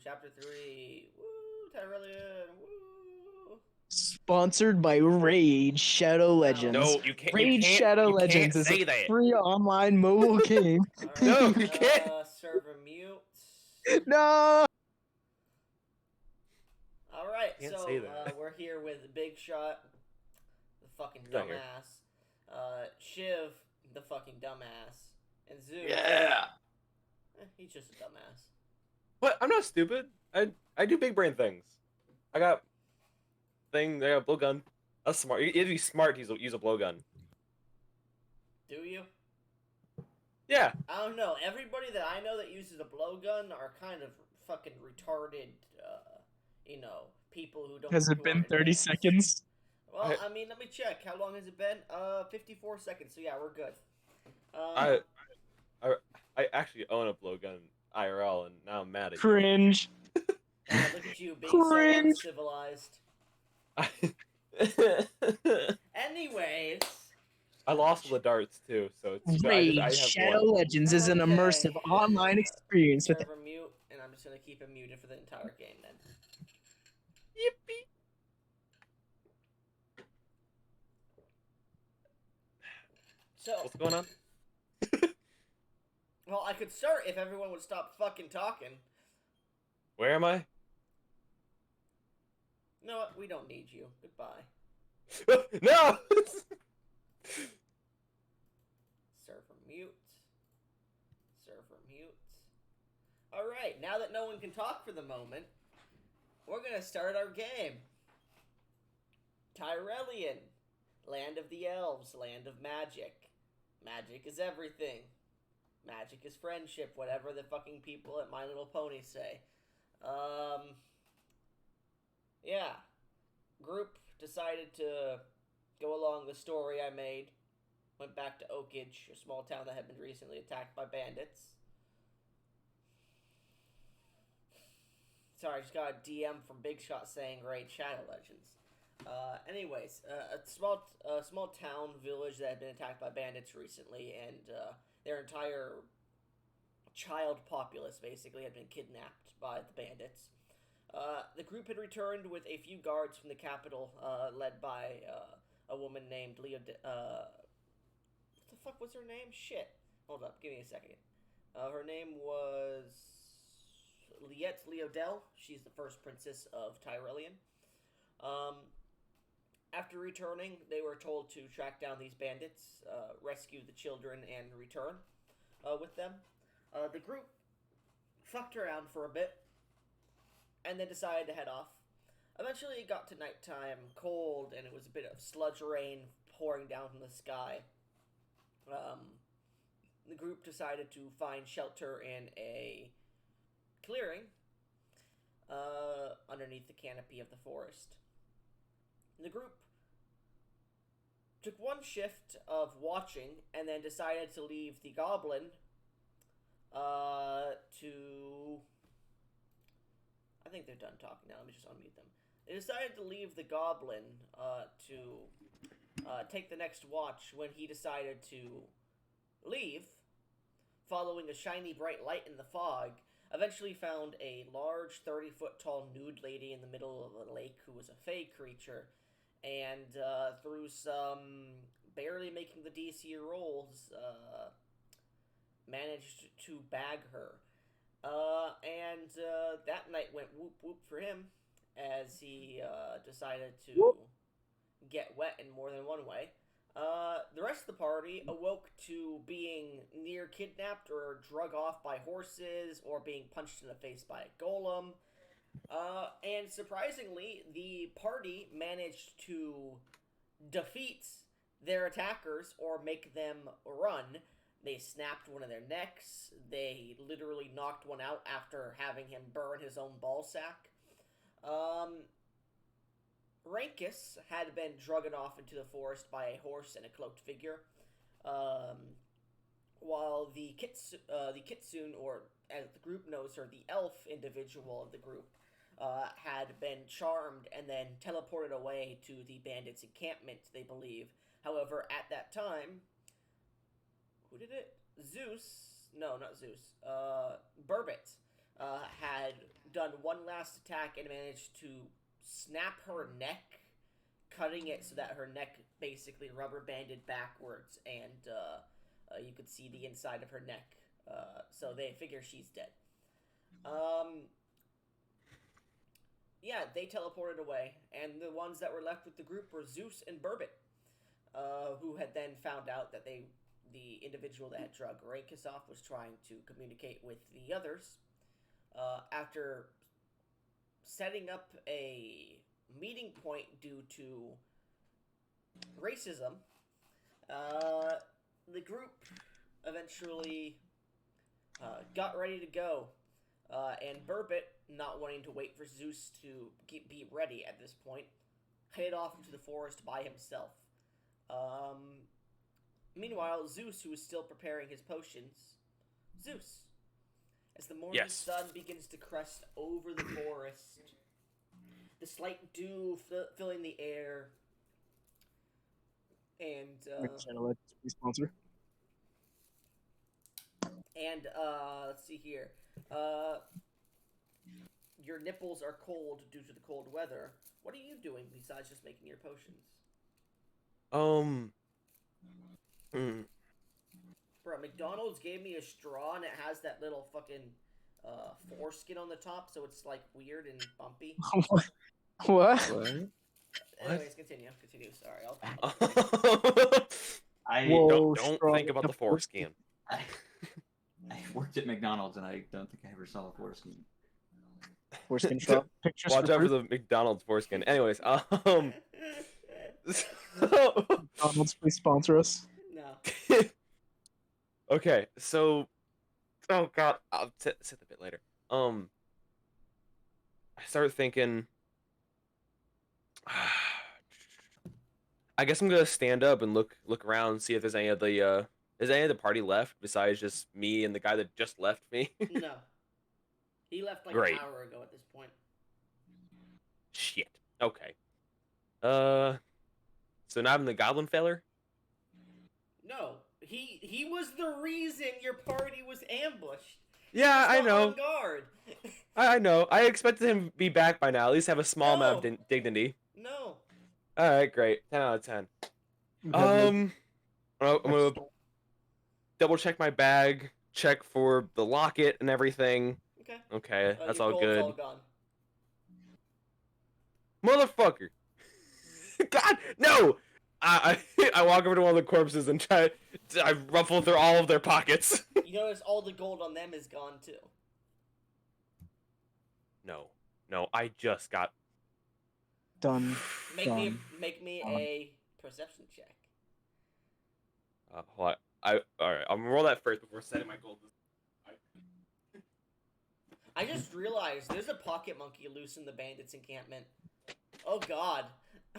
Chapter 3. Woo, Tyrillian. Woo. Sponsored by Raid Shadow Legends. No, No, you can't. You Raid can't. Shadow You can't Legends is a say that. free online mobile game. No, Alright, you can't. server mute. No! Alright, Can't so say that. we're here with Big Shot, the fucking He's not here. dumbass. Shiv, the fucking dumbass. And Zeus. Yeah. He's just a dumbass. What? I'm not stupid. I do big brain things. I got blowgun. That's smart. You have to be smart to use a blowgun. Do you? Yeah. I don't know. Everybody that I know that uses a blowgun are kind of fucking retarded, people who don't. Has it who been aren't 30 advanced. seconds? Well, I mean, let me check. How long has it been? 54 seconds. So yeah, we're good. I actually own a blowgun IRL, and now I'm mad at Cringe. Look at you being so Cringe. uncivilized. you. Anyways. I lost all the darts too, so it's Raid I have Shadow one. Legends is an Okay. immersive online experience with Server mute, and I'm just gonna keep him muted for the entire game then. Yippee! So, What's going on? well, I could start if everyone would stop fucking talking. Where am I? You know what? We don't need you. Goodbye. No! Server mute. Server mute. Alright, now that no one can talk for the moment, we're gonna start our game. Tyrellian. Land of the elves. Land of magic. Magic is everything. Magic is friendship, whatever the fucking people at My Little Pony say. Yeah. Group decided to go along the story I made. Went back to Oakage, a small town that had been recently attacked by bandits. Sorry, I just got a DM from Big Shot saying Raid Shadow Legends. Anyways, a small town village that had been attacked by bandits recently, and their entire child populace basically had been kidnapped by the bandits. The group had returned with a few guards from the capital, led by a woman named Leo. What the fuck was her name? Shit. Hold up, give me a second. Her name was Liette Leodell. She's the first princess of Tyrellian. After returning, they were told to track down these bandits, rescue the children, and return with them. The group fucked around for a bit, and then decided to head off. Eventually, it got to nighttime, cold, and it was a bit of sludge rain pouring down from the sky. The group decided to find shelter in a clearing underneath the canopy of the forest. The group took one shift of watching and then decided to leave the goblin to... I think they're done talking now. Let me just unmute them. They decided to leave the goblin to take the next watch when he decided to leave, following a shiny bright light in the fog. Eventually found a large 30-foot tall nude lady in the middle of a lake who was a fey creature, and through some barely making the DC rolls, managed to bag her. And that night went whoop whoop for him, as he decided to get wet in more than one way. The rest of the party awoke to being near kidnapped or drug off by horses or being punched in the face by a golem. And surprisingly, the party managed to defeat their attackers or make them run. They snapped one of their necks. They literally knocked one out after having him burn his own ballsack. Rankus had been drugged off into the forest by a horse and a cloaked figure, while the Kitsune, or as the group knows her, the elf individual of the group, had been charmed and then teleported away to the bandits' encampment, they believe. However, at that time, who did it? Zeus? No, not Zeus. Burbot had done one last attack and managed to snap her neck, cutting it so that her neck basically rubber banded backwards, and you could see the inside of her neck. So they figure she's dead. Yeah, they teleported away, and the ones that were left with the group were Zeus and Burbot, who had then found out that the individual that had drug Rakis off was trying to communicate with the others. After setting up a meeting point due to racism, the group eventually got ready to go. And Burbot, not wanting to wait for Zeus to be ready at this point, headed off into the forest by himself. Meanwhile, Zeus, who is still preparing his potions, Zeus, as the morning sun begins to crest over the forest, the slight dew filling the air, and sponsor. And let's see here. Your nipples are cold due to the cold weather. What are you doing besides just making your potions? Bro, McDonald's gave me a straw and it has that little fucking foreskin on the top, so it's like weird and bumpy. What? Anyways, continue. Sorry, don't think about the foreskin. I worked at McDonald's and I don't think I ever saw a foreskin. Foreskin shop. Pictures. Watch out for the McDonald's foreskin. Anyways, McDonald's, please sponsor us. No. Okay, so, oh god, I'll say that a bit later. I started thinking, I guess I'm gonna stand up and look around and see if there's any of the party left besides just me and the guy that just left me. No. He left like Great. an hour ago at this point. Shit. Okay. So now I'm the goblin feller? No. He was the reason your party was ambushed. Yeah, I know. On guard. I know. I expected him to be back by now. At least have a small amount of dignity. No. Alright, great. 10 out of 10. I'm gonna double check my bag, check for the locket and everything. Okay, that's all good. All gone. Motherfucker! God, no! I walk over to one of the corpses and I ruffle through all of their pockets. You notice all the gold on them is gone too. No, I just got done. Make me a perception check. Hold on. Alright, I'm gonna roll that first before setting my gold. I just realized there's a pocket monkey loose in the bandits' encampment. Oh god.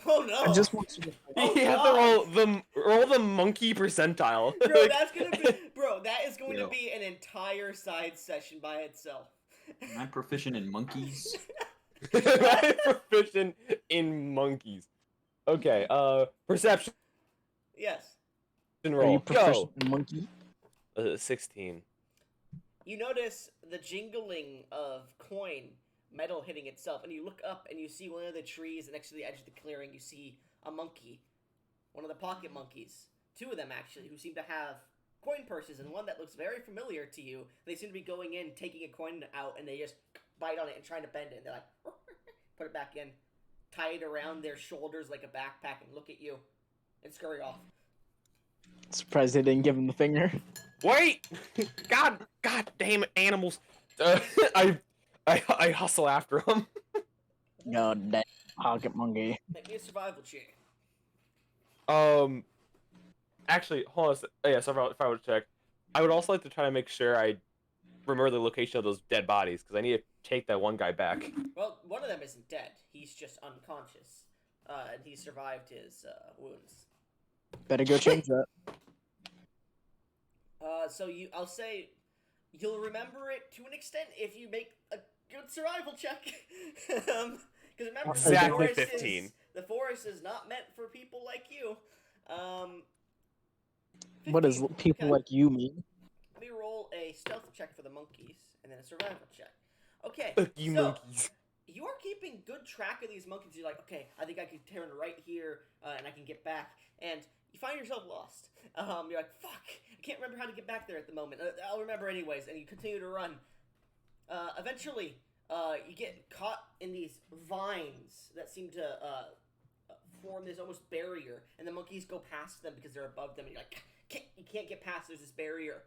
Oh no. I just want to. You have to roll the monkey percentile. Bro, that is going to be an entire side session by itself. I'm proficient in monkeys. I'm proficient in monkeys. Okay, perception Yes. roll. Are you proficient in monkey? 16. You notice the jingling of coin metal hitting itself, and you look up and you see one of the trees next to the edge of the clearing. You see a monkey, one of the pocket monkeys, two of them actually, who seem to have coin purses, and one that looks very familiar to you. They seem to be going in, taking a coin out, and they just bite on it and trying to bend it. And they're like, put it back in, tie it around their shoulders like a backpack, and look at you, and scurry off. Surprised they didn't give him the finger. Wait! God damn it, animals! I hustle after them. God damn pocket monkey. Make me a survival check. Actually, hold on a sec. Oh, yeah, survival check. I would also like to try to make sure I remember the location of those dead bodies, because I need to take that one guy back. Well, one of them isn't dead. He's just unconscious. And he survived his wounds. Better go change that. So I'll say you'll remember it to an extent if you make a good survival check. Because remember, exactly 15. The forest is not meant for people like you. 15. What does people like you mean? Let me roll a stealth check for the monkeys, and then a survival check. Okay, Fuck you so monkeys. you are keeping good track of these monkeys. You're like, okay, I think I can turn right here, and I can get back. And you find yourself lost. You're like, fuck, I can't remember how to get back there at the moment. I'll remember anyways. And you continue to run. Eventually, you get caught in these vines that seem to form this almost barrier, and the monkeys go past them because they're above them. And you're like, you can't get past. There's this barrier.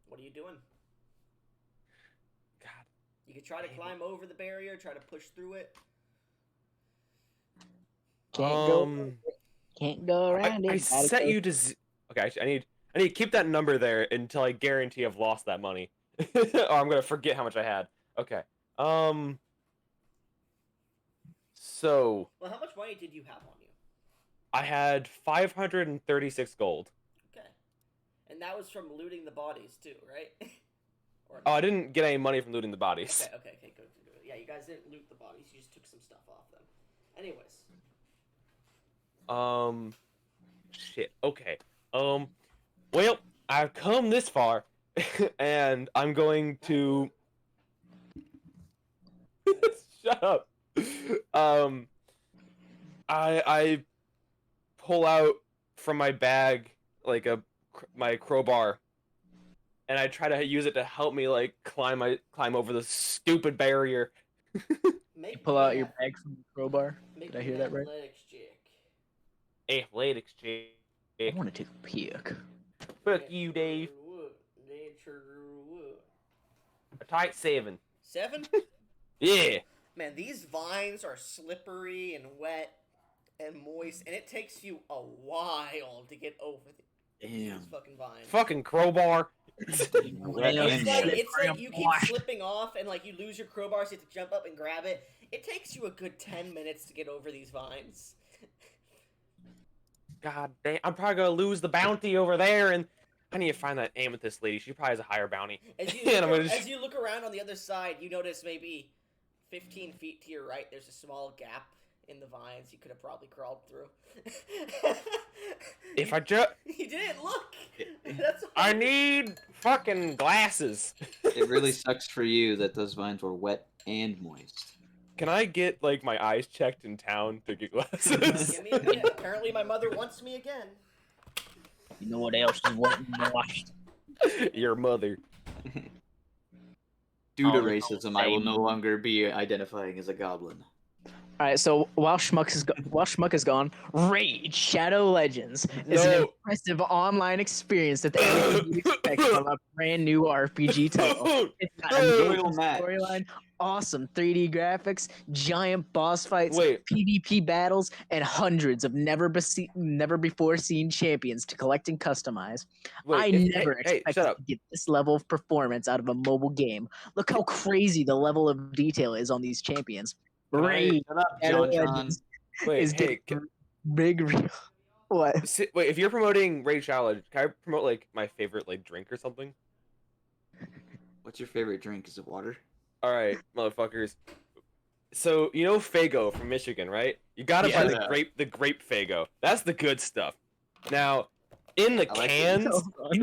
What are you doing? God. You could try to climb over the barrier, try to push through it. Can't go around I it. set you to okay. I need to keep that number there until I guarantee I've lost that money, or I'm gonna forget how much I had. Okay. So. Well, how much money did you have on you? I had 536 gold. Okay, and that was from looting the bodies too, right? Oh, I didn't get any money from looting the bodies. Okay, good. Yeah, you guys didn't loot the bodies. You just took some stuff off them. Anyways. Shit. Okay. Well, I've come this far, and I'm going to. Shut up. I pull out from my bag like my crowbar, and I try to use it to help me like climb over the stupid barrier. You pull out your bag from the crowbar. Did I hear that right? Athletics check. I want to take a peek. Fuck you, Dave. A tight 7. 7? Yeah. Man, these vines are slippery and wet and moist, and it takes you a while to get over these fucking vines. Fucking crowbar. It's like you keep slipping off, and like you lose your crowbar, so you have to jump up and grab it. It takes you a good 10 minutes to get over these vines. God damn, I'm probably gonna lose the bounty over there, and I need to find that amethyst lady. She probably has a higher bounty. As you look around on the other side, you notice maybe 15 feet to your right, there's a small gap in the vines you could have probably crawled through. If I just... You didn't look! That's I need fucking glasses. It really sucks for you that those vines were wet and moist. Can I get, like, my eyes checked in town to get glasses? Give me a minute. Apparently my mother wants me again. You know what else is washed? Your mother. Due to racism, I will no longer be identifying as a goblin. All right, so while Schmuck is gone, Raid Shadow Legends is an impressive online experience that everything you'd expect from a brand new RPG title. It's got amazing storyline, awesome 3D graphics, giant boss fights, PvP battles, and hundreds of never before seen champions to collect and customize. I never expected to get this level of performance out of a mobile game. Look how crazy the level of detail is on these champions. Raid Shadow Legends is big real. What? Wait, if you're promoting Raid Shadow Legends, can I promote like my favorite like drink or something? What's your favorite drink? Is it water? All right, motherfuckers. So you know Faygo from Michigan, right? You gotta buy the grape Faygo. That's the good stuff. Now, in the cans,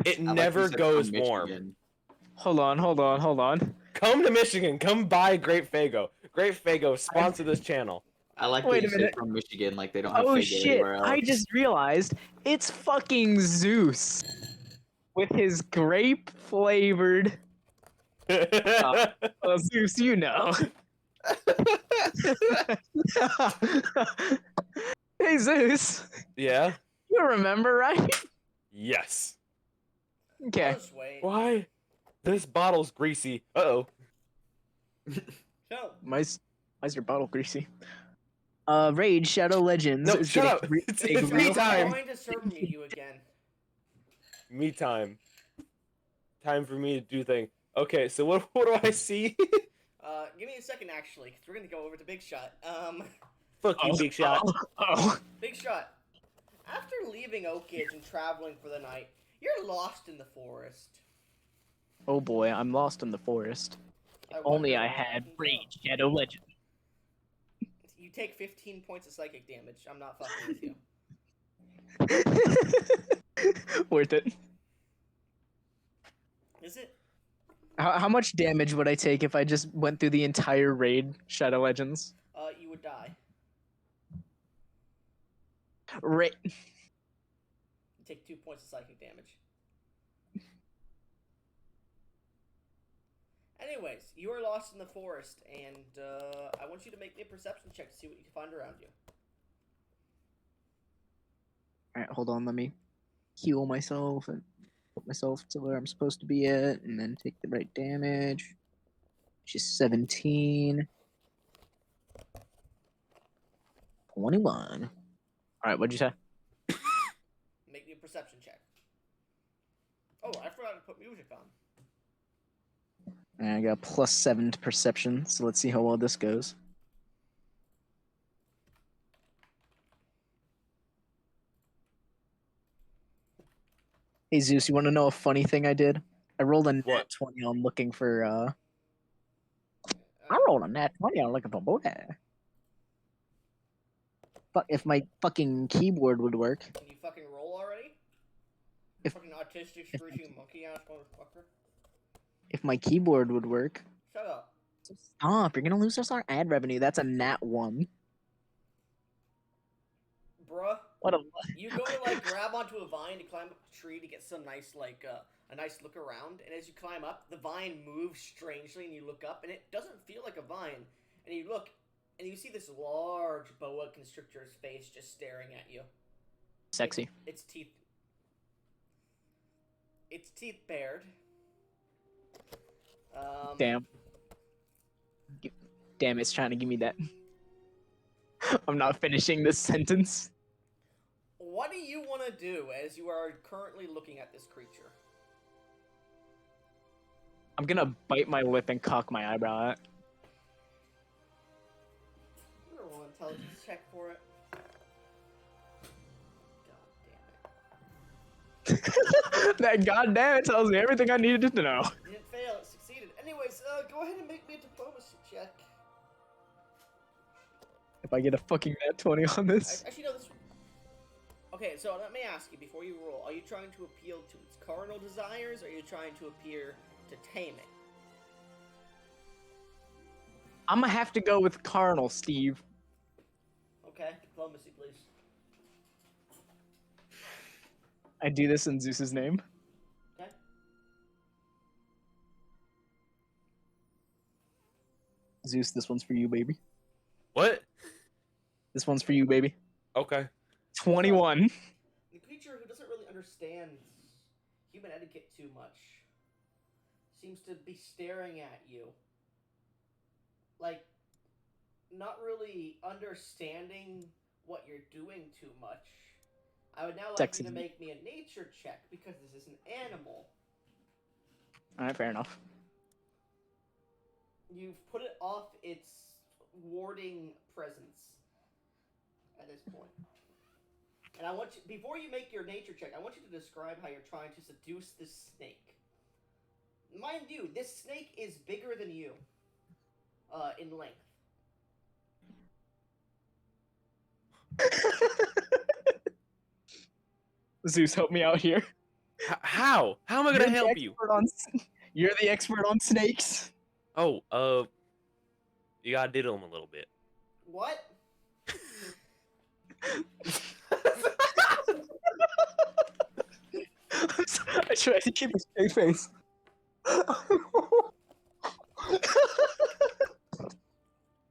it never goes warm. Hold on. Come to Michigan. Come buy Grape Faygo. Grape Faygo sponsor this channel. I like that you say from Michigan, like they don't have Faygo anywhere else. I just realized it's fucking Zeus with his grape flavored. Zeus, you know. Hey Zeus. Yeah. You remember, right? Yes. Okay. Why? This bottle's greasy. Uh-oh. No. Why's your bottle greasy? Raid Shadow Legends. No, shut up. It's me time. I'm going to serve you again. Me time. Time for me to do things. Okay, so what do I see? Give me a second, actually, because we're going to go over to Big Shot. Fuck you, Big Shot. Big Shot. After leaving Oakage and traveling for the night, you're lost in the forest. Oh boy, I'm lost in the forest. If only I had Raid Shadow Legend. You take 15 points of psychic damage. I'm not fucking with you. Worth it. Is it? How much damage would I take if I just went through the entire raid, Shadow Legends? You would die. Right. You take 2 points of psychic damage. Anyways, you are lost in the forest, and I want you to make me a perception check to see what you can find around you. Alright, hold on, let me heal myself and put myself to where I'm supposed to be at, and then take the right damage. Which is 17. 21. Alright, what'd you say? Make me a perception check. Oh, I forgot to put music on. And I got +7 to perception, so let's see how well this goes. Hey Zeus, you want to know a funny thing I did? I rolled a nat 20 on looking for, I rolled a nat 20 on looking for booty. Fuck, if my fucking keyboard would work. Can you fucking roll already? If, fucking autistic, screeching monkey-ass motherfucker. If my keyboard would work. Shut up. Stop, you're gonna lose us our ad revenue. That's a nat 1. Bruh. What a... You go to, like, grab onto a vine to climb up a tree to get some nice, like, a nice look around, and as you climb up, the vine moves strangely, and you look up, and it doesn't feel like a vine, and you look, and you see this large boa constrictor's face just staring at you. Sexy. Its teeth bared. Damn. Damn, it's trying to give me that. I'm not finishing this sentence. What do you want to do as you are currently looking at this creature? I'm gonna bite my lip and cock my eyebrow at. Roll an intelligence check for it. God damn it. That goddamn it tells me everything I needed to know. You didn't fail, it succeeded. Anyways, go ahead and make me a diplomacy check. If I get a fucking nat 20 on this. Actually, no, this... Okay, so let me ask you, before you roll, are you trying to appeal to its carnal desires, or are you trying to appear to tame it? I'm gonna have to go with carnal, Steve. Okay, diplomacy, please. I do this in Zeus's name. Okay. Zeus, this one's for you, baby. What? This one's for you, baby. Okay. 21. The creature who doesn't really understand human etiquette too much seems to be staring at you. Like, not really understanding what you're doing too much. I would now like you to make me a nature check, because this is an animal. Alright, fair enough. You've put it off its warding presence at this point. And I want you, before you make your nature check, I want you to describe how you're trying to seduce this snake. Mind you, this snake is bigger than you, in length. Zeus, help me out here. How? How am I gonna help you? You're the expert on snakes. Oh, you gotta diddle him a little bit. What? I tried to keep a straight face.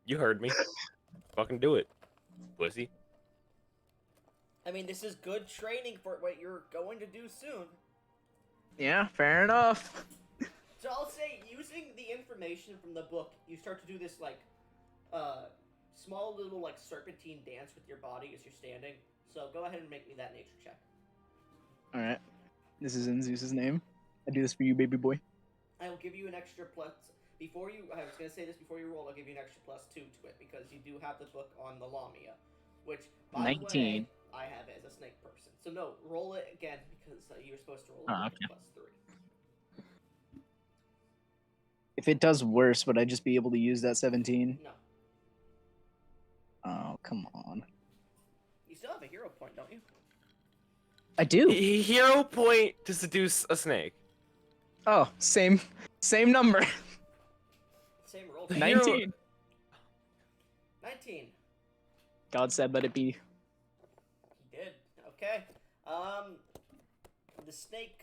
You heard me. Fucking do it, pussy. I mean, this is good training for what you're going to do soon. Yeah, fair enough. So I'll say, using the information from the book, you start to do this, like, small little, like, serpentine dance with your body as you're standing. So go ahead and make me that nature check. Alright. This is in Zeus's name. I do this for you, baby boy. I will give you an extra plus... Before you... I was going to say this before you roll, I'll give you an extra +2 to it, because you do have the book on the Lamia, which, by 19. the way, I have as a snake person. So no, roll it again, because you were supposed to roll it with a +3. If it does worse, would I just be able to use that 17? No. Oh, come on. You still have a hero point, don't you? I do. Hero point to seduce a snake. Oh, same number. Same roll. The 19. 19. God said, let it be. He did. Okay. The snake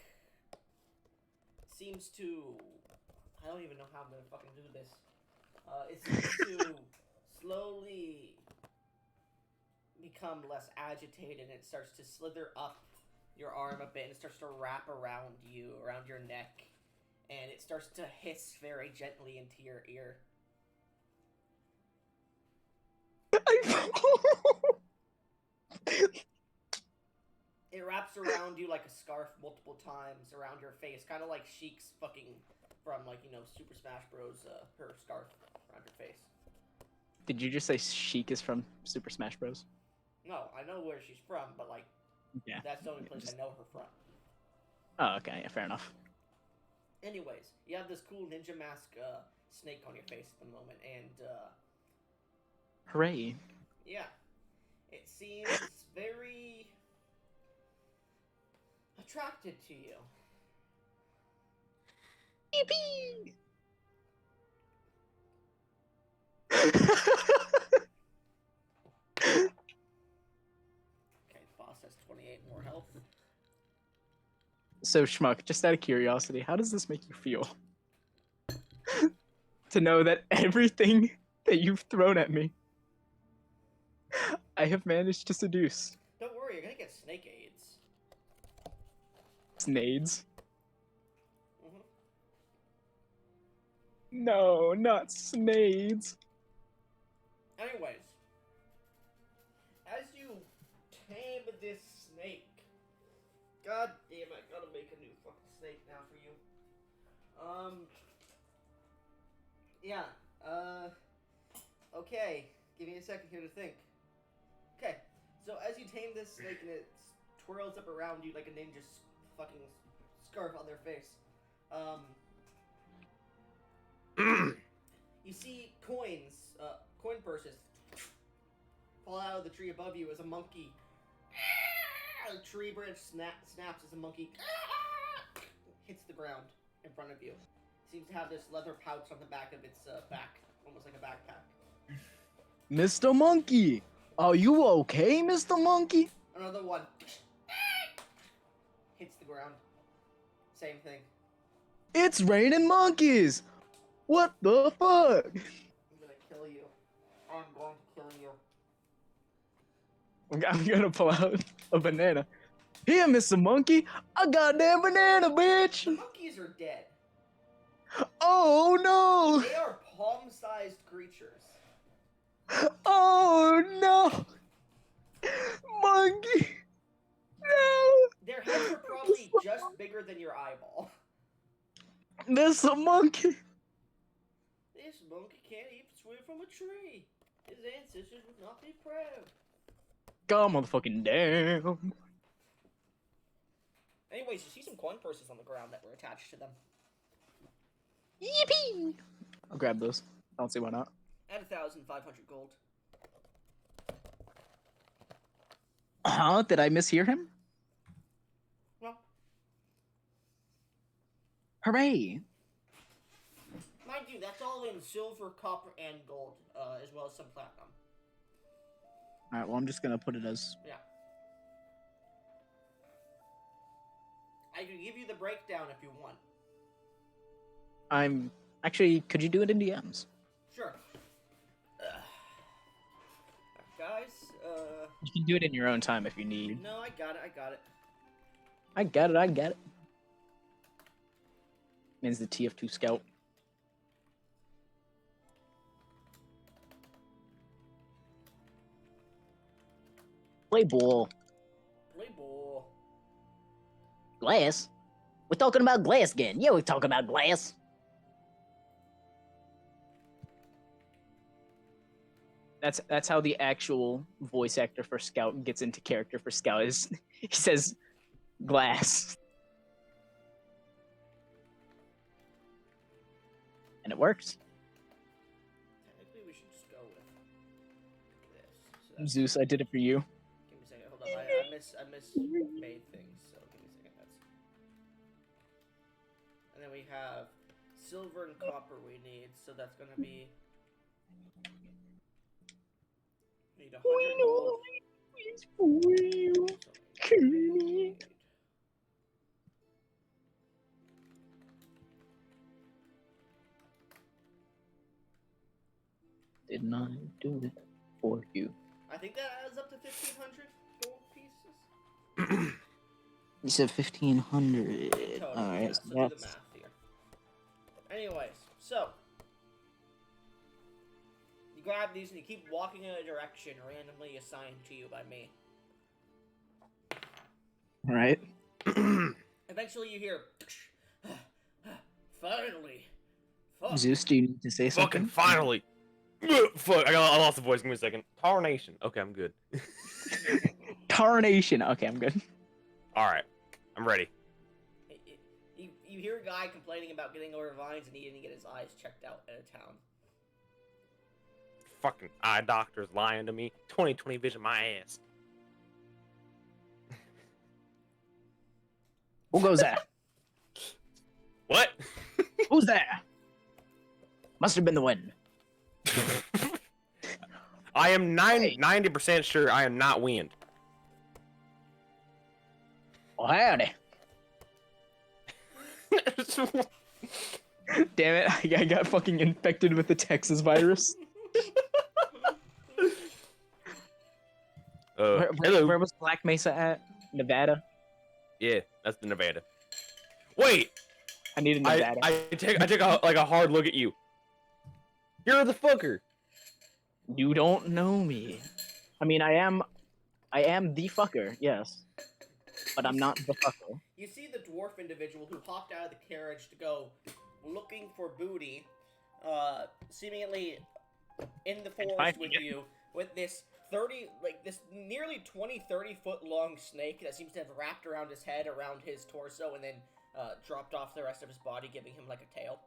seems to. I don't even know how I'm gonna fucking do this. It seems to slowly become less agitated, and it starts to slither up your arm a bit, and it starts to wrap around you, around your neck, and it starts to hiss very gently into your ear. It wraps around you like a scarf multiple times around your face, kind of like Sheik's fucking from Super Smash Bros. Her scarf around your face. Did you just say Sheik is from Super Smash Bros? No, I know where she's from, but Yeah. that's the only place I know her from. Oh, okay, yeah, fair enough. Anyways, you have this cool ninja mask snake on your face at the moment, and Hooray. yeah, it seems very attracted to you. Yippee! Okay, the boss has 28 more health. So, Schmuck, just out of curiosity, how does this make you feel? To know that everything that you've thrown at me, I have managed to seduce. Don't worry, you're gonna get snake aids. Snades? Mm-hmm. No, not Snades. Anyways, as you tame this snake, god damn it, I gotta make a new fucking snake now for you. Yeah, okay, give me a second here to think. Okay, so as you tame this snake and it twirls up around you like a ninja fucking scarf on their face, you see coins, coin purses fall out of the tree above you as a monkey. A tree branch snaps as a monkey hits the ground in front of you. It seems to have this leather pouch on the back of its back, almost like a backpack. Mr. Monkey! Are you okay, Mr. Monkey? Another one hits the ground. Same thing. It's raining monkeys! What the fuck? I'm gonna kill you. I'm going to kill you. I'm gonna pull out a banana. Here, Mr. Monkey! A goddamn banana, bitch! The monkeys are dead. Oh no! They are palm-sized creatures. Oh no! Monkey! No! Their heads are probably just bigger than your eyeball. Mr. Monkey! This monkey can't even swim from a tree. His ancestors would not be proud. God motherfucking damn. Anyways, you see some coin purses on the ground that were attached to them. Yippee! I'll grab those. I don't see why not. At 1,500 gold. Huh? Did I mishear him? Well, Hooray! mind you, that's all in silver, copper, and gold, as well as some platinum. Alright, well, I'm just gonna put it as. Yeah. I can give you the breakdown if you want. I'm. Actually, could you do it in DMs? Sure. Guys, You can do it in your own time if you need. no, I got it. I got it. Means the TF2 scout. Play ball. Play ball. Glass? We're talking about glass again. Yeah, we're talking about glass. That's how the actual voice actor for Scout gets into character for Scout is he says glass. And it works. Technically, we should just go with this. So Zeus, I did it for you. give me a second. Hold on. I made things. So give me a second. And then we have silver and copper we need, so that's gonna be... Need 100 gold. Did not do it for you. I think that adds up to 1,500 gold pieces. You said 1,500. Total, Alright, yeah, so so do the that's... math here. Anyways, so you grab these and you keep walking in a direction randomly assigned to you by me. Alright. Eventually you hear, finally. Fuck. Zeus, do you need to say something? Fucking finally. Fuck, I lost the voice. Give me a second. Tarnation. Okay, I'm good. Tarnation. Okay, I'm good. All right, I'm ready. You hear a guy complaining about getting over vines and needing to get his eyes checked out at a town. Fucking eye doctor's lying to me. 20/20 vision, my ass. Who goes there? What? Who's there? Must have been the wind. I am 90% sure I am not wind. Oh, howdy. Damn it, I got fucking infected with the Texas virus. Hello. Where was Black Mesa at? Nevada? Yeah, that's the Nevada. Wait! I need a Nevada. I take a hard look at you. You're the fucker. You don't know me. I mean, I am the fucker, yes. But I'm not the fucker. You see the dwarf individual who hopped out of the carriage to go looking for booty, seemingly in the forest with you, with this nearly 20-30 foot long snake that seems to have wrapped around his head, around his torso, and then dropped off the rest of his body, giving him like a tail.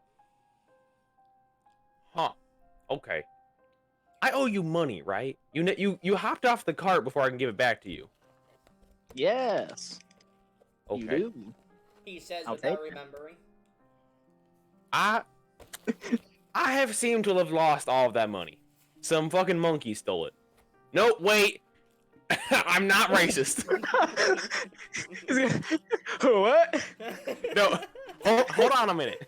Huh. Okay. I owe you money, right? You hopped off the cart before I can give it back to you. Yes. Okay. You do. He says I'll without take it. remembering. I have seemed to have lost all of that money. Some fucking monkey stole it. No, wait. I'm not racist. What? No, hold on a minute.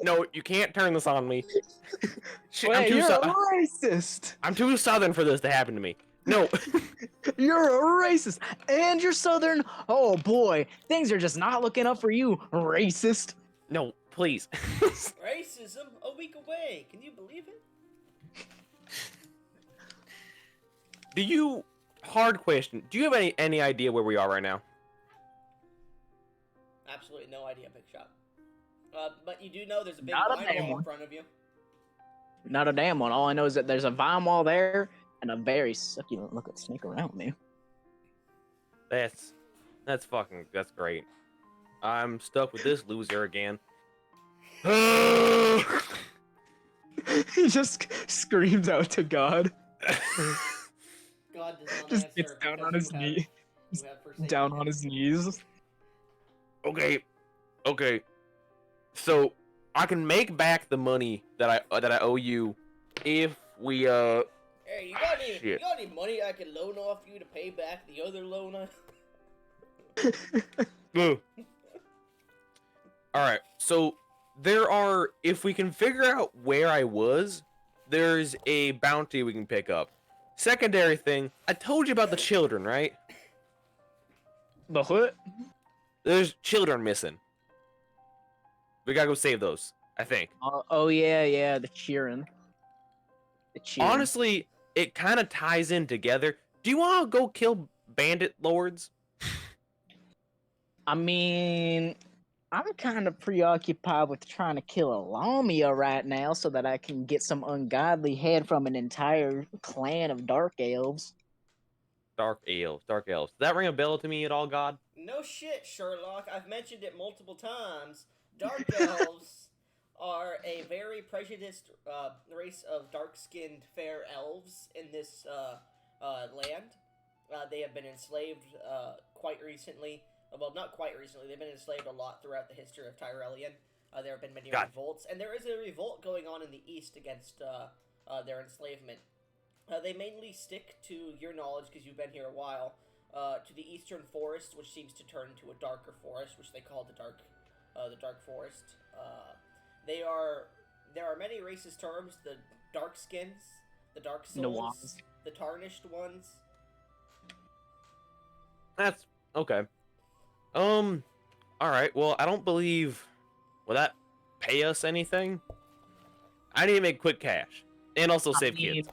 No, you can't turn this on me. Shit, Wait, you're a racist. I'm too southern for this to happen to me. No. You're a racist, and you're southern. Oh boy, things are just not looking up for you, racist. No, please. Racism a week away. Can you believe it? Hard question. Do you have any idea where we are right now? Absolutely no idea, Big Shot. But you do know there's a big Not a vine damn wall one. in front of you. Not a damn one. All I know is that there's a vine wall there and a very succulent looking snake around me. That's great. I'm stuck with this loser again. He just screams out to God. God does not Just answer gets down because on his knee. you have forsaken Down him. on his knees. Okay. So I can make back the money that I owe you if we Hey, you got shit. any money I can loan off you to pay back the other loan I... Alright, so if we can figure out where I was, there's a bounty we can pick up. Secondary thing, I told you about the children, right? The what? There's children missing. We gotta go save those, I think. Oh yeah, the cheering. The cheering. Honestly, it kind of ties in together. Do you want to go kill bandit lords? I mean, I'm kind of preoccupied with trying to kill a Lamia right now so that I can get some ungodly head from an entire clan of dark elves. Dark elves. Does that ring a bell to me at all, God? No shit, Sherlock. I've mentioned it multiple times. Dark elves are a very prejudiced race of dark-skinned fair elves in this land. They have been enslaved quite recently Well, not quite recently. They've been enslaved a lot throughout the history of Tyrellian. There have been many God. revolts, and there is a revolt going on in the east against their enslavement. They mainly stick to your knowledge, because you've been here a while, to the eastern forest, which seems to turn into a darker forest, which they call the dark forest. There are many racist terms: the dark skins, the dark souls, Nuance. the tarnished ones. That's okay. All right. Well, I don't believe. Will that pay us anything? I need to make quick cash and also save kids.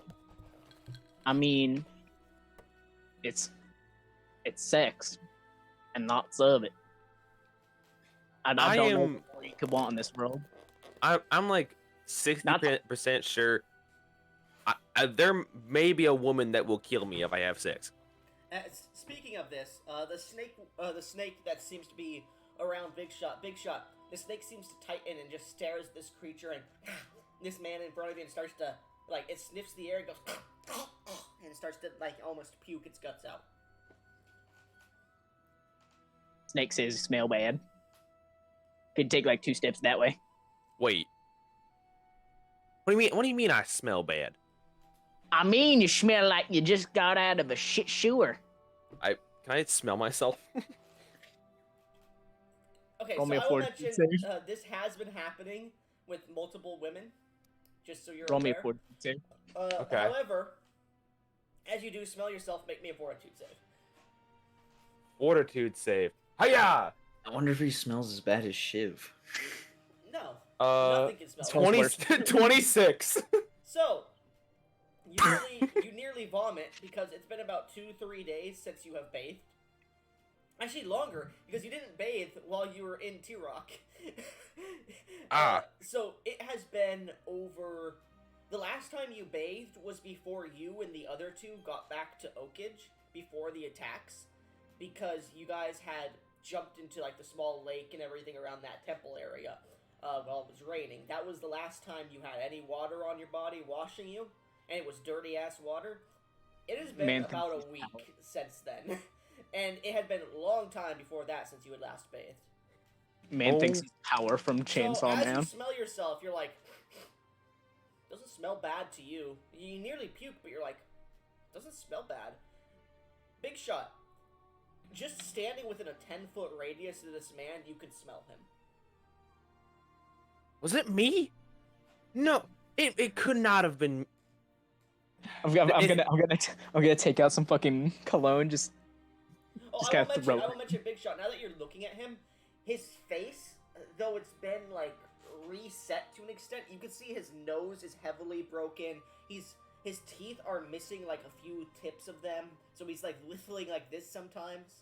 I mean, it's sex, and lots of it. I don't know what you could want in this world. I'm like 60% sure. There may be a woman that will kill me if I have sex. Speaking of this, the snake that seems to be around Big Shot. The snake seems to tighten and just stares at this creature and this man in front of you and starts to, like, it sniffs the air and goes and starts to, like, almost puke its guts out. Snake says you smell bad. Could take like 2 steps that way. Wait. What do you mean? What do you mean I smell bad? I mean, you smell like you just got out of a shit sewer. Can I smell myself? Okay, Roll so me a I will fortitude mention save. this has been happening with multiple women, just so you're Roll me aware. a fortitude save. Okay. However, as you do smell yourself, make me a fortitude save. Fortitude save. Hiya! I wonder if he smells as bad as Shiv. No, nothing can smell. 20, 26. So, you nearly vomit because it's been about 2-3 days since you have bathed. Actually, longer, because you didn't bathe while you were in T-Rock. So, it has been over... The last time you bathed was before you and the other two got back to Oakage, before the attacks, because you guys had jumped into, like, the small lake and everything around that temple area while it was raining. That was the last time you had any water on your body washing you, and it was dirty-ass water. It has been about a week since then. And it had been a long time before that since you had last bathed. Man thinks he's power from Chainsaw so, Man. as you smell yourself, you're like, doesn't smell bad to you. You nearly puke, but you're like, doesn't smell bad. Big Shot. Just standing within a 10-foot radius of this man, you could smell him. Was it me? No, it could not have been. I'm gonna take out some fucking cologne. Just I will mention Big Shot. Now that you're looking at him, his face, though it's been like reset to an extent, you can see his nose is heavily broken. His teeth are missing like a few tips of them, so he's like whistling like this sometimes.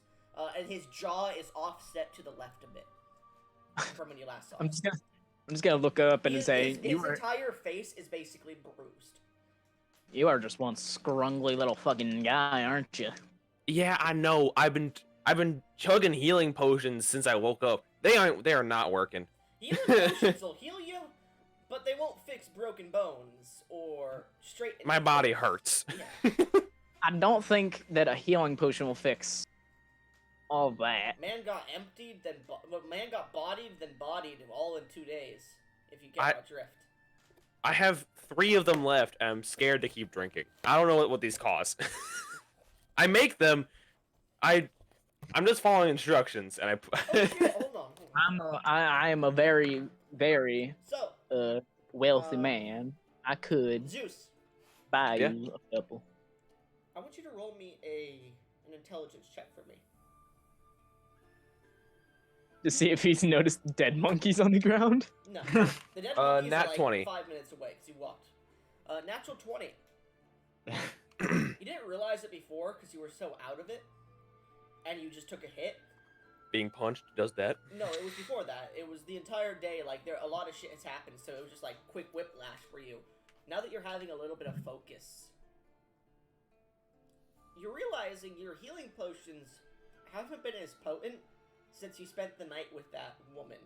And his jaw is offset to the left a bit from when you last saw him. I'm just gonna look up and say his entire face is basically bruised. You are just one scrungly little fucking guy, aren't you? Yeah, I know. I've been chugging healing potions since I woke up. They are not working. Healing potions will heal you, but they won't fix broken bones or straighten. My body hurts. Yeah. I don't think that a healing potion will fix all that. Man got emptied, man got bodied, then bodied, all in 2 days. If you get my drift. I have 3 of them left, and I'm scared to keep drinking. I don't know what these cost. I make them. I'm just following instructions, and Oh shit! Hold on. I am a very, very wealthy man. I could Zeus, buy you a couple. I want you to roll me an intelligence check for me. To see if he's noticed dead monkeys on the ground. No, the dead monkeys nat are like 20. 5 minutes away because you walked. Natural 20. You didn't realize it before because you were so out of it, and you just took a hit. Being punched does that. No, it was before that. It was the entire day. Like a lot of shit has happened, so it was just like quick whiplash for you. Now that you're having a little bit of focus, you're realizing your healing potions haven't been as potent since you spent the night with that woman.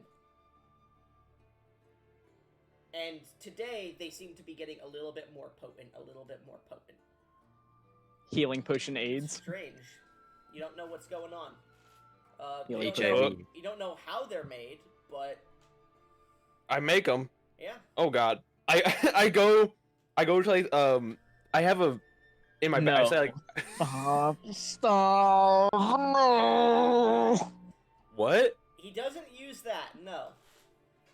And today, they seem to be getting a little bit more potent, Healing potion aids. Strange. You don't know what's going on. You You like don't, know, HIV. you don't know how they're made, but I make them. yeah. Oh God. I go to like I have a in my bag. I No. say like Stop. No. what? He doesn't use that. No.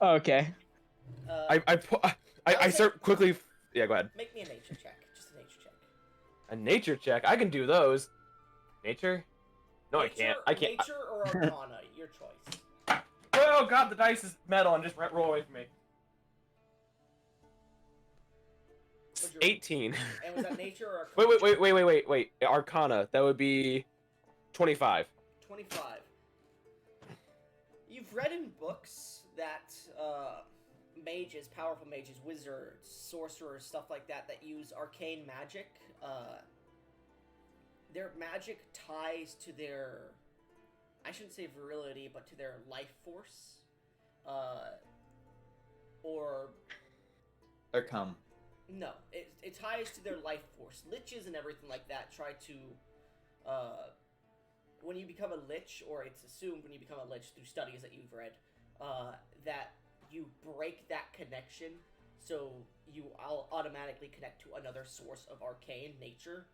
Okay. I start quickly. Yeah, go ahead. Make me a nature check. Just a nature check. A nature check. I can do those. Nature? No, I can't. I can't. Nature or Arcana, your choice. Oh God, the dice is metal and just roll away from me. What'd you roll? 18. And was that nature or Arcana? Wait. Arcana. That would be 25. 25. You've read in books that mages, powerful mages, wizards, sorcerers, stuff like that, that use arcane magic, their magic ties to their, I shouldn't say virility, but to their life force, or come. no, it ties to their life force. Liches and everything like that try to, when you become a lich, or it's assumed when you become a lich through studies that you've read, that you break that connection, so you automatically connect to another source of arcane nature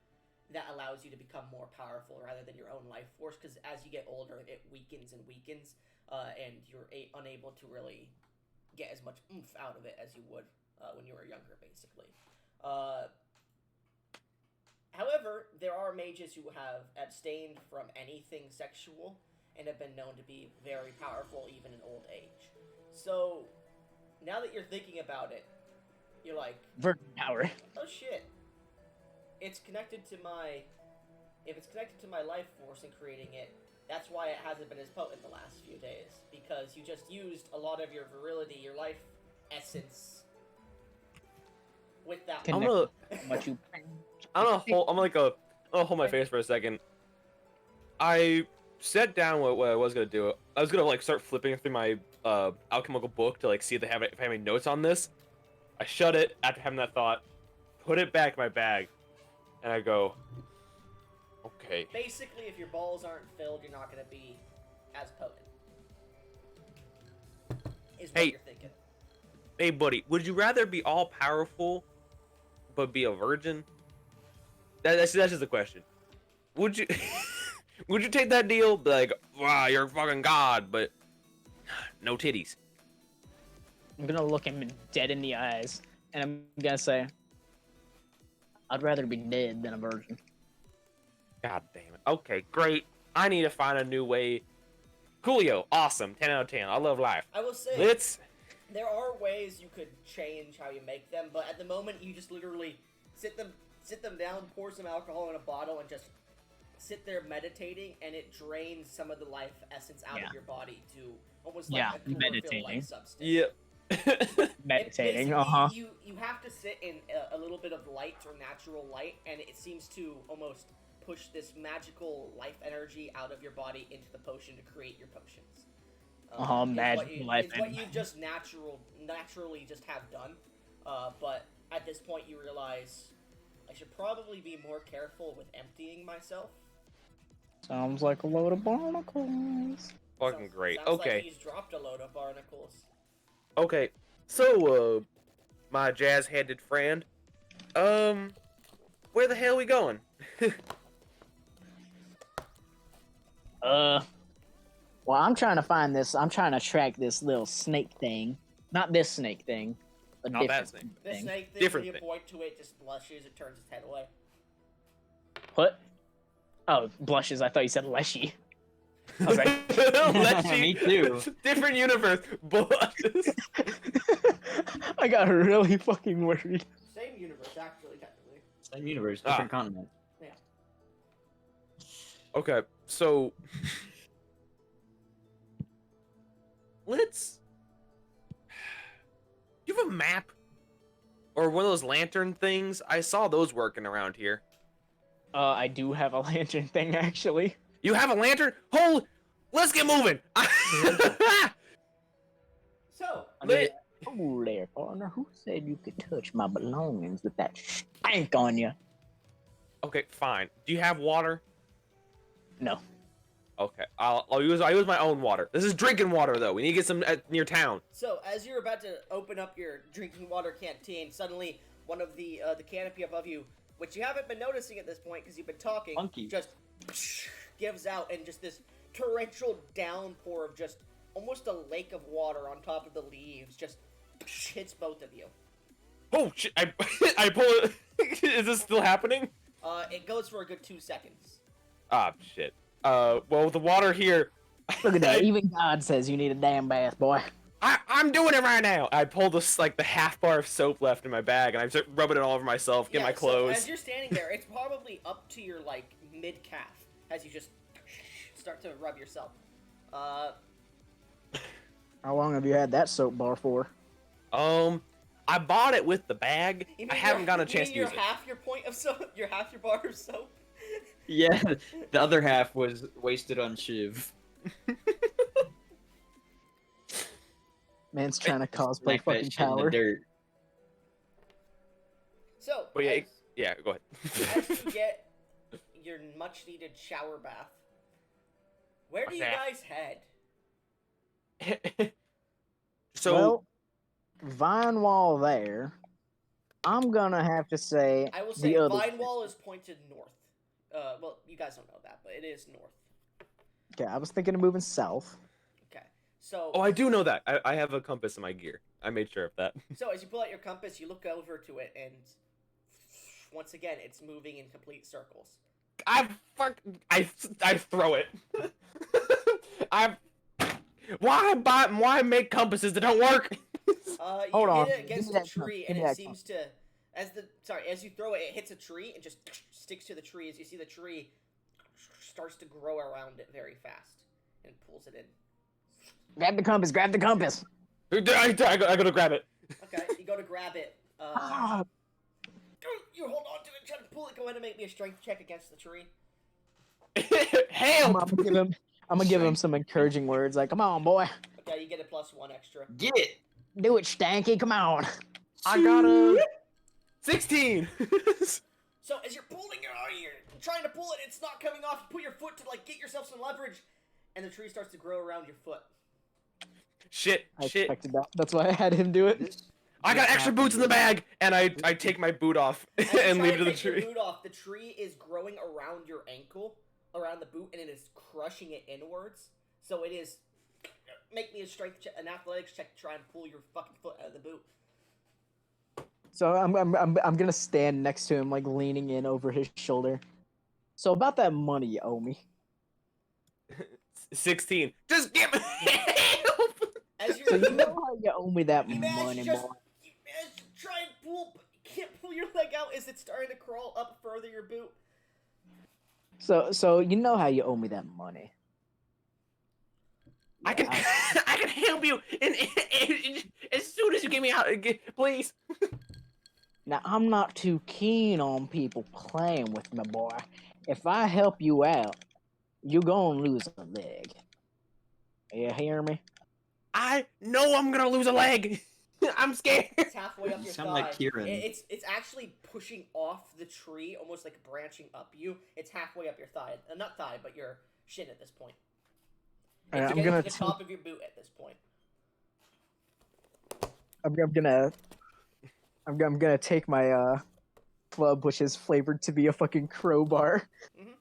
that allows you to become more powerful rather than your own life force, because as you get older, it weakens and weakens, and you're unable to really get as much oomph out of it as you would when you were younger, basically. However, there are mages who have abstained from anything sexual and have been known to be very powerful even in old age. So, now that you're thinking about it, you're like, Virgin power. oh shit. It's connected to my... If it's connected to my life force in creating it, that's why it hasn't been as potent the last few days. Because you just used a lot of your virility, your life essence, with that. I'm gonna What you? hold my face for a second. I set down what I was gonna do. I was gonna like start flipping through my alchemical book to like see if I have any notes on this. I shut it after having that thought, put it back in my bag, and I go, okay. Basically, if your balls aren't filled, you're not going to be as potent. Is what Hey. you're thinking. Hey, buddy, would you rather be all powerful, but be a virgin? That's just the question. Would you, would you take that deal? Be like, wow, you're a fucking god, but no titties. I'm gonna look him dead in the eyes, and I'm gonna say, I'd rather be dead than a virgin. God damn it. Okay, great. I need to find a new way. Coolio, awesome. 10 out of 10. I love life. I will say, there are ways you could change how you make them, but at the moment, you just literally sit them down, pour some alcohol in a bottle, and just sit there meditating, and it drains some of the life essence out of your body to almost like a chlorophyll-like substance. Yep. Meditating, You have to sit in a little bit of light or natural light, and it seems to almost push this magical life energy out of your body into the potion to create your potions. Magical life It's what you just naturally just have done, but at this point you realize I should probably be more careful with emptying myself. Sounds like a load of barnacles. Fucking great. Sounds Okay. like he's dropped a load of barnacles. Okay. So, my jazz-headed friend, where the hell are we going? Well, I'm trying to find this. I'm trying to track this little snake thing. Not this snake thing. A Not that different snake. The snake thing, Different when you thing. point to it, just blushes, it turns its head away. What? Oh, blushes. I thought you said leshy. I was like, Leshy. Me too. Different universe. Blushes. I got really fucking worried. Same universe, actually, technically. Same universe, different continent. Okay, so let's. You have a map or one of those lantern things? I saw those working around here. I do have a lantern thing, actually. You have a lantern? Holy! Let's get moving. So, Oh there, partner. Who said you could touch my belongings with that stank on you? Okay, fine. Do you have water? No. Okay, I'll use my own water. This is drinking water though. We need to get some near town. So as you're about to open up your drinking water canteen, suddenly one of the canopy above you, which you haven't been noticing at this point because you've been talking, Funky. just gives out, and just this torrential downpour of just almost a lake of water on top of the leaves just hits both of you. Oh shit! I I pull it. Is this still happening? It goes for a good 2 seconds. Ah shit. Well the water here. Look at that. Even God says you need a damn bath, boy. I'm doing it right now. I pull this like the half bar of soap left in my bag, and I start rubbing it all over myself, get my clothes. So as you're standing there, it's probably up to your like mid calf as you just start to rub yourself. How long have you had that soap bar for? I bought it with the bag. I haven't gotten a you chance mean to use your it. half your point of soap, your half your bar of soap. Yeah, the other half was wasted on Shiv. Man's trying to cosplay Like that fucking shit in the power. dirt. So, But yeah, yeah, go ahead. as you get your much-needed shower bath, where do you Okay. guys head? So Well, Vine Wall there. I'm gonna have to say I will say the other. Vinewall is pointed north. Well, you guys don't know that, but it is north. Okay, I was thinking of moving south. Okay, so oh, I do know that. I have a compass in my gear. I made sure of that. so as you pull out your compass, you look over to it, and once again, it's moving in complete circles. I throw it. Why make compasses that don't work? You Hold on. hit it Give against me a that compass. tree, Give and me it that seems to, as you throw it, it hits a tree and just sticks to the tree. As you see the tree starts to grow around it very fast and pulls it in. Grab the compass. Grab the compass. I gotta grab it. Okay, you go to grab it. Ah, You hold on to it, try to pull it. Go ahead and make me a strength check against the tree. I'm Help! gonna give him some encouraging words like, "Come on, boy, Okay, you get a +1 extra. Get it! do it, Stanky. Come on." I got a 16. So as you're pulling it, you're trying to pull it, it's not coming off. You put your foot to like get yourself some leverage, and the tree starts to grow around your foot. Shit, I shit. expected that. That's why I had him do it. This I got just extra boots in the happened. bag, and I take my boot off As you and try leave it to the take your tree. boot off, the tree is growing around your ankle, around the boot, and it is crushing it inwards. So it is. Make me a strength check, an athletics check to try and pull your fucking foot out of the boot. So I'm gonna stand next to him, like leaning in over his shoulder. So about that money you owe me. 16. Just give me help. As you're So you know how you owe me that you manage money, to just boy. you manage to try and pull, but you can't pull your leg out as it's starting to crawl up further your boot. So you know how you owe me that money. I can I can help you and as soon as you get me out, please. Now I'm not too keen on people playing with me, boy. If I help you out, you're gonna lose a leg. You hear me? I know I'm gonna lose a leg. I'm scared. It's halfway up You your sound thigh. like Kieran. It's actually pushing off the tree, almost like branching up you. It's halfway up your thigh, not thigh, but your shin at this point. Alright, It's I'm getting gonna to the top of your boot at this point. I'm gonna take my club, which is flavored to be a fucking crowbar, Mhm.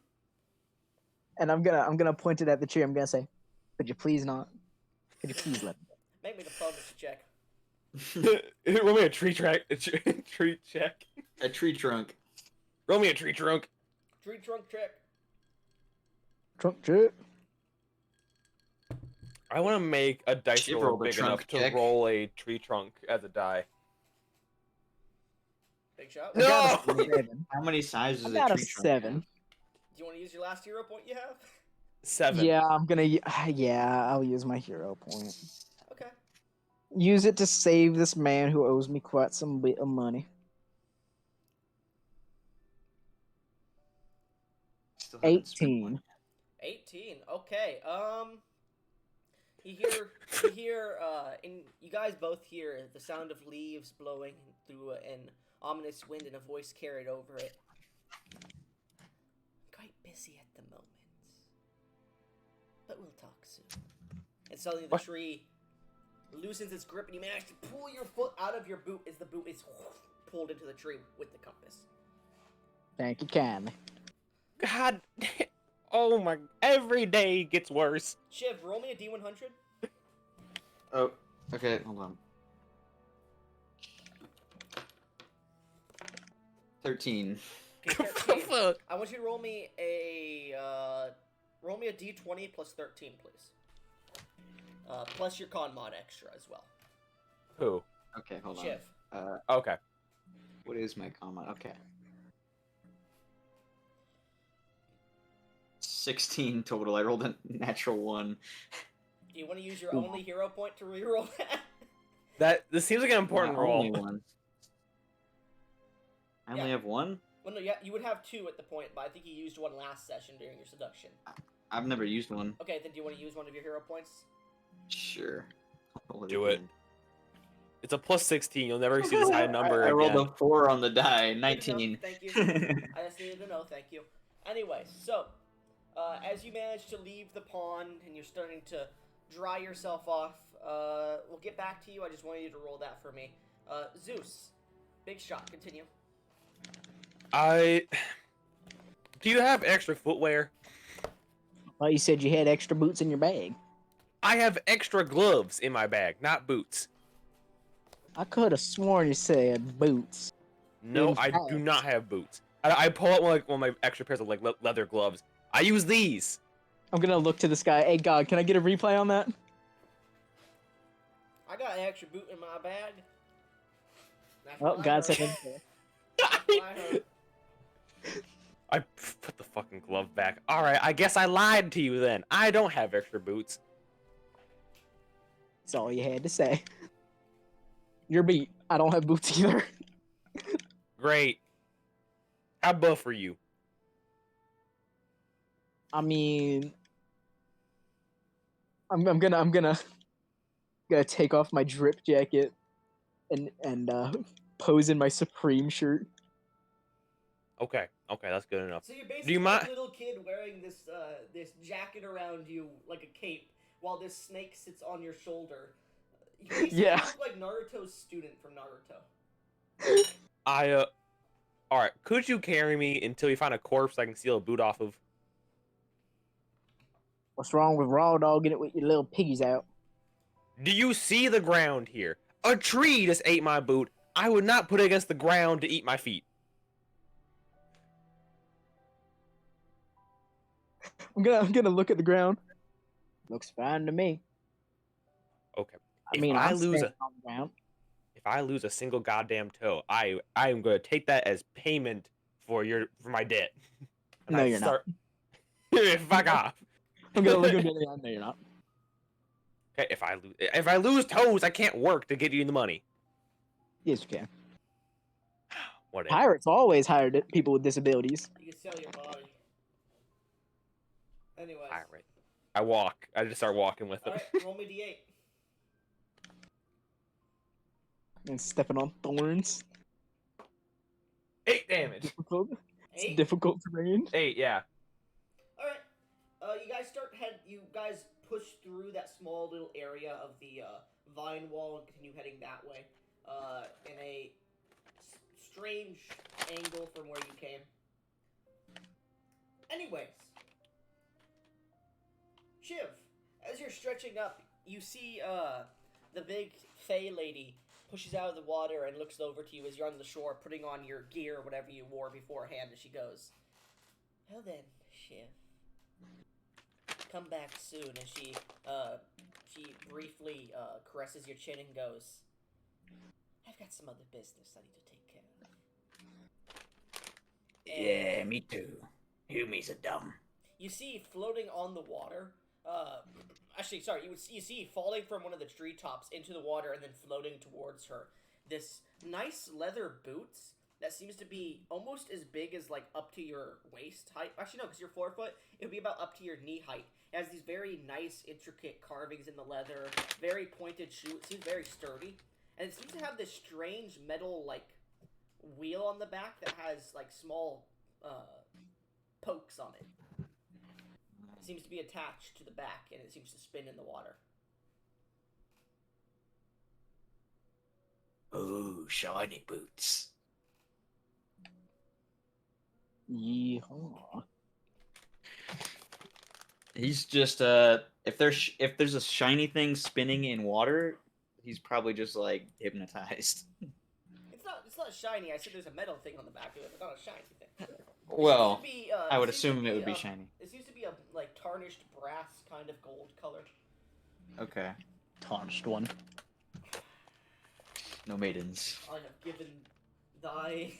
and I'm gonna point it at the tree. I'm gonna say, "Could you please not? Could you please let me?" Make me the bonus check. Roll me a tree track. Tree check. A tree trunk. Roll me a tree trunk. Tree trunk check. Trunk check. I want to make a dice She roll rolled a big enough trunk to check. roll a tree trunk as a die. Big shot. I No! got a 7. How many sizes I is got a a tree trunk? 7. Do you want to use your last hero point you have? 7. Yeah, I'm gonna. Yeah, I'll use my hero point. Okay. Use it to save this man who owes me quite some bit of money. Still haven't spent 18. one. 18. Okay. You hear, and you guys both hear the sound of leaves blowing through an ominous wind and a voice carried over it. Quite busy at the moment. but we'll talk soon. And suddenly the tree loosens its grip, and you manage to pull your foot out of your boot as the boot is pulled into the tree with the compass. Thank you kindly. God, oh my! Every day gets worse. Shiv, roll me a D100. Oh, okay, hold on. 13. Okay, What the 13. fuck? I want you to roll me a D20 plus 13, please. Plus your con mod extra as well. Who? Okay, hold Shiv. on. Okay. What is my comment? Okay. 16 total. I rolled a natural 1. Do you want to use your only hero point to reroll This seems like an important My roll. only one. I only have 1? Well, no, yeah, you would have 2 at the point, but I think you used one last session during your seduction. I've never used one. Okay, then do you want to use one of your hero points? Sure. I'll roll Do it. again. It's a plus 16. You'll never see this high number I rolled again. a 4 on the die. Good 19. enough, thank you. I just needed to know, thank you. Anyway, so, as you manage to leave the pond and you're starting to dry yourself off, we'll get back to you. I just wanted you to roll that for me. Zeus, big shot, continue. Do you have extra footwear? Well, you said you had extra boots in your bag. I have extra gloves in my bag, not boots. I could have sworn you said boots. No, In I fact. do not have boots. I pull out one of my extra pairs of like leather gloves. I use these. I'm gonna look to the sky. Hey, God, can I get a replay on that? I got an extra boot in my bag. That's Oh, what I God heard. said That's what I heard. I put the fucking glove back. All right, I guess I lied to you then. I don't have extra boots. That's all you had to say. You're beat. I don't have boots either. Great. How buff are you? I mean, I'm gonna take off my drip jacket and pose in my Supreme shirt. Okay, that's good enough. So you're basically Do you mind? a little kid wearing this this jacket around you like a cape, while this snake sits on your shoulder. You basically Yeah. look like Naruto's student from Naruto. All right. Could you carry me until you find a corpse I can steal a boot off of? What's wrong with raw dogging it with your little piggies out? Do you see the ground here? A tree just ate my boot. I would not put it against the ground to eat my feet. I'm gonna look at the ground. Looks fine to me. Okay. I mean, I I'm lose standing on the ground. If I lose a single goddamn toe, I am going to take that as payment for my debt. And No, I you're start... Fuck off. I'm gonna look at the ground. No, you're not. Okay, if I lose toes, I can't work to get you the money. Yes, you can. Whatever. Pirates always hired people with disabilities. You can sell your body. Anyways. Pirate. I walk. I just start walking with them. Alright, roll me D8. And stepping on thorns. 8 damage. Difficult. It's 8? difficult terrain. 8, yeah. Alright. You guys push through that small little area of the vine wall and continue heading that way. In a strange angle from where you came. Anyways. Shiv, as you're stretching up, you see the big Fey lady pushes out of the water and looks over to you as you're on the shore, putting on your gear or whatever you wore beforehand, as she goes, "Well then, Shiv, come back soon." And she briefly caresses your chin and goes, "I've got some other business I need to take care of." Yeah, me too. Humies are dumb. You see floating on the water. Actually, sorry. You see falling from one of the treetops into the water and then floating towards her. This nice leather boots that seems to be almost as big as like up to your waist height. Actually, no, because you're 4 foot. It would be about up to your knee height. It has these very nice, intricate carvings in the leather. Very pointed shoe. It seems very sturdy, and it seems to have this strange metal like wheel on the back that has like small pokes on it. seems to be attached to the back, and it seems to spin in the water. Ooh, shiny boots. Yeehaw. He's just if there's a shiny thing spinning in water, he's probably just like hypnotized. It's not shiny. I said there's a metal thing on the back of it, but not a shiny thing. Well, Be, I would assume it would be shiny. It seems to be a like tarnished brass kind of gold color. Okay. Tarnished one. No maidens. I have given thy.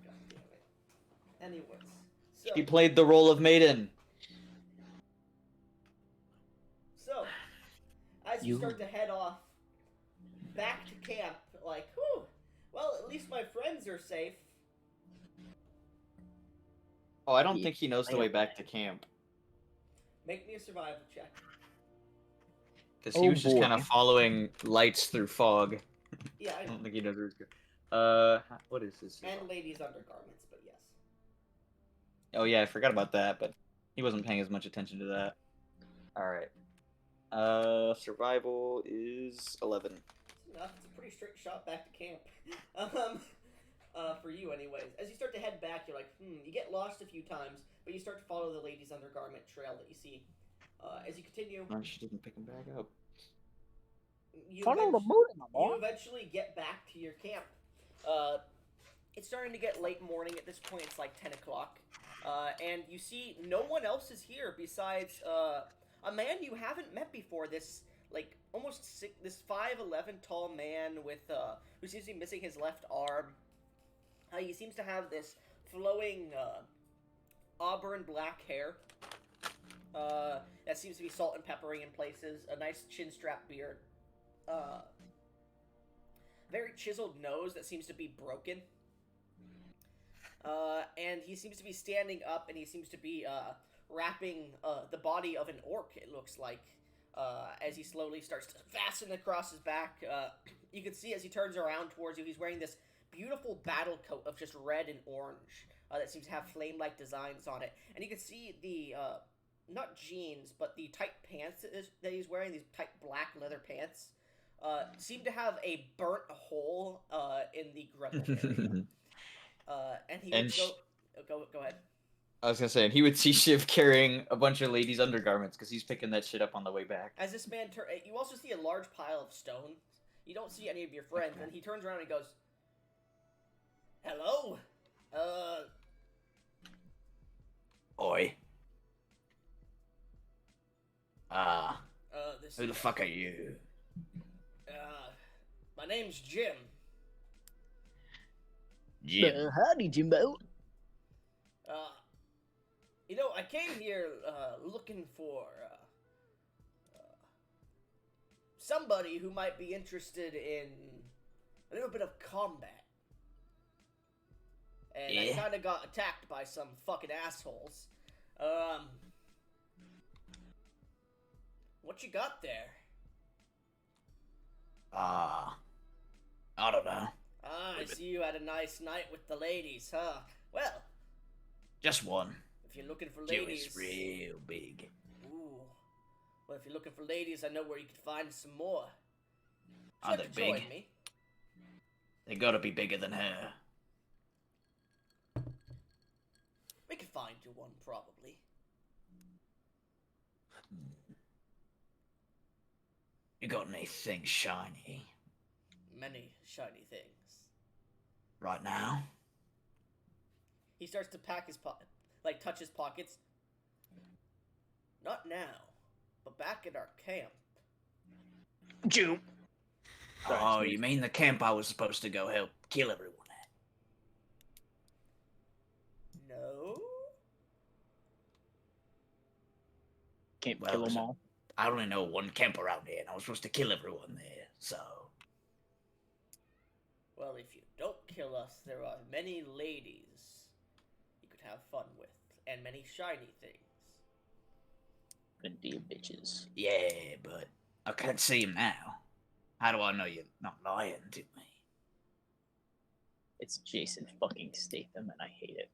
God damn it. Anyways, so He played the role of maiden. So, as you start to head off back to camp, like, whew, well, at least my friends are safe. Oh, I don't think he knows the way back to camp. Make me a survival check. Because he was just kind of following lights through fog. Yeah, I I know. don't think he knows where he's going. What is this? And ladies' undergarments, but yes. Oh yeah, I forgot about that, but he wasn't paying as much attention to that. Alright. Survival is 11. It's enough. It's a pretty straight shot back to camp. For you anyways. As you start to head back, you're like, you get lost a few times, but you start to follow the ladies' undergarment trail that you see. As you continue... Oh, she didn't pick him back up. You eventually get back to your camp. It's starting to get late morning. At this point, it's like 10 o'clock. And you see no one else is here besides a man you haven't met before. This like this 5'11" tall man with who seems to be missing his left arm. He seems to have this flowing auburn black hair that seems to be salt and peppering in places. A nice chin strap beard. Very chiseled nose that seems to be broken. And he seems to be standing up, and he seems to be wrapping the body of an orc, it looks like, as he slowly starts to fasten across his back. You can see as he turns around towards you, he's wearing this beautiful battle coat of just red and orange that seems to have flame-like designs on it. And you can see the, not jeans, but the tight pants that he's wearing, these tight black leather pants, seem to have a burnt hole in the grubble area. And he would go ahead. I was gonna say, and he would see Shiv carrying a bunch of ladies' undergarments because he's picking that shit up on the way back. As this man you also see a large pile of stone. You don't see any of your friends, and he turns around and goes, "Hello, Oi. this Who the fuck are you? My name's Jim. Jim. Howdy, Jimbo. I came here looking for somebody who might be interested in a little bit of combat. And I kind of got attacked by some fucking assholes. What you got there? I don't know. I see you had a nice night with the ladies, huh? Well, Just one. if you're looking for It ladies... was real big. Ooh. Well, if you're looking for ladies, I know where you can find some more. Are Would they you like to join big? me? They gotta be bigger than her. We can find you one, probably. You got anything shiny Many shiny things. right now? He starts to pack his touch his pockets. Not now, but back at our camp. Jim. Oh, you mean the camp I was supposed to go help kill everyone at? No? Can't Well, kill them there's all. I only know one camp around here, and I was supposed to kill everyone there, so... Well, if you don't kill us, there are many ladies you could have fun with, and many shiny things. Plenty of bitches. Yeah, but I can't see him now. How do I know you're not lying to me? It's Jason fucking Statham, and I hate it.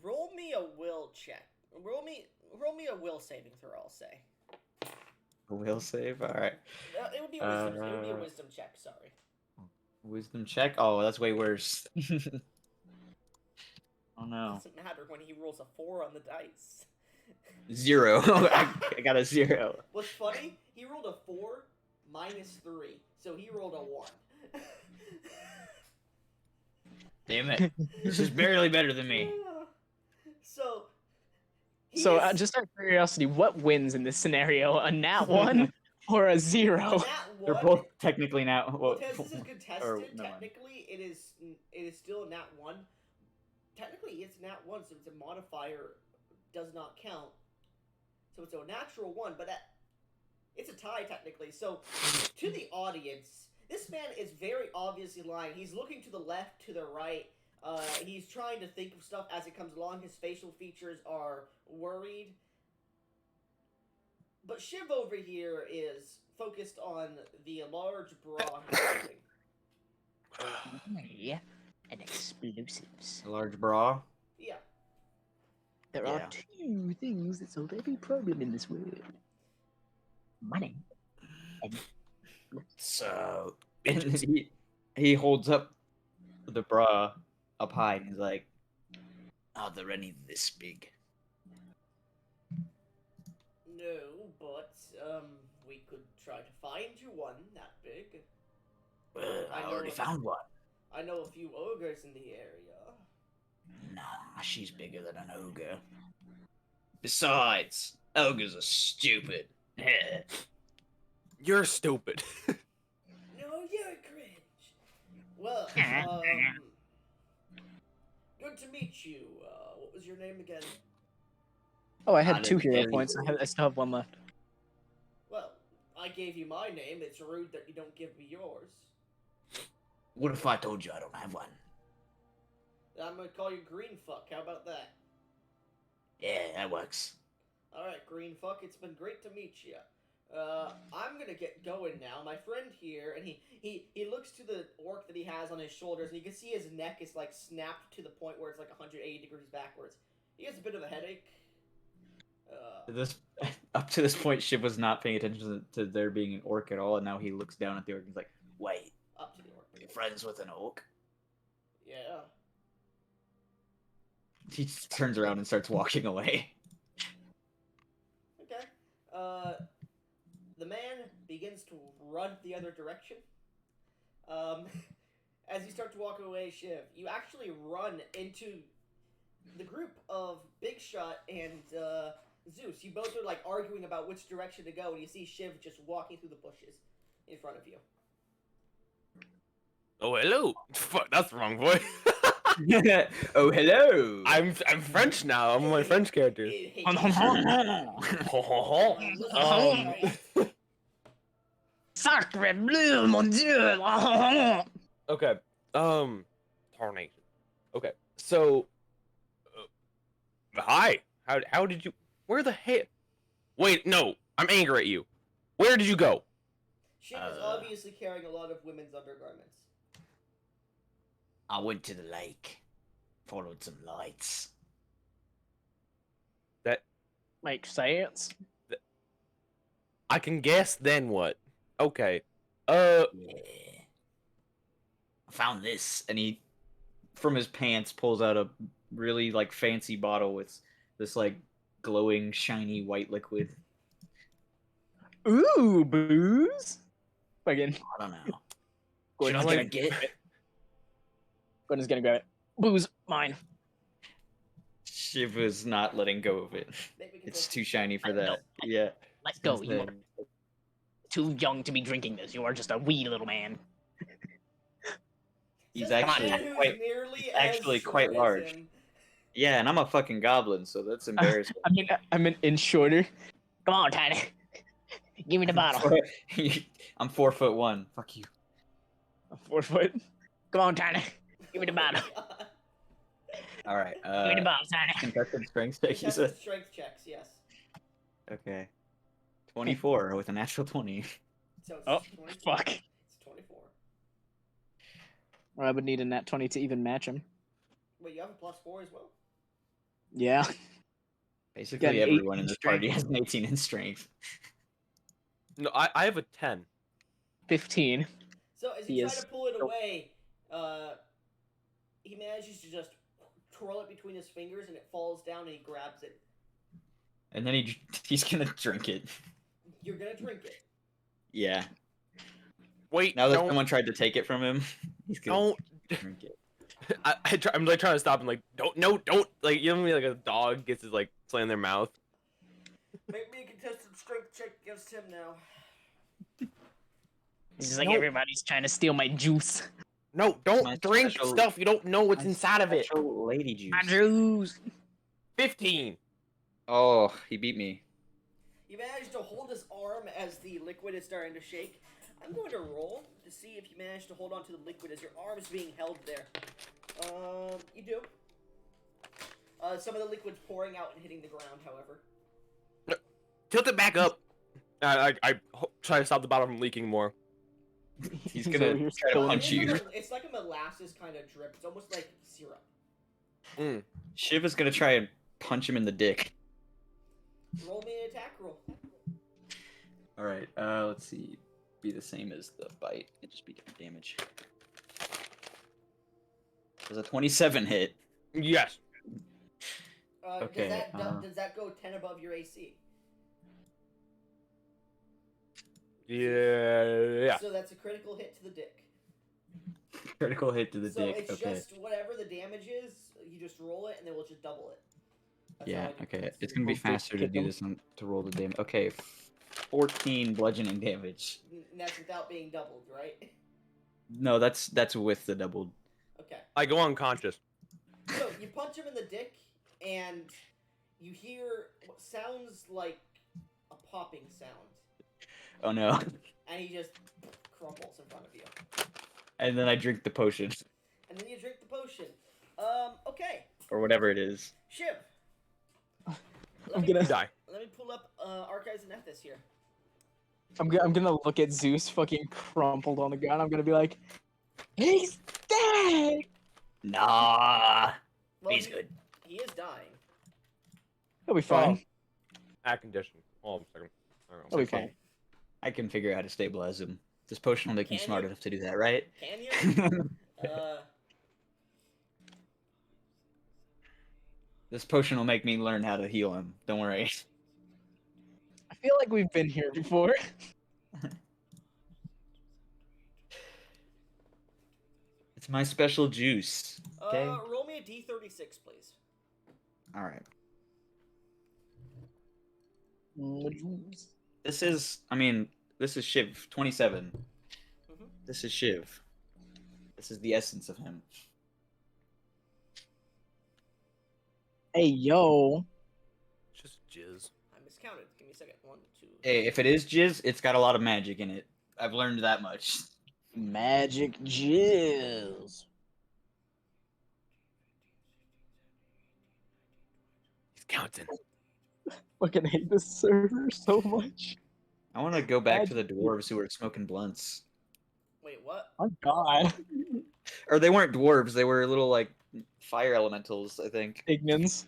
Roll me a will check. Roll me a will saving throw. I'll say. Will save. All right. It would be wisdom. It would be a wisdom check. Sorry. Wisdom check. Oh, that's way worse. Oh no. Doesn't matter when he rolls a 4 on the dice. 0. I got a 0. What's funny? He rolled a 4 minus 3, so he rolled a 1. Damn it. This is barely better than me. So. Just out of curiosity, what wins in this scenario? A nat 1 or a 0? A nat 1, They're both technically now. Well, this is contested. Or, no, technically, it is still a nat 1. Technically, it's nat 1, so it's a modifier does not count. So it's a natural 1, but it's a tie technically. So to the audience, this man is very obviously lying. He's looking to the left, to the right. He's trying to think of stuff as it comes along. His facial features are worried. But Shiv over here is focused on the large bra he's wearing. Yeah, and explosives. A large bra. Yeah. There are 2 things that solve every problem in this world. Money. And So and he holds up the bra up high and he's like, Are there any this big? No, but we could try to find you one that big. I already found one. I know a few ogres in the area. Nah, she's bigger than an ogre. Besides, ogres are stupid. You're stupid. No, you're cringe. Well, good to meet you. What was your name again? Oh, I I had 2 didn't hero get points. I still have 1 left. Well, I gave you my name. It's rude that you don't give me yours. What if I told you I don't have one? I'm gonna call you Green Fuck. How about that? Yeah, that works. Alright, Green Fuck, it's been great to meet you. I'm gonna get going now. My friend here, and he looks to the orc that he has on his shoulders, and you can see his neck is, like, snapped to the point where it's, like, 180 degrees backwards. He has a bit of a headache. Up to this point, Shiv was not paying attention to there being an orc at all, and now he looks down at the orc and he's like, Wait, Up to the orc. you're friends with an orc? Yeah. he turns around and starts walking away. Okay. The man begins to run the other direction. As you start to walk away, Shiv, you actually run into the group of Big Shot and Zeus. You both are like arguing about which direction to go, and you see Shiv just walking through the bushes in front of you. Oh, hello. Fuck, that's the wrong voice. Oh, hello. I'm French now. I'm my French character. Sacre bleu, mon dieu! Okay. Tarnation. Okay. So, hi. How did you? Where the hell? Wait, no. I'm angry at you. Where did you go? Shiv is obviously carrying a lot of women's undergarments. I went to the lake, followed some lights. That Makes sense. I can guess. Then what? Okay. Yeah. I found this. And he, from his pants, pulls out a really like fancy bottle with this like glowing, shiny white liquid. Ooh, booze. Fucking. I don't know. Should Gordon's I gonna get it? Gordon's gonna grab it. Booze, mine. Shiv is not letting go of it. It's too shiny for that. Yeah. Let's go. You are too young to be drinking this. You are just a wee little man. He's Says the actually man who's quite, nearly he's as actually short quite as large. him. Yeah, and I'm a fucking goblin, so that's embarrassing. I mean, in shorter. Come on, Tiny. Give me the bottle. I'm 4'1". Fuck you. 4 foot. Come on, Tiny. Give me the bottle. All right. Give me the bottle, Tiny. Contested strength check, you said? Strength checks, yes. Okay. 24 with a natural 20. So it's Oh, 24. fuck. It's 24. Or I would need a nat 20 to even match him. Wait, you have a +4 as well? Yeah. Basically, an everyone 18 in this strength. party has an 18 in strength. No, I have a 10. 15. So as He you try is- to pull it away, he manages to just twirl it between his fingers, and it falls down, and he grabs it. And then he's gonna drink it. You're gonna drink it. Yeah. Wait, Now that don't, someone tried to take it from him, he's gonna don't. drink it. I'm like trying to stop him, like, don't, like, you know what I mean, like a dog gets his like slam in their mouth. Make me a contested strength check against him now. It's like No. everybody's trying to steal my juice. No, My don't drink special- stuff. You don't know what's My inside of it. special lady juice. My juice. 15. Oh, he beat me. You manage to hold his arm as the liquid is starting to shake. I'm going to roll to see if you manage to hold on to the liquid as your arm is being held there. You do. Some of the liquid's pouring out and hitting the ground, however. Tilt it back up. I try to stop the bottle from leaking more. He's gonna try to punch you. It's like a molasses kind of drip. It's almost like syrup. Mm. Shiv is gonna try and punch him in the dick. Roll me an attack roll. Alright, let's see. Be the same as the bite. It just be different damage. Does a 27 hit? Yes. Okay, Does that go 10 above your AC? Yeah. So that's a critical hit to the dick. Critical hit to the So dick. it's Okay. just whatever the damage is, you just roll it, and then we'll just double it. That's how Yeah, I do okay. things. It's gonna be faster to do this to roll the damage. Okay, 14 bludgeoning damage. And that's without being doubled, right? No, that's with the doubled. Okay. I go unconscious. So you punch him in the dick, and you hear what sounds like a popping sound, Oh no. and he just crumples in front of you. And then I drink the potion. And then you drink the potion. Okay. Or whatever it is. Shiv. I'm gonna Die. Let me pull up Archives and Ethos here. I'm gonna look at Zeus fucking crumpled on the ground. I'm gonna be like, he's dead. Nah. Well, He's good. He is dying. He'll be fine. At condition. Hold on a second. He'll be Okay. fine. I can figure out how to stabilize him. This potion will make me Can smart you? enough to do that, right? Can you? This potion will make me learn how to heal him. Don't worry. I feel like we've been here before. It's my special juice. Okay. Roll me a D36, please. All right. This is, this is Shiv, 27. Mhm. This is Shiv. This is the essence of him. Hey, yo. Just jizz. I miscounted. Give me a second. 1, 2. Hey, if it is jizz, it's got a lot of magic in it. I've learned that much. Magic jizz. He's counting. Fucking hate this server so much. I want to go back to the dwarves who were smoking blunts. Wait, what? Oh god. Or they weren't dwarves, they were little, like, fire elementals, I think. Ignans.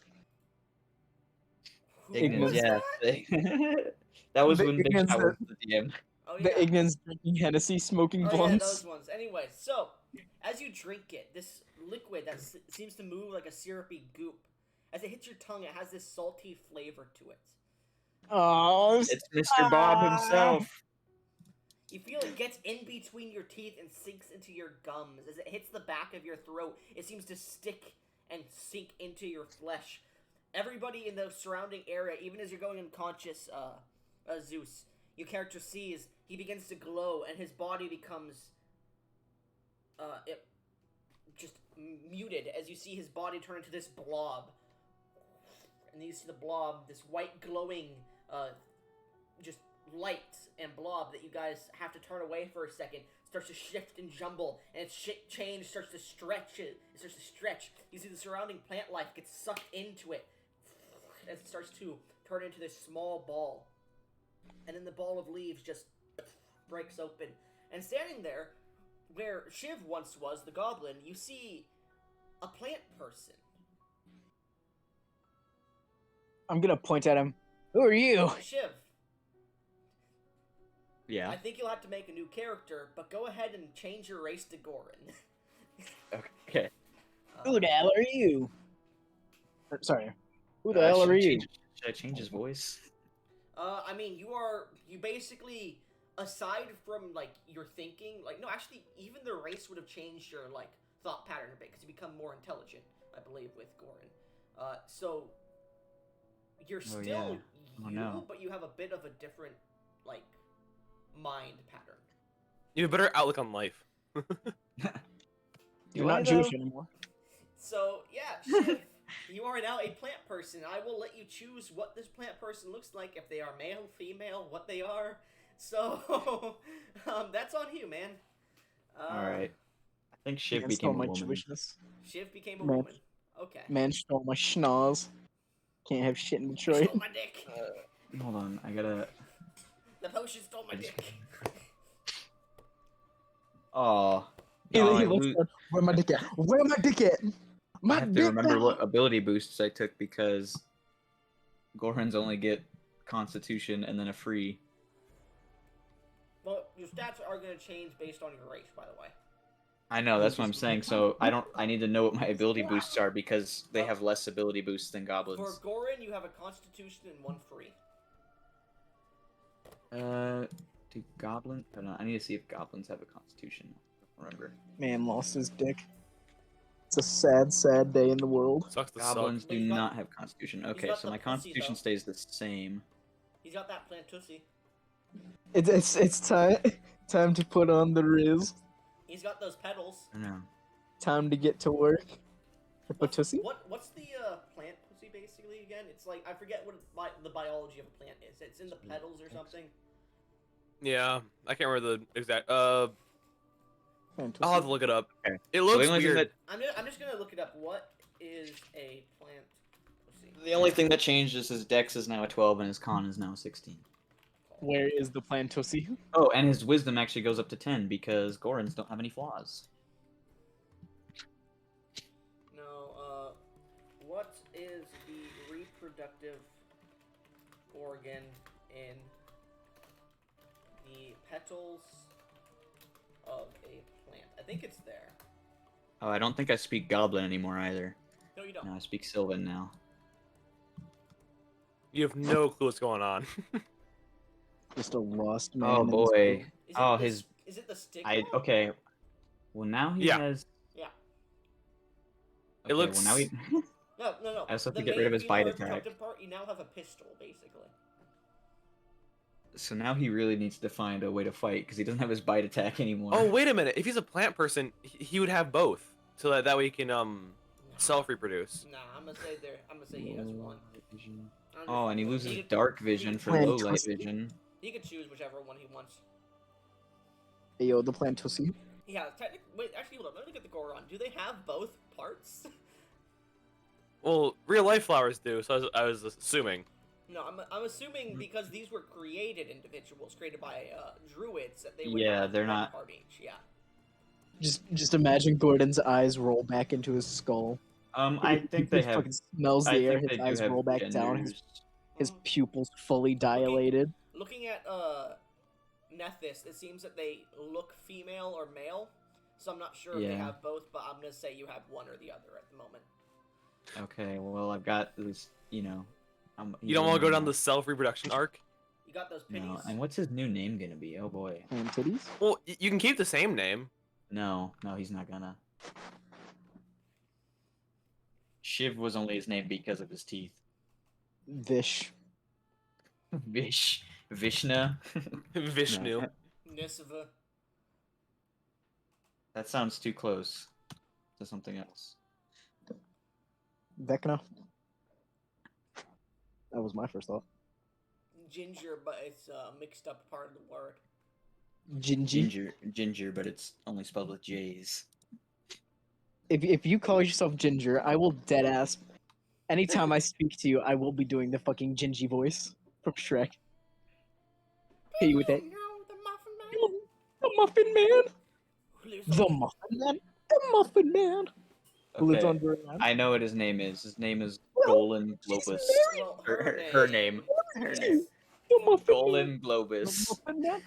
Who Ignans, was yeah. that? That was The when Big Ignans Shot was that- the DM. Oh, The yeah. Ignans drinking Hennessy, smoking Oh, yeah, blunts. those ones. Anyway, so, as you drink it, this liquid that seems to move like a syrupy goop, as it hits your tongue, it has this salty flavor to it. Oh, It's Mr. Bob himself. You feel it gets in between your teeth and sinks into your gums. As it hits the back of your throat, it seems to stick and sink into your flesh. Everybody in the surrounding area, even as you're going unconscious, Zeus, your character sees, he begins to glow, and his body becomes, just muted, as you see his body turn into this blob. And then you see the blob, this white glowing, just light and blob that you guys have to turn away for a second, starts to shift and jumble, and its change starts to stretch. It starts to stretch. You see the surrounding plant life gets sucked into it as it starts to turn into this small ball. And then the ball of leaves just breaks open. And standing there, where Shiv once was, the goblin, you see a plant person. I'm gonna point at him. Who are you? Shiv, Yeah. I think you'll have to make a new character, but go ahead and change your race to Gorin. Okay. Who the hell are you? Sorry. Who the hell are you? Should I change his voice? I mean, you basically, aside from, like, your thinking, like, no, actually, even the race would have changed your, like, thought pattern a bit, because you become more intelligent, I believe, with Gorin. So, you're still yeah. Oh, no. but you have a bit of a different, like, mind pattern. You have a better outlook on life. You're not Jewish anymore. So, yeah, Shiv, you are now a plant person. I will let you choose what this plant person looks like, if they are male, female, what they are. So, that's on you, man. Alright. I think Shiv Man became stole a my woman. Jewishness. Shiv became a Man. woman. Okay. Man stole my schnoz. Can't have shit in You Detroit. stole my dick. Hold on, I gotta... The potion stole my I just- dick. Oh. He No, I looks like, where my dick at? Where my dick at? I My have to dick remember out. what ability boosts I took because Gorhans only get Constitution and then a free. Well, your stats are going to change based on your race, by the way. I know, that's what I'm saying. So I need to know what my ability boosts are because they have less ability boosts than For goblins. Gorin, you have a Constitution and one free. Do goblins? I don't know. I need to see if goblins have a Constitution. I don't remember. Man lost his dick. It's a sad, sad day in the world. Sucks to Goblins suck. But do he's got- not have Constitution. Okay, got so the my pussy, Constitution though. stays the same. He's got that plantussi. It's time to put on the riz. He's got those petals. I know. Time to get to work. Patussy? What's the plant pussy basically again? It's like, I forget what the biology of a plant is. It's in the petals or something. Yeah, I can't remember the exact. I'll have to Fantasy. look it up. Okay. It So looks the only thing weird. that I'm just gonna look it up. What is a plant pussy? the only thing that changed is his Dex is now a 12 and his Con is now 16. Where is the Plantussi? Oh, and his Wisdom actually goes up to 10 because Gorons don't have any flaws. No, what is the reproductive organ in the petals of a plant? I think it's there. Oh, I don't think I speak Goblin anymore either. No, you don't. No, I speak Sylvan now. You have no clue what's going on. Just a lost man. Oh in his boy. boat. Is Oh, it his. Is it the stick? Okay. Well, now he Yeah. has. Yeah. It Okay, looks- Well, now he. No. I also have The to get rid of main his bite female attack. reproductive part, you now have a pistol, basically. So now he really needs to find a way to fight because he doesn't have his bite attack anymore. Oh, wait a minute. If he's a plant person, he would have both, so that way he can self-reproduce. Nah, I'm gonna say he has one. Oh, and he loses could- dark vision for Plant low light twisted. vision. He could choose whichever one he wants. Hey, yo, the Plantussi. Yeah, technically. Wait, actually, hold on. Let me get the Goron. Do they have both parts? Well, real life flowers do, so I was assuming. No, I'm assuming because these were created individuals, created by druids, that they would Yeah, have they're one not- part each. Yeah. Just imagine Gordon's eyes roll back into his skull. I think they He have. fucking smells the I air. think they His do eyes have roll back down. genders. His pupils fully dilated. Looking at Nethys, it seems that they look female or male. So I'm not sure if they Yeah. have both, but I'm gonna say you have one or the other at the moment. Okay, well I've got this. You know. You don't want to go down the self-reproduction arc? You got those pitties. No, and what's his new name gonna be? Oh boy. And titties. Well, you can keep the same name. No, he's not gonna. Shiv was only his name because of his teeth. Vish. Vishna. Vishnu. No, Nisva. that sounds too close to something else. Vecna. That was my first thought. Ginger, but it's a mixed up part of the word. Gingy. Ginger, but it's only spelled with J's. If you call yourself Ginger, I will dead ass. Anytime I speak to you, I will be doing the fucking Gingy voice from Shrek. Hit you with that. No, the Muffin Man. The Muffin Man. Who lives The on- Muffin Man. The Muffin Man. Who lives Okay, under a lamp. I know what his name is. His name is Golan Globus. Well, Her name. Her name. Golan Globus. Muffin Man.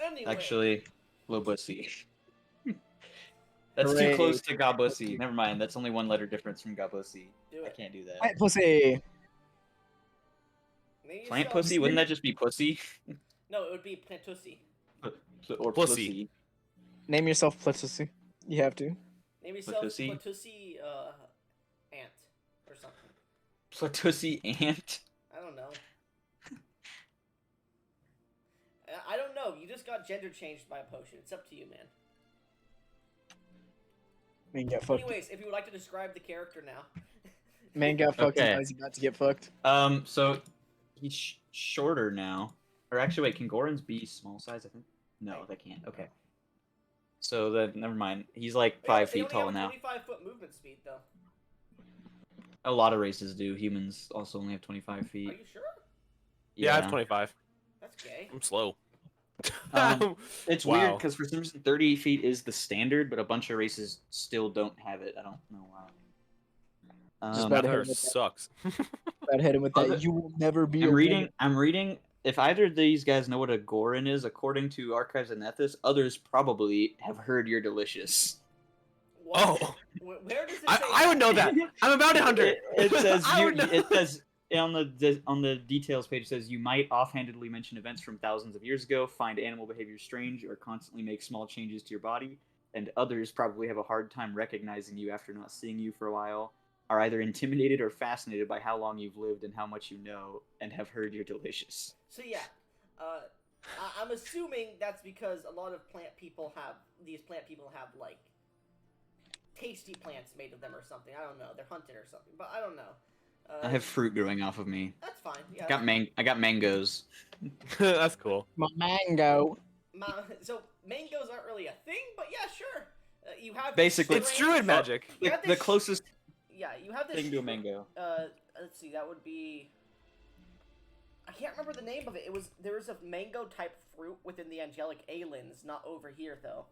Anyway. Actually, Globussy. That's too Hooray. close to Gabussy. Never mind. That's only one letter difference from Gabussy. Do I it. can't do that. Plant pussy. Name Plant yourself- pussy? Wouldn't that just be pussy? No, it would be plantussi. Or Pussy. Name yourself pussy. You have to. Name yourself Plantussi? plantussi ant or something. Platussi ant? I don't know. I don't know. You just got gender changed by a potion. It's up to you, man. Man got fucked. Anyways, if you would like to describe the character now. Man got fucked. Okay. And now he's about to get fucked. So he's shorter now. Or actually, wait, can Gorons be small size? I think. No, they can't. Okay. So then, never mind. He's like 5 feet tall now. 25-foot movement speed, though. A lot of races do. Humans also only have 25 Are feet. you sure? Yeah, I have 25. That's gay. I'm slow. It's Wow. weird because for some reason 30 feet is the standard, but a bunch of races still don't have it. I don't know why. Just That about to hit hurt him with that. sucks. About to hit him with that. Other- You will never be. I'm reading. If either of these guys know what a Goron is, according to Archives and Ethos, others probably have heard you're delicious. What? Oh. Where does it say I would know that. I'm a bounty hunter. It says I would know. it says on the details page, it says you might offhandedly mention events from thousands of years ago, find animal behavior strange, or constantly make small changes to your body, and others probably have a hard time recognizing you after not seeing you for a while, are either intimidated or fascinated by how long you've lived and how much you know, and have heard you're delicious. So yeah, I'm assuming that's because a lot of these plant people have like tasty plants made of them or something. I don't know. They're hunted or something, but I don't know. I have fruit growing off of me. That's fine. Yeah. I got mangoes. That's cool. My mango. So mangoes aren't really a thing, but yeah, sure. You have Basically- It's druid magic. You have The this closest Yeah, you have this thing to a mango. Let's see. That would be. I can't remember the name of it. There was a mango type fruit within the angelic Aelins, not over here though,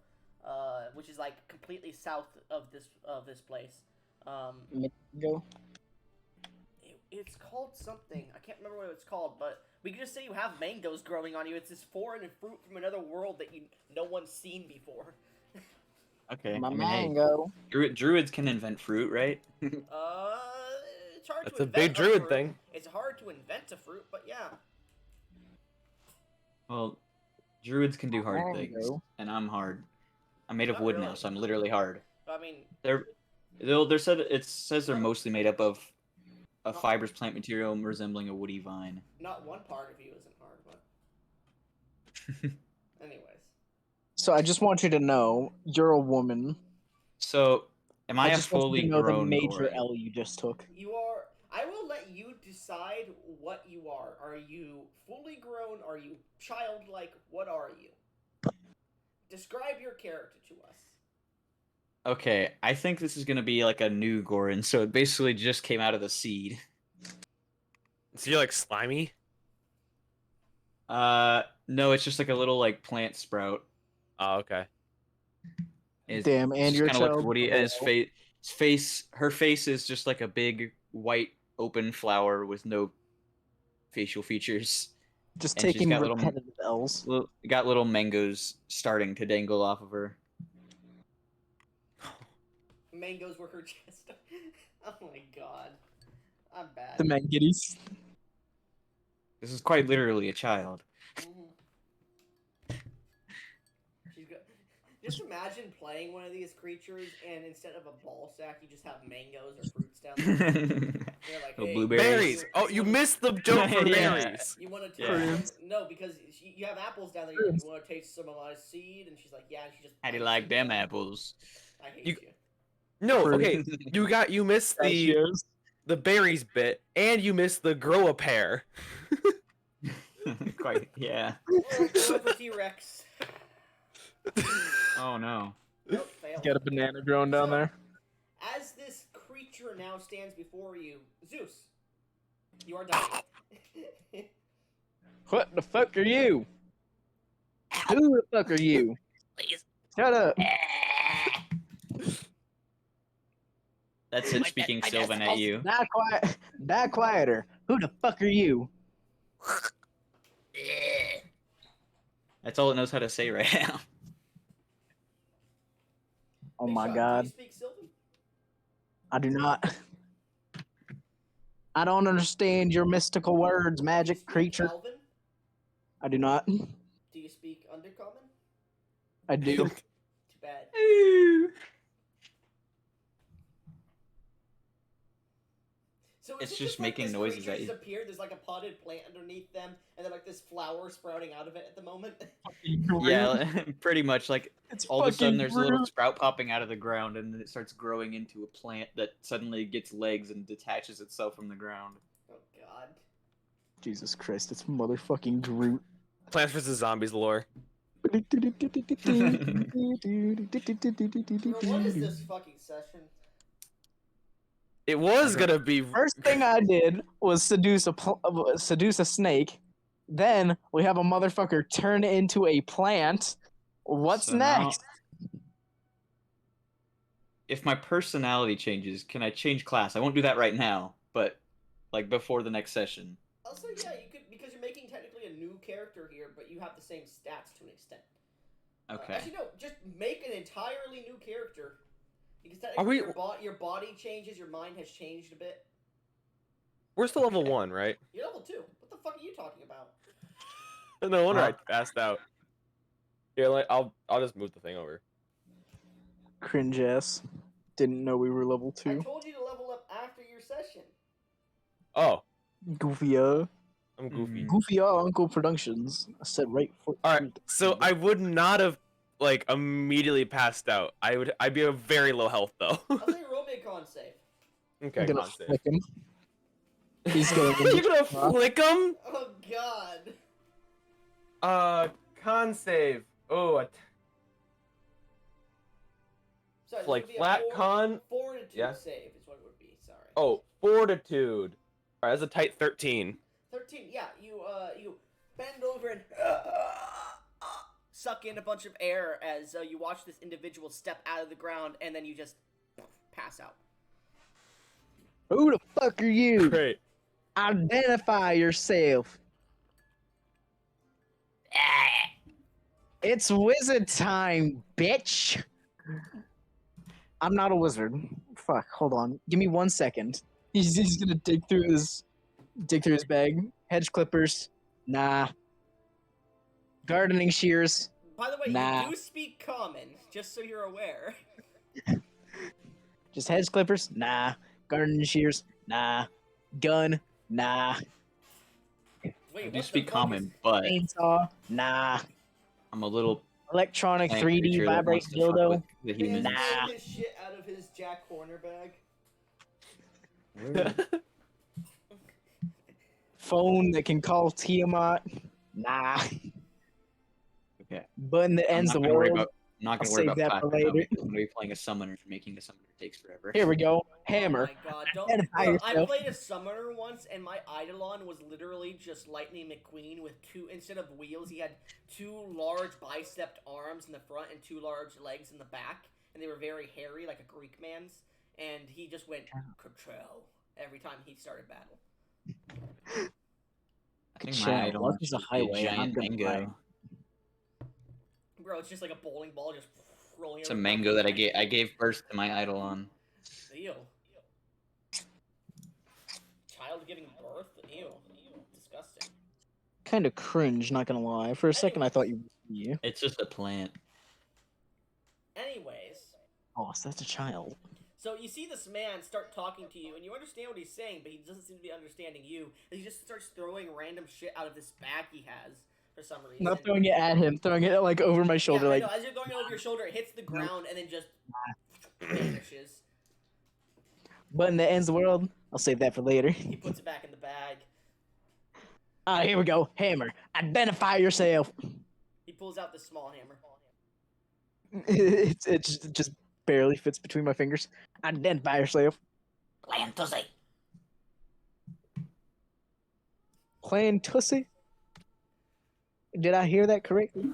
which is like completely south of this place. Mango. It's called something. I can't remember what it's called, but we can just say you have mangoes growing on you. It's this foreign fruit from another world that no one's seen before. Okay. My I mean, hey, mango. druids can invent fruit, right? It's hard That's to a invent big druid fruit. thing. It's hard to invent a fruit, but yeah. Well, druids can do hard Mango. things, and I'm hard. I'm made of Not wood really. now, so I'm literally hard. I mean, It says they're mostly made up of a fibrous plant material resembling a woody vine. not one part of you isn't hard, but anyways. So I just want you to know, you're a woman. So, am I a just want you fully to know the grown major Goron? L you just took. You are. I will let you decide what you are. Are you fully grown? Are you childlike? What are you? Describe your character to us. Okay, I think this is gonna be like a new Goron, so it basically just came out of the seed. So you're like slimy? No, it's just like a little like plant sprout. Oh, okay. It's Damn, and just you're kinda look child. woody, and her face is just like a big white open flower with no facial features. Just and she's taking got little- repetitive L's. Got little mangoes starting to dangle off of her. Mangoes were her chest. Oh my god. I'm bad. The mangitties. This is quite literally a child. Mhm. She's got. Just imagine playing one of these creatures, and instead of a ball sack, you just have mangoes or fruits down there. They're like, Oh, hey, blueberries. Berries. Oh, you missed the joke for Yeah. berries. You want to Yeah. taste some? No, because you have apples down there. You want to taste some of my seed, and she's like, yeah. And she just. How do you bites like it. them apples? I hate You- you. No, Fruit. okay. You missed the berries bit, and you missed the grow a pear. Quite, yeah. Go for T-Rex. Oh no. Nope, failed. Got a banana growing down So, there. As this creature now stands before you, Zeus, you are dying. What the fuck are you? Who the fuck are you? Please. Shut up. That's it speaking Sylvan at you. Die quieter. Who the fuck are you? That's all it knows how to say right now. Oh Hey, my Sean, god. do you speak Sylvan? I do not. I don't understand your mystical words, Do you magic speak creature. Elven? I do not. Do you speak Undercommon? I do. Too bad. So It's is it just like making this noises creature at you. just appeared? There's like a potted plant underneath them, and then like this flower sprouting out of it at the moment. Yeah, pretty much. Like It's all of a sudden, fucking there's a little rude. sprout popping out of the ground, and then it starts growing into a plant that suddenly gets legs and detaches itself from the ground. Oh god. Jesus Christ, it's motherfucking Groot. Plants vs Zombies lore. Bro, what is this fucking session? It was gonna be. First thing I did was seduce a snake. Then we have a motherfucker turn into a plant. What's So now- next? If my personality changes, can I change class? I won't do that right now, but like before the next session. Also, yeah, you could, because you're making technically a new character here, but you have the same stats to an extent. Okay. Actually, no, just make an entirely new character. Because Are we- your body changes, your mind has changed a bit. We're still level 1, right? You're level 2. What the fuck are you talking about? No wonder I Huh? passed out. Here, like I'll just move the thing over. Cringe ass. Didn't know we were level I 2. told you to level up after your session. Oh, Goofy I'm goofy. Goofy Uncle Productions. I said right foot. All right, so I would not have like immediately passed out. I'd be a very low health though. I'll say roll me a con save. Okay, I'm gonna con save. flick him. He's gonna. You're gonna flick him? Oh god. Con save. Oh, Sorry, this like would be a flat con. Fortitude Yeah. save is what it would be. Sorry. Oh, fortitude. All right, that's a tight 13. 13. Yeah, you bend over and suck in a bunch of air as you watch this individual step out of the ground, and then you just pass out. Who the fuck are you? Great. Identify yourself. It's wizard time, bitch. I'm not a wizard. Fuck, hold on. Give me 1 second. He's gonna dig through his bag. Hedge clippers. Nah. Gardening shears. By the way, Nah. you do speak common, just so you're aware. Just hedge clippers? Nah. Gardening shears? Nah. Gun? Nah. Wait, I what do the speak fuck common, but Chainsaw? Nah. I'm a little Electronic plant 3D creature that vibrate wants to fuck dildo? with the Man's humans. Nah. pulling his shit out of his Jack Horner bag. Phone that can call Tiamat? Nah. Okay. Button that I'm ends not the gonna worry world? about. I'm not gonna I'll worry save about that class for right now later. because I'm gonna be playing a summoner. Making a summoner takes forever. Here we go. Hammer. Oh my god, don't. Identify Bro, I yourself. played a summoner once, and my Eidolon was literally just Lightning McQueen with two, instead of wheels, he had two large bicepped arms in the front and two large legs in the back, and they were very hairy, like a Greek man's, and he just went control every time he started battle. I think Chill. my idol Life wants is a to be a highway, and I'm giant gonna mango. die. Bro, it's just like a bowling ball just rolling. It's a every mango that time. I gave birth to my Eidolon. Ew. Child giving birth? Ew. Disgusting. Kind of cringe, not gonna lie. For a second, I thought you. Yeah. It's just a plant. Anyways, Oh, so that's a child. so you see this man start talking to you, and you understand what he's saying, but he doesn't seem to be understanding you. And he just starts throwing random shit out of this bag he has for some reason. Not throwing it at him, throwing it like over my shoulder, Yeah, like I know. As you're throwing it over your shoulder, it hits the ground and then just vanishes. button that ends the world. I'll save that for later. He puts it back in the bag. Ah, here we go. Hammer. Identify yourself. He pulls out the small hammer. it just barely fits between my fingers. Identify yourself. Playing Tussy. Playing Tussy? Did I hear that correctly?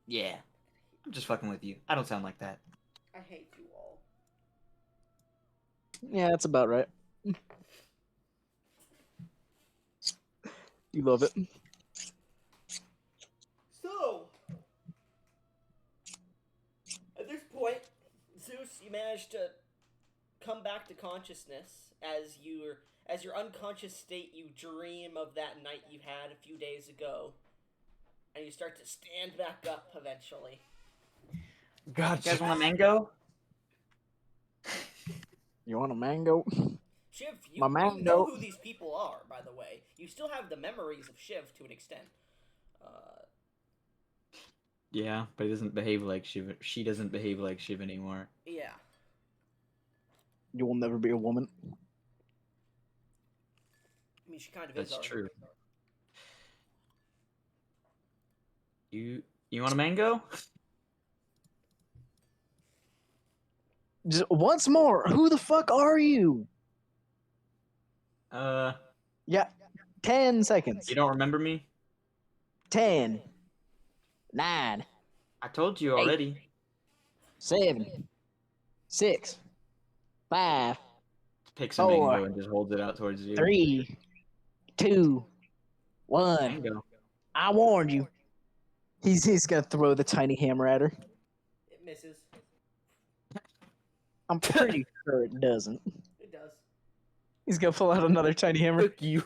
Yeah. I'm just fucking with you. I don't sound like that. I hate you all. Yeah, that's about right. You love it. So, at this point, Zeus, you managed to come back to consciousness as your unconscious state. You dream of that night you had a few days ago, and you start to stand back up eventually. Gotcha. You guys want a mango? You want a mango? Shiv, My you mango. know who these people are, by the way. You still have the memories of Shiv to an extent. Yeah, but it doesn't behave like Shiv. She doesn't behave like Shiv anymore. Yeah. You will never be a woman. I mean, she kind of That's is already. true. You want a mango? Just once more, who the fuck are you? Yeah, 10 seconds. You don't remember me? 10, 9, I told you already. 7, 6, 5, Picks a 4, mango and just holds it out towards you. 3, 2, 1. Mango. I warned you. He's gonna throw the tiny hammer at her. It misses. I'm pretty sure it doesn't. It does. He's gonna pull out another tiny hammer. Fuck you.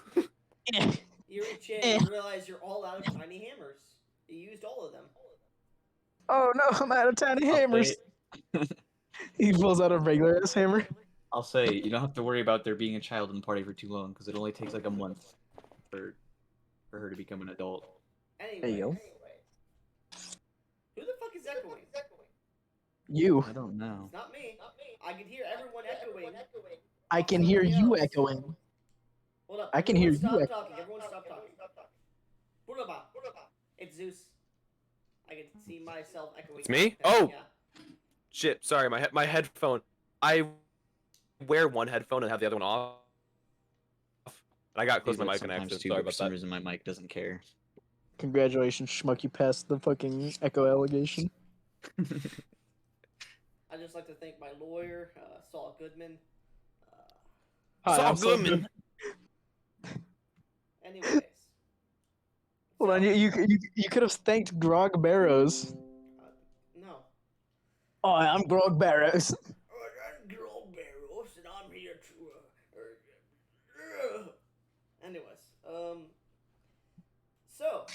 You reach in, you realize you're all out of tiny hammers. You used all of them. Oh no, I'm out of tiny hammers. He pulls out a regular ass hammer. I'll say, you don't have to worry about there being a child in the party for too long, because it only takes like a month for her to become an adult. Anyway, Hey, yo. Who the fuck is echoing? You. I don't know. It's not me. I can hear everyone echoing. I can hear you echoing. Hold up. I can hear Everyone you stop talking. Everyone stop talking. Buraba. It's Zeus. I can see myself echoing. It's me? Oh! Shit, sorry, my headphone. I wear one headphone and have the other one off. And I got close to my mic on accident. Sorry For about some that. reason, my mic doesn't care. Congratulations, Schmuck, you passed the fucking echo allegation. I'd just like to thank my lawyer, Saul Goodman. Hi, Saul I'm Saul Goodman. Anyways. Hold on, you could have thanked Grog Barrows. No. Oh, I'm Grog Barrows. I'm Grog Barrows, and I'm here to. Anyways, so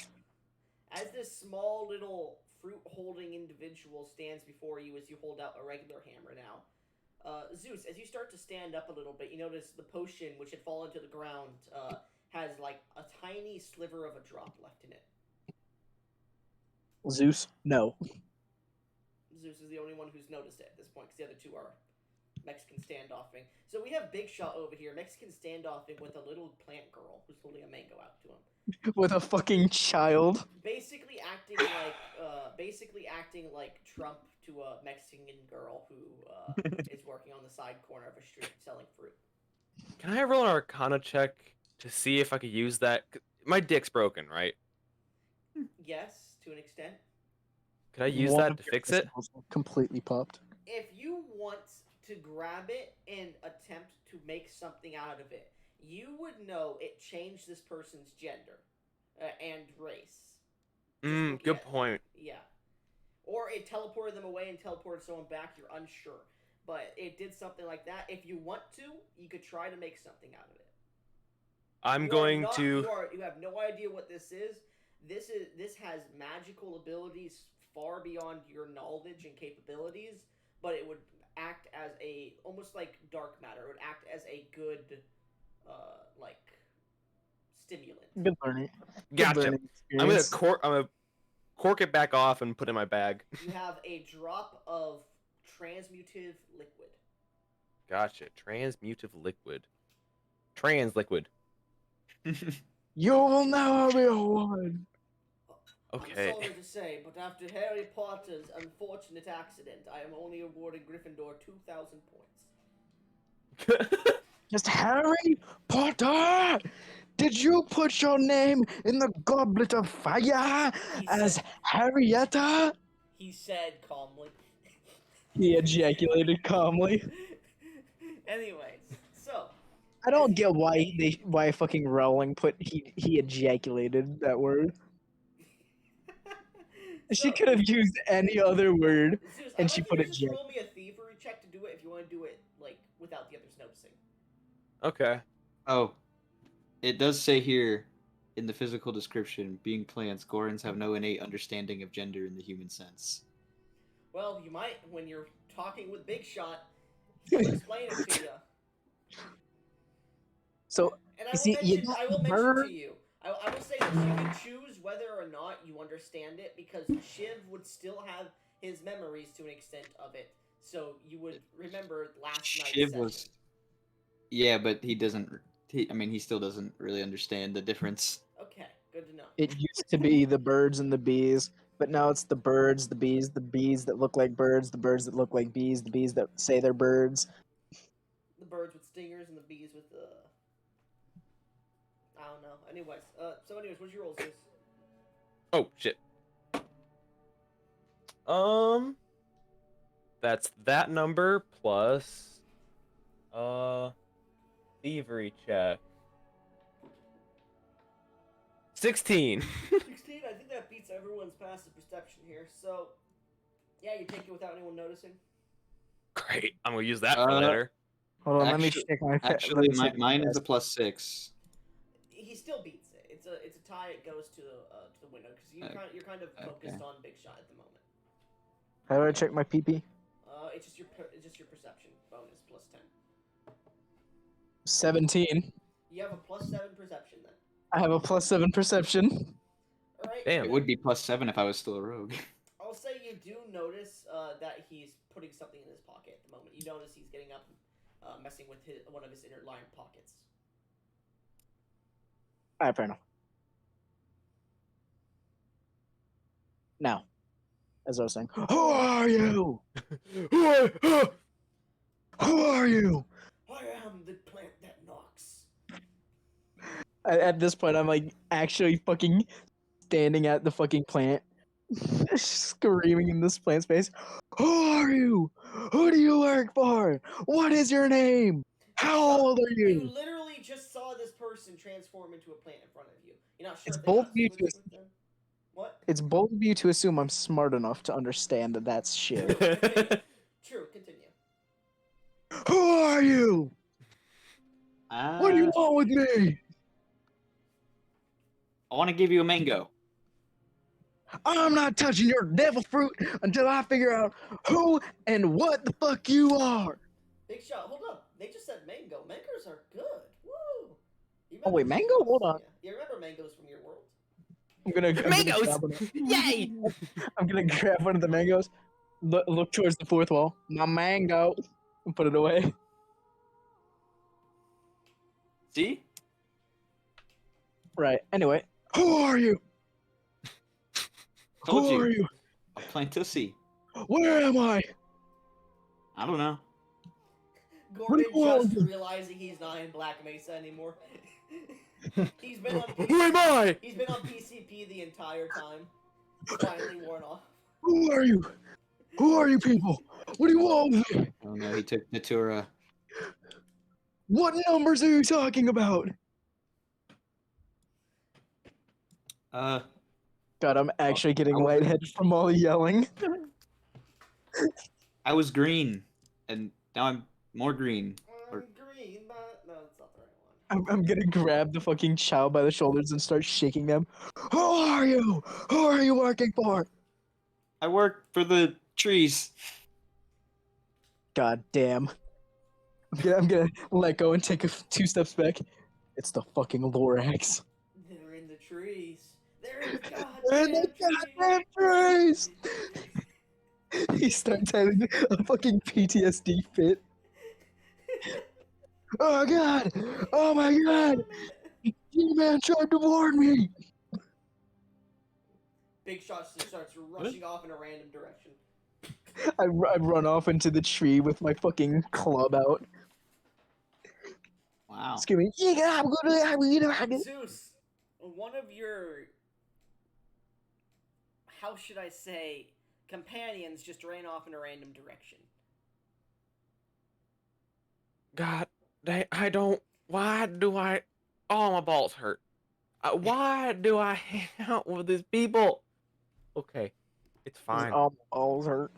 as this small little fruit-holding individual stands before you as you hold out a regular hammer now, Zeus, as you start to stand up a little bit, you notice the potion, which had fallen to the ground, has like a tiny sliver of a drop left in it. Zeus, no. Zeus is the only one who's noticed it at this point, because the other two are Mexican standoffing. So we have Big Shot over here, Mexican standoffing with a little plant girl who's holding a mango out to him. With a fucking child. Basically acting like Trump to a Mexican girl who is working on the side corner of a street selling fruit. Can I roll an Arcana check to see if I could use that? My dick's broken, right? Yes, to an extent. Could I use One that of to your fix it? testicles completely popped. If you want to grab it and attempt to make something out of it, you would know it changed this person's gender and race. Good point. Yeah. Or it teleported them away and teleported someone back, you're unsure. But it did something like that. If you want to, you could try to make something out of it. You have no idea what this is. This has magical abilities far beyond your knowledge and capabilities, but it would act as almost like dark matter. It would act as a good, stimulant. Good learning. Gotcha. Good learning I'm experience. gonna cork it back off and put it in my bag. You have a drop of transmutive liquid. Gotcha. Transmutive liquid. Trans liquid. You will never be one. Okay. I'm sorry to say, but after Harry Potter's unfortunate accident, I am only awarding Gryffindor 2,000 points. Just Harry Potter! Did you put your name in the goblet of fire as Harrietta? He said calmly. He ejaculated calmly. Anyways, so I don't get why fucking Rowling put he ejaculated that word. She so could have used any other word, Zeus, and I'd she like you put to just ejac. roll me a thievery check to do it if you want to do it like without the others noticing. Okay. Oh, it does say here in the physical description, being plants, Gorons have no innate understanding of gender in the human sense. Well, you might when you're talking with Big Shot. He'll explain it to you. So And you see, you got I will the mention to bird. you. I will say this: you can choose whether or not you understand it because Shiv would still have his memories to an extent of it, so you would remember last night's Shiv session. was, yeah, but he doesn't. He still doesn't really understand the difference. Okay, good to know. It used to be the birds and the bees, but now it's the birds, the bees that look like birds, the birds that look like bees, the bees that say they're birds. The birds with stingers and the bees with I don't know. Anyways, what's your rolls, Zeus? Oh shit. That's that number plus thievery check. 16. 16. I think that beats everyone's passive perception here. So, yeah, you take it without anyone noticing. Great. I'm gonna use that for later. Hold on, let me Actually, check my. actually, mine is a +6. He still beats it. It's a tie. It goes to the winner because you're kind of focused on Big Shot at the moment. How do I check my PP? It's just your perception bonus plus 10. 17. You have a +7 perception then. I have a +7 perception. All right. Damn. It would be +7 if I was still a rogue. I'll say you do notice that he's putting something in his pocket at the moment. You notice he's getting up, messing with one of his inner lined pockets. Alright, fair enough. Now, as I was saying, who are you? Who are you? I am the plant that knocks. At this point, I'm like actually fucking standing at the fucking plant, screaming in this plant's face. Who are you? Who do you work for? What is your name? How old are You you? literally just saw this person transform into a plant in front of you. You're not sure It's if they bold got of you sewage to with them. What? It's bold of you to assume I'm smart enough to understand that that's shit. True, continue. Who are you? What do you want with me? I want to give you a mango. I'm not touching your devil fruit until I figure out who and what the fuck you are. Big Shot, hold up. They just said mango. Mangoes are good. Woo! Oh wait, mango? Hold on. Yeah. You remember mangoes from your world? I'm gonna Mangoes! grab one. Yay! I'm gonna grab one of the mangoes. Look towards the fourth wall. My mango. And put it away. See? Right. Anyway, who are you? Told Who you. are you? A plantussy. Where am I? I don't know. Gordon you want? just realizing he's not in Black Mesa anymore. He's been on Who am I? He's been on PCP the entire time. It's finally worn off. Who are you? Who are you people? What do you want with me? Oh no, he took Natura. What numbers are you talking about? God, I'm actually getting lightheaded from all the yelling. I was green, and now I'm more green. Green, but no, that's not the right one. I'm gonna grab the fucking child by the shoulders and start shaking them. Who are you? Who are you working for? I work for the trees. God damn. I'm gonna let go and take 2 steps back. It's the fucking Lorax. They're in the trees. They're in the And the goddamn trees! He starts having a fucking PTSD fit. Oh god! Oh my god! G-Man tried to warn me! Big Shot just starts rushing off in a random direction. I run off into the tree with my fucking club out. Wow. Screaming, I'm gonna Zeus, one of your, how should I say, companions just ran off in a random direction. God, I don't. Why do I? Oh, my balls hurt. Why do I hang out with these people? Okay, it's fine. All balls hurt.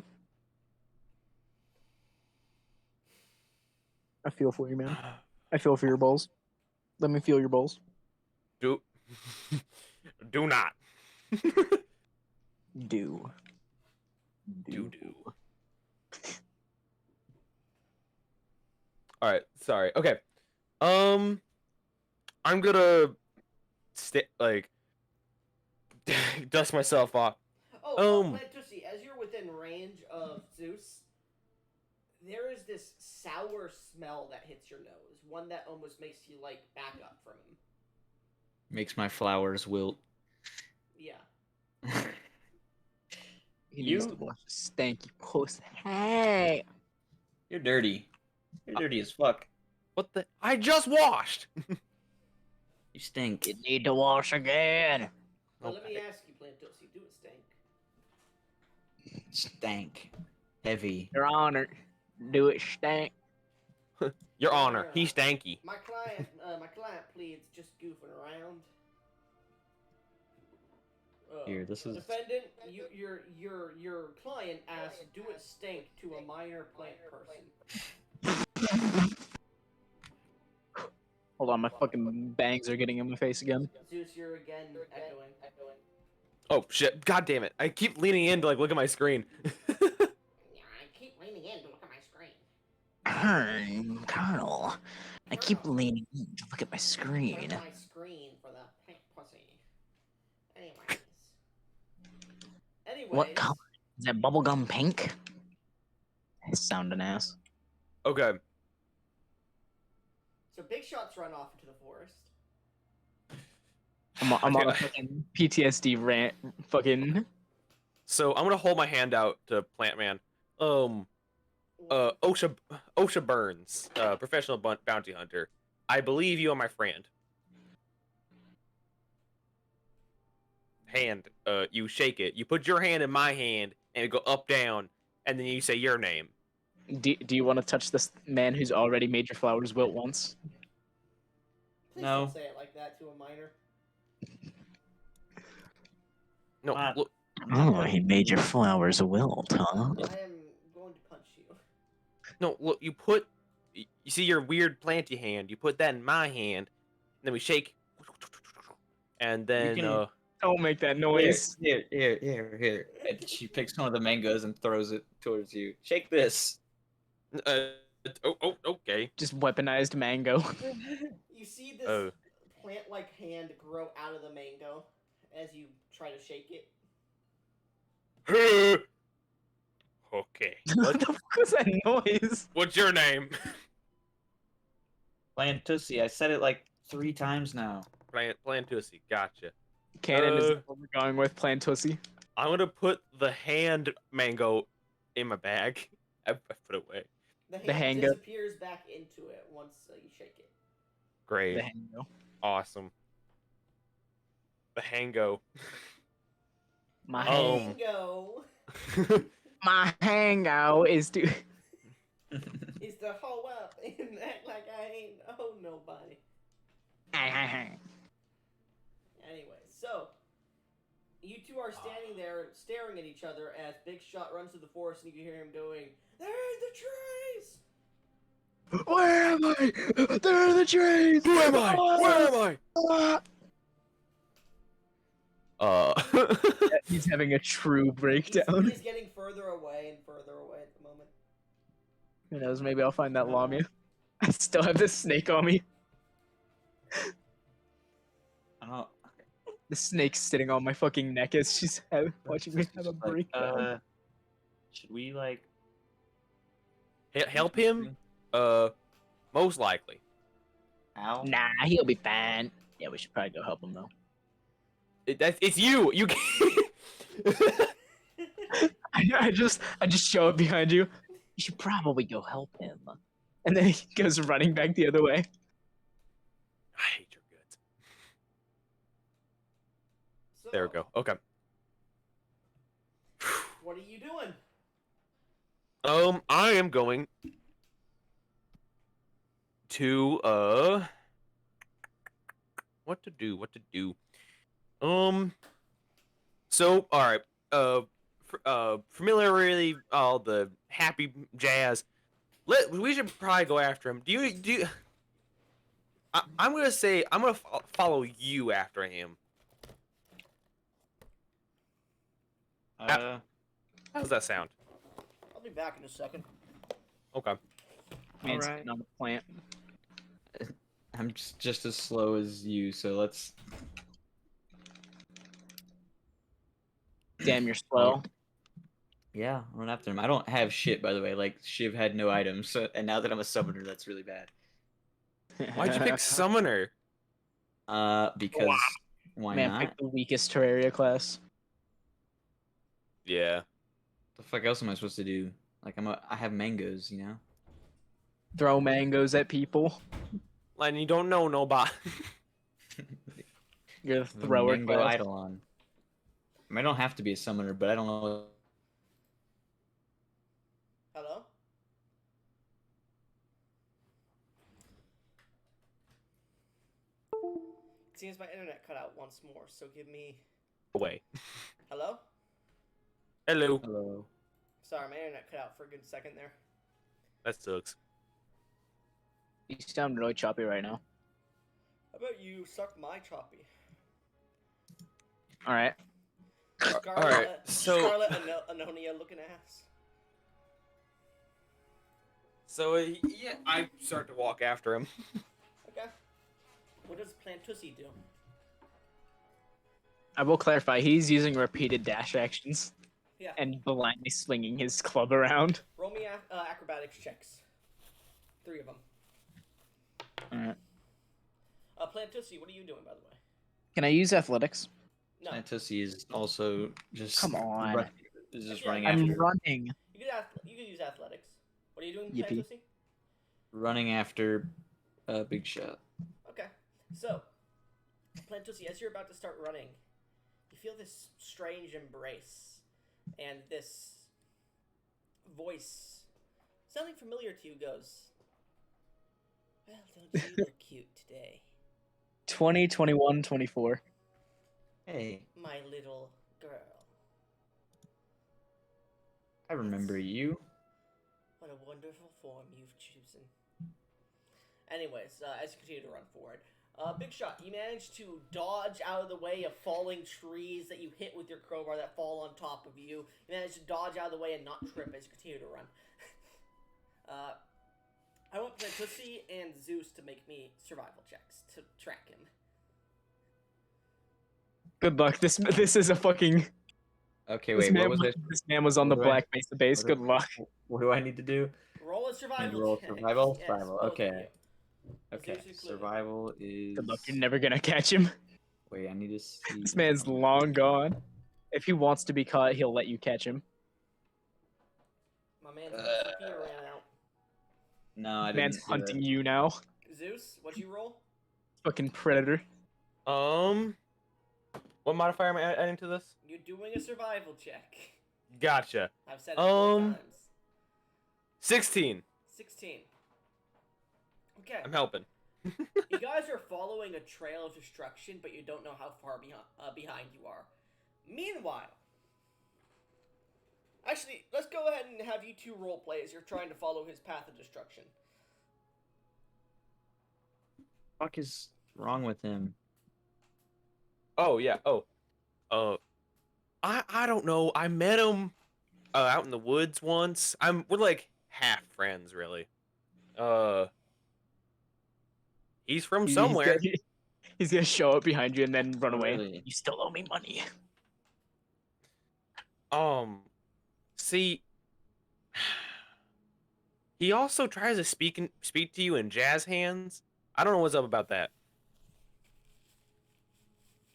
I feel for you, man. I feel for your balls. Let me feel your balls. Do, do not. Do. Do. All right, sorry. Okay, I'm gonna dust myself off. Plantusi, as you're within range of Zeus, there is this sour smell that hits your nose. One that almost makes you, like, back up from him. Makes my flowers wilt. Yeah. He needs to wash his stanky pussy. Hey! You're dirty. You're dirty as fuck. What the? I just washed. You stink. You need to wash again. But let me ask you, Plantusi, do it stink? Stank. Heavy. Your Honor, do it stank. Your Honor, he's stanky. My client pleads just goofing around. Here, this is. Defendant, your client asks, do it stink to a minor plant person. Hold on, my fucking bangs are getting in my face again. Zeus, you're again echoing. Oh shit! God damn it! I keep leaning in to like look at my screen. Yeah, I keep leaning in to look at my screen. Colonel, I keep leaning in to look at my screen. My screen for the pink pussy. Anyways. What color? Is that bubblegum pink? I sound an ass. Okay. So Big Shot's run off into the forest. I'm on a fucking PTSD rant. Fucking. So I'm gonna hold my hand out to Plant Man. OSHA Burns, professional bounty hunter. I believe you are my friend. Hand, you shake it. You put your hand in my hand, and it go up, down, and then you say your name. Do you want to touch this man who's already made your flowers wilt once? Please No. don't say it like that to a minor. No, look. Oh, he made your flowers wilt, huh? I am going to punch you. No, look. You see your weird planty hand. You put that in my hand, and then we shake, and then Don't make that noise. Here. And she picks one of the mangoes and throws it towards you. Shake this. Okay. Just weaponized mango. You see this plant-like hand grow out of the mango as you try to shake it. Okay. What the fuck was that noise? What's your name? Plantusi. I said it like 3 times now. Plantusi. Gotcha. Cannon is what we're going with, Plantusi. I'm gonna put the hand mango in my bag. I put it away. The hand disappears back into it once you shake it. Great. The hango. Awesome. The hango. My Hango My hango is to is to hoe up and act like I ain't owe nobody. Anyway, so you two are standing there staring at each other as Big Shot runs through the forest and you can hear him going, "There are the trees!" Where am I? There are the trees! Who am I? Where am I? He's having a true breakdown. He's getting further away and further away at the moment. Who knows? Maybe I'll find that lamia. I still have this snake on me. Oh. The snake's sitting on my fucking neck as she's watching me have a breakdown. Should we like help him? Most likely. How? Nah, he'll be fine. Yeah, we should probably go help him though. It's you. You can't. I just show up behind you. You should probably go help him. And then he goes running back the other way. I hate your guts. So, There we go. Okay. What are you doing? I am going to what to do. So all right. Familiarity, all the happy jazz. We should probably go after him. Do you? I'm gonna say I'm gonna follow you after him. How does that sound? I'll be back in a second. Okay. Man's Alright. sitting on the plant. I'm just as slow as you, so let's. Damn, you're slow. Yeah, run after him. I don't have shit, by the way. Like Shiv had no items, so and now that I'm a summoner, that's really bad. Why'd you pick summoner? Because why Man, not? pick the weakest Terraria class. Yeah. The fuck else am I supposed to do? Like I have mangoes, you know. Throw mangoes at people. Like you don't know nobody. You're the The thrower mango class. Eidolon. I mean, I don't have to be a summoner, but I don't know. Hello? It seems my internet cut out once more, so give me... Away. Hello? Hello. Hello. Sorry, my internet cut out for a good second there. That sucks. You sound really choppy right now. How about you suck my choppy? All right. Scarlet, Alright, so- Scarlet Anonia looking ass. So yeah, I start to walk after him. Okay. What does Plantussi do? I will clarify. He's using repeated dash actions Yeah. and blindly swinging his club around. Roll me acrobatics checks. 3 of them. All right. Plantussi, what are you doing, by the way? Can I use athletics? No. Fantasy is also just Come on. is just Yeah, running I'm I'm after running. You could use athletics. What are you doing, Yippee. Plantussi? running after Big Shot. Okay. So, Plantussi, as you're about to start running, you feel this strange embrace, and this voice, sounding familiar to you, goes, "Well, don't you look cute today, 20, 21, 24. Hey, my little girl? I remember you. What a wonderful form you've chosen." Anyways, as you continue to run forward, Big Shot, you manage to dodge out of the way of falling trees that you hit with your crowbar that fall on top of you. You manage to dodge out of the way and not trip as you continue to run. I want Plantussi and Zeus to make me survival checks to track him. Good luck. This is a fucking. Okay, This wait. man, What was it? this man was on the What do I- Black Mesa base. what Good do- luck. What do I need to do? Roll a survival And roll check. survival? Yes, Survival, both of okay. you. Okay, Zeus included. survival is. Good luck. You're never gonna catch him. Wait, I need to see. This man's long gone. If he wants to be caught, he'll let you catch him. My man's CP ran out. No, I didn't. Man's do it. hunting you now. Zeus, what'd you roll? Fucking predator. What modifier am I adding to this? You're doing a survival check. Gotcha. I've said it 4 times. 16. 16. Okay. I'm helping. You guys are following a trail of destruction, but you don't know how far behind you are. Meanwhile, actually, let's go ahead and have you two role play as you're trying to follow his path of destruction. Fuck is wrong with him? Oh yeah. I don't know. I met him out in the woods once. We're like half friends, really. He's from somewhere. He's gonna show up behind you and then run Oh, away. really? You still owe me money. See, he also tries to speak to you in jazz hands. I don't know what's up about that.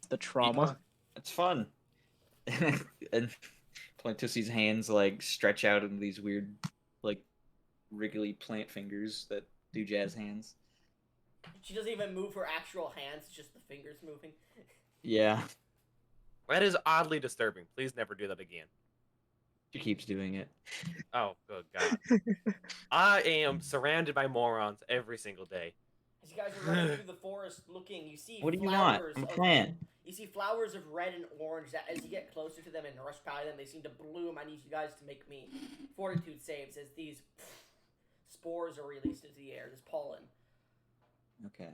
The trauma. It's fun. And Plantussi's hands like stretch out into these weird, like, wriggly plant fingers that do jazz hands. She doesn't even move her actual hands, it's just the fingers moving. Yeah. That is oddly disturbing. Please never do that again. She keeps doing it. Oh, good God. I am surrounded by morons every single day. As you guys are running through the forest looking, you see What do you want? flowers I'm a of plant. you see flowers of red and orange that as you get closer to them and rush by them, they seem to bloom. I need you guys to make me fortitude saves as these spores are released into the air. This pollen. Okay.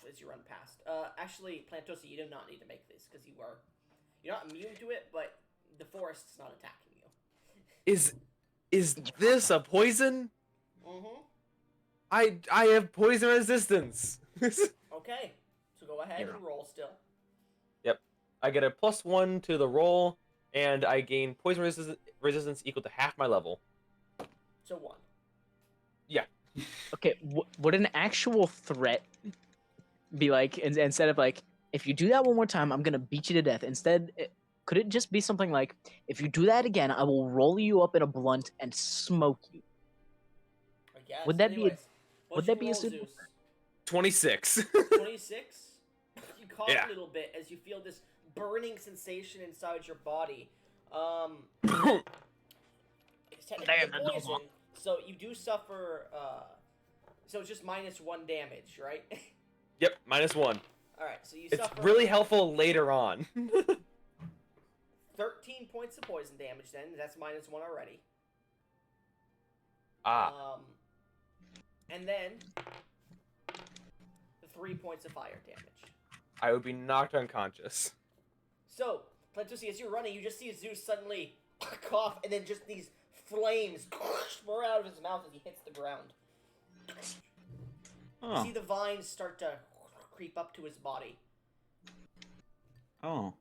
As you run past. Actually, Plantosi, you do not need to make this because you're not immune to it, but the forest's not attacking you. Is this a poison? Mm-hmm. I have poison resistance. Okay, so go ahead and roll still. Yep. I get a +1 to the roll, and I gain poison resistance equal to half my level. So 1. Yeah. Okay, would an actual threat be like, instead of like, if you do that one more time, I'm gonna beat you to death? Instead, could it just be something like, if you do that again, I will roll you up in a blunt and smoke you? I guess. Would that Anyways, would that be a suitable? Zeus? 26. 26? You cough a little bit as you feel this burning sensation inside your body. It's technically poison, so you do suffer, so it's just -1 damage, right? Yep, -1. Alright, so you It's suffer... really helpful later on. 13 points of poison damage then, that's -1 already. And then... 3 points of fire damage. I would be knocked unconscious. So, Plantusi, as you're running, you just see Zeus suddenly cough, and then just these flames pour out of his mouth as he hits the ground. Oh. You see the vines start to creep up to his body. Oh.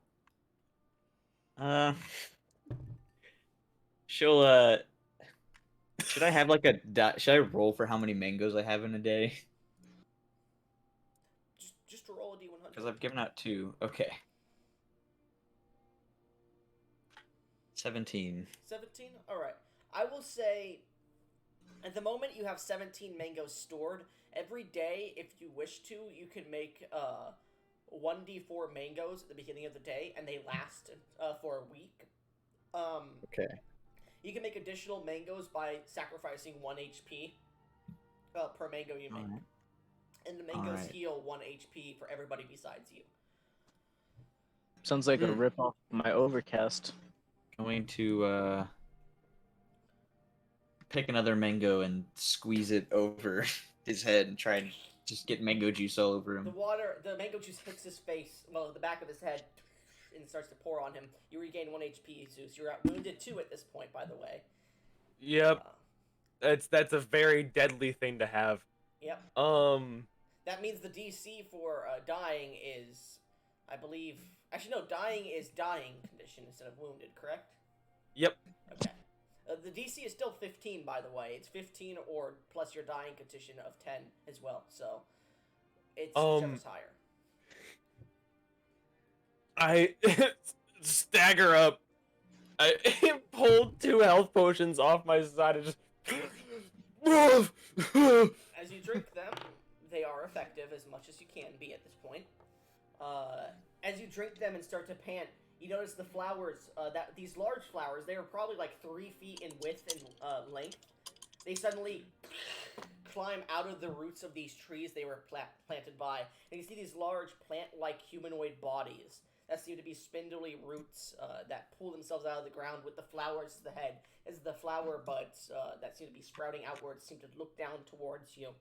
She'll, should I have like should I roll for how many mangoes I have in a day? Just roll a d100. Because I've given out 2. Okay. 17. 17? Alright. I will say, at the moment you have 17 mangoes stored. Every day, if you wish to, you can make 1d4 mangoes at the beginning of the day, and they last for a week. Okay. You can make additional mangoes by sacrificing 1 HP per mango you make. Right. And the mangoes heal 1 HP for everybody besides you. Sounds like a rip-off of my Overcast. Going to pick another mango and squeeze it over his head and try and just get mango juice all over him. The mango juice hits his face, well, the back of his head, and starts to pour on him. You regain 1 HP, Zeus. You're wounded 2 at this point, by the way. Yep. That's a very deadly thing to have. Yep. That means the DC for dying is, I believe... Actually, no, dying is dying condition instead of wounded, correct? Yep. Okay. The DC is still 15, by the way. It's 15 or plus your dying condition of 10 as well, so... It's whichever's higher. I stagger up. I pulled 2 health potions off my side and just... As you drink them, they are effective as much as you can be at this point. As you drink them and start to pant, you notice the flowers, these large flowers, they are probably like 3 feet in width and length. They suddenly climb out of the roots of these trees they were planted by, and you see these large plant-like humanoid bodies that seem to be spindly roots that pull themselves out of the ground with the flowers to the head, as the flower buds that seem to be sprouting outwards seem to look down towards you.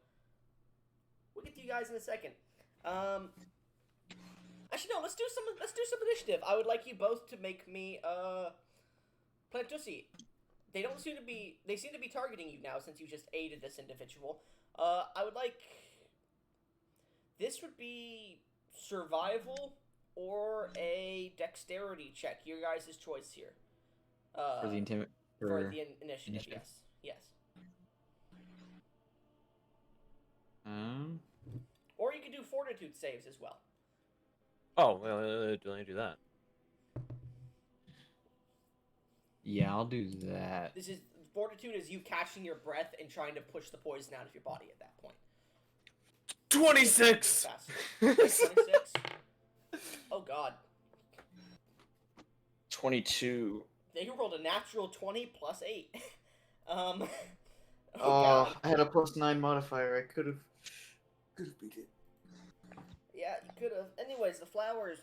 We'll get to you guys in a second. Actually, no. Let's do some initiative. I would like you both to make me Plantusi. They seem to be targeting you now since you just aided this individual. I would like... This would be survival or a dexterity check. Your guys' choice here. For the initiative, yes. Yes. Or you can do fortitude saves as well. Oh, well, let me do that. Yeah, I'll do that. Fortitude is you catching your breath and trying to push the poison out of your body at that point. 26! 26? Oh god. 22. They rolled a natural 20 plus 8. Oh god. I had a +9 modifier. I could have beat it. Yeah, you could have. Anyways, the flowers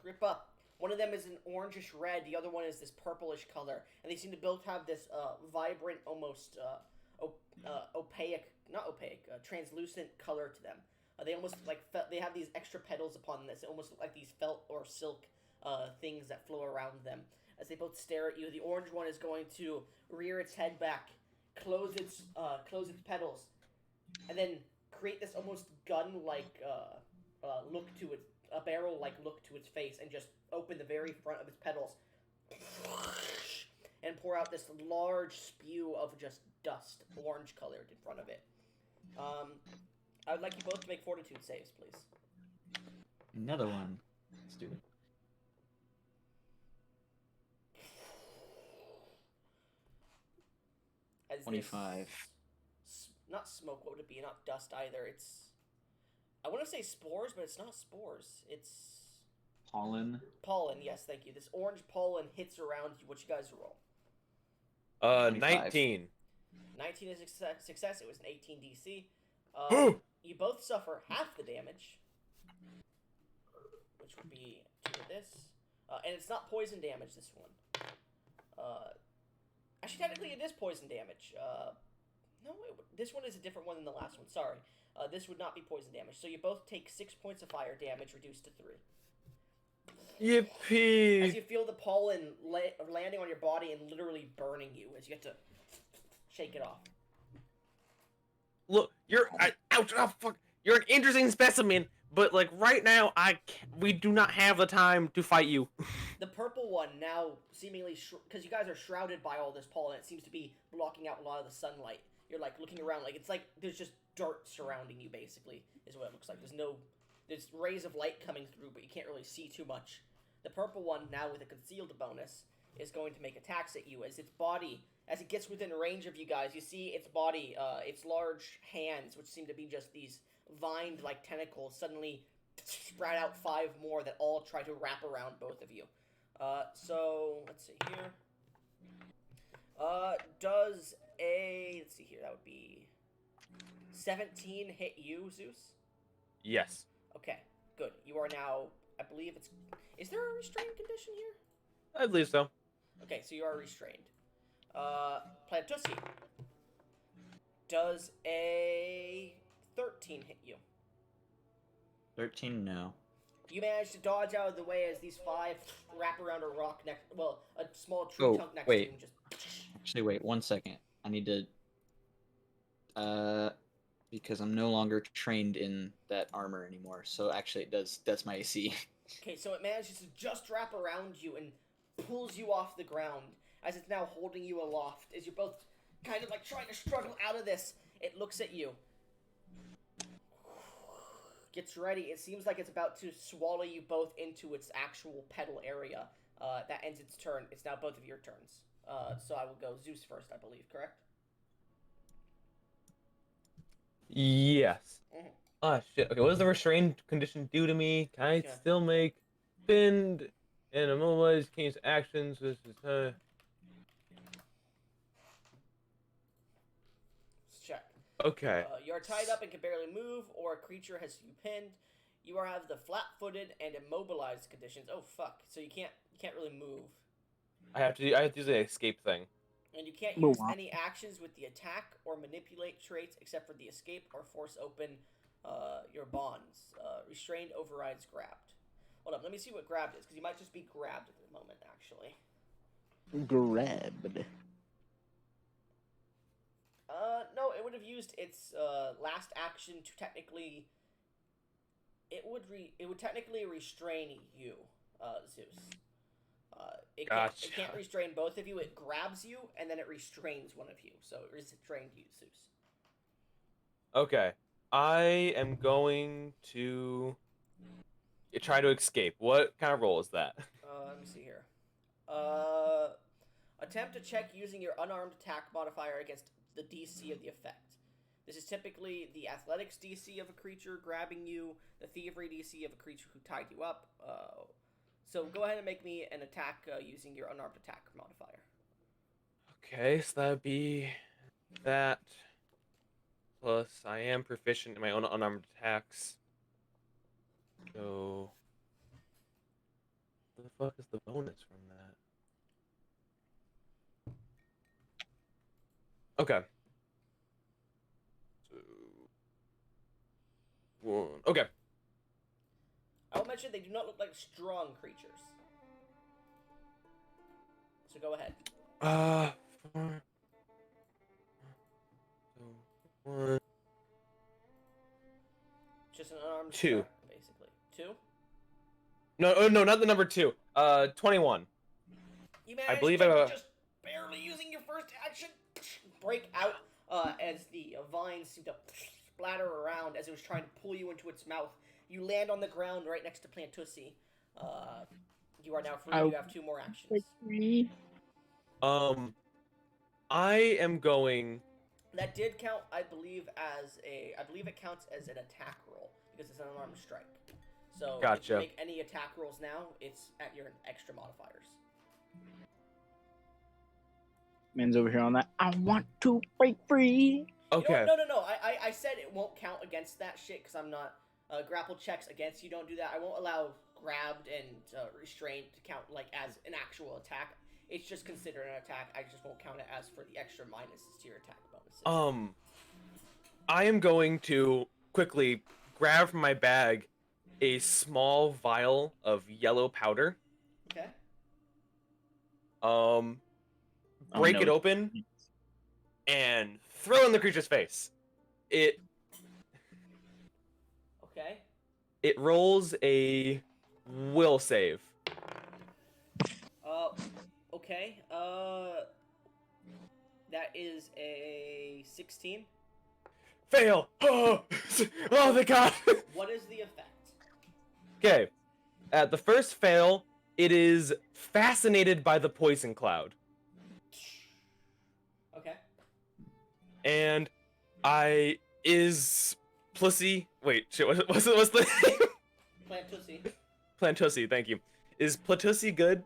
rip up. One of them is an orangish red. The other one is this purplish color, and they seem to both have this vibrant, almost opaque, not opaque, translucent color to them. They almost like they have these extra petals upon this. It almost look like these felt or silk things that flow around them. As they both stare at you, the orange one is going to rear its head back, close its petals, and then create this almost gun-like look to it, a barrel-like look to its face, and just open the very front of its petals, and pour out this large spew of just dust, orange-colored, in front of it. I would like you both to make fortitude saves, please. Another one. Let's do it. As 25. Not smoke, what would it be? Not dust either. It's... I want to say spores, but it's not spores. It's... Pollen. Pollen, yes, thank you. This orange pollen hits around you. What you guys roll? 19. 19 is a success. It was an 18 DC. You both suffer half the damage, which would be 2 of this. And it's not poison damage, this one. Actually, technically it is poison damage. No, this one is a different one than the last one. Sorry. This would not be poison damage. So you both take 6 points of fire damage, reduced to 3. Yippee! As you feel the pollen landing on your body and literally burning you, as you get to shake it off. Look, ouch, oh, fuck. You're an interesting specimen, but like right now, we do not have the time to fight you. The purple one now seemingly, because you guys are shrouded by all this pollen, it seems to be blocking out a lot of the sunlight. You're like looking around, like it's like there's just dirt surrounding you, basically, is what it looks like. There's rays of light coming through, but you can't really see too much. The purple one, now with a concealed bonus, is going to make attacks at you as its body, as it gets within range of you guys, you see its body, its large hands, which seem to be just these vined-like tentacles, suddenly sprout out 5 more that all try to wrap around both of you. So, let's see here. Let's see here, that would be 17 hit you, Zeus? Yes. Okay, good. You are now, I believe it's... Is there a restrained condition here? I believe so. Okay, so you are restrained. Plantusi. Does a 13 hit you? 13, no. You manage to dodge out of the way as these 5 wrap around a rock next... Well, a small tree trunk next to you and just... Actually, wait 1 second. I need to... because I'm no longer trained in that armor anymore. So actually, that's my AC. Okay, so it manages to just wrap around you and pulls you off the ground as it's now holding you aloft. As you're both kind of like trying to struggle out of this, it looks at you. Gets ready. It seems like it's about to swallow you both into its actual petal area. That ends its turn. It's now both of your turns. So I will go Zeus first, I believe, correct? Yes. Mm-hmm. Ah, shit. Okay, what does the restrained condition do to me? Can I still make bend and immobilize case actions? Let's check. Okay. You are tied up and can barely move, or a creature has you pinned. You have the flat-footed and immobilized conditions. Oh fuck! So you can't really move. I have to use the escape thing. And you can't use any actions with the attack or manipulate traits except for the escape or force open your bonds. Restrained overrides grabbed. Hold up, let me see what grabbed is, because you might just be grabbed at the moment, actually. Grabbed. No, it would have used its last action to technically... It would technically restrain you, Zeus. It can't restrain both of you. It grabs you, and then it restrains one of you. So it restrained you, Zeus. Okay. I am going to try to escape. What kind of roll is that? Let me see here. Attempt to check using your unarmed attack modifier against the DC of the effect. This is typically the athletics DC of a creature grabbing you, the thievery DC of a creature who tied you up. So go ahead and make me an attack using your unarmed attack modifier. Okay, so that'd be that. Plus, I am proficient in my own unarmed attacks. So, what the fuck is the bonus from that? Okay. So, 1. Okay. I will mention they do not look like strong creatures. So go ahead. 4. So, 1. Just an unarmed 2. strike, basically. 2? No, not the number 2. 21. You managed I believe to just barely using your first action break out as the vines seem to splatter around as it was trying to pull you into its mouth. You land on the ground right next to Plantussi. You are now free. You have 2 more actions. I am going. That did count, I believe it counts as an attack roll because it's an unarmed strike. So Gotcha. if you make any attack rolls now, it's at your extra modifiers. Man's over here on that. I want to break free. Okay. You know what? No. I said it won't count against that shit because I'm not. Grapple checks against you don't do that. I won't allow grabbed and restrained to count like as an actual attack. It's just considered an attack. I just won't count it as for the extra minuses to your attack bonuses. I am going to quickly grab from my bag a small vial of yellow powder. Okay. Break it open and throw in the creature's face. It Okay. It rolls a will save. Okay. That is a 16. Fail! Oh, thank God! What is the effect? Okay. At the first fail, it is fascinated by the poison cloud. Okay. And I is Plussy. Wait, shit, what's the name? Plantussi. Plantussi, thank you. Is Plantussi good?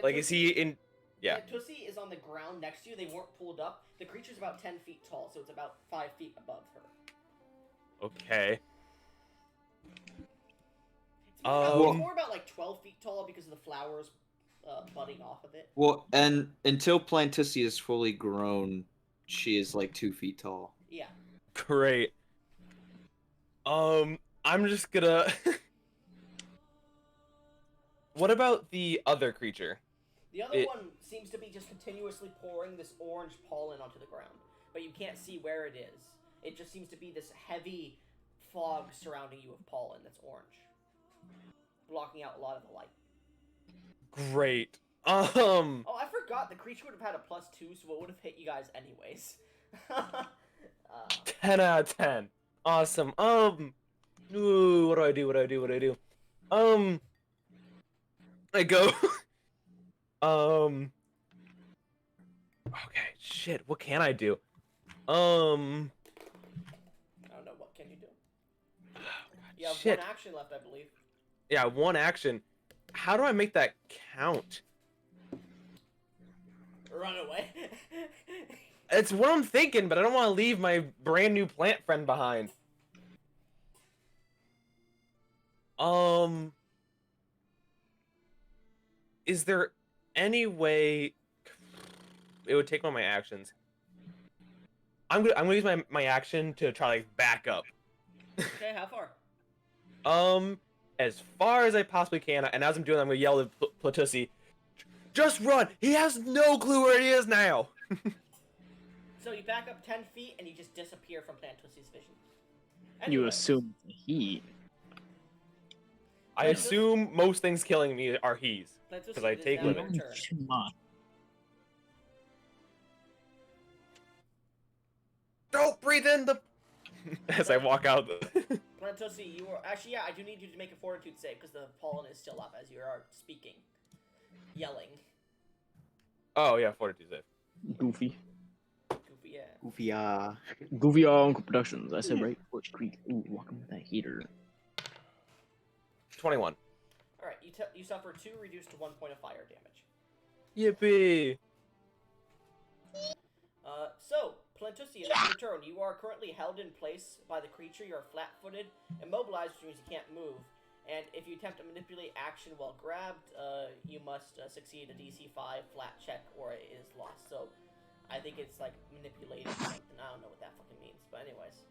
Like, is he in? Yeah. Plantussi is on the ground next to you. They weren't pulled up. The creature's about 10 feet tall, so it's about 5 feet above her. Okay. It's more about like 12 feet tall because of the flowers budding off of it. Well, and until Plantussi is fully grown, she is like 2 feet tall. Yeah. Great. I'm just gonna. What about the other creature? The other one seems to be just continuously pouring this orange pollen onto the ground, but you can't see where it is. It just seems to be this heavy fog surrounding you of pollen that's orange, blocking out a lot of the light. Great. Oh, I forgot the creature would have had a +2, so it would have hit you guys anyways. 10 out of 10. Awesome. Ooh, what do I do? I go. Okay, shit. What can I do? I don't know. What can you do? You have shit. 1 action left, I believe. Yeah, 1 action. How do I make that count? Run away. It's what I'm thinking, but I don't want to leave my brand new plant friend behind. Is there any way it would take one of my actions? I'm gonna use my action to try like back up. Okay, how far? As far as I possibly can, and as I'm doing, I'm gonna yell at Platussi, "Just run! He has no clue where he is now." So you back up 10 feet and you just disappear from Plantussi's vision. You assume heat. I assume most things killing me are he's, because I take limit. limit. Don't breathe in the. As I walk out. Plantussi, you are actually I do need you to make a fortitude save because the pollen is still up as you are speaking, yelling. Oh yeah, fortitude save. Goofy. Goofy, yeah. Goofy Uncle Productions. I said right. Bush Creek. Ooh, welcome to that heater. 21. All right, you suffer 2 reduced to 1 point of fire damage. Yippee! So, Plantusi, it's your turn. You are currently held in place by the creature. You are flat-footed, immobilized, which means you can't move. And if you attempt to manipulate action while grabbed, you must succeed a DC 5 flat check or it is lost. So, I think it's like manipulating something. I don't know what that fucking means, but anyways.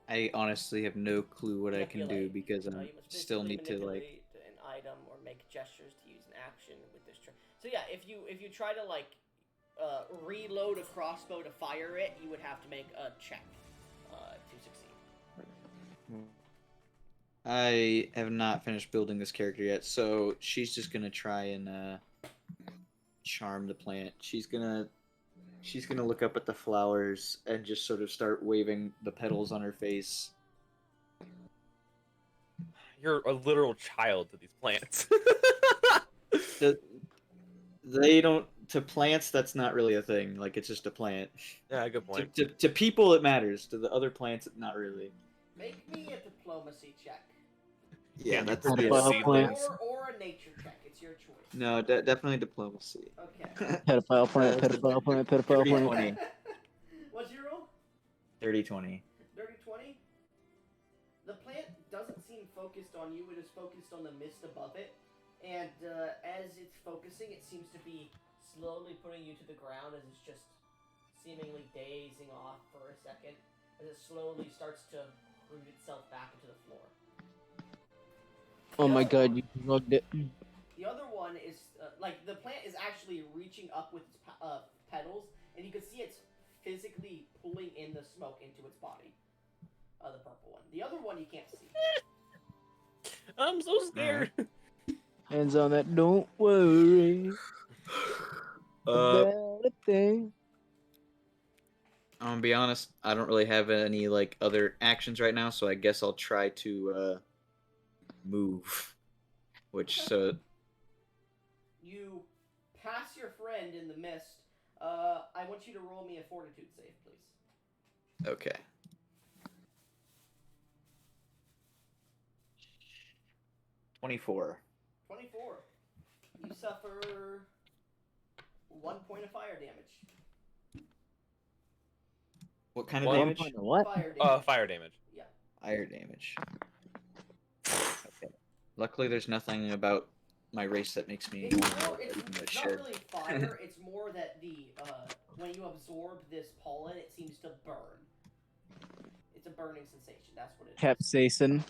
I honestly have no clue what I can do because I you must still need to like. manipulate an item or make gestures to use an action with this trick. So yeah, if you try to like reload a crossbow to fire it, you would have to make a check to succeed. I have not finished building this character yet, so she's just gonna try and charm the plant. She's gonna look up at the flowers and just sort of start waving the petals on her face. You're a literal child to these plants. They don't. To plants, that's not really a thing. Like, it's just a plant. Yeah, good point. To people, it matters. To the other plants, not really. Make me a diplomacy check. Yeah, that's a good. Or a nature check. It's your choice. No, definitely diplomacy. Okay. Pedophile plant, pedophile plant, pedophile plant. 20. What's your roll? 30-20. Dirty 20? The plant doesn't seem focused on you, it is focused on the mist above it. And as it's focusing, it seems to be slowly putting you to the ground as it's just seemingly dazing off for a second. As it slowly starts to root itself back into the floor. Oh my god, you logged it. The other one is, like, the plant is actually reaching up with its petals, and you can see it's physically pulling in the smoke into its body. The purple one. The other one you can't see. I'm so scared. Hands on that, don't worry about a thing. I'm gonna be honest, I don't really have any, like, other actions right now, so I guess I'll try to, move. Which, so... You pass your friend in the mist. I want you to roll me a fortitude save, please. Okay. 24. 24. You suffer 1 point of fire damage. What kind of One damage? point of what? Fire damage. Fire damage. Yeah. Fire damage. Okay. Luckily, there's nothing about my race that makes me. It's not really fire. It's more that the when you absorb this pollen, it seems to burn. It's a burning sensation. That's what it is. Capsaicin.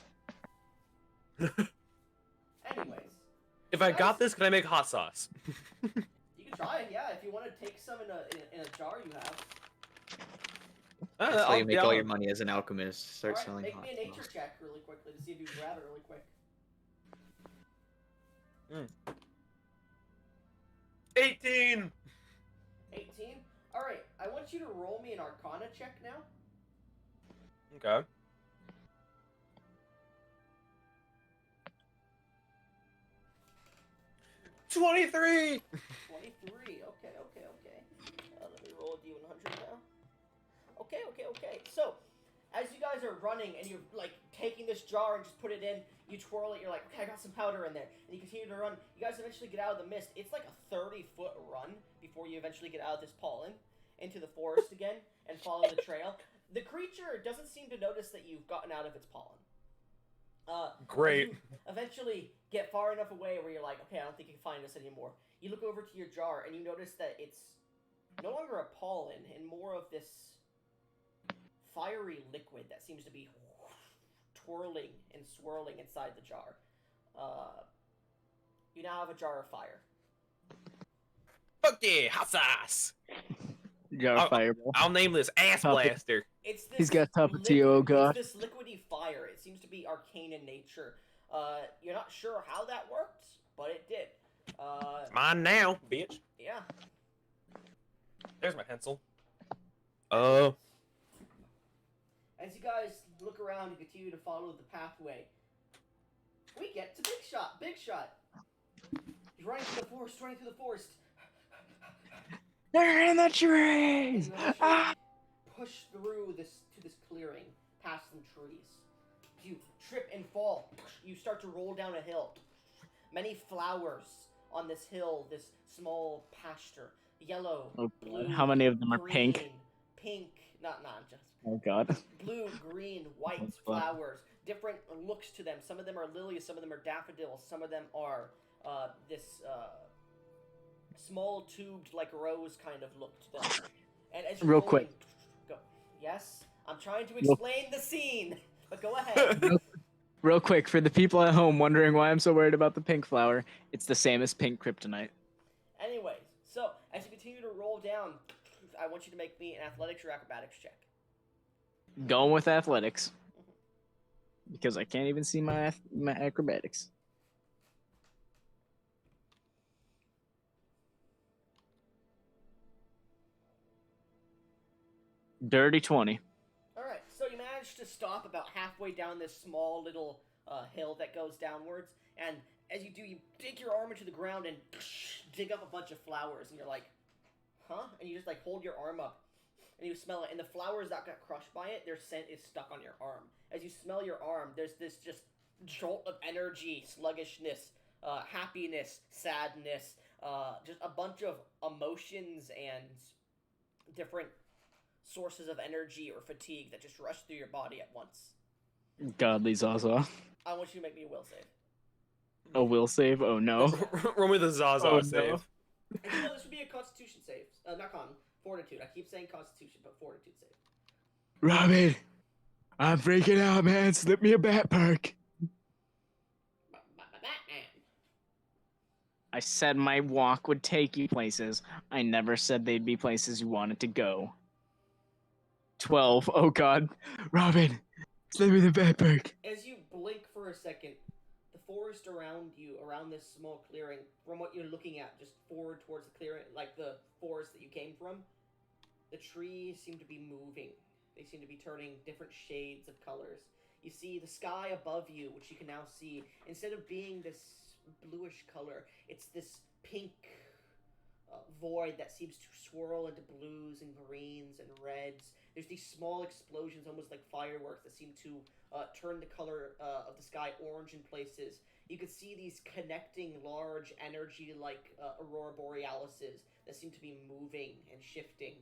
Anyways. If I got this, can I make hot sauce? You can try it, yeah. If you want to take some in a jar you have. That's how you make all your money as an alchemist. Start Alright, selling make hot me a nature sauce. check really quickly to see if you can grab it really quick. 18! 18? Alright, I want you to roll me an Arcana check now. Okay. $23! 23, okay. Let me roll a D100 now. Okay. So, as you guys are running and you're, like, taking this jar and just put it in, you twirl it, you're like, okay, I got some powder in there. And you continue to run. You guys eventually get out of the mist. It's like a 30-foot run before you eventually get out of this pollen into the forest again and follow the trail. The creature doesn't seem to notice that you've gotten out of its pollen. Great. You eventually get far enough away where you're like, okay, I don't think you can find us anymore. You look over to your jar and you notice that it's no longer a pollen and more of this fiery liquid that seems to be twirling and swirling inside the jar. You now have a jar of fire. Fuck yeah, hot sauce! Fireball. I'll name this Ass Top it. Blaster. It's this He's got Tapatio, oh god. It's this liquidy fire. It seems to be arcane in nature. You're not sure how that worked, but it did. Mine now, bitch. Yeah. There's my pencil. As you guys look around and continue to follow the pathway, we get to Big Shot. Big Shot. He's running through the forest. They're in the trees! You eventually push through to this clearing, past some trees. You trip and fall. You start to roll down a hill. Many flowers on this hill, this small pasture. Yellow, Oh blue, God. How many of them are green, pink? Pink, not just Oh God. blue, green, white That's fun. flowers. Different looks to them. Some of them are lilies, some of them are daffodils, some of them are this small tubed like rose kind of look to them. And as you're Real rolling, quick. go. Yes, I'm trying to Real- explain the scene, but go ahead. Real quick, for the people at home wondering why I'm so worried about the pink flower, it's the same as pink kryptonite. Anyways, so as you continue to roll down, I want you to make me an athletics or acrobatics check. Going with athletics. Because I can't even see my acrobatics. Dirty 20. Alright, so you manage to stop about halfway down this small little hill that goes downwards, and as you do, you dig your arm into the ground and dig up a bunch of flowers, and you're like, huh? And you just like hold your arm up, and you smell it, and the flowers that got crushed by it, their scent is stuck on your arm. As you smell your arm, there's this just jolt of energy, sluggishness, happiness, sadness, just a bunch of emotions and different sources of energy or fatigue that just rush through your body at once. Godly Zaza. I want you to make me a will save. A will save? Oh no. Run with a Zaza Oh, no. save. And you know this would be a Constitution save. Not con, Fortitude. I keep saying Constitution, but Fortitude save. Robin, I'm freaking out, man. Slip me a bat perk. Batman. I said my walk would take you places. I never said they'd be places you wanted to go. 12. Oh God. Robin, slip me the bat perk. As you blink for a second, the forest around you, around this small clearing, from what you're looking at, just forward towards the clearing, like the forest that you came from, the trees seem to be moving. They seem to be turning different shades of colors. You see the sky above you, which you can now see, instead of being this bluish color, it's this pink void that seems to swirl into blues and greens and reds. There's these small explosions, almost like fireworks, that seem to turn the color of the sky orange in places. You can see these connecting large energy like aurora borealises that seem to be moving and shifting.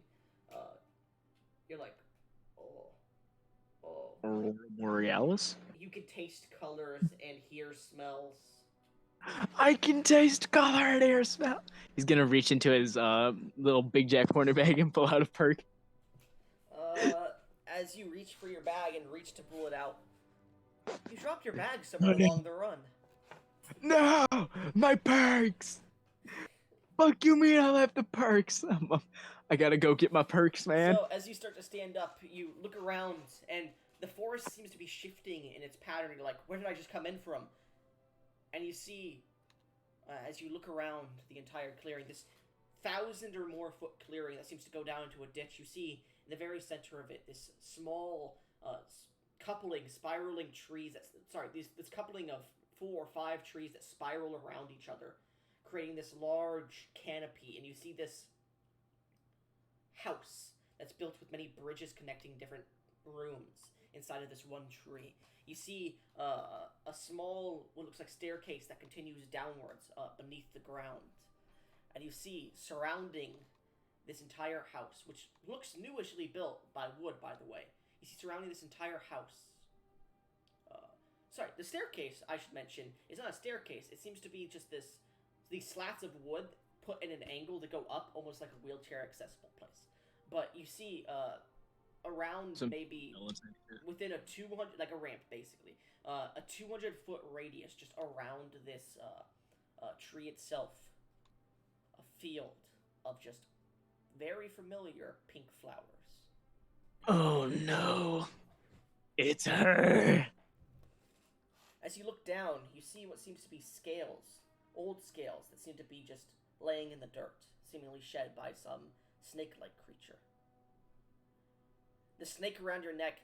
You're like, oh. Aurora Borealis? You can taste colors and hear smells. I can taste color and air smell. He's gonna reach into his little Big Jack corner bag and pull out a perk. As you reach for your bag and reach to pull it out, you drop your bag somewhere along the run. No! My perks! Fuck you mean I left the perks? I gotta go get my perks, man. So, as you start to stand up, you look around, and the forest seems to be shifting in its pattern. You're like, where did I just come in from? And you see, as you look around the entire clearing, this 1,000 or more foot clearing that seems to go down into a ditch. You see, in the very center of it, this small spiraling trees. This coupling of 4 or 5 trees that spiral around each other, creating this large canopy. And you see this house that's built with many bridges connecting different rooms inside of this one tree. You see a small, what looks like staircase that continues downwards beneath the ground. And you see, surrounding this entire house, which looks newishly built by wood, by the way. You see surrounding this entire house. The staircase, I should mention, is not a staircase. It seems to be just these slats of wood put in an angle to go up, almost like a wheelchair accessible place. But you see, around maybe within a 200, like a ramp basically, a 200-foot radius just around this tree itself, a field of just very familiar pink flowers. Oh no. It's her. As you look down, you see what seems to be scales, old scales that seem to be just laying in the dirt, seemingly shed by some snake-like creature. The snake around your neck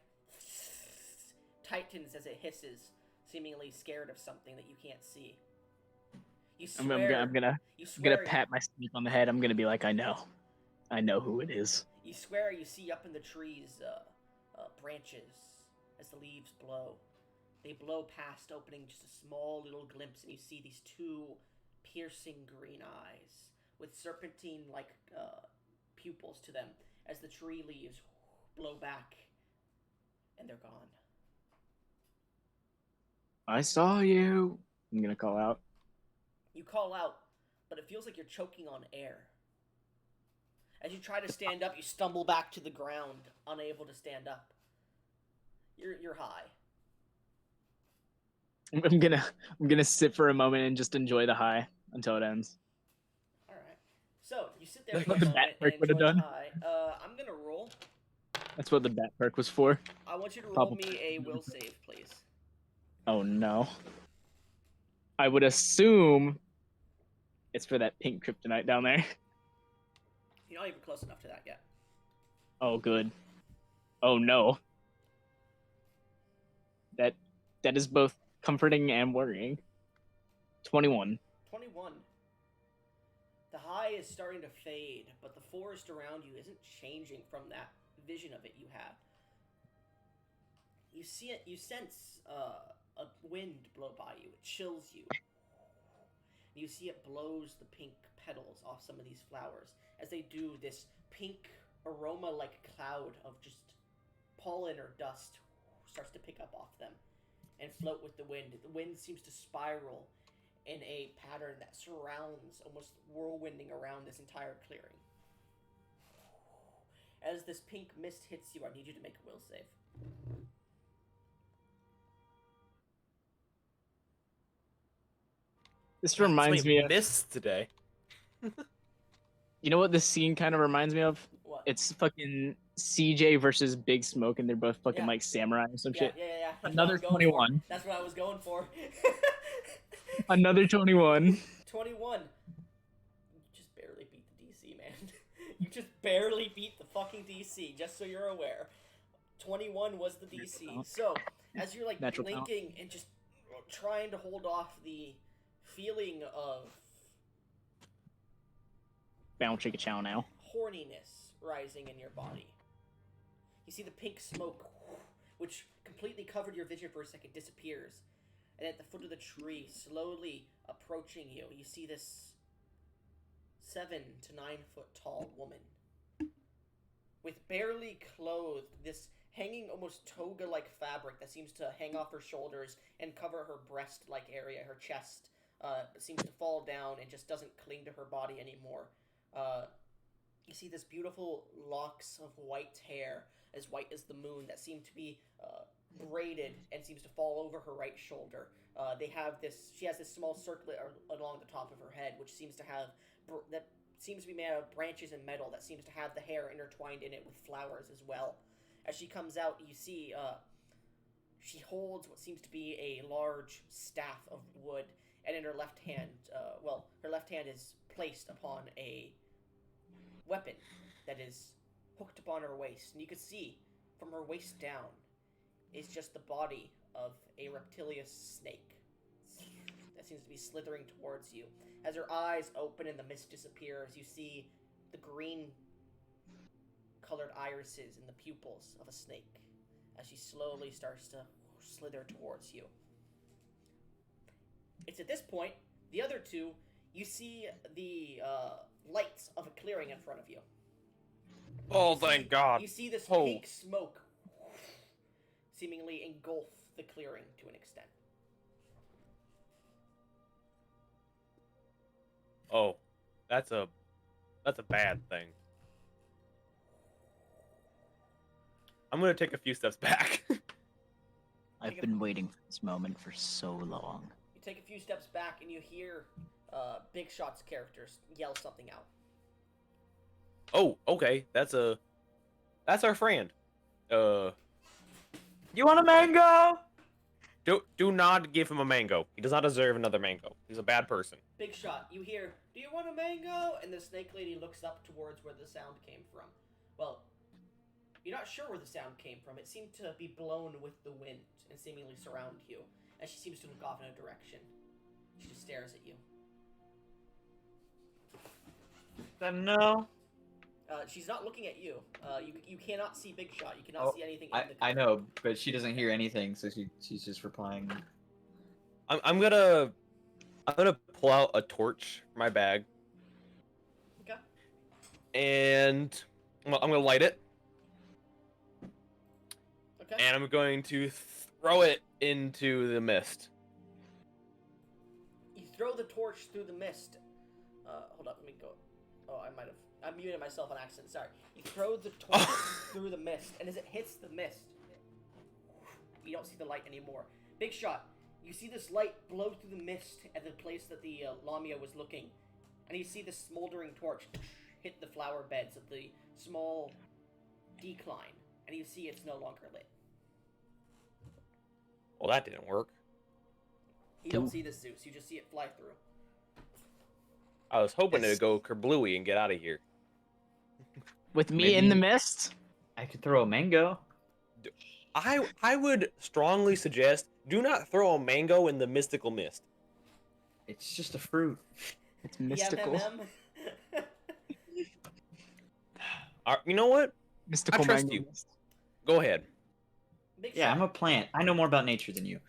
tightens as it hisses, seemingly scared of something that you can't see. You swear, I'm gonna pat my snake on the head. I'm gonna be like, I know who it is. You swear you see up in the trees branches as the leaves blow. They blow past, opening just a small little glimpse, and you see these two piercing green eyes with serpentine-like pupils to them as the tree leaves blow back, and they're gone. I saw you. I'm gonna call out. You call out, but it feels like you're choking on air. As you try to stand up, you stumble back to the ground, unable to stand up. You're high. I'm gonna sit for a moment and just enjoy the high until it ends. All right. So you sit there That's for what a the moment bat perk and would have enjoy the done. high. I'm gonna roll. That's what the bat perk was for. I want you to roll Probably. me a will save, please. Oh no. I would assume it's for that pink kryptonite down there. You're not even close enough to that yet. Oh good. Oh no. That is both comforting and worrying. 21. 21. The high is starting to fade, but the forest around you isn't changing from that vision of it you have. You see it. You sense a wind blow by you. It chills you. You see it blows the pink petals off some of these flowers. As they do, this pink aroma-like cloud of just pollen or dust starts to pick up off them and float with the wind. The wind seems to spiral in a pattern that surrounds, almost whirlwinding around this entire clearing. As this pink mist hits you, I need you to make a will save. This reminds me of missed today. You know what this scene kind of reminds me of? What? It's fucking CJ versus Big Smoke, and they're both fucking like samurai or some shit. Yeah. That's Another what I was going 21. for. That's what I was going for. Another 21. 21. You just barely beat the DC, man. You just barely beat the fucking DC, just so you're aware. 21 was the DC. So, as you're like Natural blinking and just trying to hold off the feeling of Bound chicka chow now. horniness rising in your body, you see the pink smoke, which completely covered your vision for a second, disappears. And at the foot of the tree, slowly approaching you, you see this 7 to 9 foot tall woman with barely clothed, this hanging almost toga-like fabric that seems to hang off her shoulders and cover her breast-like area, her chest. Seems to fall down and just doesn't cling to her body anymore. You see this beautiful locks of white hair, as white as the moon, that seem to be braided and seems to fall over her right shoulder. She has this small circlet along the top of her head, which seems to have that seems to be made out of branches and metal that seems to have the hair intertwined in it with flowers as well. As she comes out, you see she holds what seems to be a large staff of wood, and in her left hand, her left hand is placed upon a weapon that is hooked upon her waist, and you can see from her waist down is just the body of a reptilious snake that seems to be slithering towards you. As her eyes open and the mist disappears, you see the green colored irises in the pupils of a snake as she slowly starts to slither towards you. It's at this point, the other two, you see the lights of a clearing in front of you. Oh, thank God. You see this Oh. pink smoke seemingly engulf the clearing to an extent. Oh, that's a bad thing. I'm gonna take a few steps back. I've been waiting for this moment for so long. You take a few steps back and you hear Big Shot's characters yell something out. Oh, okay. That's our friend. You want a mango? Do not give him a mango. He does not deserve another mango. He's a bad person. Big Shot, you hear, "Do you want a mango?" And the snake lady looks up towards where the sound came from. Well, you're not sure where the sound came from. It seemed to be blown with the wind and seemingly surround you. And she seems to look off in a direction. She just stares at you. Then no. She's not looking at you. You cannot see Big Shot. You cannot Oh, see anything in the I know, but she doesn't hear anything, so she's just replying. I'm gonna pull out a torch from my bag. Okay. And I'm gonna light it. Okay. And I'm going to throw it into the mist. You throw the torch through the mist. Hold up, let me go. Oh, I muted myself on accident. Sorry. You throw the torch through the mist, and as it hits the mist, you don't see the light anymore. Big Shot. You see this light blow through the mist at the place that the Lamia was looking, and you see the smoldering torch hit the flower beds of the small decline, and you see it's no longer lit. Well, that didn't work. You don't see the Zeus. You just see it fly through. I was hoping it'd go kerblooey and get out of here. With me Maybe- in the mist? I could throw a mango. I would strongly suggest do not throw a mango in the mystical mist. It's just a fruit. It's mystical. You know what? Mystical I trust mango you. mist. Go ahead. Big Yeah, Shot. I'm a plant. I know more about nature than you.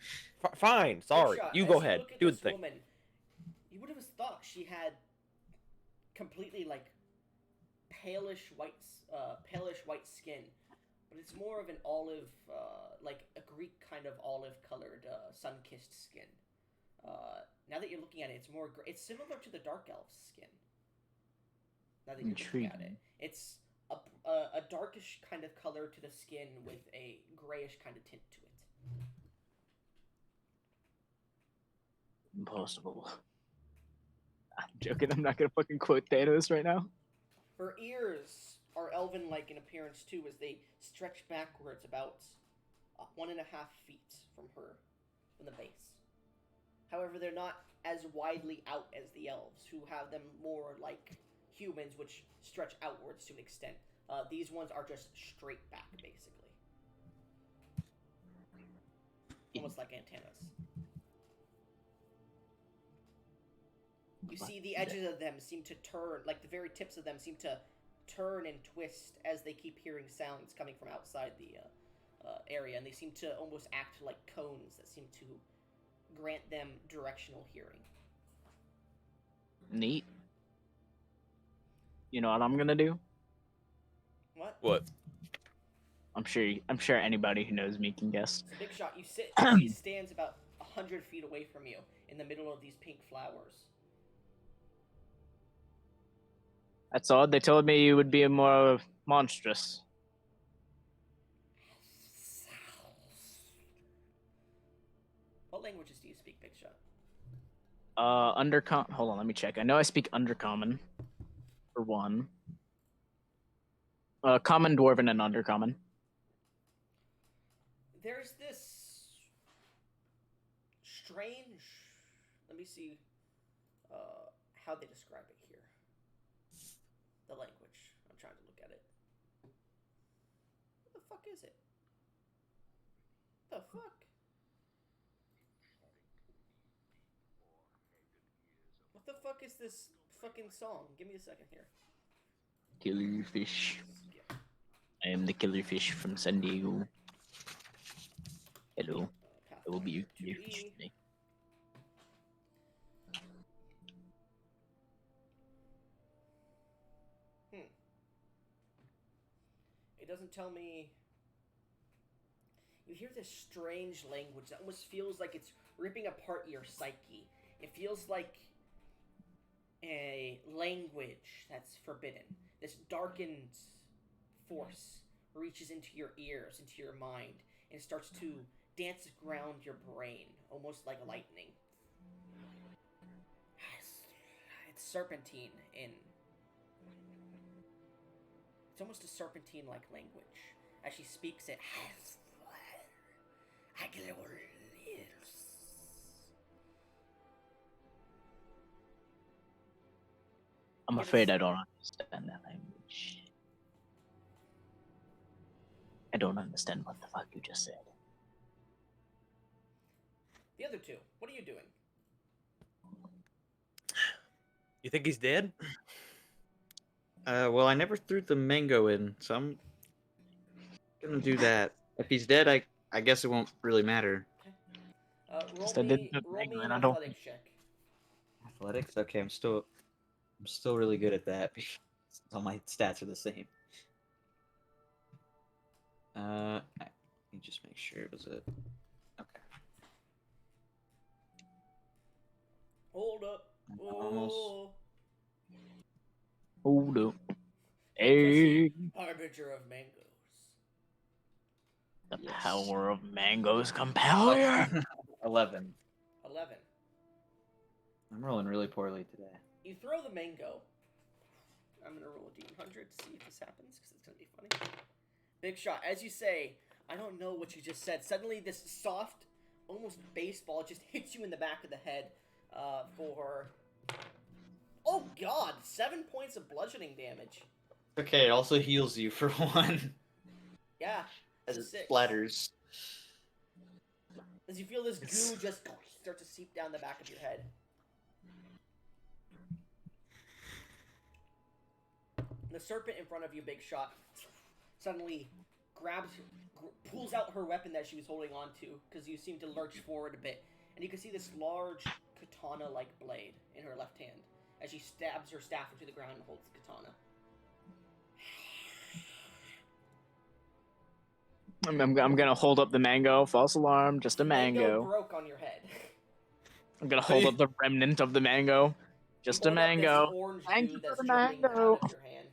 Fine. Sorry. Shot, You as go ahead. look at Do the this thing. Woman, you would have thought she had completely like palish white skin, but it's more of an olive, like a Greek kind of olive-colored, sun-kissed skin. Now that you're looking at it, it's more. It's similar to the dark elf's skin. Now that you're looking at it, Intriguing. it's a darkish kind of color to the skin with a grayish kind of tint to it. Impossible. I'm joking. I'm not gonna fucking quote Thanos right now. Her ears are elven-like in appearance too, as they stretch backwards about 1.5 feet from the base. However, they're not as widely out as the elves, who have them more like humans, which stretch outwards to an extent. These ones are just straight back, basically. Almost like antennas. You see the edges of them seem to turn, like the very tips of them seem to turn and twist as they keep hearing sounds coming from outside the area, and they seem to almost act like cones that seem to grant them directional hearing. Neat. You know what I'm gonna do? What? What? I'm sure anybody who knows me can guess. It's a big shot. You sit. He stands about 100 feet away from you in the middle of these pink flowers. That's odd. They told me you would be more monstrous. What languages do you speak, Big Shot? Hold on, let me check. I know I speak Undercommon, for one. Common, Dwarven, and Undercommon. There's this strange. Let me see how they describe it here. The language. I'm trying to look at it. What the fuck is it? What the fuck? What the fuck is this fucking song? Give me a second here. Killer fish. I am the killer fish from San Diego. Hello. I will be your killer fish today. It doesn't tell me. You hear this strange language that almost feels like it's ripping apart your psyche. It feels like a language that's forbidden. This darkened force reaches into your ears, into your mind, and starts to dance around your brain, almost like lightning. It's serpentine in. It's almost a serpentine-like language. As she speaks it. I'm afraid I don't understand that language. I don't understand what the fuck you just said. The other two, what are you doing? You think he's dead? Well, I never threw the mango in, so I'm gonna do that. If he's dead, I guess it won't really matter. Roll I didn't me, put roll mango me in. an I don't. athletics check. Athletics? Okay, I'm still really good at that. All my stats are the same. Let me just make sure it was it. Okay. Hold up. Almost. Oh. Hold up. Fantasy Hey, harbinger of mangoes. the Yes. power of mangoes compel you. 11. 11. I'm rolling really poorly today. You throw the mango. I'm gonna roll a d100 to see if this happens because it's gonna be funny. Big shot. As you say, I don't know what you just said. Suddenly, this soft, almost baseball just hits you in the back of the head. For oh god, 7 points of bludgeoning damage. Okay, it also heals you for 1. Yeah, As it's it a 6. splatters. As you feel this goo just start to seep down the back of your head. The serpent in front of you, Big Shot, suddenly pulls out her weapon that she was holding on to, because you seem to lurch forward a bit, and you can see this large katana-like blade in her left hand, as she stabs her staff into the ground and holds the katana. I'm gonna hold up the mango. False alarm. Just a Mango mango. broke on your head. I'm gonna hold up the remnant of the mango. Just You a hold up this mango. orange Thank goo you for that's the dripping mango. out of your hand.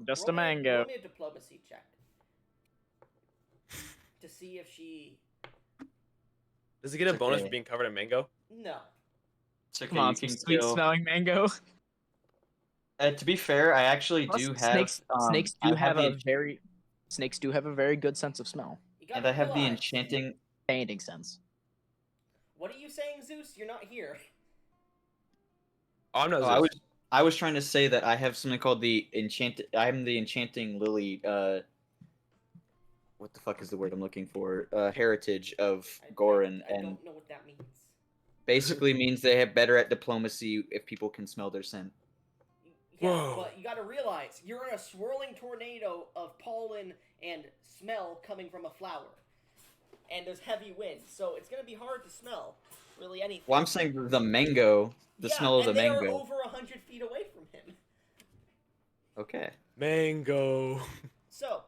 Just a mango. Roll me a diplomacy check. To see if she... Does he get a It's bonus okay. for being covered in mango? No. It's okay, Come on, you some can sweet kill. smelling mango. To be fair, I actually Plus, do have. snakes I do have have a the very snakes do have a very good sense of smell. You gotta and I have the realize... enchanting. Painting sense. What are you saying, Zeus? You're not here. Oh, I'm not Oh, Zeus. I was trying to say that I have something called the enchanted. I'm the enchanting lily. What the fuck is the word I'm looking for? Heritage of Gorin, I and don't know what that means. basically means they have better at diplomacy if people can smell their scent. Yeah, Whoa. but you gotta realize, you're in a swirling tornado of pollen and smell coming from a flower. And there's heavy winds, so it's gonna be hard to smell, really, anything. Well, I'm saying the mango, the yeah, smell of the and they are mango. over 100 feet away from him. Okay. Mango. So,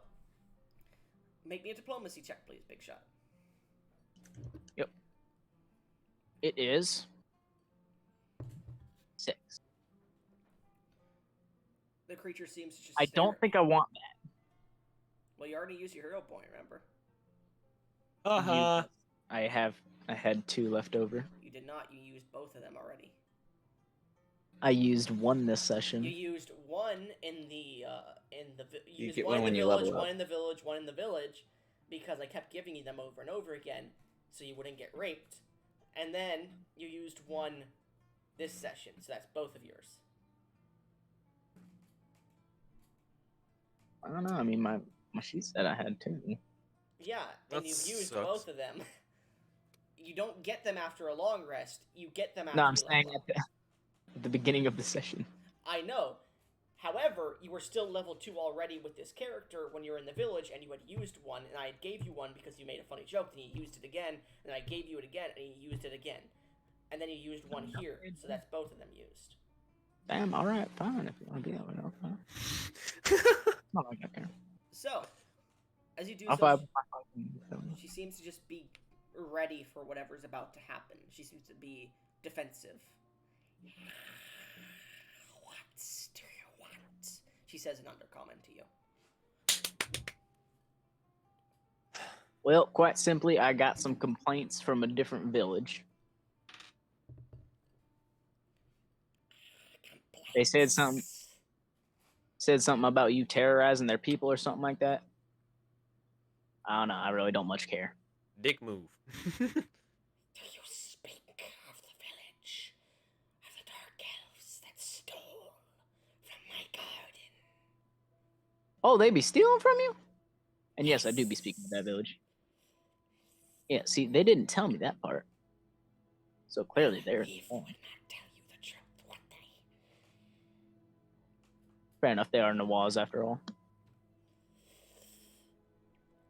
make me a diplomacy check, please, Big Shot. Yep. It is 6. The creature seems to just I stare don't at think you. I want that. Well, you already used your hero point, remember? Haha. I had 2 left over. You did not. You used both of them already. I used 1 this session. You used one in the You used get one one in when the you village, level up. one in the village, one in the village, because I kept giving you them over and over again, so you wouldn't get raped. And then you used one this session, so that's both of yours. I don't know. I mean, my sheet said I had 2. Yeah, That and you've used sucks. both of them. You don't get them after a long rest. You get them after No, I'm you saying level up. at the beginning of the session. I know. However, you were still level 2 already with this character when you were in the village, and you had used one, and I gave you one because you made a funny joke, and you used it again, and I gave you it again, and you used it again. And then you used one here, so that's both of them used. Damn, alright, fine. If you want to be that way, okay. Not like I care. So, as you do I'll so, five. she seems to just be ready for whatever's about to happen. She seems to be defensive. What do you want? She says an undercommon to you. Well, quite simply, I got some complaints from a different village. They said something about you terrorizing their people or something like that. I don't know. I really don't much care. Dick move. Do you speak of the village of the dark elves that stole from my garden? Oh, they be stealing from you? And yes, I do be speaking of that village. Yeah, see, they didn't tell me that part. So clearly they're... Leaf would not tell you the truth, would they? Fair enough, they are Nawaz after all.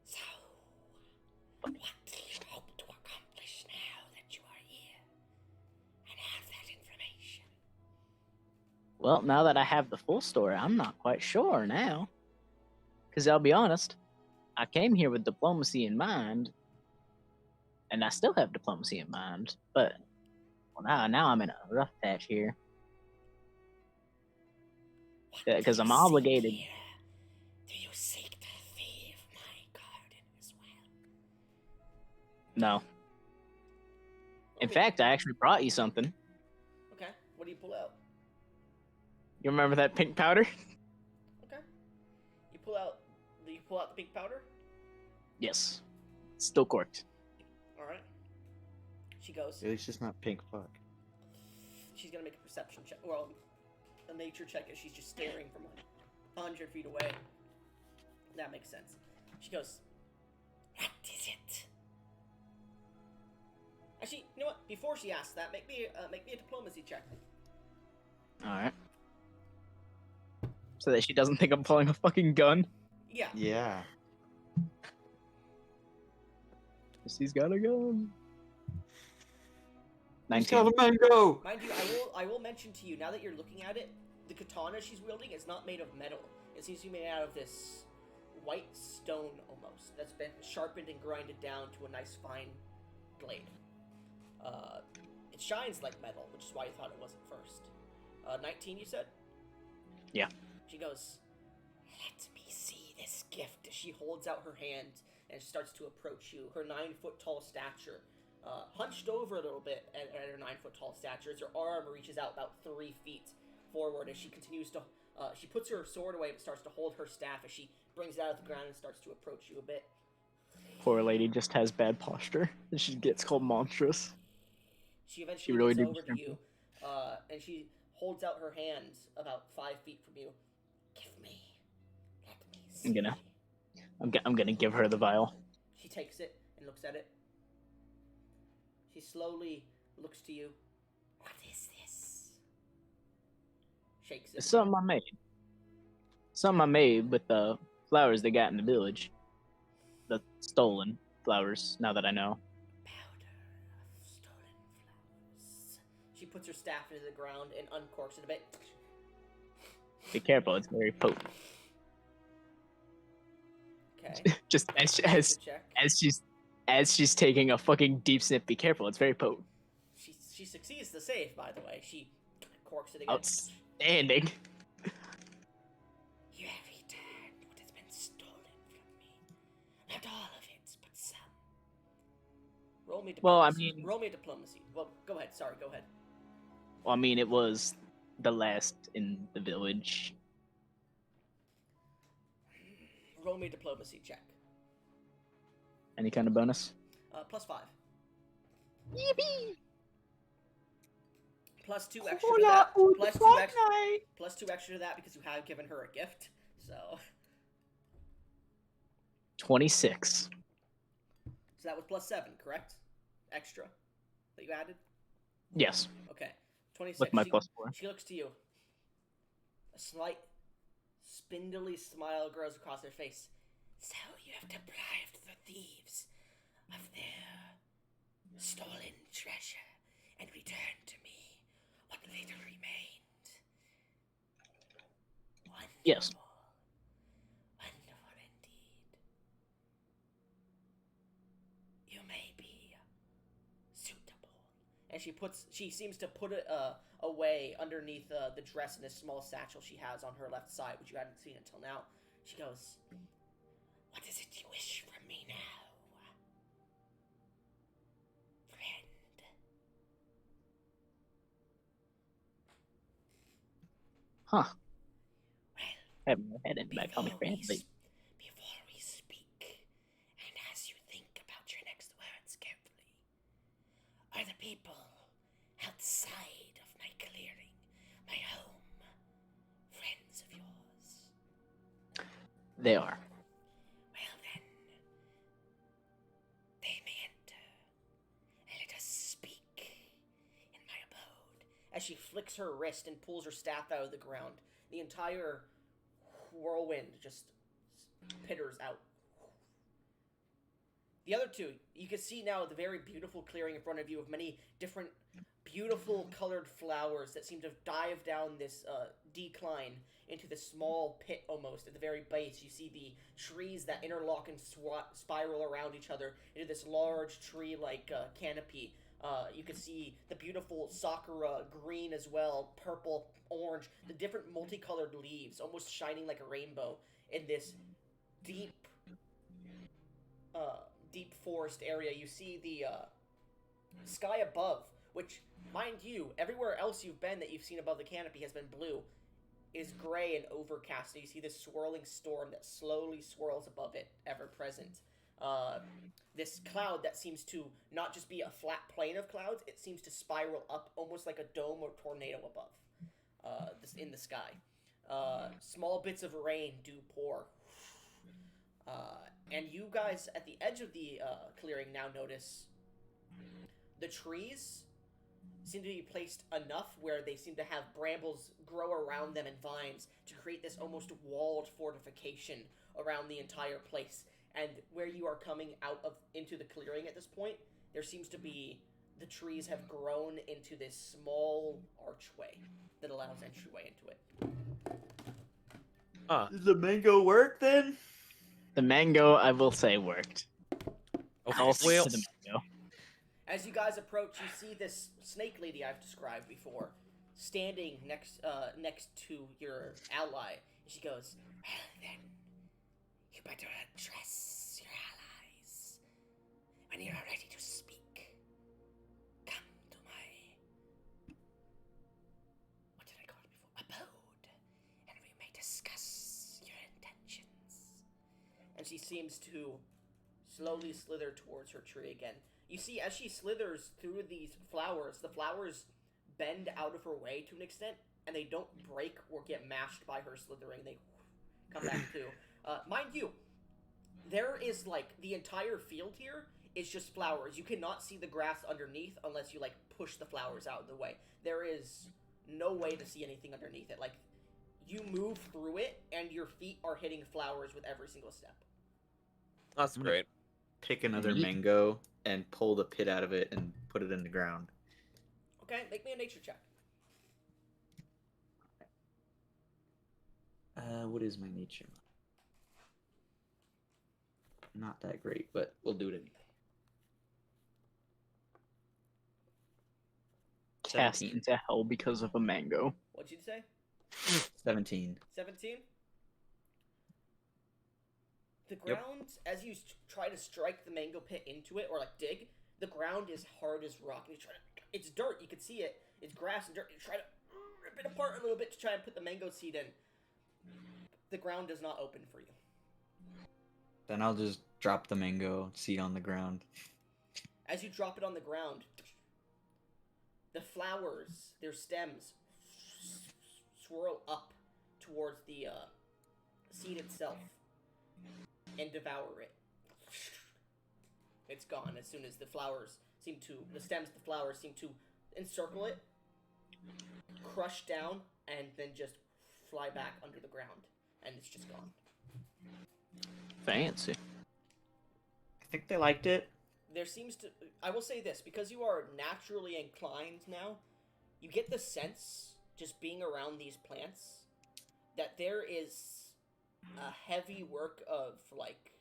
So, what do you hope to accomplish now that you are here and have that information? Well, now that I have the full story, I'm not quite sure now. Because I'll be honest, I came here with diplomacy in mind, and I still have diplomacy in mind, but now I'm in a rough patch here. Because I'm obligated. Do you seek to thieve my garden as well? No. In fact, I actually brought you something. Okay, what do you pull out? You remember that pink powder? Okay. You pull out the pink powder? Yes. Still corked. Alright. She goes. At least it's not pink fuck. She's gonna make a perception check. Well, a nature check as she's just staring from like 100 feet away. That makes sense. She goes, what is it? Actually, you know what? Before she asks that, make me a diplomacy check. Alright. So that she doesn't think I'm pulling a fucking gun. Yeah. Yeah. She's got a gun. He's 19. got a mango! Mind you, I will mention to you, now that you're looking at it, the katana she's wielding is not made of metal. It seems to be made out of this white stone almost that's been sharpened and grinded down to a nice fine blade. It shines like metal, which is why you thought it wasn't first. 19, you said? Yeah. She goes, let me see this gift. She holds out her hand and starts to approach you. Her 9-foot tall stature, hunched over a little bit at her 9-foot tall stature, as her arm reaches out about 3 feet forward as she continues to, she puts her sword away but starts to hold her staff as she brings it out of the ground and starts to approach you a bit. Poor lady just has bad posture. And she gets called monstrous. She eventually really gets did over to you, and she holds out her hand about 5 feet from you. Give me. Let me see. I'm gonna give her the vial. She takes it and looks at it. She slowly looks to you. What is this? Shakes it. It's something I made. Something I made with the flowers they got in the village. The stolen flowers, now that I know. Powder of stolen flowers. She puts her staff into the ground and uncorks it a bit. Be careful, it's very potent. Okay. Just as she's taking a fucking deep sniff, be careful, it's very potent. She succeeds the save, by the way. She corks it again. Outstanding. You have returned what has been stolen from me. Not all of it, but some. Roll me diplomacy. Well, I mean... Roll me diplomacy. Well, go ahead. Sorry, go ahead. Well, I mean, it was the last in the village. Roll me diplomacy check. Any kind of bonus? +5. Yippee! Plus 2 extra to that. Plus 2 extra to that because you have given her a gift. So 26. So that was +7, correct? Extra that you added? Yes. Okay. 26. With my +4. She looks to you. A slight, spindly smile grows across her face. So you have deprived the thieves of their stolen treasure and returned to me what little remained. Wonderful. Yes. Wonderful indeed. You may be suitable. And she seems to put it away underneath the dress in this small satchel she has on her left side, which you hadn't seen until now. She goes, what is it you wish from me now, friend? Huh. Well, I have my head in back on me, friendly. Before we speak, and as you think about your next words carefully, are the people outside of my clearing, my home, friends of yours? They are. Well then, they may enter, and let us speak in my abode. As she flicks her wrist and pulls her staff out of the ground, the entire whirlwind just pitters out. The other two, you can see now the very beautiful clearing in front of you of many different beautiful colored flowers that seem to dive down this decline into this small pit almost at the very base. You see the trees that interlock and spiral around each other into this large tree-like canopy. You can see the beautiful sakura green as well, purple, orange, the different multicolored leaves almost shining like a rainbow in this deep deep forest area. You see the sky above, which, mind you, everywhere else you've been that you've seen above the canopy has been blue, is gray and overcast. And you see this swirling storm that slowly swirls above it, ever present. This cloud that seems to not just be a flat plane of clouds, it seems to spiral up almost like a dome or tornado above in the sky. Small bits of rain do pour. And you guys at the edge of the clearing now notice the trees seem to be placed enough where they seem to have brambles grow around them and vines to create this almost walled fortification around the entire place. And where you are coming out of into the clearing at this point, there seems to be the trees have grown into this small archway that allows entryway into it. Does the mango work then? The mango, I will say, worked. Okay, All thanks well, to the mango. As you guys approach, you see this snake lady I've described before, standing next to your ally. And she goes, "Well then, you better address your allies when you are ready to speak. Come to my, what did I call it before? Abode, and we may discuss your intentions." And she seems to slowly slither towards her tree again. You see, as she slithers through these flowers, the flowers bend out of her way to an extent, and they don't break or get mashed by her slithering. They come back too. Mind you, there is, like, the entire field here is just flowers. You cannot see the grass underneath unless you, like, push the flowers out of the way. There is no way to see anything underneath it. Like, you move through it, and your feet are hitting flowers with every single step. That's great. Pick another mango and pull the pit out of it and put it in the ground. Okay, make me a nature check. What is my nature? Not that great, but we'll do it anyway. Cast 17. into hell because of a mango. What'd you say? 17. 17? The ground, as you try to strike the mango pit into it, or like dig, the ground is hard as rock. And you try to, it's dirt, you can see it. It's grass and dirt. You try to rip it apart a little bit to try and put the mango seed in. The ground does not open for you. Then I'll just drop the mango seed on the ground. As you drop it on the ground, the flowers, their stems, swirl up towards the seed itself and devour it. It's gone as soon as the flowers the stems of the flowers seem to encircle it, crush down, and then just fly back under the ground. And it's just gone. Fancy. I think they liked it. There seems to... I will say this, because you are naturally inclined now, you get the sense, just being around these plants, that there is a heavy work of, like,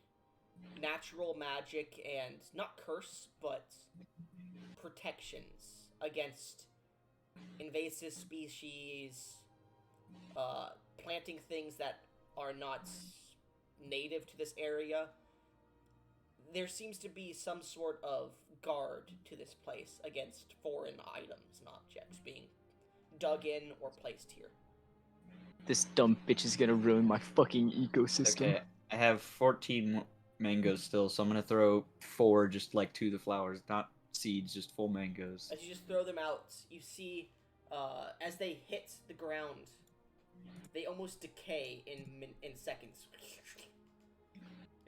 natural magic and, not curse, but protections against invasive species, planting things that are not native to this area. There seems to be some sort of guard to this place against foreign items and objects being dug in or placed here. This dumb bitch is gonna ruin my fucking ecosystem. Okay, I have 14 mangoes still, so I'm gonna throw 4 just like to the flowers, not seeds, just full mangoes. As you just throw them out, you see, as they hit the ground, they almost decay in seconds.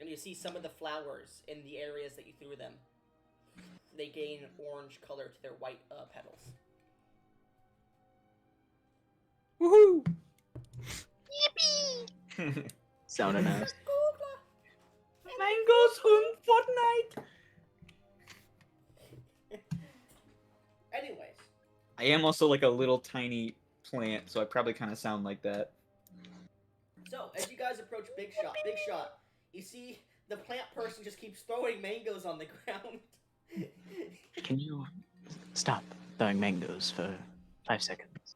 And you see some of the flowers in the areas that you threw them. They gain orange color to their white petals. Woohoo! Yippee! Sounding ass. Mangoes from Fortnite. Anyways, I am also like a little tiny plant, so I probably kind of sound like that. so as you guys approach Big Shot, you see the plant person just keeps throwing mangoes on the ground. Can you stop throwing mangoes for 5 seconds?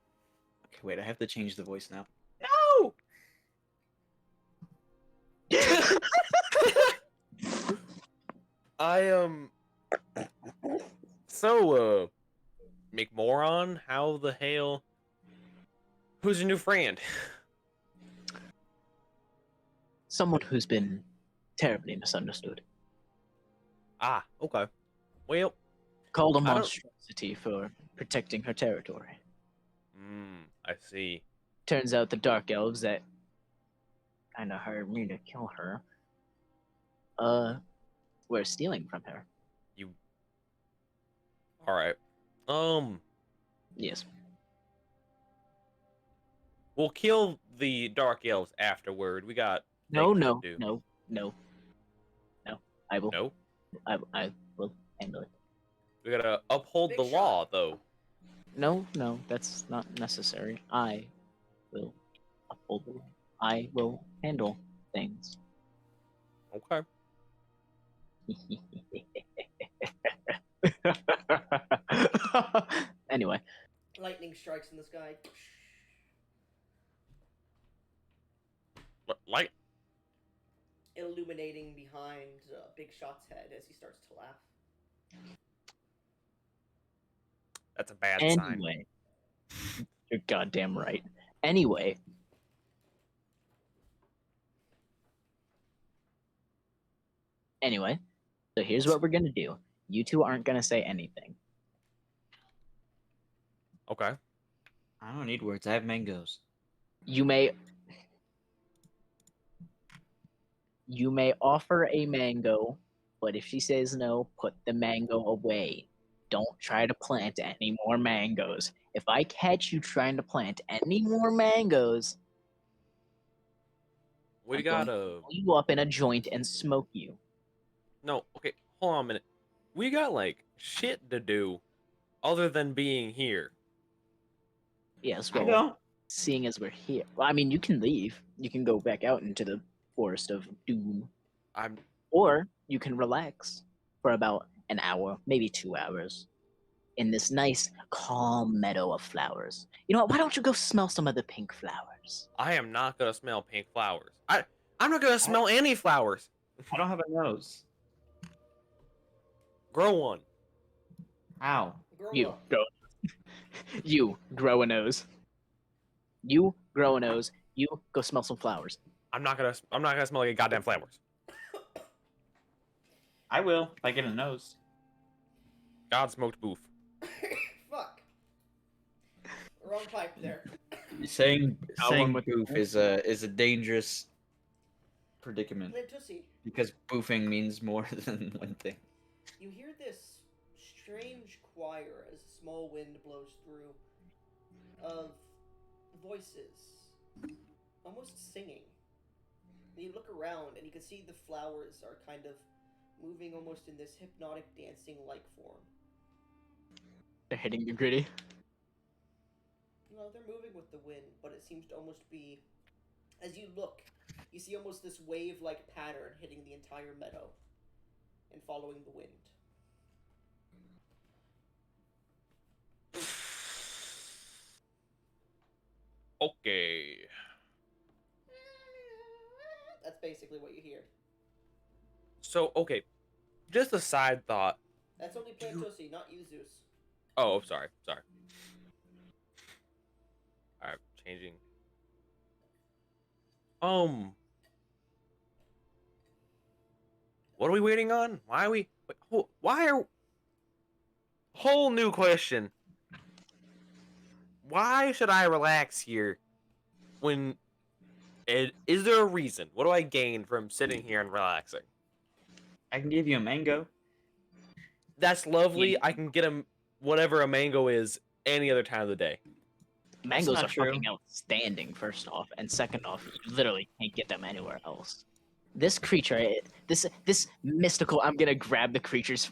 Okay, wait, I have to change the voice now. No! So, McMoron, how the hell? Who's your new friend? Someone who's been terribly misunderstood. Ah, okay. Well, Called a I don't- monstrosity for protecting her territory. I see. Turns out the Dark Elves that kind of hired me to kill her, were stealing from her. All right. Yes. We'll kill the Dark Elves afterward. We got No, things no, to do. no, no, no. I will. No? I will handle it. We gotta uphold Big the shot. law, though. No, no, that's not necessary. I will uphold the law. I will handle things. Okay. Anyway, Lightning strikes in the sky. Like, Illuminating behind Big Shot's head as he starts to laugh. that's a bad sign. anyway, you're goddamn right. Anyway, so here's what we're gonna do. You two aren't gonna say anything. Okay. I don't need words. I have mangoes. You may offer a mango, but if she says no, put the mango away. Don't try to plant any more mangoes. If I catch you trying to plant any more mangoes, We I'm got going a. pull you up in a joint and smoke you. No, okay. Hold on a minute. We got, like, shit to do other than being here. Yes, I well, don't. seeing as we're here. Well, I mean, you can leave. You can go back out into the forest of doom. I'm. Or you can relax for about an hour, maybe 2 hours, in this nice, calm meadow of flowers. You know what? Why don't you go smell some of the pink flowers? I am not gonna smell pink flowers. I'm not gonna smell any flowers. I don't have a nose. Grow one. How? Grow You up. go. You grow a nose. You grow a nose. You go smell some flowers. I'm not gonna smell like a goddamn flowers. I will if I get a nose. God smoked boof. Fuck. Wrong pipe there. Saying Album with boof is a dangerous predicament Lintusi, because boofing means more than one thing. you hear this strange choir as a small wind blows through of voices, almost singing. And you look around and you can see the flowers are kind of moving almost in this hypnotic dancing-like form. They're hitting you gritty. No, they're moving with the wind, but it seems to almost be, as you look, you see almost this wave-like pattern hitting the entire meadow and following the wind. Okay. That's basically what you hear. So, okay. Just a side thought. That's only Plantosi, not you, Zeus. Oh, sorry. Alright, changing. What are we waiting on? Why are we... Why are... Whole new question. Why should I relax here when... Is there a reason? What do I gain from sitting here and relaxing? I can give you a mango. That's lovely. Yeah. I can get whatever a mango is any other time of the day. Mangoes not are true. fucking outstanding, first off, and second off, you literally can't get them anywhere else. This creature, this mystical. I'm gonna grab the creature's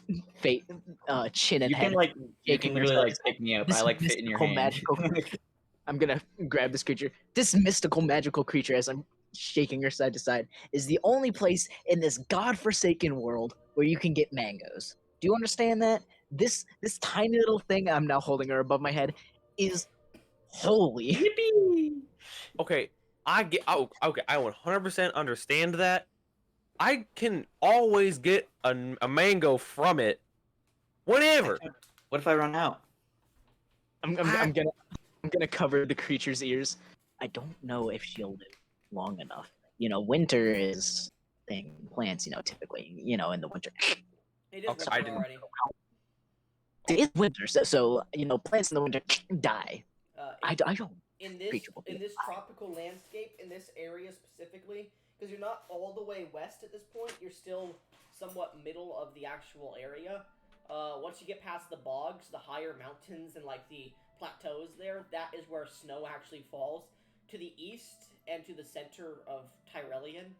chin and You head, can like, you shaking can her literally side like to side. pick me up. This I like fit in your mystical, hand. magical. I'm gonna grab this creature. This mystical, magical creature, as I'm shaking her side to side, is the only place in this godforsaken world where you can get mangoes. Do you understand that? This tiny little thing I'm now holding her above my head is holy. Yippee! Okay, I get. Oh, okay, I 100% understand that. I can always get a mango from it, whenever. What if I run out? I'm gonna cover the creature's ears. I don't know if she'll live long enough. You know, winter is thing. Plants, typically, in the winter. It is Okay, winter I didn't- already. It is winter, so plants in the winter die. I don't. In Creature will this tropical landscape, in this area specifically, because you're not all the way west at this point, you're still somewhat middle of the actual area. Once you get past the bogs, the higher mountains, and like the plateaus there, that is where snow actually falls. To the east and to the center of Tyrellian,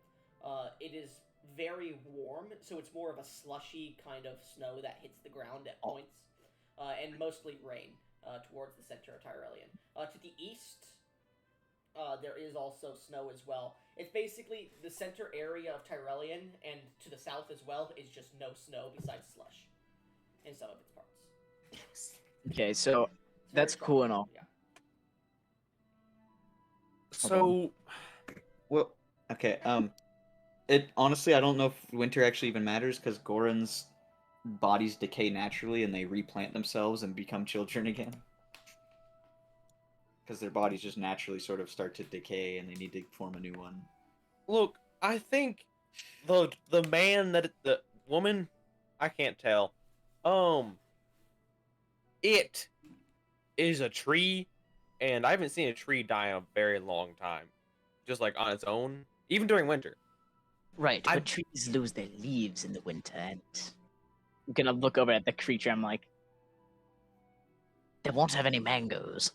it is very warm, so it's more of a slushy kind of snow that hits the ground at points, and mostly rain towards the center of Tyrellian. To the east, there is also snow as well. It's basically the center area of Tyrellian, and to the south as well is just no snow besides slush in some of its parts. Okay, so It's that's very cool and tropical, all. Yeah. So, Well, okay. It honestly, I don't know if winter actually even matters because Goran's bodies decay naturally and they replant themselves and become children again. Because their bodies just naturally sort of start to decay and they need to form a new one. look, I think the the woman, I can't tell. It is a tree, and I haven't seen a tree die in a very long time, just like on its own, even during winter. Right, I- but trees lose their leaves in the winter, and I'm gonna look over at the creature. I'm like, they won't have any mangoes.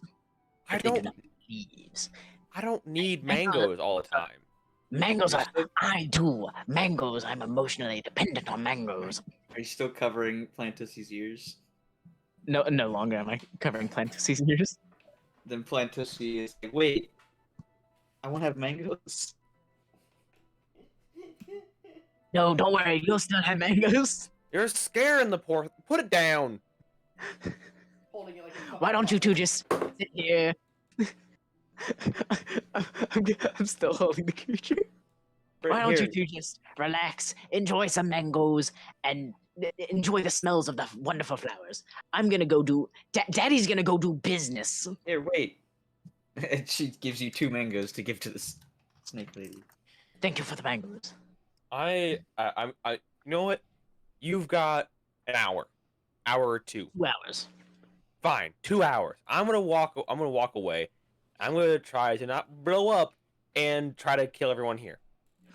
I If they do don't. not have leaves. I don't need Hang on. mangoes all the time. Mangoes Are are. you still- I do. Mangoes. I'm emotionally dependent on mangoes. Are you still covering Plantussy's ears? No longer am I covering Plantussy's ears. Then Plantussy is like, wait, I want to have mangoes. No, don't worry. You'll still have mangoes. You're scaring the poor. Put it down. Holding it like a Why don't you two just sit here? I'm still holding the creature. Why don't you two just relax, enjoy some mangoes, and enjoy the smells of the wonderful flowers? I'm gonna go do. Daddy's gonna go do business. Here, wait. And she gives you 2 mangoes to give to the snake lady. Thank you for the mangoes. I. You know what? You've got an hour or two. 2 hours. Fine, 2 hours. I'm gonna walk away. I'm gonna try to not blow up and try to kill everyone here.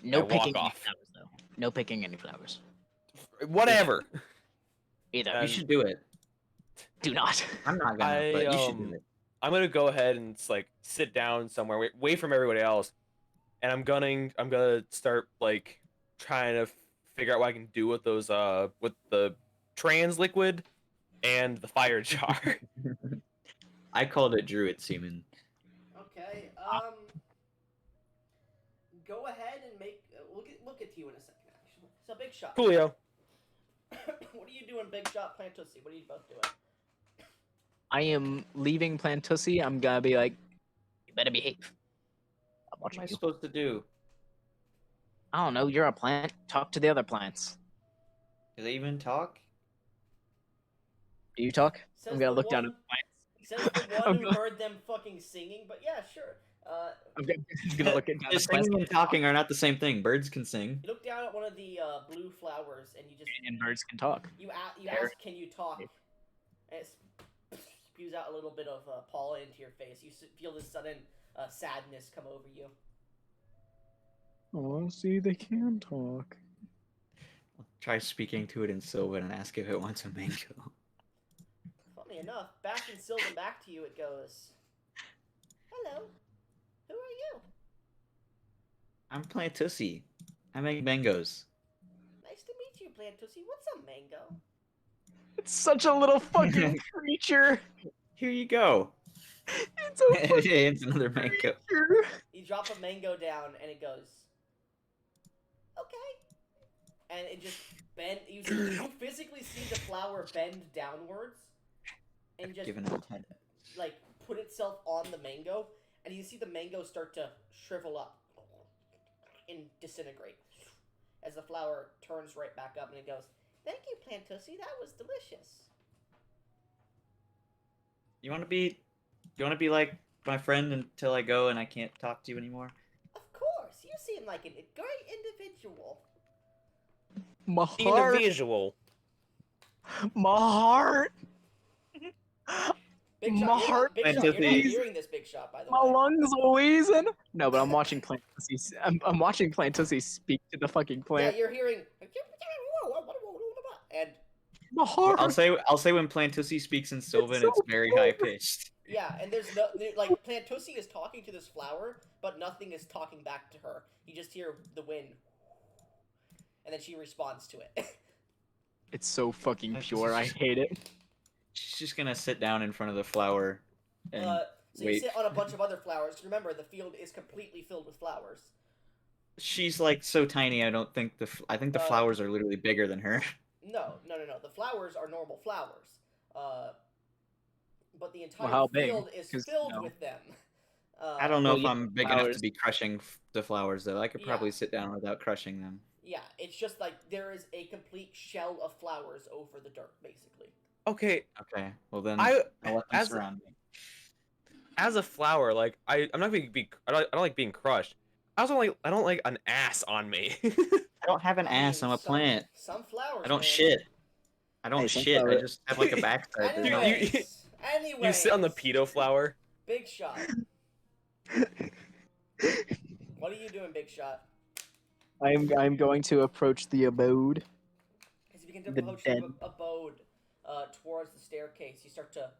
No I walk picking any off. flowers, though. No picking any flowers. Whatever. Either. You And- should do it. Do not. I'm not gonna, but you should do it. I'm gonna go ahead and like sit down somewhere, away from everybody else, and I'm gonna start like trying to figure out what I can do with those with the trans liquid and the fire jar. I called it druid semen. Okay. Go ahead and make. We'll get to you in a second. Actually, so Big Shot. Coolio. What are you doing, Big Shot, Plantussy? What are you both doing? I am leaving Plantussy. I'm gonna be like, you better behave. I'm What am watching I you. supposed to do? I don't know. You're a plant. Talk to the other plants. Do they even talk? Do you talk? Says I'm gonna the look down one- at the plants. Says the one who heard them fucking singing, but yeah, sure. I'm gonna look at down at the Singing plants. and talking are not the same thing. Birds can sing. You look down at one of the blue flowers, and you just And birds can talk. you There. ask, "Can you talk?" And it spews out a little bit of pollen into your face. You feel this sudden sadness come over you. Oh, see, they can talk. Try speaking to it in Sylvan and ask if it wants a mango. Funny enough, back in Sylvan, back to you it goes. Hello. Who are you? I'm Plantussi. I make mangoes. Nice to meet you, Plantussi. What's a mango? It's such a little fucking creature. Here you go. It's a fucking It's another mango. creature. You drop a mango down, and it goes, okay. And it just bend. You physically see the flower bend downwards, and just Giving it a 10. like put itself on the mango, and you see the mango start to shrivel up and disintegrate as the flower turns right back up, and it goes, "Thank you, Plantussi. That was delicious." You want to be like my friend until I go and I can't talk to you anymore? Of course, you seem like a great individual. My heart. Individual. My heart. Big My shot, heart. Big shot. You're not Please. hearing this, Big shot, by the My way. lungs are wheezing. No, but I'm watching Plantussi. I'm watching Plantussi speak to the fucking Yeah, plant. you're hearing, and My heart. I'll say when Plantussi speaks in Sylvan, so it's very cool. high pitched. yeah, and there's no like Plantussi is talking to this flower, but nothing is talking back to her. You just hear the wind, and then she responds to it. It's so fucking pure. I hate it. She's just gonna sit down in front of the flower and So you wait. sit on a bunch of other flowers. Remember, the field is completely filled with flowers. She's like so tiny. I think the flowers are literally bigger than her. No. The flowers are normal flowers. But the entire how big? field is 'Cause, filled you know. with them. I don't know Well, if yeah, I'm big enough flowers. to be crushing the flowers though. I could probably Yeah. sit down without crushing them. Yeah, it's just like there is a complete shell of flowers over the dirt, basically. Okay, Okay, well then I'll let them as surround me. as a flower, like I'm not gonna be. I don't like being crushed. I don't like an ass on me. I don't have an ass. I'm a plant. Some flowers. I don't man. shit. I don't Hey, shit. I sunflower. just have like a backside. There's no- Anyways, You sit on the pedo flower. Big shot. What are you doing, Big shot? I'm going to approach the abode. As you begin to The approach dead. your abode towards the staircase, you start to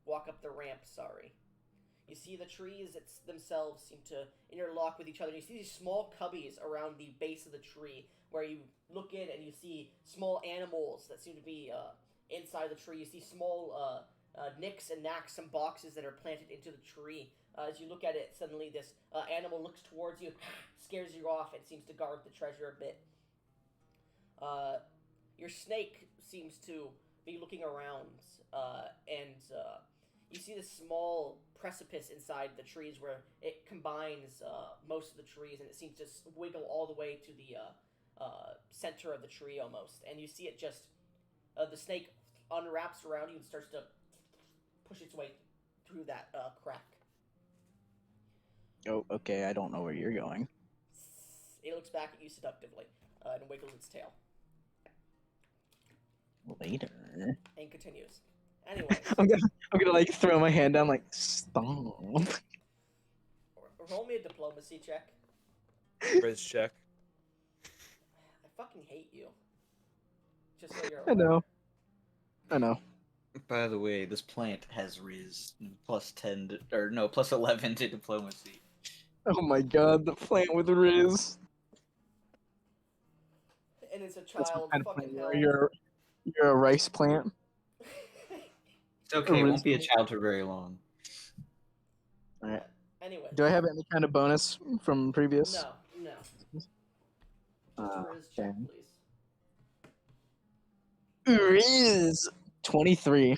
walk up the ramp. Sorry. You see the trees themselves seem to interlock with each other. You see these small cubbies around the base of the tree where you look in and you see small animals that seem to be inside the tree. You see small nicks and knacks, some boxes that are planted into the tree. As you look at it, suddenly this animal looks towards you, scares you off, and seems to guard the treasure a bit. Your snake seems to be looking around, and you see this small precipice inside the trees where it combines most of the trees, and it seems to wiggle all the way to the center of the tree almost. And you see it just the snake unwraps around you and starts to push its way through that crack. Oh, okay. I don't know where you're going. It looks back at you seductively and wiggles its tail Later. and continues. Anyways, I'm gonna like throw my hand down like stop. roll me a diplomacy check. Riz check. I fucking hate you. Just so you're I aware. know. I know. By the way, this plant has Riz plus 10 to, or no, plus 11 to diplomacy. Oh my god, the plant with Riz. And it's a That's child. what kind of Fucking plant hell. you're a rice plant. It's okay, it Riz won't be a plant. child for very long. Alright. Anyway. Do I have any kind of bonus from previous? No. Just Uh, Riz check, okay. please. Riz 23.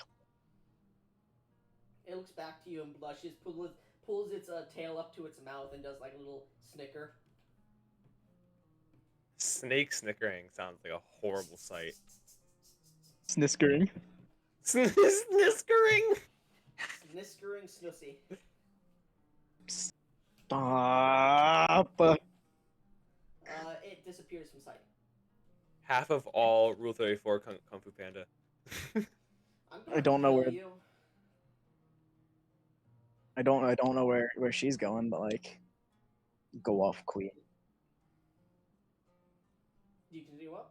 It looks back to you and blushes, pulls its tail up to its mouth, and does like a little snicker. Snake snickering sounds like a horrible sight. Sniskering. Sniskering. Sniskering Snussy. Stop. It disappears from sight. Half of all Rule 34 Kung Fu Panda. I'm I don't know kill where- you. I don't know where she's going, but like go off, queen. You can do what?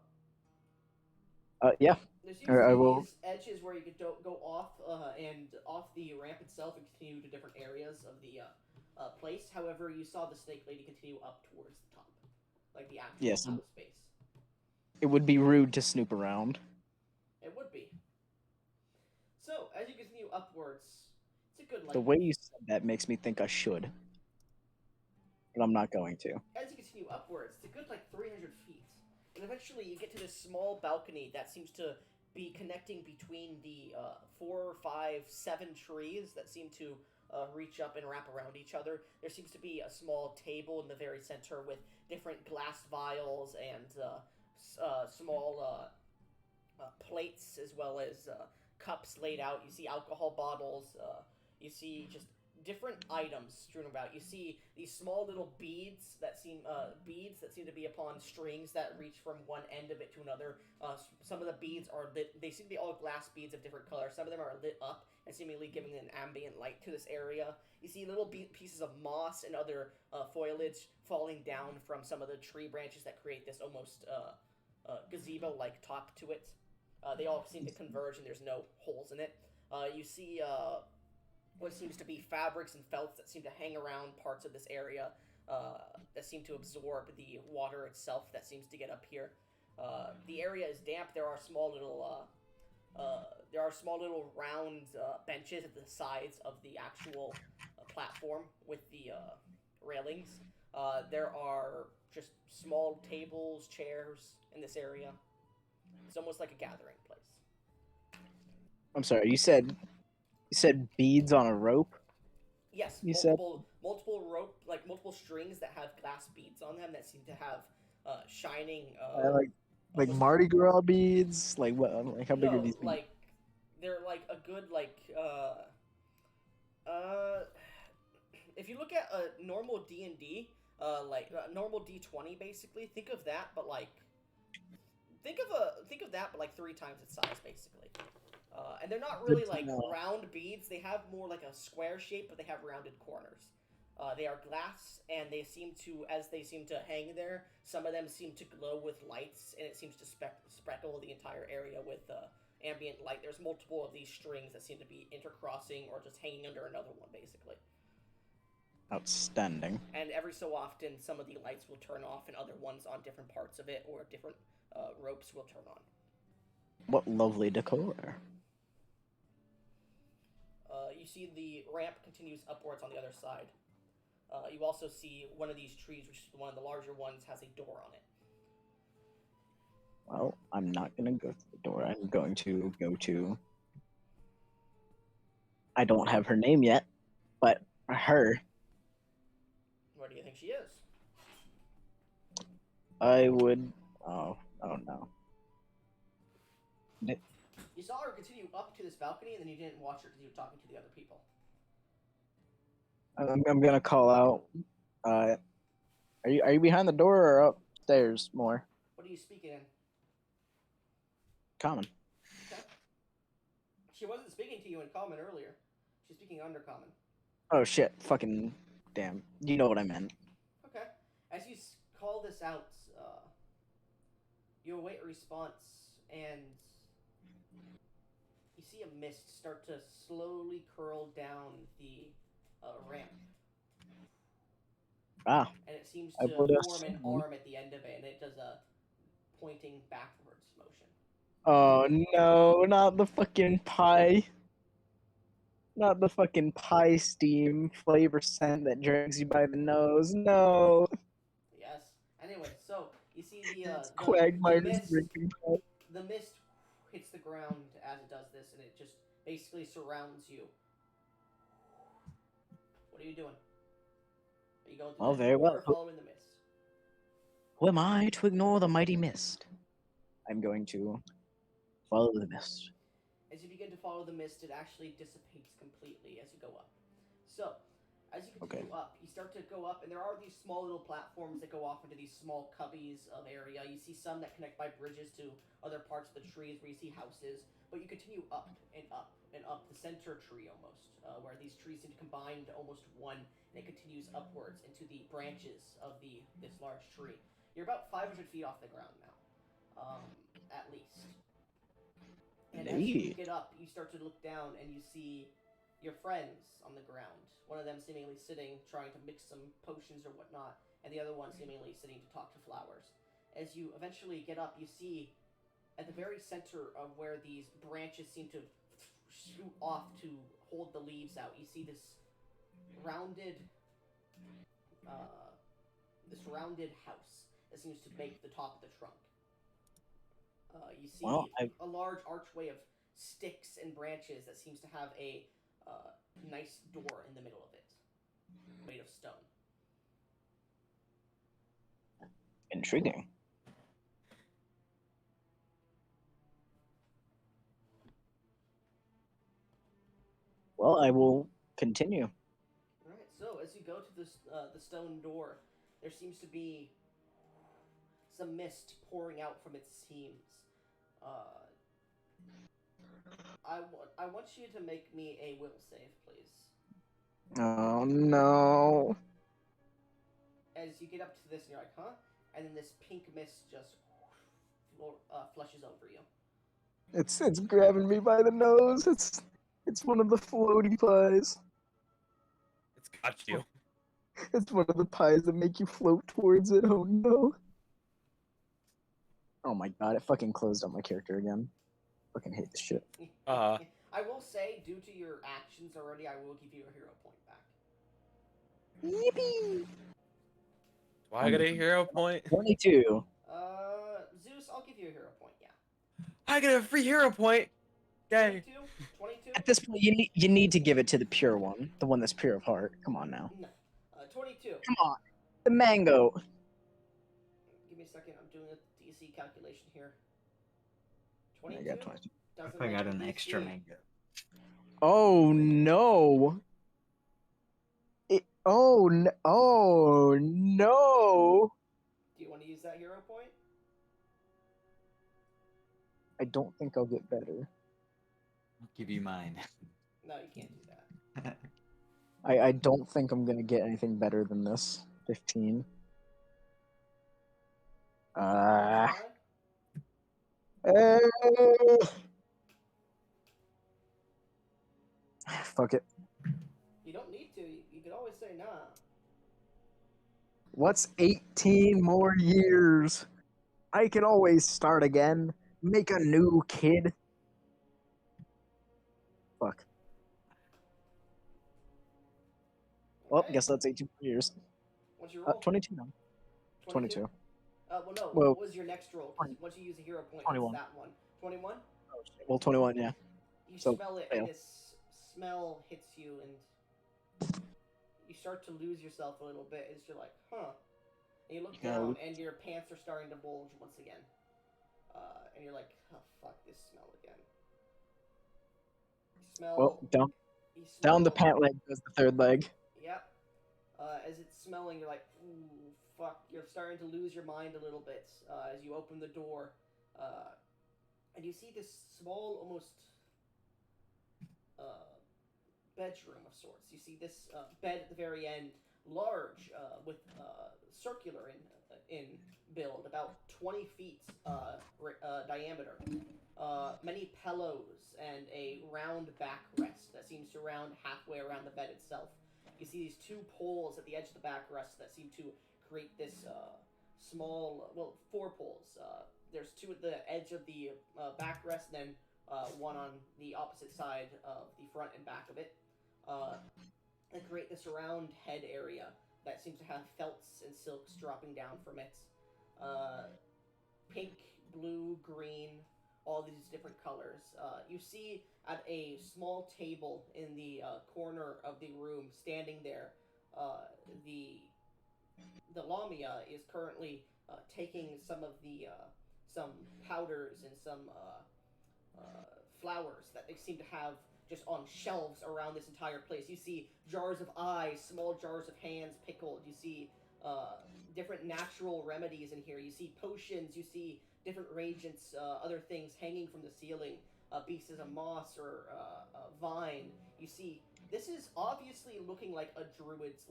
Yeah. There seems I to be will- these edges where you could go off and off the ramp itself and continue to different areas of the place. However, you saw the snake lady continue up towards the top, like the actual Yes. house base. It would be rude to snoop around. It would be. So as you continue upwards, it's a good like. The way you said that makes me think I should, but I'm not going to. As you continue upwards, it's a good like 300 feet, and eventually you get to this small balcony that seems to be connecting between the 4, 5, 7 trees that seem to reach up and wrap around each other. There seems to be a small table in the very center with different glass vials and small plates as well as cups laid out. You see alcohol bottles. You see just different items strewn about. You see these small little beads that seem to be upon strings that reach from one end of it to another. Some of the beads are lit. They seem to be all glass beads of different colors. Some of them are lit up and seemingly giving an ambient light to this area. You see little pieces of moss and other foliage falling down from some of the tree branches that create this almost gazebo-like top to it. They all seem to converge and there's no holes in it. You see what seems to be fabrics and felts that seem to hang around parts of this area that seem to absorb the water itself that seems to get up here. The area is damp. There are small little round benches at the sides of the actual platform with the railings. There are just small tables, chairs in this area. It's almost like a gathering place. I'm sorry. You said beads on a rope. Yes, You multiple rope, like multiple strings that have glass beads on them that seem to have shining. Like Mardi Gras beads. Like what? Like how big no, are these beads? like they're like a good if you look at a normal D&D, like a normal D20 basically, think of that, but like think of that, but like 3 times its size basically. And they're not really like round beads. They have more like a square shape, but they have rounded corners. They are glass, and as they seem to hang there, some of them seem to glow with lights, and it seems to speckle the entire area with ambient light. There's multiple of these strings that seem to be intercrossing or just hanging under another one, basically. Outstanding. And every so often, some of the lights will turn off, and other ones on different parts of it or different ropes will turn on. What lovely decor. You see the ramp continues upwards on the other side. You also see one of these trees, which is one of the larger ones, has a door on it. Well, I'm not going to go to the door. I'm going to go to... I don't have her name yet, but her. Where do you think she is? I would... Oh, I don't know. You saw her continue up to this balcony, and then you didn't watch her because you were talking to the other people. I'm gonna call out. Are you behind the door or upstairs more? What are you speaking in? Common. Okay. She wasn't speaking to you in common earlier. She's speaking undercommon. Oh shit! Fucking damn! You know what I meant. Okay. As you call this out, you await a response, and you see a mist start to slowly curl down the ramp. Ah. And it seems to form an arm at the end of it, and it does a pointing backwards motion. Oh no, not the fucking pie. Not the fucking pie steam flavor scent that drags you by the nose. No. Yes. Anyway, so you see Quagmire's drinking pie. The mist hits the ground as it does this, and it just basically surrounds you. What are you doing? Are you going to very well. or following the mist? Who am I to ignore the mighty mist? I'm going to follow the mist. As you begin to follow the mist, it actually dissipates completely as you go up. So, as you continue up, you start to go up, and there are these small little platforms that go off into these small cubbies of area. You see some that connect by bridges to other parts of the trees where you see houses, but you continue up and up and up the center tree almost, where these trees seem to combine to almost one, and it continues upwards into the branches of this large tree. You're about 500 feet off the ground now, at least. And as you get up, you start to look down, and you see your friends on the ground. One of them seemingly sitting, trying to mix some potions or whatnot, and the other one seemingly sitting to talk to flowers. As you eventually get up, you see at the very center of where these branches seem to shoot off to hold the leaves out, you see rounded, uh, this rounded house that seems to make the top of the trunk. You see Well, a large archway of sticks and branches that seems to have a nice door in the middle of it, made of stone. Intriguing. Well, I will continue. All right. So as you go to the stone door, there seems to be some mist pouring out from its seams. Uh, I want you to make me a will save, please. Oh no. As you get up to this, and you're like, huh? And then this pink mist just flushes over you. It's grabbing me by the nose. It's one of the floaty pies. It's got you. It's one of the pies that make you float towards it. Oh no. Oh my god, it fucking closed up my character again. Fucking hate this shit. Uh-huh. I will say, due to your actions already, I will give you a hero point back. Yippee! Do I get a hero point? 22. Zeus, I'll give you a hero point, yeah. I get a free hero point. Yay. 22? At this point, you need to give it to the pure one, the one that's pure of heart. Come on now. No. 22. Come on, the mango. Give me a second. I'm doing a DC calculation here. I 22. got 22. Doesn't I make got it an DC. extra mango. Oh no. Oh no. Oh no. Do you want to use that hero point? I don't think I'll get better. I'll give you mine. No, you can't do that. I don't think I'm gonna get anything better than this. 15. Uh, Uh, fuck it. you don't need to. You could always say nah. What's 18 more years? I can always start again. Make a new kid. Fuck. Well, Okay. guess that's 18 more years. What's your roll? 22 now. 22. Well, no. Well, What was your next roll? 'Cause once you use a hero point, 21. it's that one. 21? Well, 21, yeah. You So, smell it, fail. and this smell hits you, and you start to lose yourself a little bit as you're like, huh. And you look Yeah, down, and your pants are starting to bulge once again. And you're like, oh, fuck this smell again. You smell... Well, down you smell, down the pant leg goes the third leg. Yep. As it's smelling, you're like, ooh, fuck. You're starting to lose your mind a little bit as you open the door. And you see this small, almost bedroom of sorts. You see this bed at the very end, large, with circular in build, about 20 feet diameter. Many pillows and a round backrest that seems to round halfway around the bed itself. You see these two poles at the edge of the backrest that seem to create this small, well, four poles. There's two at the edge of the backrest, and then one on the opposite side of the front and back of it. And create this round head area that seems to have felts and silks dropping down from it. Pink, blue, green, all these different colors. You see at a small table in the corner of the room, standing there, the Lamia is currently taking some of the some powders and some flowers that they seem to have just on shelves around this entire place. You see jars of eyes, small jars of hands pickled. You see different natural remedies in here. You see potions. You see different reagents, other things hanging from the ceiling, pieces of moss or vine. You see, this is obviously looking like a druid's,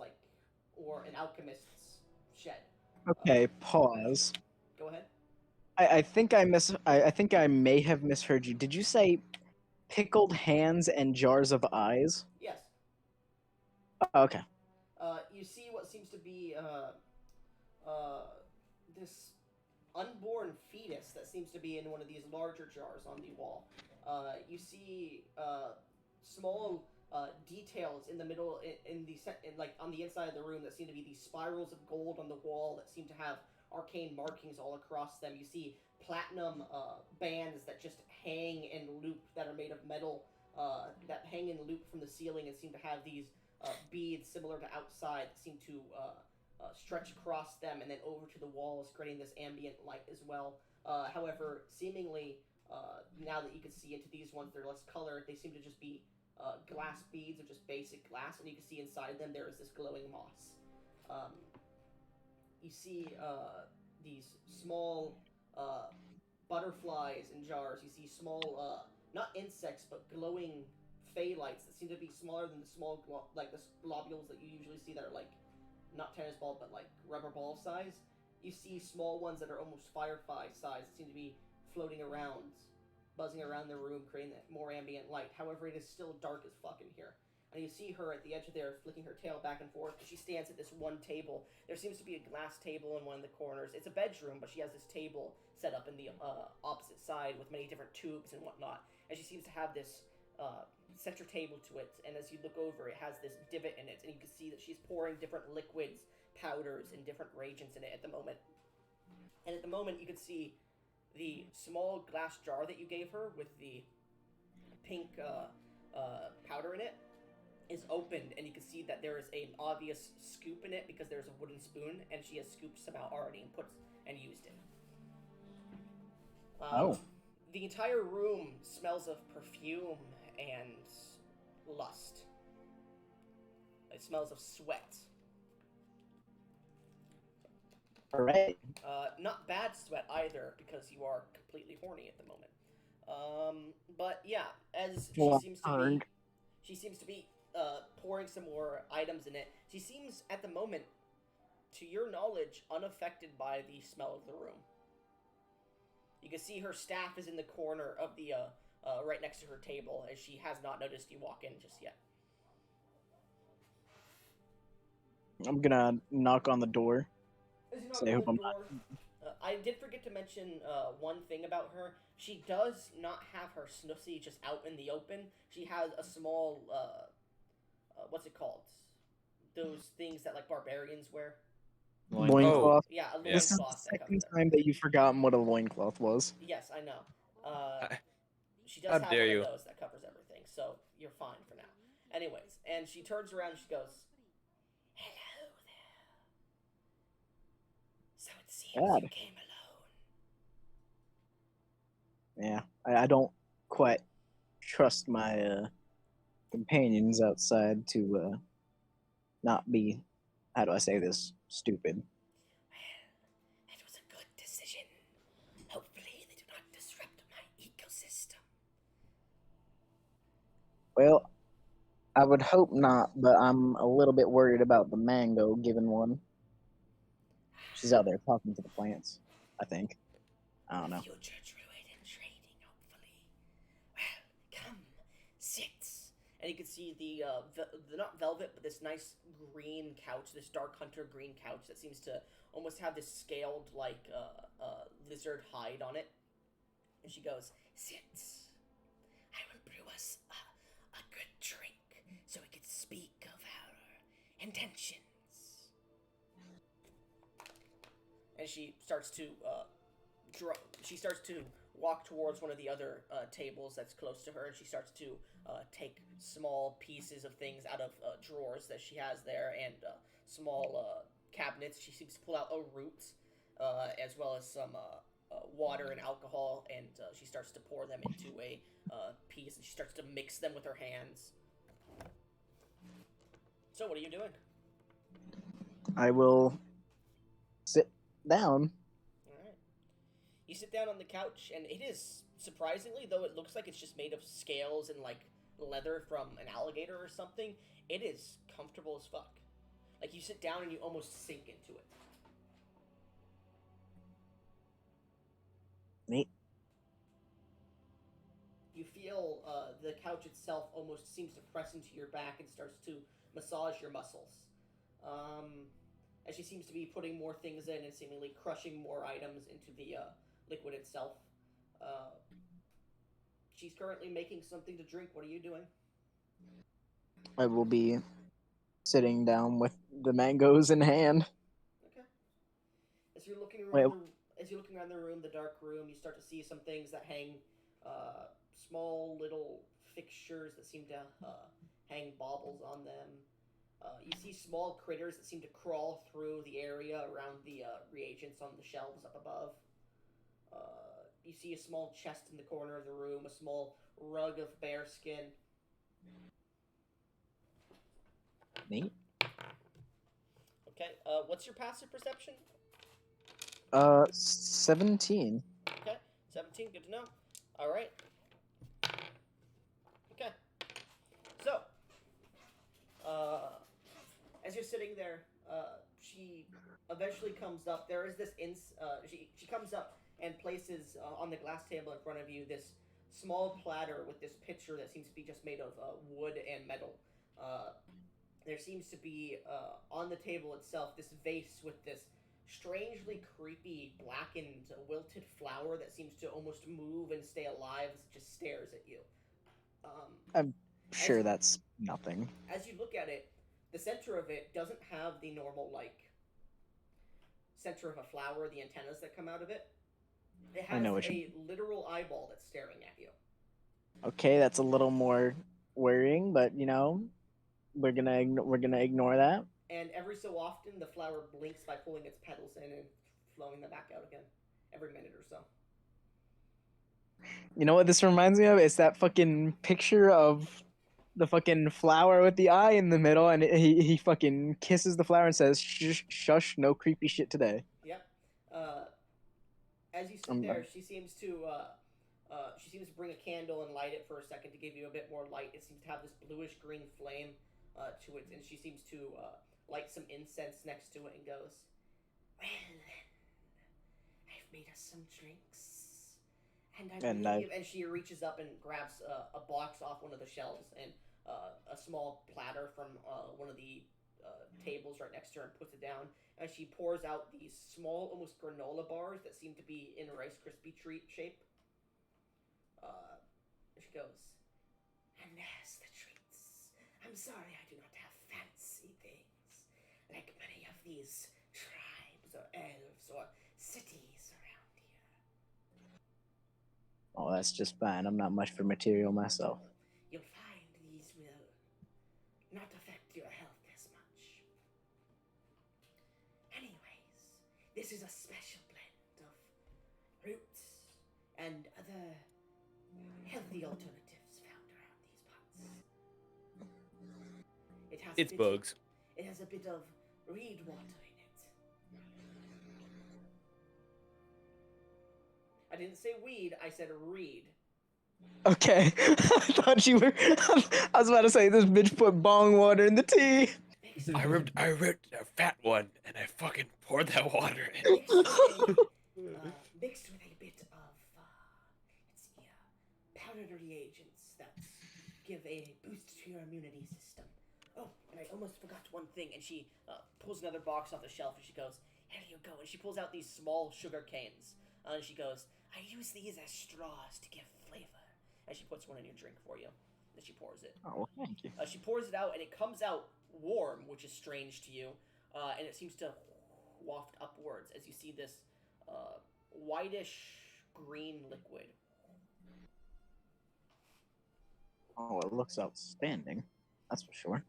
or an alchemist's shed. Okay, pause. Go ahead. I think I think I may have misheard you. Did you say pickled hands and jars of eyes? Yeah. Okay. You see what seems to be this unborn fetus that seems to be in one of these larger jars on the wall. You see small details in the middle, like on the inside of the room, that seem to be these spirals of gold on the wall that seem to have arcane markings all across them. You see platinum bands that just hang in loop that are made of metal, that hang in loop from the ceiling and seem to have these beads similar to outside that seem to stretch across them and then over to the walls, creating this ambient light as well. However, seemingly, now that you can see into these ones, they're less colored. They seem to just be glass beads of just basic glass, and you can see inside them there is this glowing moss. Um, you see these small butterflies in jars. You see small, not insects, but glowing fey lights that seem to be smaller than the small, like the globules that you usually see that are like not tennis ball, but like rubber ball size. You see small ones that are almost firefly size that seem to be floating around, buzzing around the room, creating that more ambient light. However, it is still dark as fuck in here. And you see her at the edge of there, flicking her tail back and forth. She stands at this one table. There seems to be a glass table in one of the corners. It's a bedroom, but she has this table set up in the opposite side with many different tubes and whatnot. And she seems to have this center table to it. And as you look over, it has this divot in it. And you can see that she's pouring different liquids, powders, and different reagents in it at the moment. And at the moment, you can see the small glass jar that you gave her with the pink powder in it is opened, and you can see that there is an obvious scoop in it because there's a wooden spoon, and she has scooped some out already and used it. The entire room smells of perfume and lust. It smells of sweat. Alright. Not bad sweat either, because you are completely horny at the moment. But yeah, as she seems to be pouring some more items in it. She seems, at the moment, to your knowledge, unaffected by the smell of the room. You can see her staff is in the corner of the right next to her table, as she has not noticed you walk in just yet. I'm gonna knock on the door. As you knock on the door, I did forget to mention one thing about her. She does not have her snussy just out in the open. She has a small, what's it called? Those things that like barbarians wear. Loincloth. Yeah, a This is the loincloth. second time that you've forgotten what a loincloth was. Yes, I know. She does have one of those that covers everything, so you're fine for now. Anyways, and she turns around and she goes, "Hello there. So it seems you came alone." Yeah, I don't quite trust my companions outside to not be, how do I say this, stupid. Well, it was a good decision. Hopefully they do not disrupt my ecosystem. Well, I would hope not, but I'm a little bit worried about the mango given one. She's out there talking to the plants, I think. I don't know. Future druid in training, hopefully. Well, come, sit. And you can see the not velvet, but this nice green couch, this dark hunter green couch that seems to almost have this scaled like lizard hide on it. And she goes, "Sit. I will brew us a good drink so we can speak of our intentions." And she starts to walk towards one of the other tables that's close to her, and she starts to take small pieces of things out of drawers that she has there and small cabinets. She seems to pull out a root as well as some water and alcohol, and she starts to pour them into a piece, and she starts to mix them with her hands. So what are you doing? I will sit down. Alright. You sit down on the couch, and it is, surprisingly, though it looks like it's just made of scales and, like, leather from an alligator or something, it is comfortable as fuck. Like, you sit down and you almost sink into it. Neat. you feel the couch itself almost seems to press into your back and starts to massage your muscles. As she seems to be putting more things in and seemingly crushing more items into the liquid itself. Uh, she's currently making something to drink. What are you doing? I will be sitting down with the mangoes in hand. Okay. As you're looking Wait. around the room, the dark room, you start to see some things that hang, small little fixtures that seem to hang baubles on them. You see small critters that seem to crawl through the area around the reagents on the shelves up above. You see a small chest in the corner of the room, a small rug of bear skin. Neat. Okay, what's your passive perception? 17. Okay, 17, good to know. Alright. Okay. So, as you're sitting there, she eventually comes up. There is this she comes up and places on the glass table in front of you this small platter with this pitcher that seems to be just made of wood and metal. There seems to be on the table itself this vase with this strangely creepy blackened wilted flower that seems to almost move and stay alive as it just stares at you. I'm sure you, that's nothing. As you look at it, the center of it doesn't have the normal center of a flower, the antennas that come out of it. It has a literal eyeball that's staring at you. Okay, that's a little more worrying, but we're gonna ignore that. And every so often, the flower blinks by pulling its petals in and flowing them back out again, every minute or so. You know what this reminds me of? It's that fucking picture of the fucking flower with the eye in the middle, and he fucking kisses the flower and says, "Shush, no creepy shit today." Yep. As you sit there, she seems to bring a candle and light it for a second to give you a bit more light. It seems to have this bluish green flame to it, and she seems to light some incense next to it and goes, "Well, I've made us some drinks, and and she reaches up and grabs a box off one of the shelves and a small platter from one of the tables right next to her and puts it down. And she pours out these small, almost granola bars that seem to be in a Rice Krispie treat shape. She goes, "And there's the treats. I'm sorry I do not have fancy things like many of these tribes or elves or cities around here." Oh, that's just fine. I'm not much for material myself. You'll find these will not affect your health as much. Anyways, this is a special blend of roots and other healthy alternatives found around these parts. It's bugs. It has a bit of reed water in it. I didn't say weed, I said reed. Okay. I thought you were... I was about to say, this bitch put bong water in the tea. I ripped a fat one, and I fucking poured that water in. Mixed with a bit of, powdered reagents that give a boost to your immunity system. Oh, and I almost forgot one thing, and she pulls another box off the shelf, and she goes, "Here you go," and she pulls out these small sugar canes, and she goes, "I use these as straws to give flavor," and she puts one in your drink for you, and she pours it. Oh, thank you. She pours it out, and it comes out warm, which is strange to you, and it seems to waft upwards as you see this whitish green liquid. Oh, it looks outstanding. That's for sure.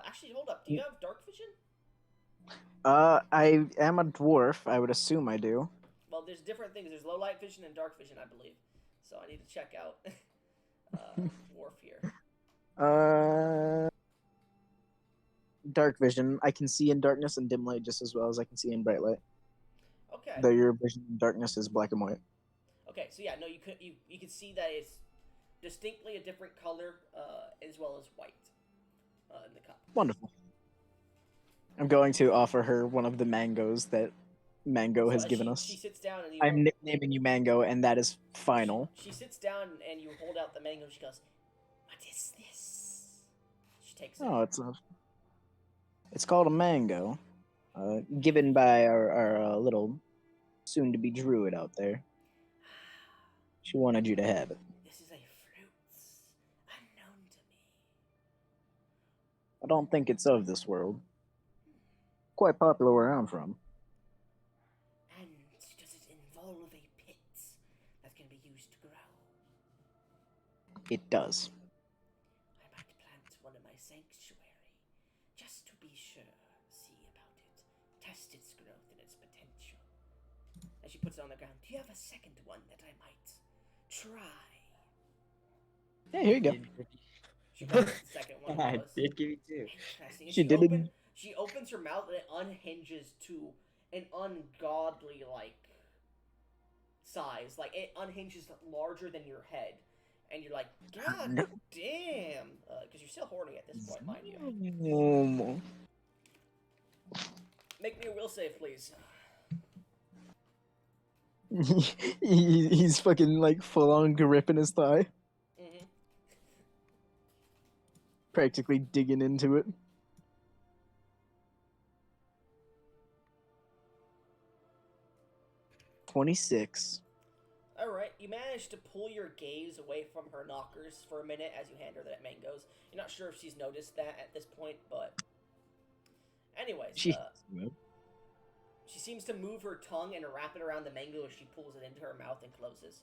Actually, hold up. Do you have dark vision? I am a dwarf. I would assume I do. Well, there's different things. There's low light vision and dark vision, I believe. So I need to check out dwarf here. Dark vision. I can see in darkness and dim light just as well as I can see in bright light. Okay. Though your vision in darkness is black and white. Okay, so yeah, no, you could see that it's distinctly a different color, as well as white, in the cup. Wonderful. I'm going to offer her one of the mangoes that Mango So has as given she us. sits down and you I'm nicknaming you Mango, and that is final. She sits down and you hold out the mango. She goes, "What is this?" She takes it. Oh, it's called a mango, given by our little soon-to-be druid out there. She wanted you to have it. This is a fruit unknown to me. I don't think it's of this world. Quite popular where I'm from. And does it involve a pit that can be used to grow? It does. I might plant one in my sanctuary, just to be sure, see about it, test its growth and its potential. And she puts it on the ground. Do you have a second one that I might try? Yeah, here you go. She grabs the second one I and goes, did give you two. interesting. And She did it. she opens her mouth and it unhinges to an ungodly size. Like it unhinges larger than your head. And you're like, God No. damn. Because you're still horny at this point, mind you. Make me a will save, please. He's fucking like full on gripping his thigh, Mm-hmm. practically digging into it. $26. Alright, you manage to pull your gaze away from her knockers for a minute as you hand her that mangoes. You're not sure if she's noticed that at this point, but... Anyways, She she seems to move her tongue and wrap it around the mango as she pulls it into her mouth and closes.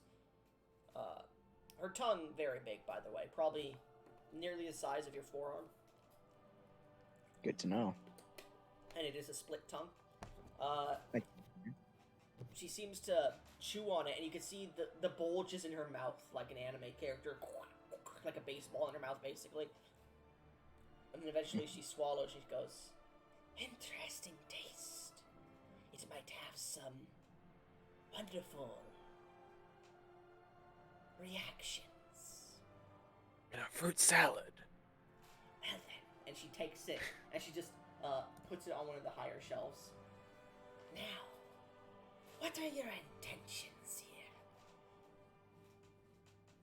Her tongue, very big, by the way. Probably nearly the size of your forearm. Good to know. And it is a split tongue. Like- She seems to chew on it, and you can see the bulges in her mouth, like an anime character. Like a baseball in her mouth, basically. And then eventually she swallows, she goes, interesting taste. It might have some wonderful reactions. And a fruit salad. Well then, and she takes it, and she just puts it on one of the higher shelves. Now, what are your intentions here?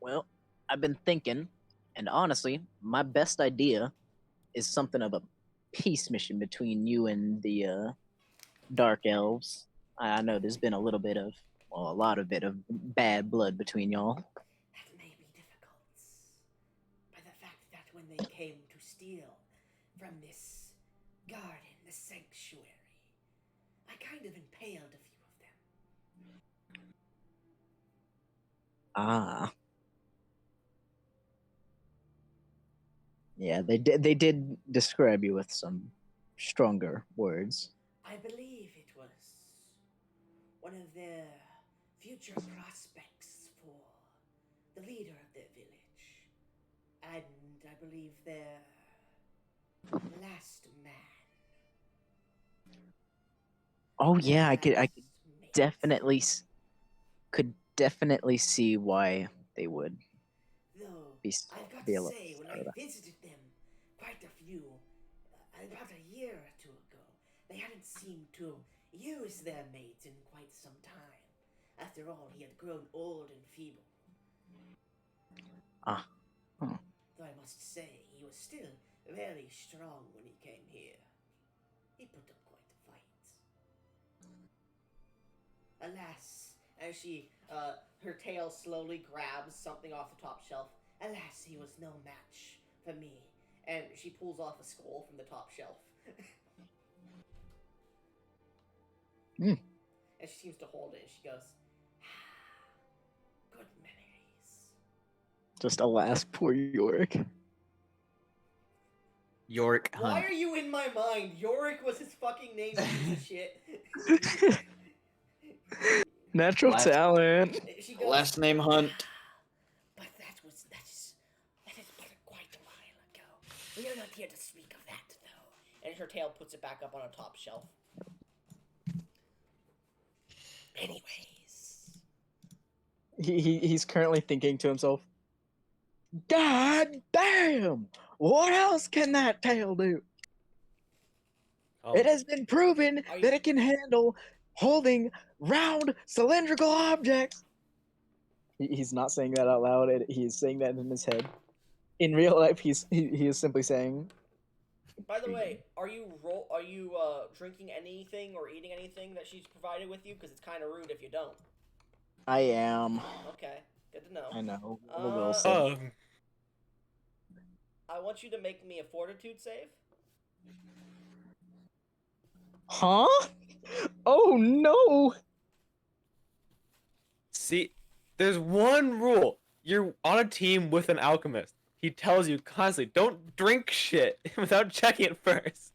Well, I've been thinking, and honestly, my best idea is something of a peace mission between you and the Dark Elves. I know there's been a lot of bit of bad blood between y'all. That may be difficult. By the fact that when they came to steal from this garden, the sanctuary, I kind of impaled a few of them. Ah. Yeah, they did describe you with some stronger words. I believe it was one of their future prospects for the leader of their village. And I believe their last man. Oh yeah, I could Last mate. definitely see why they would Though, be I've got be to able to say, when start I that. visited them quite a few, about a year or two ago, they hadn't seemed to use their mate in quite some time. After all, he had grown old and feeble. Ah. Hmm. Though I must say, he was still very strong when he came here. He put up quite a fight. Alas, as she, her tail slowly grabs something off the top shelf. Alas, he was no match for me. And she pulls off a skull from the top shelf. Hmm. And she seems to hold it, and she goes, good memories. Just alas, poor Yorick. Yorick Why Hunt. are you in my mind? Yorick was his fucking name, piece of shit. Natural Last- talent. She goes, Last name Hunt. but that is but quite a while ago. We are not here to speak of that, though. And her tail puts it back up on a top shelf. Anyways. He's currently thinking to himself, God damn! What else can that tail do? Oh, It has been proven Are you- that it can handle holding round cylindrical objects. He's not saying that out loud. He's saying that in his head. In real life, he is simply saying. By the way, are you drinking anything or eating anything that she's provided with you? Because it's kind of rude if you don't. I am. Okay, good to know. I know. The will save. I want you to make me a fortitude save. Huh? Oh no! See, there's one rule. You're on a team with an alchemist. He tells you constantly, don't drink shit without checking it first.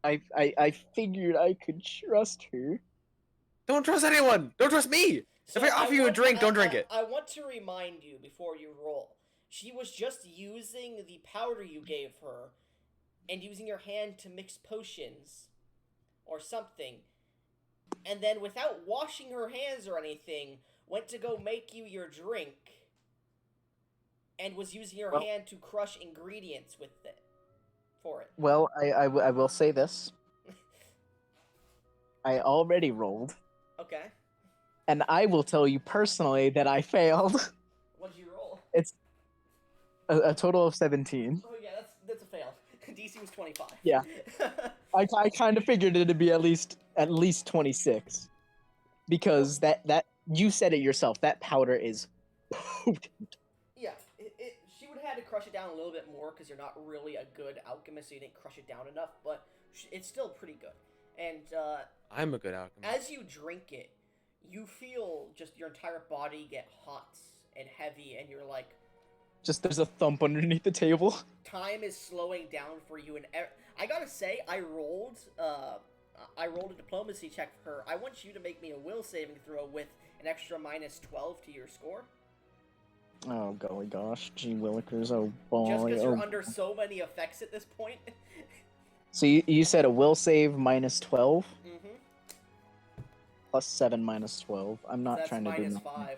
I figured I could trust her. Don't trust anyone. Don't trust me. So if I offer you a drink, don't drink it. I want to remind you before you roll. She was just using the powder you gave her and using your hand to mix potions or something. And then without washing her hands or anything, went to go make you your drink and was using your hand to crush ingredients with it. For it. Well, I will say this. I already rolled. Okay. And I will tell you personally that I failed. What did you roll? It's a total of 17. Oh yeah, that's a fail. DC was 25. Yeah. I kind of figured it'd be at least 26. Because that you said it yourself, that powder is potent. Yeah, she would have had to crush it down a little bit more because you're not really a good alchemist, so you didn't crush it down enough, but it's still pretty good. And I'm a good alchemist. As you drink it, you feel just your entire body get hot and heavy, and you're like... Just there's a thump underneath the table. Time is slowing down for you, and I gotta say, I rolled a diplomacy check for her. I want you to make me a will saving throw with an extra -12 to your score. Oh golly gosh, gee willikers, oh boy. Just because you're under so many effects at this point. So you said a will save -12? Mm-hmm. Plus 7 -12. I'm not That's trying to do -5.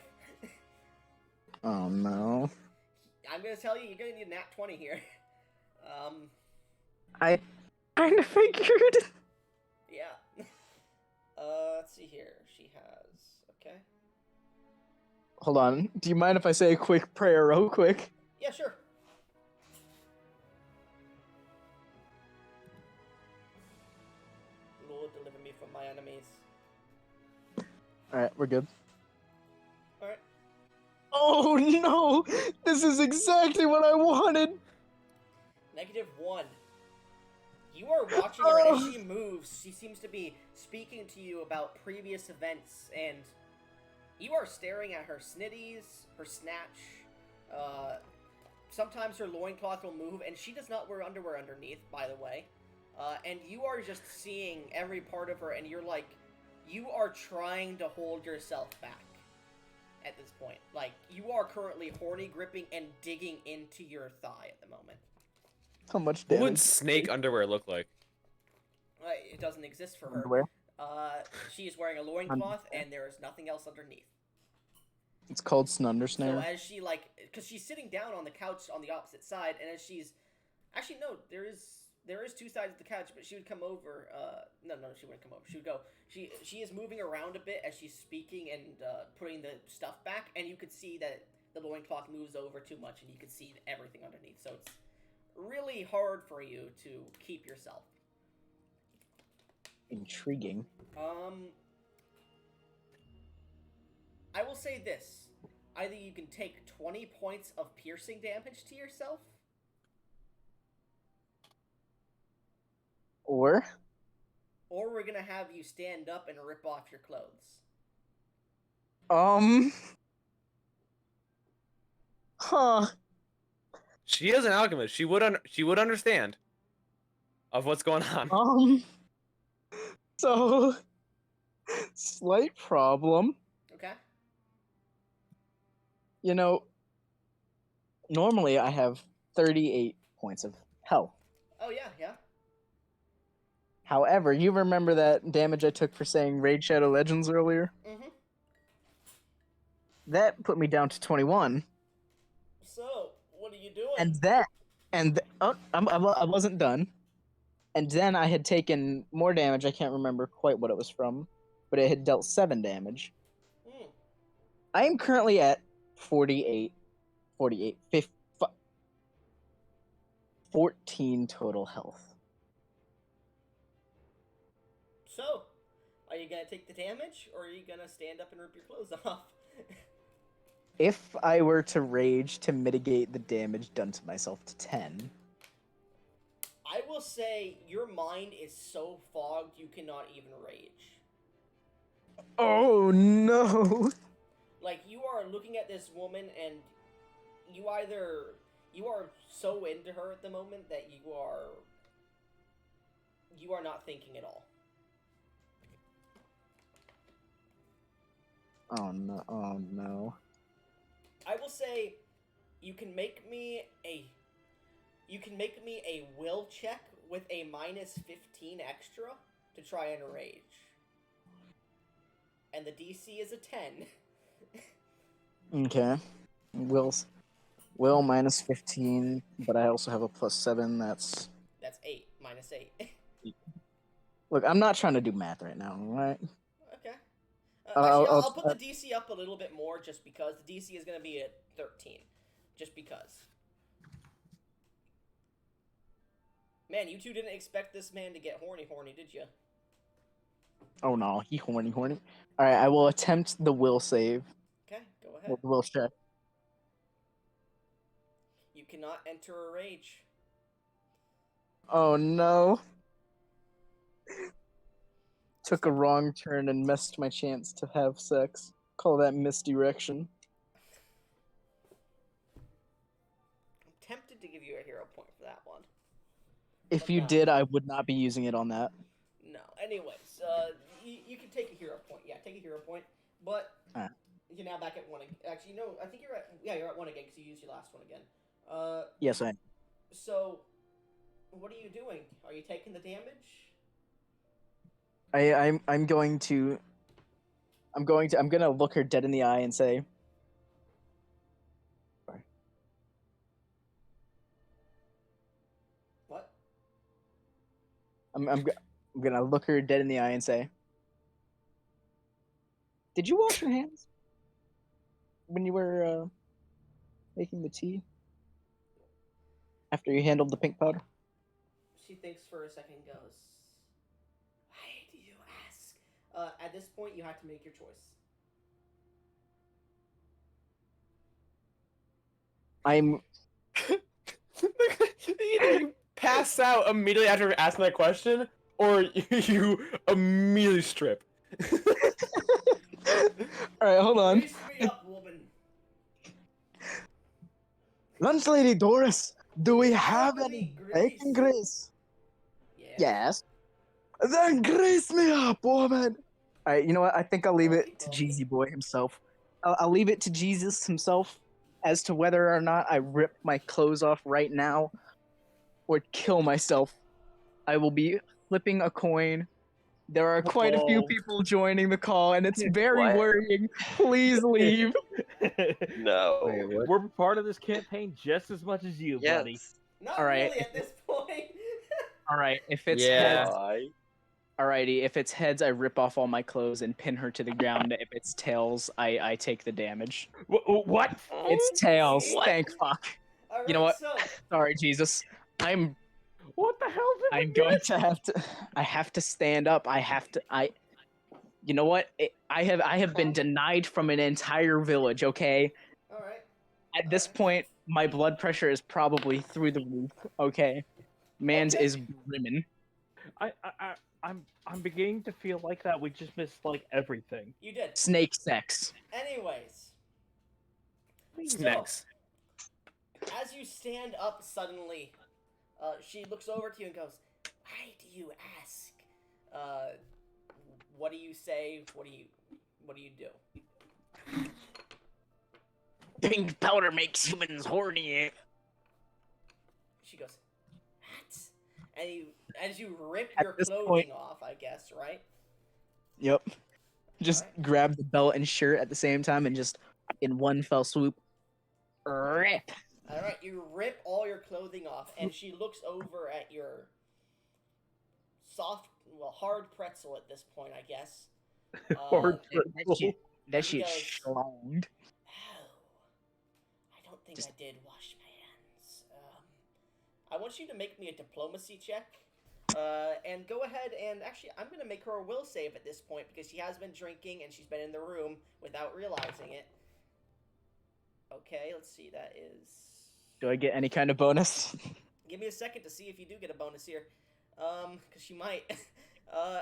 Oh no. I'm gonna tell you, you're gonna need a nat 20 here. I kind of figured. Yeah. Let's see here. She has... Okay. Hold on. Do you mind if I say a quick prayer real quick? Yeah, sure. Lord, deliver me from my enemies. Alright, we're good. Alright. Oh no! This is exactly what I wanted! -1. You are watching her, and as she moves, she seems to be speaking to you about previous events, and you are staring at her snitties, her snatch, sometimes her loincloth will move, and she does not wear underwear underneath, by the way. And you are just seeing every part of her, and you're like, you are trying to hold yourself back at this point. Like, you are currently horny gripping and digging into your thigh at the moment. How much What damage? would snake underwear look like? It doesn't exist for her. Underwear? She is wearing a loincloth, and there is nothing else underneath. It's called Snundersnare. So as she, because she's sitting down on the couch on the opposite side, and as she's... Actually, no, there is two sides of the couch, but she would come over, no, she wouldn't come over. She would go, she is moving around a bit as she's speaking and, putting the stuff back, and you could see that the loincloth moves over too much, and you could see everything underneath, so it's really hard for you to keep yourself. Intriguing. I will say this. Either you can take 20 points of piercing damage to yourself, Or we're gonna have you stand up and rip off your clothes. Huh. She is an alchemist. She would understand of what's going on. So slight problem. Okay. You know, normally I have 38 points of health. Oh yeah, yeah. However, you remember that damage I took for saying Raid Shadow Legends earlier? Mm-hmm. That put me down to 21. So, what are you doing? I wasn't done. And then I had taken more damage. I can't remember quite what it was from, but it had dealt 7 damage. Hmm. I am currently at 48, 14 total health. So, are you gonna take the damage, or are you gonna stand up and rip your clothes off? If I were to rage to mitigate the damage done to myself to 10. I will say your mind is so fogged you cannot even rage. Oh no! Like, you are looking at this woman and you are so into her at the moment that you are not thinking at all. Oh no! Oh no! I will say you can make me a will check with a minus 15 extra to try and rage. And the DC is a 10. Okay. Will minus 15, but I also have a plus 7. That's 8 minus 8. Look, I'm not trying to do math right now, alright? Okay. I'll- Actually, I'll- I'll put the DC up a little bit more just because the DC is going to be at 13. Just because. Man, you two didn't expect this man to get horny, did you? Oh no, he horny. Alright, I will attempt the will save. Okay, go ahead. Will check. You cannot enter a rage. Oh no. Took a wrong turn and missed my chance to have sex. Call that misdirection. I'm tempted to give you a hero point for that one. If But you no. did, I would not be using it on that. No. Anyways, you can take a hero point. Yeah, take a hero point. But you're now back at 1 again. Actually, no, I think you're at 1 again because you used your last one again. Yes, I am. So, what are you doing? Are you taking the damage? I'm gonna look her dead in the eye and say, What? I'm gonna look her dead in the eye and say, did you wash your hands when you were making the tea after you handled the pink powder? She thinks for a second, goes, why do you ask? At this point, you have to make your choice. I'm Either you pass out immediately after asking that question, or you immediately strip. Alright, hold on. Grease me up, woman. Lunch Lady Doris, do we have Have any any bacon grease? grease? Yeah. Yes. Then grease me up, woman! Alright, you know what? I think I'll leave it to Okay. Jeezy Boy himself. I'll leave it to Jesus himself as to whether or not I rip my clothes off right now or kill myself. I will be flipping a coin. There are quite a few people joining the call, and it's very What? worrying. Please leave. No. Wait, what? We're part of this campaign just as much as you, buddy. Yes. Not All right. really at this point. Alright, if it's Yeah. heads, Why? alrighty, if it's heads, I rip off all my clothes and pin her to the ground. If it's tails, I take the damage. What? It's tails. What? Thank fuck. All right, You know what? So, Sorry, Jesus. What the hell did I'm going to have to. I have to stand up. You know what? I have been denied from an entire village. Okay. all right. At this point, my blood pressure is probably through the roof. Okay. Man's Okay. is brimming. I'm beginning to feel like that we just missed like everything. You did. Snake sex. Anyways, Snacks. as you stand up suddenly, she looks over to you and goes, "Why do you ask? What do you say? What do you do?" Pink powder makes humans horny. She goes, "What?" And as you rip At your this clothing point- off, I guess, right? Yep. Just Alright. grab the belt and shirt at the same time and just in one fell swoop. Rip. All right, you rip all your clothing off, and she looks over at hard pretzel at this point, I guess. Hard That he shit goes, schlonged. Oh, I don't think Just- I did wash my hands. I want you to make me a diplomacy check. And go ahead and actually, I'm gonna make her a will save at this point because she has been drinking and she's been in the room without realizing it. Okay, let's see. That is. Do I get any kind of bonus? Give me a second to see if you do get a bonus here. Because she might.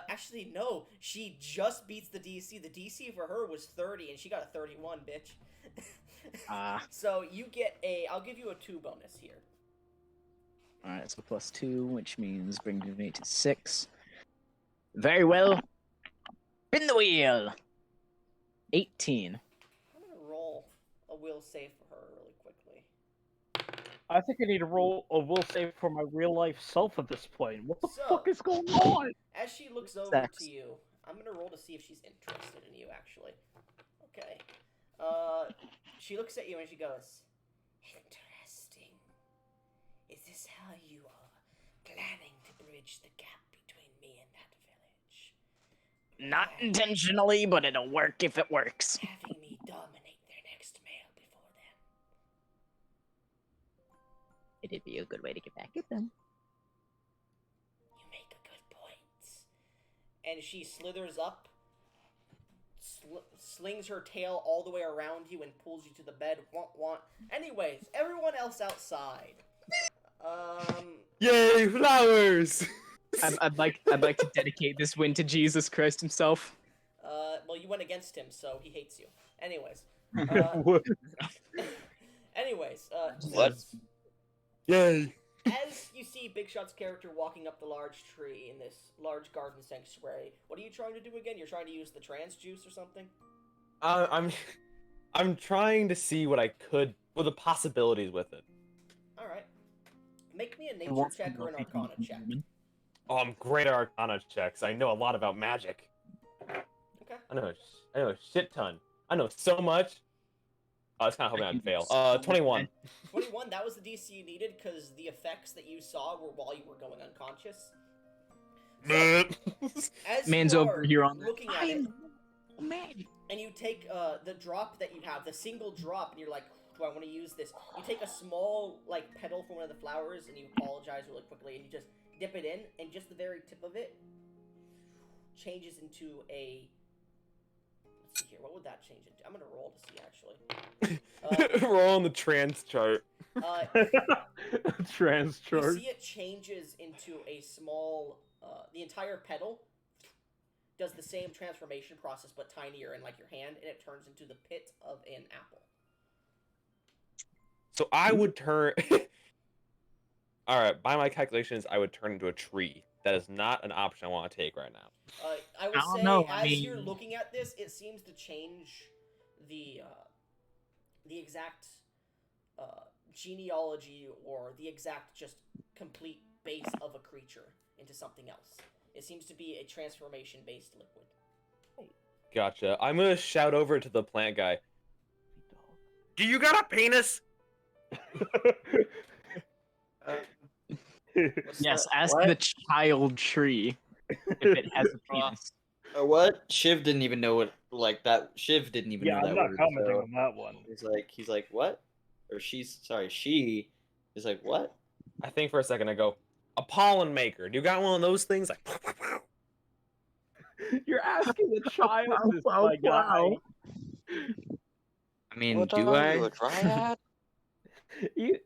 Actually, no. She just beats the DC. The DC for her was 30, and she got a 31, bitch. So you get I'll give you a 2 bonus here. Alright, so +2, which means bringing me to 6. Very well. Spin the wheel! 18. I'm gonna roll a will save for her really quickly. I think I need to roll a will save for my real life self at this point. What the So- fuck is going on? As she looks over Sex. to you, I'm gonna roll to see if she's interested in you, actually. Okay. She looks at you and she goes, Interesting. Is this how you are planning to bridge the gap between me and that village? Not intentionally, but it'll work if it works. Having me dominate their next male before them. It'd be a good way to get back at them. You make a good point. And she slithers up, slings her tail all the way around you, and pulls you to the bed. Want. Anyways, everyone else outside. Yay, flowers! I'd like to dedicate this win to Jesus Christ himself. Well, you went against him, so he hates you. Anyways. What? What? Yay! As you see Big Shot's character walking up the large tree in this large garden sanctuary, what are you trying to do again? You're trying to use the trance juice or something? I'm trying to see what the possibilities with it. Alright. Make me a nature check or an arcana check. Oh, I'm great at Arcana checks. I know a lot about magic. Okay. I know a shit ton. I know so much. I was kind of hoping I'd fail. 21. 21, that was the DC you needed because the effects that you saw were while you were going unconscious. So, as Man's you over are here on the- looking at it, Man. and you take the drop that you have, the single drop, and you're like, do I want to use this? You take a small, like, petal from one of the flowers, and you apologize really quickly, and you just dip it in, and just the very tip of it changes into a... Let's see here, what would that change into? I'm gonna roll to see, actually. We're all on the trans chart. Trans You chart. see it changes into a small... the entire petal does the same transformation process, but tinier in, like, your hand, and it turns into the pit of an apple. So I would turn. Alright, by my calculations, I would turn into a tree. That is not an option I want to take right now. I would I don't say, know, as I mean- you're looking at this, it seems to change the exact genealogy or the exact just complete base of a creature into something else. It seems to be a transformation-based liquid. Gotcha. I'm gonna shout over to the plant guy. Do you got a penis? Yes, ask the child tree if it has a penis. What? Shiv didn't even know what that. Shiv didn't even Yeah, know that I'm not word. commenting so on that one. he's like, what? Or she is like, what? I think for a second I go, a pollen maker. Do you got one of those things? Like, You're asking a child this, Wow, my guy. wow. I mean, What do are I? you, a dryad? You,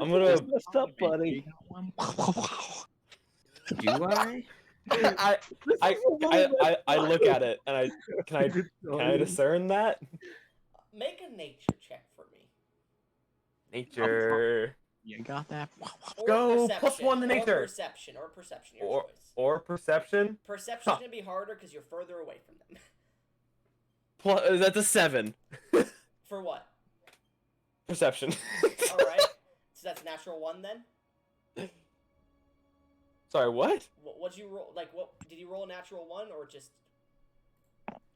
I'm that's gonna. messed up, buddy. Do I? I look at it and can I discern that? Make a nature check for me. Nature. You got that? Or Go, perception, +1 to nature. Or perception, your Or choice. or perception. Perception's gonna be harder because you're further away from them. That's a 7. For what? Perception. Alright. So that's natural 1 then? Sorry, what? What'd you roll? Like, what did you roll a natural 1 or just?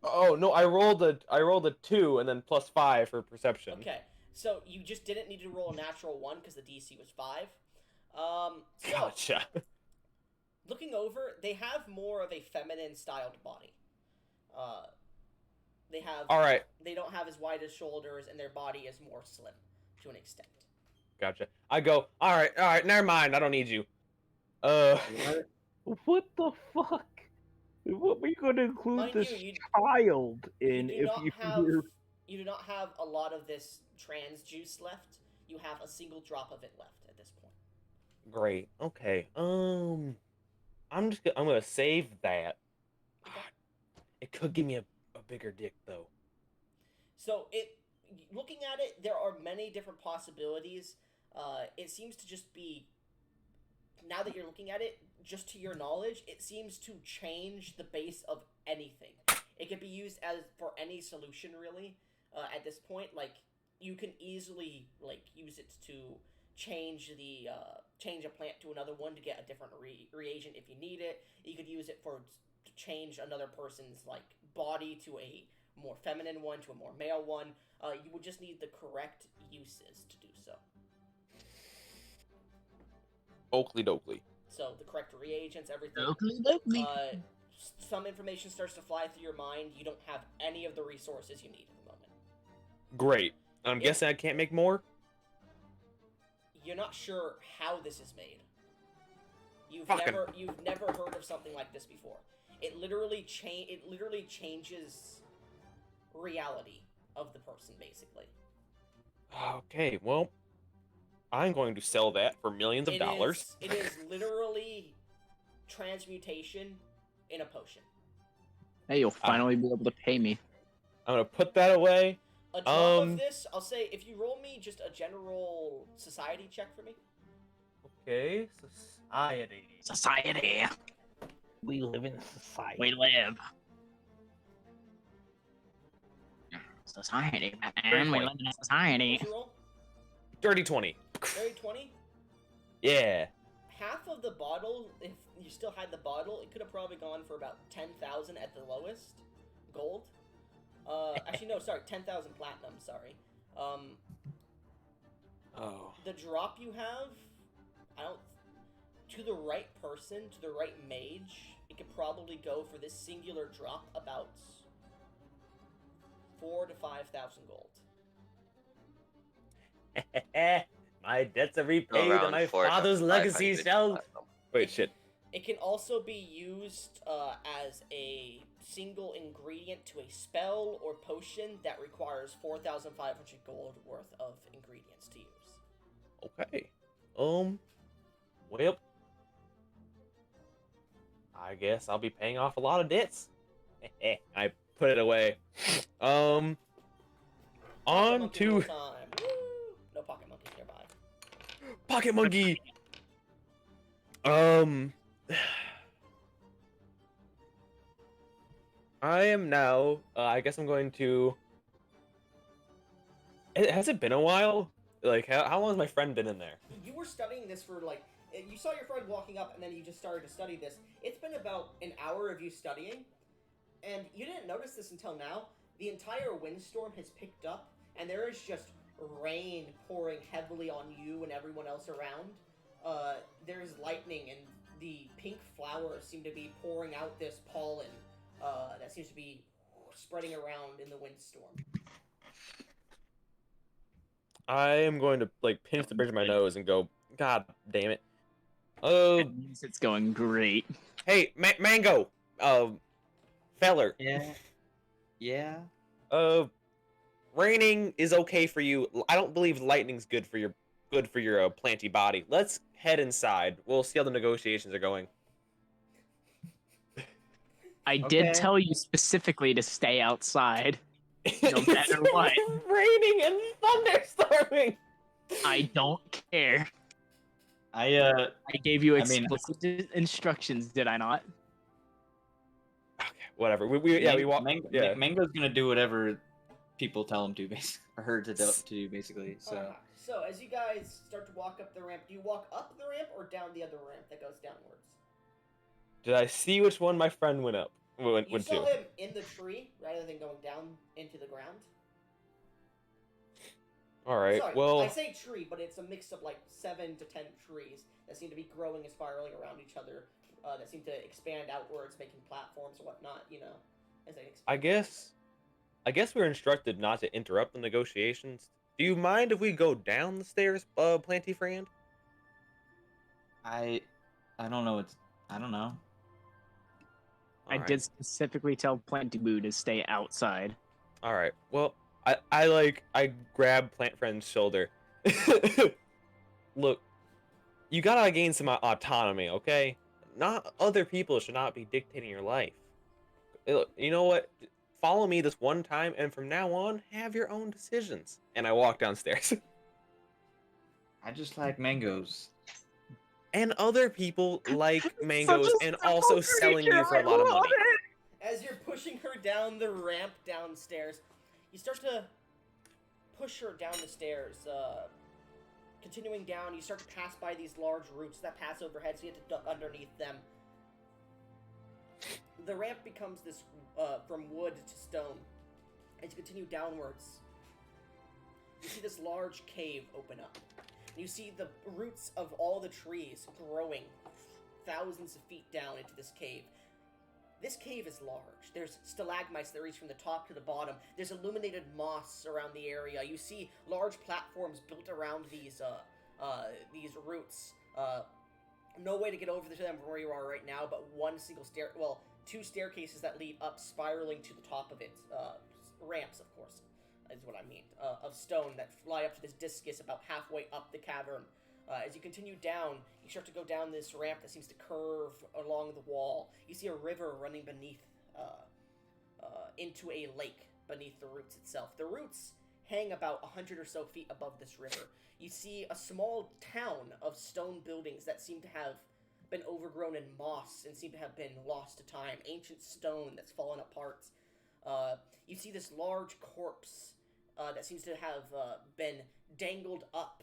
Oh no, I rolled a 2 and then +5 for perception. Okay, so you just didn't need to roll a natural 1 because the DC was 5. So Gotcha. looking over, they have more of a feminine styled body. They have. All right. They don't have as wide as shoulders, and their body is more slim, to an extent. Gotcha. I go. All right. Never mind. I don't need you. What the fuck? What were you going to include Mind this you, child in you do if not you have. can hear... You do not have a lot of this trans juice left. You have a single drop of it left at this point. Great. Okay. I'm gonna save that. Okay. It could give me a bigger dick though. So looking at it, there are many different possibilities. It seems to just be, now that you're looking at it, just to your knowledge, it seems to change the base of anything. It could be used as for any solution really. At this point, like you can easily like use it to change a plant to another one to get a different reagent if you need it. You could use it to change another person's like body to a more feminine one, to a more male one. You would just need the correct uses to do so. Oakley dokley. So the correct reagents, everything. Oakley. Some information starts to fly through your mind. You don't have any of the resources you need at the moment. Great. I'm guessing I can't make more? You're not sure how this is made. You've never heard of something like this before. It literally changes reality of the person, basically. Okay, well, I'm going to sell that for millions of dollars. It is literally transmutation in a potion. Hey, you'll finally be able to pay me. I'm gonna put that away. A drop of this, I'll say, if you roll me just a general society check for me. Okay, Society. We live in society. We live. Society, man. We live in a society. What's your roll? Dirty 20. Very 20? Yeah. Half of the bottle, if you still had the bottle, it could have probably gone for about 10,000 at the lowest. Gold. Actually, no, sorry, 10,000 platinum, sorry. The drop you have, to the right person, to the right mage, it could probably go for this singular drop about 4,000 to 5,000 gold. My debts are repaid and my father's legacy shall... Wait, shit. It can also be used as a single ingredient to a spell or potion that requires 4,500 gold worth of ingredients to use. Okay. Well, I guess I'll be paying off a lot of debts. I put it away. On to... No pocket monkeys nearby. Pocket monkey! I am now, I guess I'm going to... Has it been a while? Like, how long has my friend been in there? You were studying this for, like... You saw your friend walking up, and then you just started to study this. It's been about an hour of you studying, and you didn't notice this until now. The entire windstorm has picked up, and there is just rain pouring heavily on you and everyone else around. There's lightning, and the pink flowers seem to be pouring out this pollen that seems to be spreading around in the windstorm. I am going to, like, pinch the bridge of my nose and go, God damn it. It means it's going great. Hey, Mango! Feller. Yeah? Raining is okay for you. I don't believe lightning's good for your planty body. Let's head inside. We'll see how the negotiations are going. I did tell you specifically to stay outside, no matter what. Raining and thunderstorming. I don't care. I gave you explicit instructions, did I not? Okay, whatever. We walk. Mango's gonna do whatever people tell him to, basically, or her to do, basically. So. So as you guys start to walk up the ramp, do you walk up the ramp or down the other ramp that goes downwards? Did I see which one my friend went to? You saw him in the tree rather than going down into the ground. All right. Sorry, well, I say tree, but it's a mix of like 7 to 10 trees that seem to be growing and spiraling around each other, that seem to expand outwards, making platforms and whatnot. As they expand. I guess we're instructed not to interrupt the negotiations. Do you mind if we go down the stairs, Planty Friend? I don't know. I don't know. I did specifically tell Planty Boo to stay outside. All right. Well, I grab Plant Friend's shoulder. Look, you gotta gain some autonomy, okay? Not other people should not be dictating your life. Look, you know what? Follow me this one time, and from now on, have your own decisions. And I walk downstairs. I just like mangoes. And other people like mangoes and also selling you for a lot of money. As you're pushing her down the ramp downstairs, you start to push her down the stairs. Continuing down, you start to pass by these large roots that pass overhead, so you have to duck underneath them. The ramp becomes this from wood to stone. As you continue downwards, you see this large cave open up. You see the roots of all the trees growing thousands of feet down into this cave. This cave is large. There's stalagmites that reach from the top to the bottom. There's illuminated moss around the area. You see large platforms built around these roots. No way to get over to them from where you are right now, but two staircases that lead up, spiraling to the top of it. Ramps, of course, is what I mean, of stone that fly up to this discus about halfway up the cavern. As you continue down, you start to go down this ramp that seems to curve along the wall. You see a river running beneath, into a lake beneath the roots itself. The roots hang about 100 or so feet above this river. You see a small town of stone buildings that seem to have been overgrown in moss and seem to have been lost to time. Ancient stone that's fallen apart. You see this large corpse that seems to have been tangled up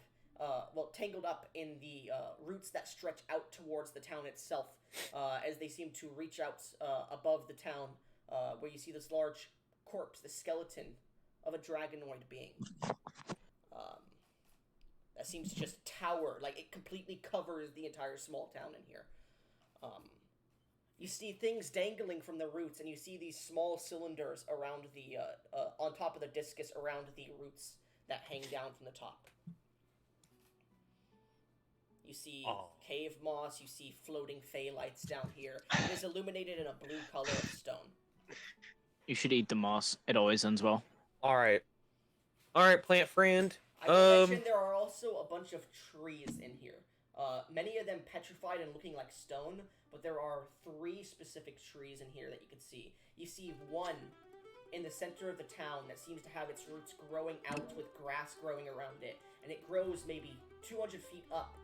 in the roots that stretch out towards the town itself, as they seem to reach out above the town, where you see this large corpse, the skeleton of a dragonoid being. That seems to just tower, like it completely covers the entire small town in here. You see things dangling from the roots, and you see these small cylinders around the, on top of the discus around the roots that hang down from the top. You see cave moss, you see floating fey lights down here. It is illuminated in a blue color of stone. You should eat the moss. It always ends well. Alright, Plant Friend. I will mention there are also a bunch of trees in here. Many of them petrified and looking like stone, but there are 3 specific trees in here that you can see. You see one in the center of the town that seems to have its roots growing out with grass growing around it, and it grows maybe 200 feet up,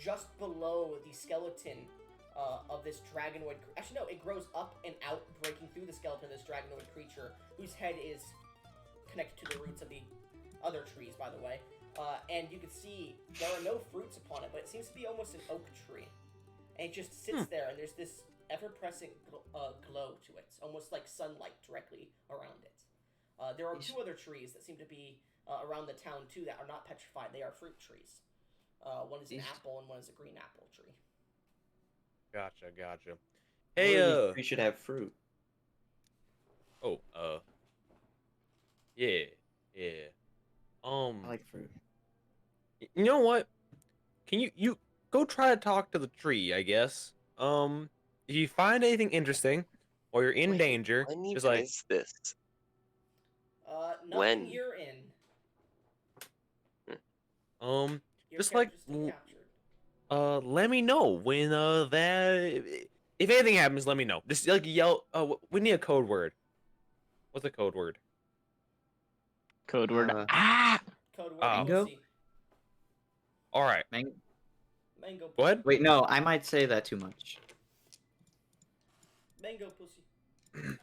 just below the skeleton of this dragonoid. Actually, no, it grows up and out, breaking through the skeleton of this dragonoid creature, whose head is connected to the roots of the other trees, by the way. And you can see there are no fruits upon it, but it seems to be almost an oak tree. And it just sits there, and there's this ever-present glow to it, almost like sunlight directly around it. There are 2 other trees that seem to be around the town, too, that are not petrified. They are fruit trees. One is an apple, and one is a green apple tree. Gotcha. Hey, we should have fruit. Oh, yeah. I like fruit. You know what? Can you go try to talk to the tree, I guess. If you find anything interesting or you're in danger, just like is this? Nothing When? you're in. Your just like character's still captured. let me know when if anything happens, let me know. Just like yell. We need a code word. What's a code word? Code word. Code word Mango? pussy. All right. Mango pussy. What? Wait, no, I might say that too much. Mango pussy.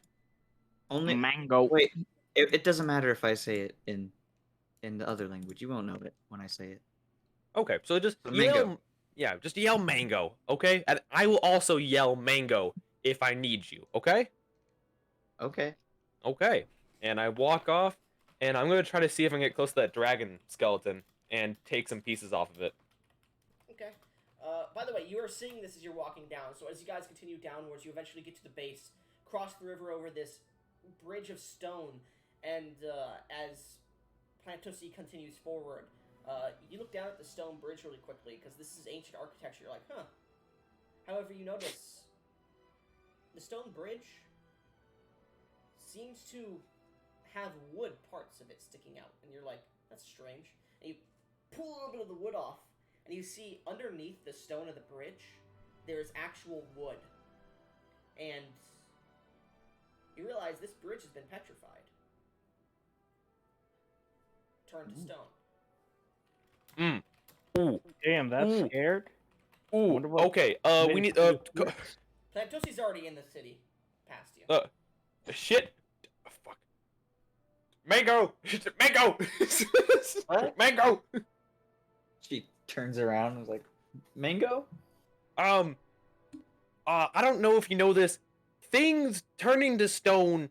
Only mango. Wait, it doesn't matter if I say it in the other language. You won't know it when I say it. Okay, so just Mango. yell. Yeah, just yell mango. Okay, and I will also yell mango if I need you. Okay. Okay. Okay. And I walk off, and I'm gonna try to see if I can get close to that dragon skeleton and take some pieces off of it. Okay. By the way, you are seeing this as you're walking down. So as you guys continue downwards, you eventually get to the base, cross the river over this bridge of stone, and as Plantosi continues forward, you look down at the stone bridge really quickly because this is ancient architecture. You're like, huh. However, you notice the stone bridge seems to have wood parts of it sticking out, and you're like, that's strange. And you pull a little bit of the wood off, and you see underneath the stone of the bridge, there is actual wood. And you realize this bridge has been petrified. Turned to stone. Ooh. Damn, that's scared. Ooh. Okay. We need. Plantosi's already in the city, past you. Shit. Fuck. Mango. Mango. What? Mango. She turns around and is like, Mango? I don't know if you know this. Things turning to stone,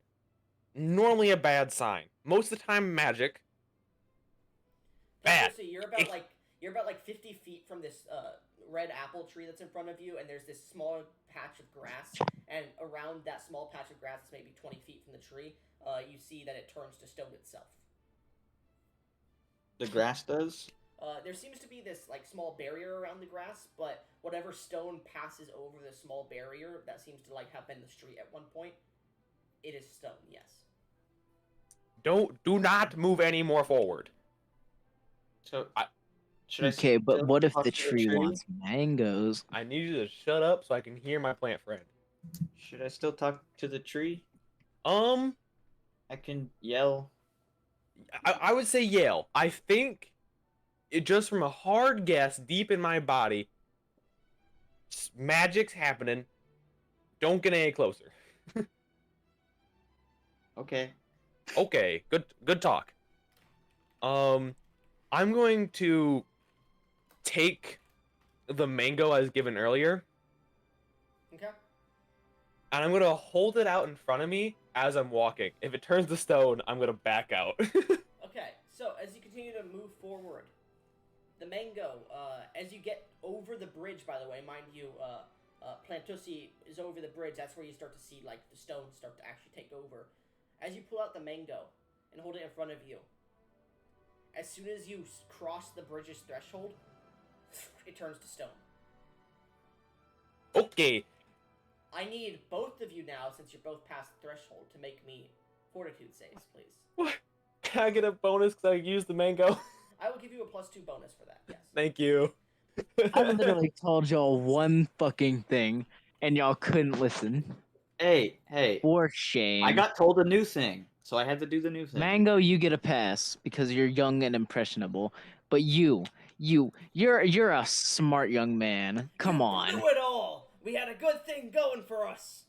normally a bad sign. Most of the time, magic. Bad. Plantosi, you're about like 50 feet from this red apple tree that's in front of you, and there's this small patch of grass, and around that small patch of grass, maybe 20 feet from the tree, you see that it turns to stone itself. The grass does? There seems to be this like small barrier around the grass, but whatever stone passes over the small barrier that seems to like have been the street at one point, it is stone. Yes. Do not move any more forward. So, Okay, but what if the tree wants mangoes? I need you to shut up so I can hear my plant friend. Should I still talk to the tree? I I can yell. would say yell. I think it just from a hard guess deep in my body, magic's happening. Don't get any closer. Okay. Okay, good talk. I'm going to take the mango I was given earlier. Okay. And I'm gonna hold it out in front of me as I'm walking. If it turns to stone, I'm gonna back out. Okay, so as you continue to move forward, the mango, as you get over the bridge, by the way, mind you, Plantosi is over the bridge. That's where you start to see like the stones start to actually take over. As you pull out the mango and hold it in front of you, as soon as you cross the bridge's threshold, it turns to stone. Okay. I need both of you now, since you're both past the threshold, to make me fortitude saves, please. What? Can I get a bonus because I used the mango? I will give you a +2 bonus for that, yes. Thank you. I literally told y'all one fucking thing, and y'all couldn't listen. Hey. For shame. I got told a new thing, so I had to do the new thing. Mango, you get a pass because you're young and impressionable. But you're a smart young man. Come on. You blew it all! We had a good thing going for us!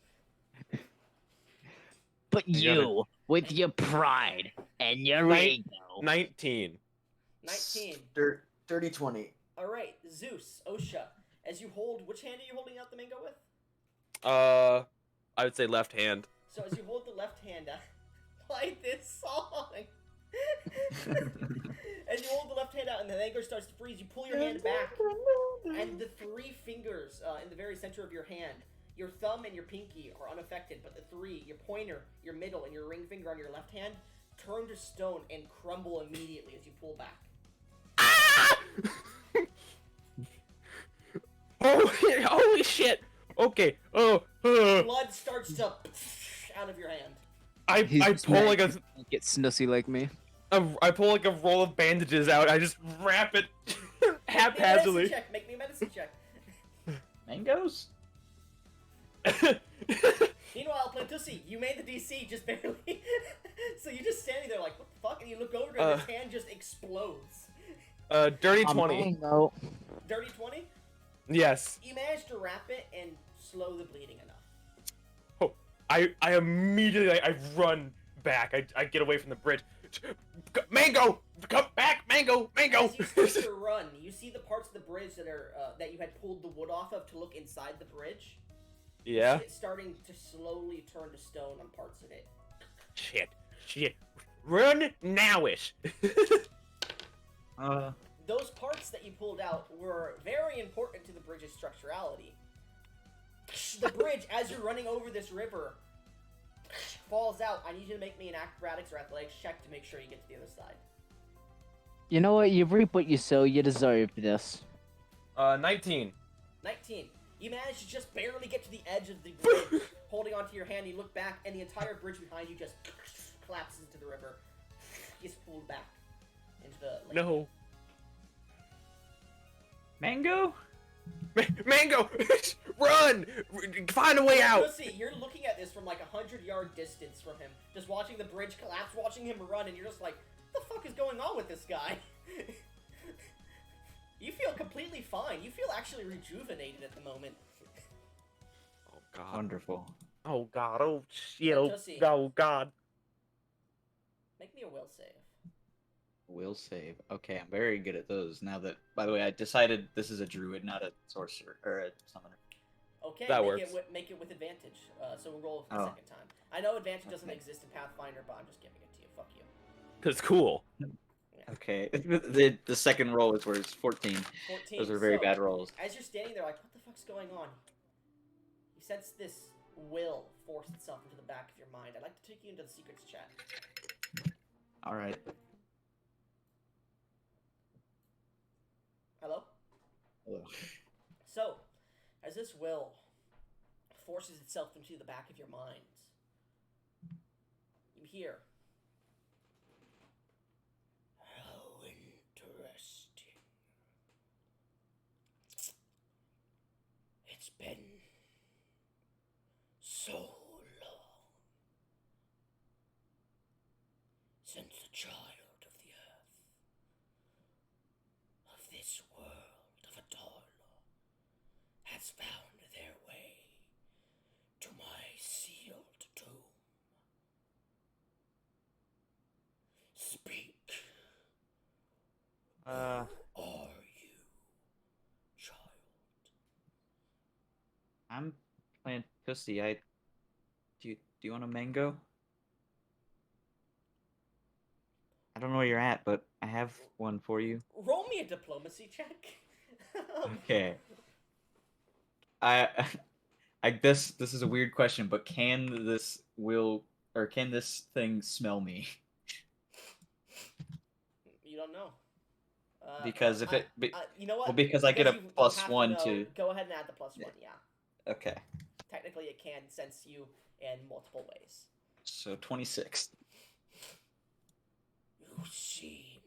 But you, with your pride and your ego. 19. 19. Dirty 20. Alright, Zeus, Osha, as you hold, which hand are you holding out the mango with? I would say left hand. So as you hold the left hand out, like this song! As you hold the left hand out and the mango starts to freeze, you pull your hand back, and the 3 fingers in the very center of your hand, your thumb and your pinky are unaffected, but the 3, your pointer, your middle, and your ring finger on your left hand, turn to stone and crumble immediately as you pull back. Oh, holy shit! Okay. Blood starts to out of your hand. I pull like a Get snussy like me. I pull like a roll of bandages out. I just wrap it haphazardly. Make me a medicine check. Mangoes? Meanwhile, Plantusi, you made the DC just barely. So you're just standing there like, what the fuck? And you look over and his hand just explodes. Dirty 20. Mango. Dirty 20? Yes. You managed to wrap it and slow the bleeding enough. Oh, I immediately I run back. I get away from the bridge. Mango, come back, Mango. As you start to run, you see the parts of the bridge that are that you had pulled the wood off of to look inside the bridge. Yeah. You see it starting to slowly turn to stone on parts of it. Shit. Run nowish. Those parts pipes that you pulled out were very important to the bridge's structurality. The bridge, as you're running over this river, falls out. I need you to make me an acrobatics or athletics check to make sure you get to the other side. You know what? You reap what you sow. You deserve this. 19. 19. You manage to just barely get to the edge of the bridge, holding onto your hand. You look back, and the entire bridge behind you just collapses into the river. Gets pulled back into the lake. No. Mango? Mango! Run! Find a way out! Pussy, you're looking at this from like 100-yard distance from him, just watching the bridge collapse, watching him run, and you're just like, what the fuck is going on with this guy? You feel completely fine. You feel actually rejuvenated at the moment. Oh god. Wonderful. Oh god. Oh shit. Pussy. Oh god. Make me a will save. Will save. Okay, I'm very good at those. Now that, by the way, I decided this is a druid, not a sorcerer or a summoner. Okay, That make works. make it with advantage. So we'll roll for the Oh. second time. I know advantage doesn't Okay. exist in Pathfinder, but I'm just giving it to you. Fuck you. Cause cool. Okay, the second roll is where it's 14. 14. Those are very So, bad rolls. As you're standing there, like, what the fuck's going on? You sense this will force itself into the back of your mind. I'd like to take you into the secrets chat. All right. Hello? Hello. So, as this will forces itself into the back of your mind, you hear, how interesting. It's been so long since a child of the earth, of this world of Adorlo, has found their way to my sealed tomb. Speak. Who are you, child? I'm playing pussy. Do you want a mango? I don't know where you're at, but I have one for you. Roll me a diplomacy check. Okay. I guess this is a weird question, but can this thing smell me? You don't know. Because if it, you know what? well, because I get a you plus have to one know- to. Go ahead and add the plus Yeah. one. Yeah. Okay, Technically, it can sense you in multiple ways. so 26. You seem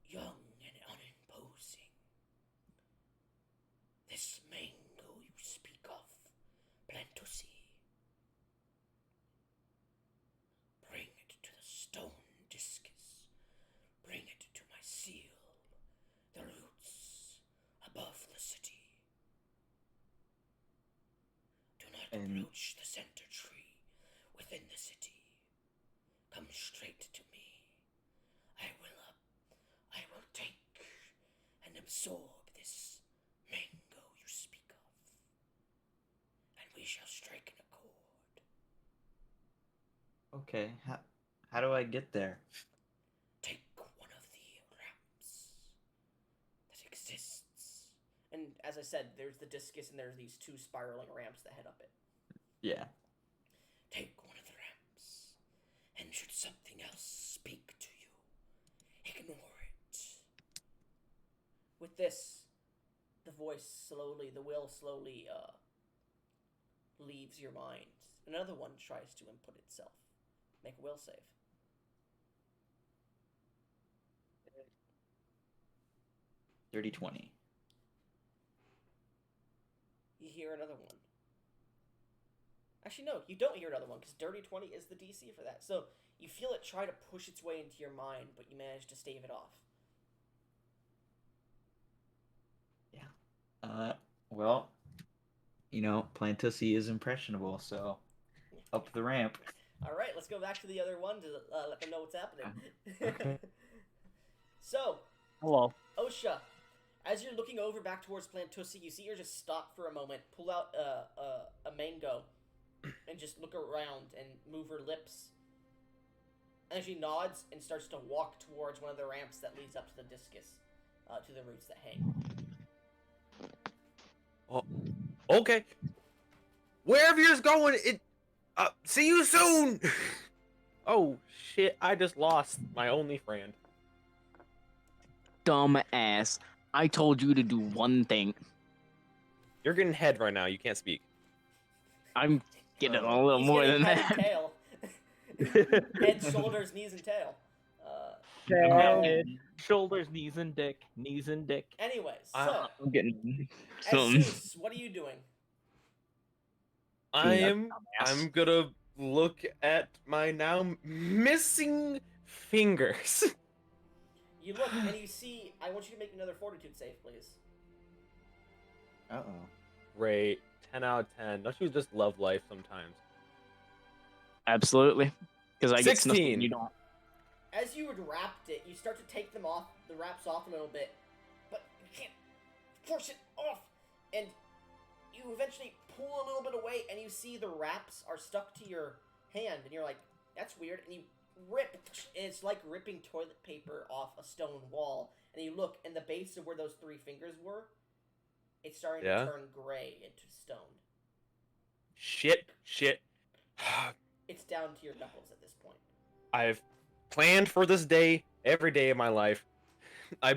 young and unimposing. This mango you speak of, Plantusi. Bring it to the stone discus. Bring it to my seal, the roots above the city. Do not And- approach the center tree within the city. Come straight to me. I will take and absorb this mango you speak of, and we shall strike an accord. Okay, how do I get there? Take one of the ramps that exists. And as I said, there's the discus and there's these two spiraling ramps that head up it. Yeah. Take one of the ramps, and should something else speak to you, ignore it. With this, the will slowly leaves your mind. Another one tries to input itself. Make a will save. Dirty 20. You hear another one. Actually, no, you don't hear another one, because Dirty 20 is the DC for that. So, you feel it try to push its way into your mind, but you manage to stave it off. Well, Plantusi is impressionable, so up the ramp. Alright, let's go back to the other one to let them know what's happening. Okay. So, Hello. Osha, as you're looking over back towards Plantusi, you see her just stop for a moment, pull out a mango, and just look around and move her lips. And she nods and starts to walk towards one of the ramps that leads up to the discus, to the roots that hang. Oh, okay. Wherever you're going, see you soon. Oh shit! I just lost my only friend. Dumb ass. I told you to do one thing. You're getting head right now. You can't speak. I'm getting a little He's more getting than head that. and tail. Head, shoulders, knees, and tail. Head, shoulders, knees, and dick. Knees and dick. Anyways, so I'm getting as something. Zeus, what are you doing? I'm gonna look at my now missing fingers. You look and you see. I want you to make another fortitude save, please. Uh-oh. Great. 10 out of 10. Don't you just love life sometimes? Absolutely. Because I get 16. and you don't. As you had wrapped it, you start to take them off, the wraps off a little bit, but you can't force it off, and you eventually pull a little bit away, and you see the wraps are stuck to your hand, and you're like, that's weird, and you rip, and it's like ripping toilet paper off a stone wall, and you look, and the base of where those 3 fingers were, it's starting to turn gray into stone. Shit. It's down to your knuckles at this point. I've planned for this day every day of my life. I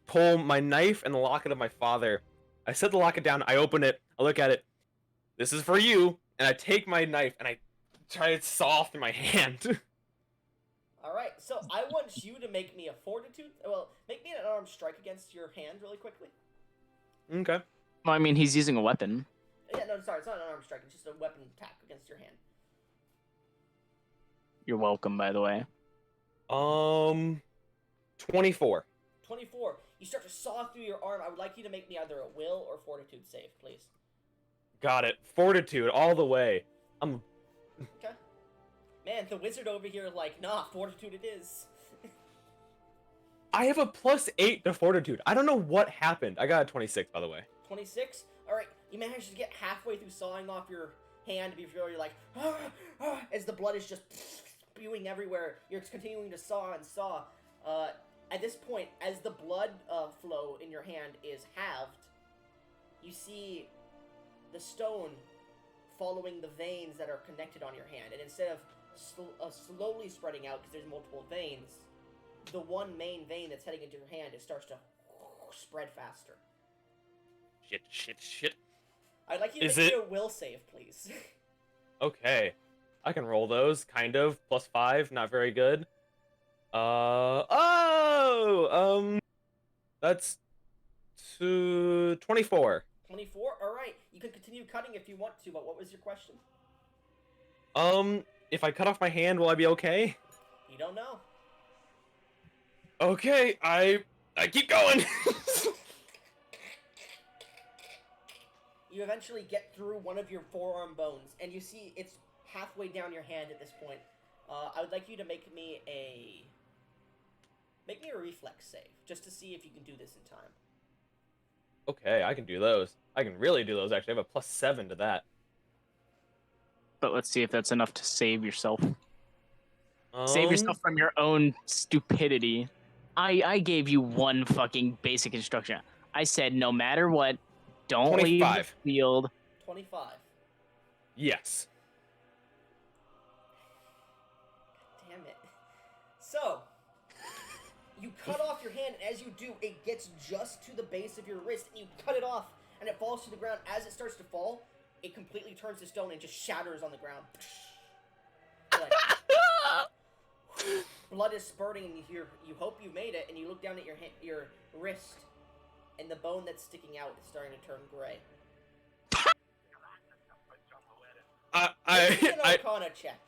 pull my knife and the locket of my father. I set the locket down. I open it. I look at it. This is for you. And I take my knife and I try to saw through my hand. Alright, so I want you to make me a fortitude... Well, make me an unarmed strike against your hand really quickly. Okay. Well, I mean, he's using a weapon. Yeah, no, sorry, it's not an unarmed strike. It's just a weapon attack against your hand. You're welcome, by the way. 24. 24. You start to saw through your arm. I would like you to make me either a will or fortitude save, please. Got it. Fortitude all the way. Okay. Man, the wizard over here like, nah, fortitude it is. I have a +8 to fortitude. I don't know what happened. I got a 26, by the way. 26? Alright, you manage to get halfway through sawing off your hand before you're like, as the blood is just spewing everywhere. You're continuing to saw and saw. At this point, as the blood flow in your hand is halved, you see the stone following the veins that are connected on your hand. And instead of slowly spreading out, because there's multiple veins, the one main vein that's heading into your hand, it starts to spread faster. Shit. I'd like you to make a will save, please. Okay. I can roll those, kind of. +5, not very good. That's 24. 24? Alright, you can continue cutting if you want to, but what was your question? If I cut off my hand, will I be okay? You don't know. Okay, I keep going. You eventually get through one of your forearm bones, and you see it's halfway down your hand at this point. I would like you to make me a reflex save, just to see if you can do this in time. Okay, I can do those. I can really do those, actually. I have a +7 to that. But let's see if that's enough to save yourself. Save yourself from your own stupidity. I gave you one fucking basic instruction. I said no matter what, don't 25. leave the field. 25. Yes. Damn it. So, you cut off your hand, and as you do, it gets just to the base of your wrist, and you cut it off, and it falls to the ground. As it starts to fall, it completely turns to stone and just shatters on the ground. Like, blood is spurting, and you hope you made it, and you look down at your wrist, and the bone that's sticking out is starting to turn gray. Make an Arcana check.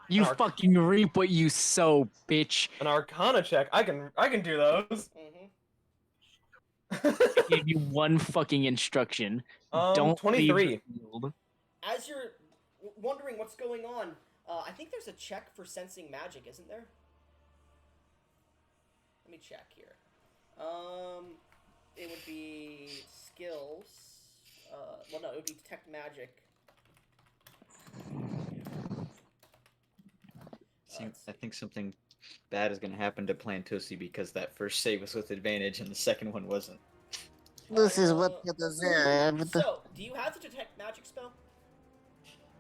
You fucking reap what you sow, bitch. An Arcana check. I can do those. I gave you one fucking instruction. Don't 23. leave the field. As you're wondering what's going on, I think there's a check for sensing magic, isn't there? Let me check here. It would be skills. Well, no, it would be detect magic. I think something bad is going to happen to Plantosi because that first save was with advantage and the second one wasn't. This is what you deserve. So, do you have the detect magic spell?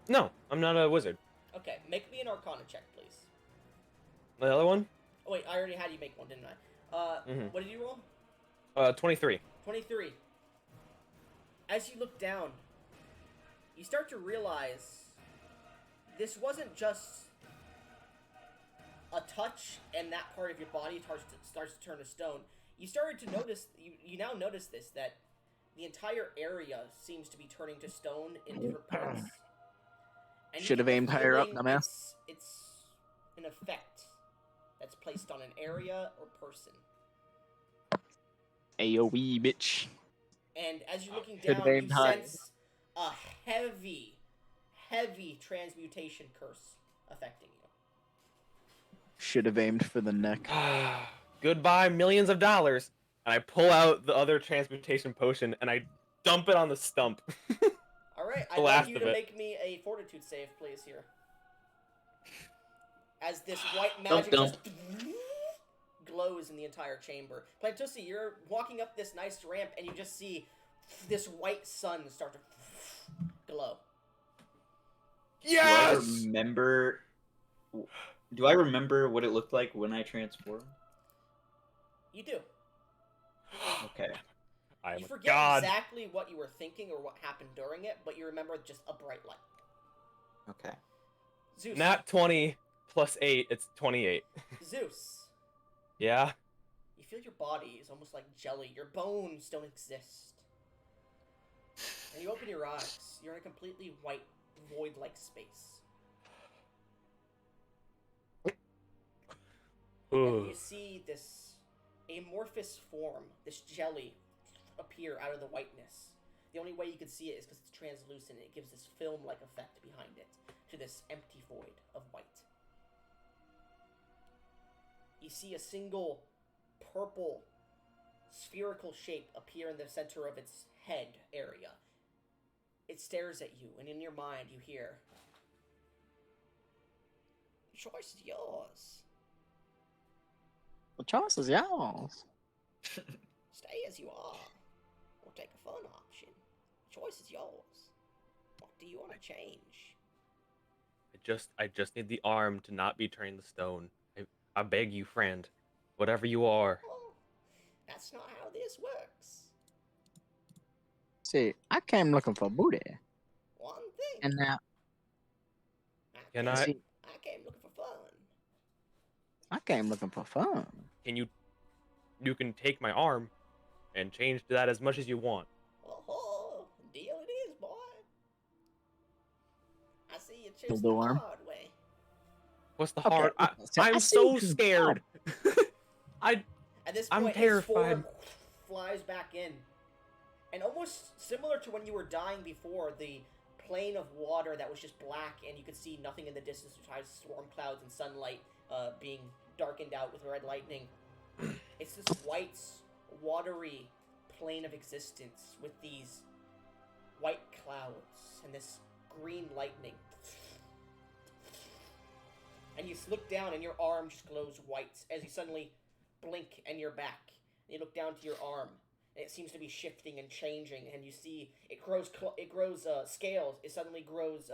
No, I'm not a wizard. Okay, make me an Arcana check, please. The other one? Oh wait, I already had you make one, didn't I? What did you roll? 23. 23. As you look down, you start to realize this wasn't just a touch and that part of your body starts to turn to stone. You started to notice, you now notice this, that the entire area seems to be turning to stone in different parts. And Should have aimed higher up, dumbass. It's an effect that's placed on an area or person. AoE, bitch. And as you're looking Should've down, you aimed high. sense a heavy, heavy transmutation curse affecting you. Should have aimed for the neck. Goodbye, millions of dollars. And I pull out the other transmutation potion and I dump it on the stump. Alright, The I'd like last you of to it. make me a fortitude save, please, here. As this white magic Dum-dum. just glows in the entire chamber. Plantusi, you're walking up this nice ramp and you just see this white sun start to glow. Yes! Do I remember what it looked like when I transformed? You do. Okay. I am You a forget god. exactly what you were thinking or what happened during it, but you remember just a bright light. Okay. Zeus. Not 20 plus 8, it's 28. Zeus. Yeah? You feel your body is almost like jelly. Your bones don't exist. And you open your eyes. You're in a completely white, void-like space. And you see this amorphous form, this jelly, appear out of the whiteness. The only way you can see it is because it's translucent. It gives this film-like effect behind it to this empty void of white. You see a single purple spherical shape appear in the center of its head area. It stares at you, and in your mind you hear, "The choice is yours. The choice is yours. Stay as you are, or take a fun option. The choice is yours. What do you want to change?" I just need the arm to not be turning to stone. I beg you, friend. Whatever you are. Well, that's not how this works. See, I came looking for booty. One thing. And now, Can I I- came, I came looking for fun. I came looking for fun. Can you can take my arm and change to that as much as you want. Oh, deal it is, boy. I see you Kill choose the the worm. hard way. What's the Okay, hard? so I I'm see so you can scared. At this I'm point, terrified. his form flies back in. And almost similar to when you were dying before, the plane of water that was just black and you could see nothing in the distance besides storm clouds and sunlight being darkened out with red lightning. It's this white, watery plane of existence with these white clouds and this green lightning. And you look down and your arm just glows white as you suddenly blink and you're back. And you look down to your arm and it seems to be shifting and changing, and you see it grows scales. It suddenly grows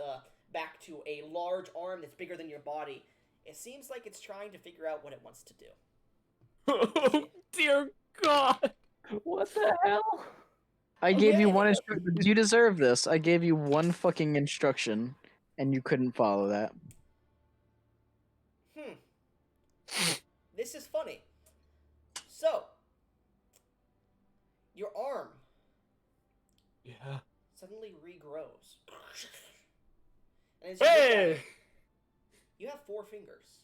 back to a large arm that's bigger than your body. It seems like it's trying to figure out what it wants to do. Oh dear God! What the hell? I gave you Okay. one instruction. You deserve this. I gave you one fucking instruction, and you couldn't follow that. This is funny. So, your arm Yeah. suddenly regrows. And as you look at Hey! it, you have 4 fingers.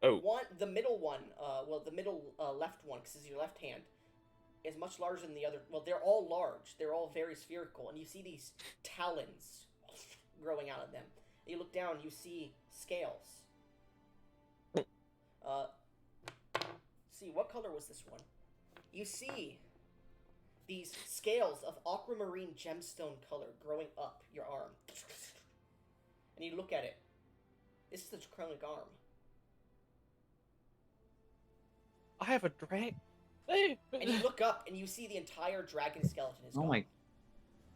Oh. The middle one, the middle left one, because it's your left hand, is much larger than the other. Well, they're all large. They're all very spherical, and you see these talons growing out of them. And you look down, you see scales. See, what color was this one? You see these scales of aquamarine gemstone color growing up your arm. And you look at it. This is the draconic arm. I have a dragon. And you look up and you see the entire dragon skeleton is Oh gone. my!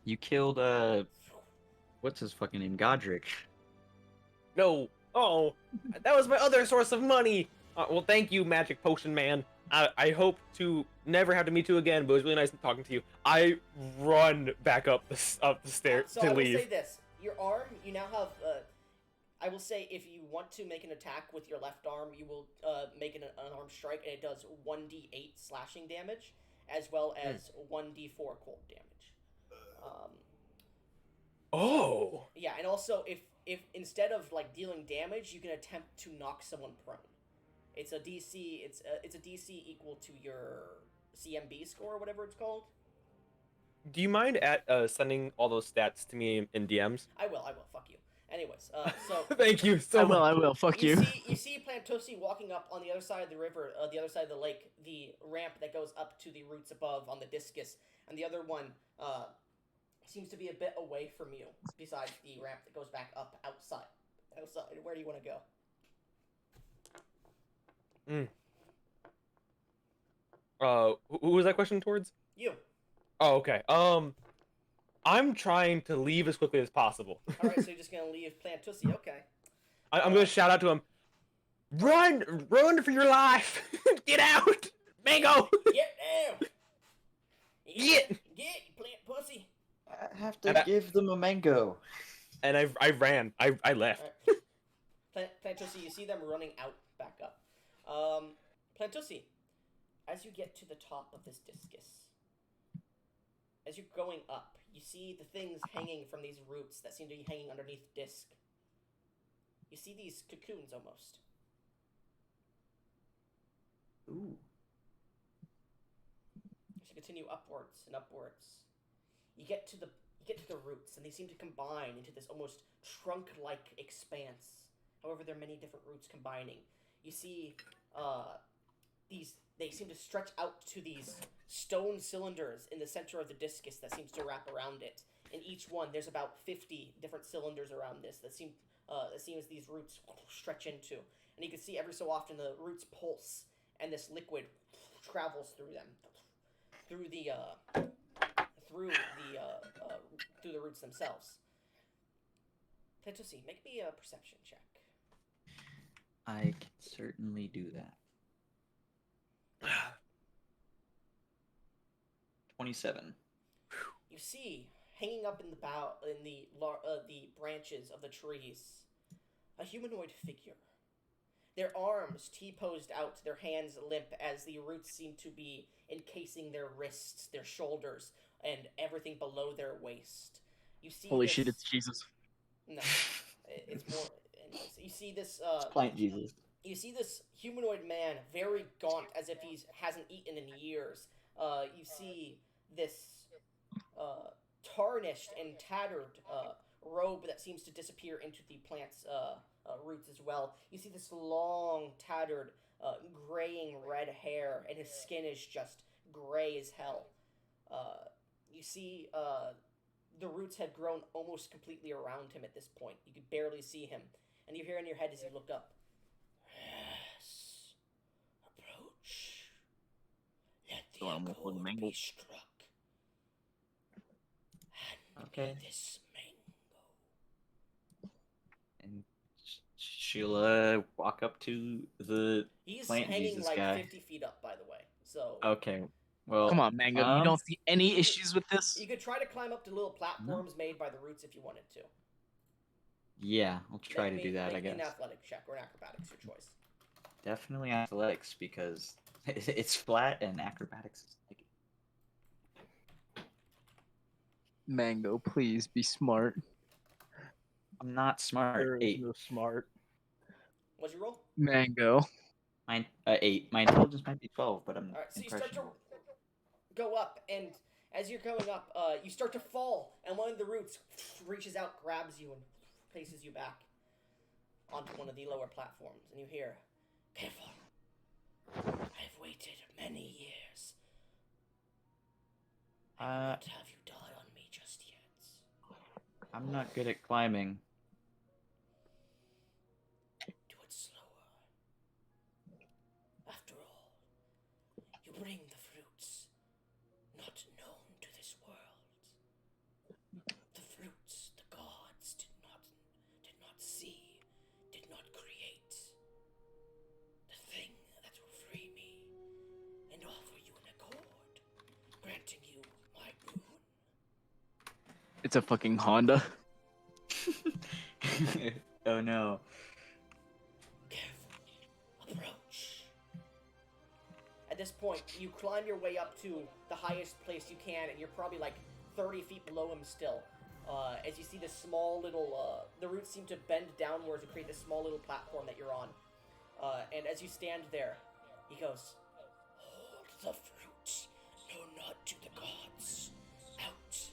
You killed what's his fucking name? Godric. No. Oh, that was my other source of money. Well, thank you, Magic Potion Man. I hope to never have to meet you again, but it was really nice talking to you. I run back up the stairs So to I will leave. say this: your arm, you now have. I will say if you want to make an attack with your left arm, you will make an arm strike, and it does 1d8 slashing damage, as well as 1d4 cold damage. Oh. Yeah, and also if instead of like dealing damage, you can attempt to knock someone prone. It's a DC. It's a DC equal to your CMB score, or whatever it's called. Do you mind sending all those stats to me in DMs? I will. Fuck you. Anyways, so thank you so much. I will. Fuck you. You see Plantosi walking up on the other side of the river, the other side of the lake, the ramp that goes up to the roots above on the discus, and the other one seems to be a bit away from you, besides the ramp that goes back up outside. Where do you want to go? Who was that question towards? You. Oh, okay. I'm trying to leave as quickly as possible. All right, so you're just gonna leave Plantusi. Okay. I'm gonna shout out to him. Run for your life! Get out, Mango! Get down! Get, you plant pussy! I have to give them a mango. And I ran. I left. Right. Plantusi, you see them running out back up. Plantusi, as you get to the top of this discus, as you're going up, you see the things hanging from these roots that seem to be hanging underneath the disc. You see these cocoons almost. Ooh. As you continue upwards and upwards, you get to the roots, and they seem to combine into this almost trunk-like expanse. However, there are many different roots combining. You see, they seem to stretch out to these stone cylinders in the center of the discus that seems to wrap around it. In each one, there's about 50 different cylinders around this that seems these roots stretch into. And you can see every so often the roots pulse, and this liquid travels through them, through the roots themselves. Plantusi, make me a perception check. I can certainly do that. 27. You see, hanging up in the branches of the trees, a humanoid figure. Their arms T-posed out, their hands limp as the roots seem to be encasing their wrists, their shoulders, and everything below their waist. You see. Holy shit! It's Jesus. No, it's more. You see this. Plant Jesus. You see this humanoid man, very gaunt, as if he hasn't eaten in years. You see this tarnished and tattered robe that seems to disappear into the plant's roots as well. You see this long, tattered, graying red hair, and his skin is just gray as hell. You see the roots had grown almost completely around him at this point. You could barely see him. And you hear in your head as you look up, "Yes, approach. Let the accord be struck. Hand me this mango." And she'll walk up to the He's plant hanging Jesus like guy. 50 feet up, by the way. So Okay. Well, Come on, Mango. You don't see any issues with this? you could try to climb up to little platforms made by the roots if you wanted to. Yeah, I'll try to do that, I Make guess. an athletic check or an acrobatics, your choice. Definitely athletics, because it's flat and acrobatics is like... Mango, please be smart. I'm not smart. There is 8. no smart. What'd you roll? Mango. Mine, 8. My intelligence might be 12, but I'm Alright, so you start to impressionable. go up, and as you're going up, you start to fall, and one of the roots reaches out, grabs you, and places you back onto one of the lower platforms, and you hear, "Careful. I've waited many years. I will not have you die on me just yet." I'm not good at climbing. bring the fruits not known to this world. The fruits the gods did not see, did not create. The thing that will free me and offer you an accord, granting you my boon. It's a fucking Honda. Oh no. Careful. Approach. At this point, you climb your way up to the highest place you can, and you're probably like 30 feet below him still. As you see this small little, the roots seem to bend downwards to create this small little platform that you're on. And as you stand there, he goes, hold the fruit. No, not to the gods. Out.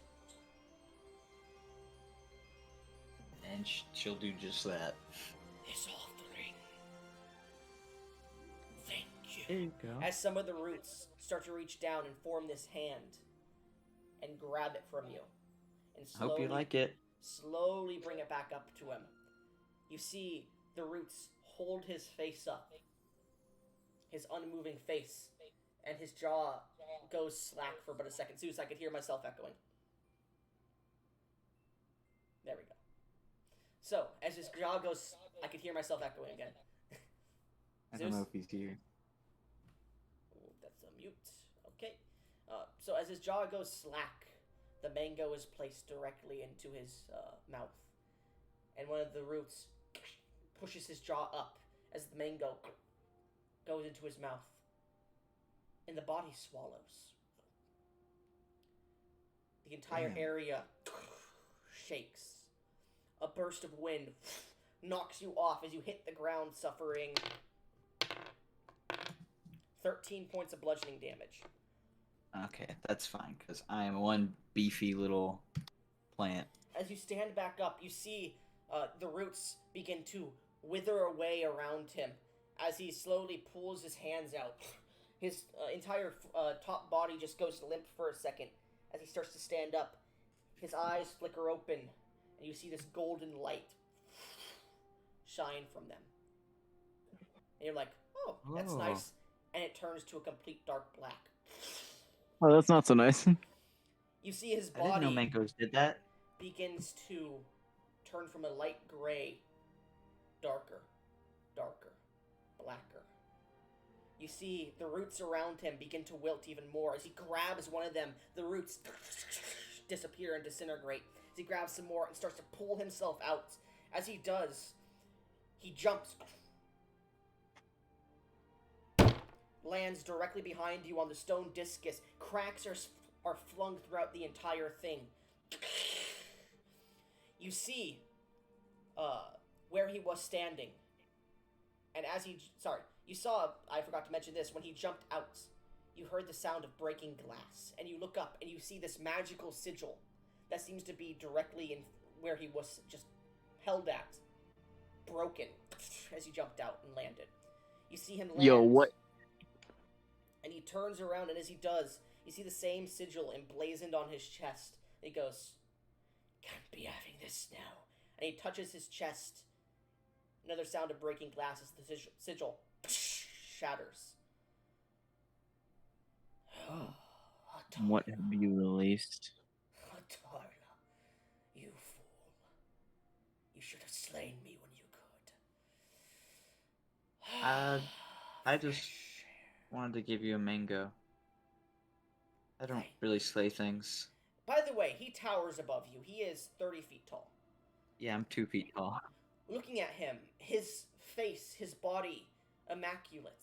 And she'll do just that. This offering. Thank you. There you go. As some of the roots start to reach down and form this hand and grab it from you. And I hope you like it. Slowly bring it back up to him. You see the roots hold his face up. His unmoving face. And his jaw goes slack for but a second. Zeus, I could hear myself echoing. There we go. So, as his jaw goes... I could hear myself echoing again. I don't know if he's here. That's a mute. Okay. So as his jaw goes slack, the mango is placed directly into his mouth. And one of the roots pushes his jaw up as the mango goes into his mouth. And the body swallows. The entire area shakes. A burst of wind knocks you off as you hit the ground, suffering 13 points of bludgeoning damage. Okay, that's fine, because I am one beefy little plant. As you stand back up, you see the roots begin to wither away around him as he slowly pulls his hands out. His entire top body just goes limp for a second as he starts to stand up. His eyes flicker open, and you see this golden light shine from them. And you're like, oh, that's nice. And it turns to a complete dark black. Oh, that's not so nice. You see his I didn't know body mangoes did that. begins to turn from a light gray, darker, blacker. You see the roots around him begin to wilt even more. As he grabs one of them, the roots disappear and disintegrate. As he grabs some more and starts to pull himself out. As he does, he jumps, lands directly behind you on the stone discus. Cracks are flung throughout the entire thing. You see where he was standing. And as you saw, I forgot to mention this, when he jumped out, you heard the sound of breaking glass. And you look up and you see this magical sigil that seems to be directly in where he was just held at. Broken as he jumped out and landed. You see him land. Yo, what? And he turns around, and as he does, you see the same sigil emblazoned on his chest. And he goes, can't be having this now. And he touches his chest. Another sound of breaking glass as the sigil shatters. Oh. What have you released? Atarla, you fool. You should have slain me when you could. I just wanted to give you a mango. I don't really slay things. By the way, he towers above you. He is 30 feet tall. Yeah, I'm 2 feet tall. Looking at him, his face, his body, immaculate.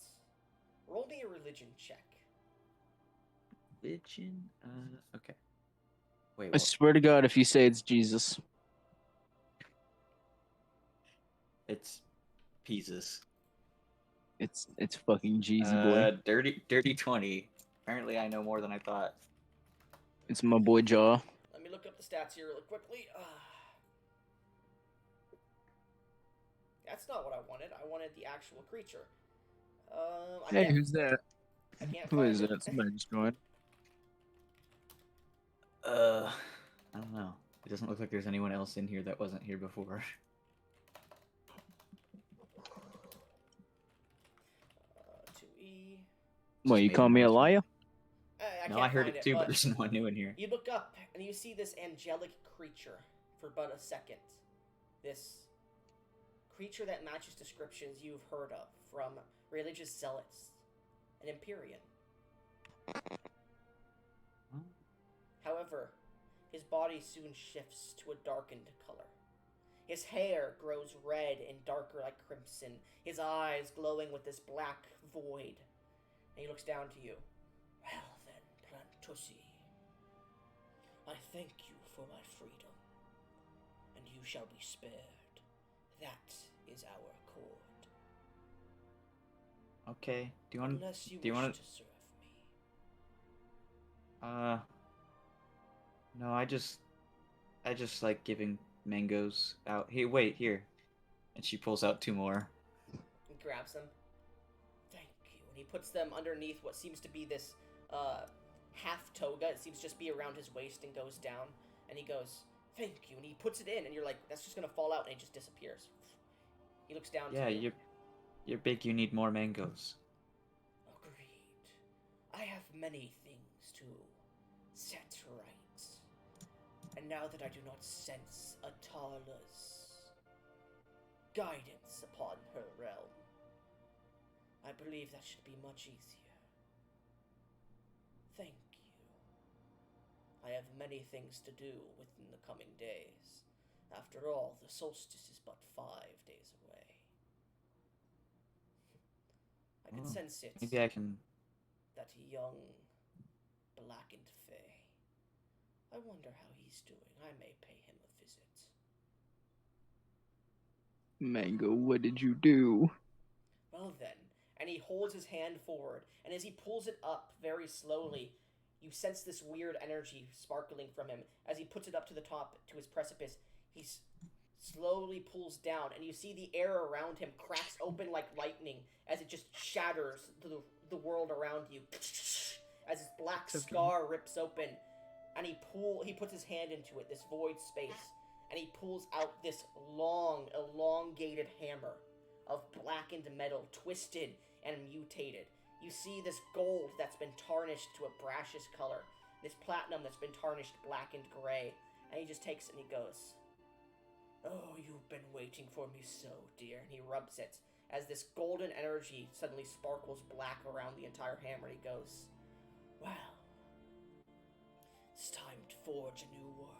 Roll me a religion check. Religion? Okay. Wait, I what? swear to God, if you say it's Jesus. It's Jesus. It's fucking Jesus, boy. Dirty 20. Apparently I know more than I thought. It's my boy Jaw. Let me look up the stats here really quickly. That's not what I wanted. I wanted the actual creature. Hey, who's that? I can't Who find is it. that? Somebody just joined. I don't know. It doesn't look like there's anyone else in here that wasn't here before. 2E. What, Just you made call a me a noise. liar? I No, can't I heard find it too, but but there's no one new in here. you look up and you see this angelic creature for but a second. This creature that matches descriptions you've heard of from religious zealots, an Empyrean. However, his body soon shifts to a darkened color. His hair grows red and darker like crimson, his eyes glowing with this black void. And he looks down to you. Well then, Plantussi, I thank you for my freedom, and you shall be spared. That is our accord. Okay. Do you want? Unless you do you wish want to serve me. No, I just like giving mangoes out. Hey, wait, here. And she pulls out 2 more. He grabs them. Thank you. And he puts them underneath what seems to be this half toga. It seems to just be around his waist and goes down. And he goes, thank you. And he puts it in, and you're like, that's just going to fall out, and it just disappears. He looks down Yeah, to you. you're big. You need more mangoes. Agreed. I have many things to set right. And now that I do not sense Atala's guidance upon her realm, I believe that should be much easier. Thank you. I have many things to do within the coming days. After all, the solstice is but 5 days away. I can sense it. Maybe I can. That young, blackened fae. I wonder how he's doing. I may pay him a visit. Mango, what did you do? Well then, and he holds his hand forward, and as he pulls it up very slowly, you sense this weird energy sparkling from him. As he puts it up to the top, to his precipice, he slowly pulls down, and you see the air around him cracks open like lightning, as it just shatters the world around you. As his black scar rips open, and he puts his hand into it, this void space, and he pulls out this long, elongated hammer of blackened metal, twisted and mutated. You see this gold that's been tarnished to a brashish color, this platinum that's been tarnished black and gray, and he just takes it and he goes, "Oh, you've been waiting for me so, dear," and he rubs it, as this golden energy suddenly sparkles black around the entire hammer, and he goes, "Well, it's time to forge a new world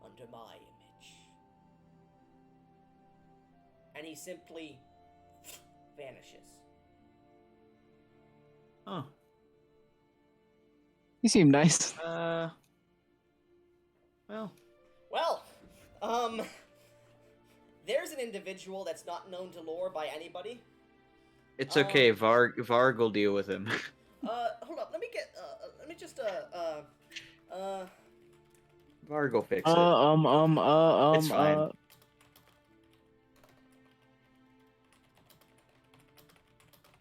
under my image." And he simply vanishes. Oh. You seem nice. Well, there's an individual that's not known to lore by anybody. It's okay. Varg will deal with him. Hold up. Let me just Varg will fix it. It's fine.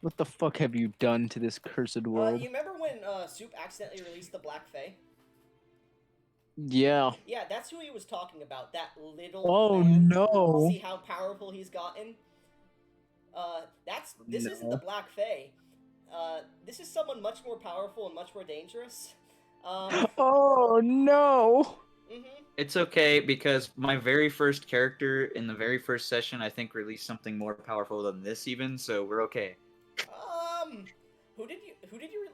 What the fuck have you done to this cursed world? you remember when Soup accidentally released the Black Fae? Yeah. Yeah, that's who he was talking about. That little Oh man. no. See how powerful he's gotten? This isn't the Black Fae. This is someone much more powerful and much more dangerous. Oh no. It's okay, because my very first character in the very first session, I think, released something more powerful than this even, so we're okay. Who did you?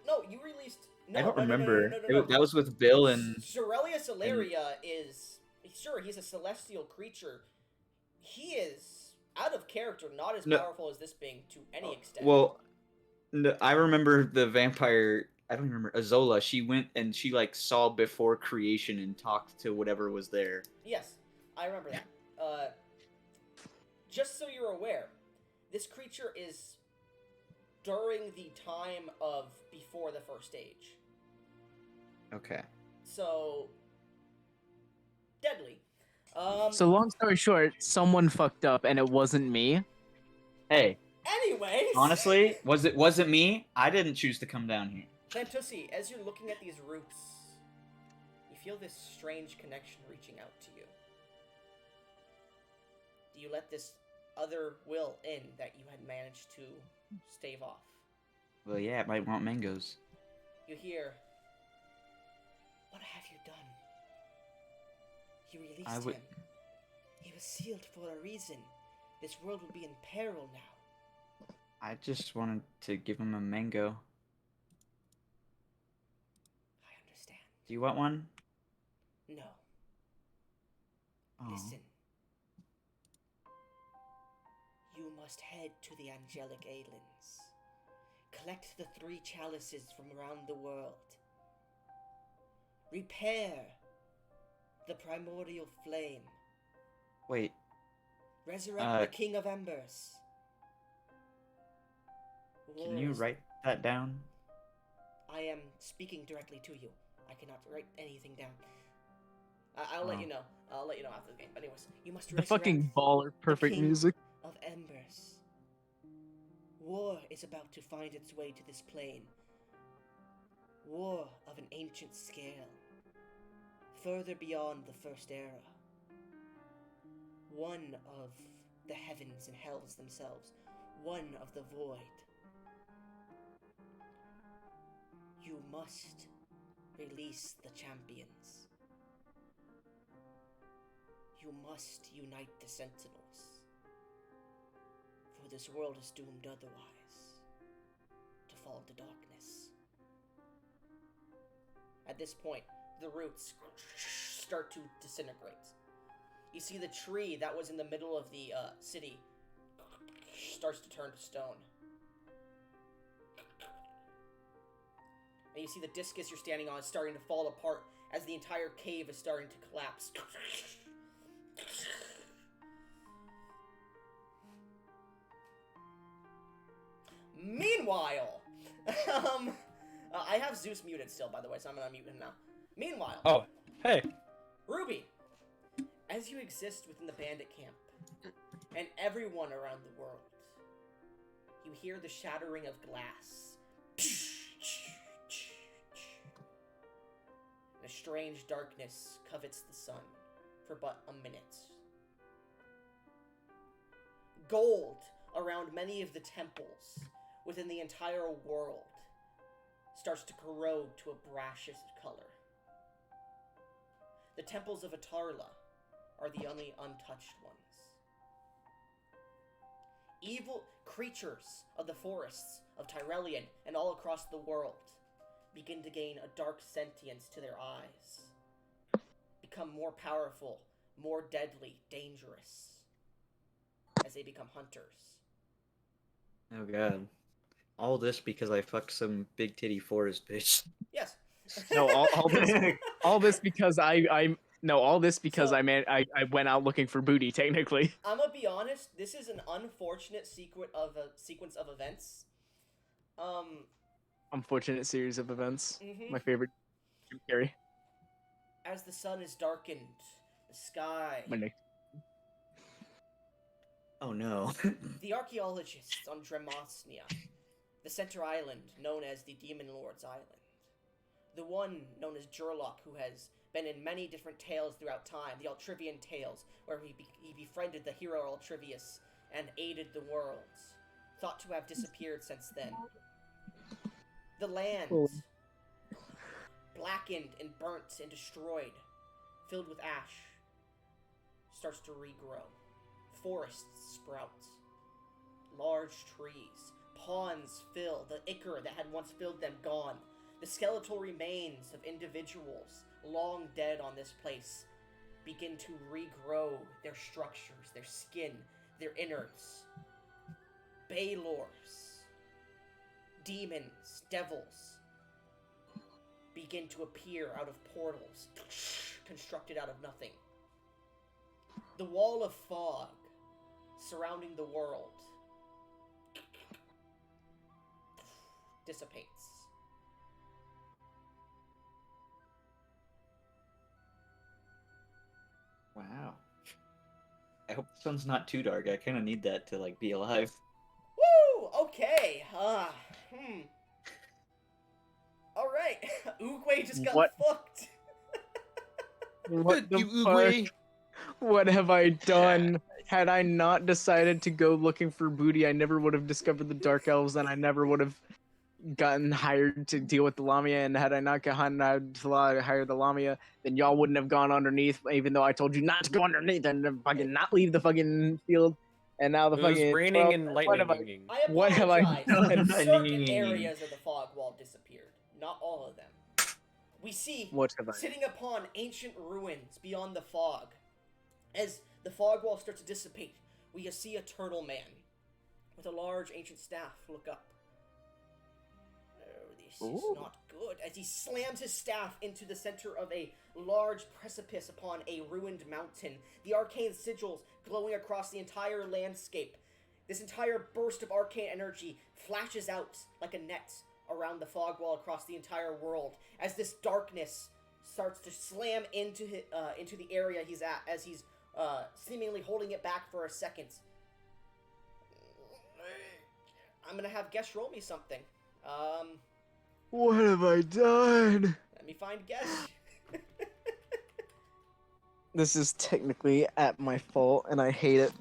No, you released. No, I don't no, remember. No. That was with Bill and. Shirelius Ilaria is sure he's a celestial creature. He is out of character, not as powerful as this being to any extent. Well, no, I remember the vampire. I don't remember Azola. She went and she like saw before creation and talked to whatever was there. Yes, I remember that. Just so you're aware, this creature is during the time of before the first age. Okay. So deadly. So long story short, someone fucked up and it wasn't me. Hey. Anyways. Honestly, wasn't me? I didn't choose to come down here. Plantussi, as you're looking at these roots, you feel this strange connection reaching out to you. Do you let this other will in that you had managed to stave off? Well, yeah, it might want mangoes. You hear, "What have you done? You released him. He was sealed for a reason. This world will be in peril now." I just wanted to give him a mango. I understand. Do you want one? No. Oh. Listen. You must head to the Angelic Islands. Collect the 3 chalices from around the world. Repair the primordial flame. Wait. Resurrect the King of Embers. Can you write that down? I am speaking directly to you. I cannot write anything down. I'll let you know. I'll let you know after the game. But anyways, you must The fucking baller, perfect King music. of Embers. War is about to find its way to this plane. War of an ancient scale. Further beyond the First Era. One of the heavens and hells themselves. One of the void. You must release the champions. You must unite the sentinels. For this world is doomed otherwise to fall to darkness. At this point, the roots start to disintegrate. You see the tree that was in the middle of the city starts to turn to stone. And you see the discus you're standing on is starting to fall apart as the entire cave is starting to collapse. Meanwhile, I have Zeus muted still, by the way, so I'm gonna mute him now. Meanwhile, Oh, hey. Ruby, as you exist within the bandit camp, and everyone around the world, you hear the shattering of glass. And a strange darkness covets the sun for but a minute. Gold around many of the temples within the entire world starts to corrode to a brashish color. The temples of Atarla are the only untouched ones. Evil creatures of the forests of Tyrellian and all across the world begin to gain a dark sentience to their eyes, become more powerful, more deadly, dangerous, as they become hunters. Oh god. All this because I fucked some big titty forest bitch. Yes. No, all this because I went out looking for booty. Technically, I'm gonna be honest. This is an unfortunate sequence of events. Unfortunate series of events. Mm-hmm. My favorite. Jim Carrey. As the sun is darkened, the sky. Oh no. The archaeologists on Dremosnia, the center island known as the Demon Lord's Island, the one known as Jurlock, who has been in many different tales throughout time, the Altrivian tales, where he befriended the hero Altrivius and aided the worlds, thought to have disappeared since then. The land, blackened and burnt and destroyed, filled with ash, starts to regrow. Forests sprout. Large trees. Ponds fill. The ichor that had once filled them gone. The skeletal remains of individuals long dead on this place begin to regrow their structures, their skin, their innards. Baylors, demons, devils begin to appear out of portals constructed out of nothing. The wall of fog surrounding the world dissipates. Wow. I hope the sun's not too dark. I kind of need that to like be alive. Woo! Okay. All right. Oogway just got fucked. What the you fuck? Oogway? What have I done? Had I not decided to go looking for booty, I never would have discovered the Dark Elves, and I never would have gotten hired to deal with the Lamia, and had I not gotten hired to hire the Lamia, then y'all wouldn't have gone underneath, even though I told you not to go underneath and to fucking not leave the fucking field. And now the It was fucking raining and what have I, lightning. what have I done? Certain areas of the fog wall disappeared. Not all of them. We see What have I? sitting upon ancient ruins beyond the fog. As the fog wall starts to dissipate, we see a turtle man with a large ancient staff look up. Oh, this is not good. As he slams his staff into the center of a large precipice upon a ruined mountain, the arcane sigils glowing across the entire landscape. This entire burst of arcane energy flashes out like a net around the fog wall across the entire world as this darkness starts to slam into the area he's at, as he's seemingly holding it back for a second. I'm gonna have Guess roll me something. What have I done? Let me find Guess. This is technically at my fault, and I hate it.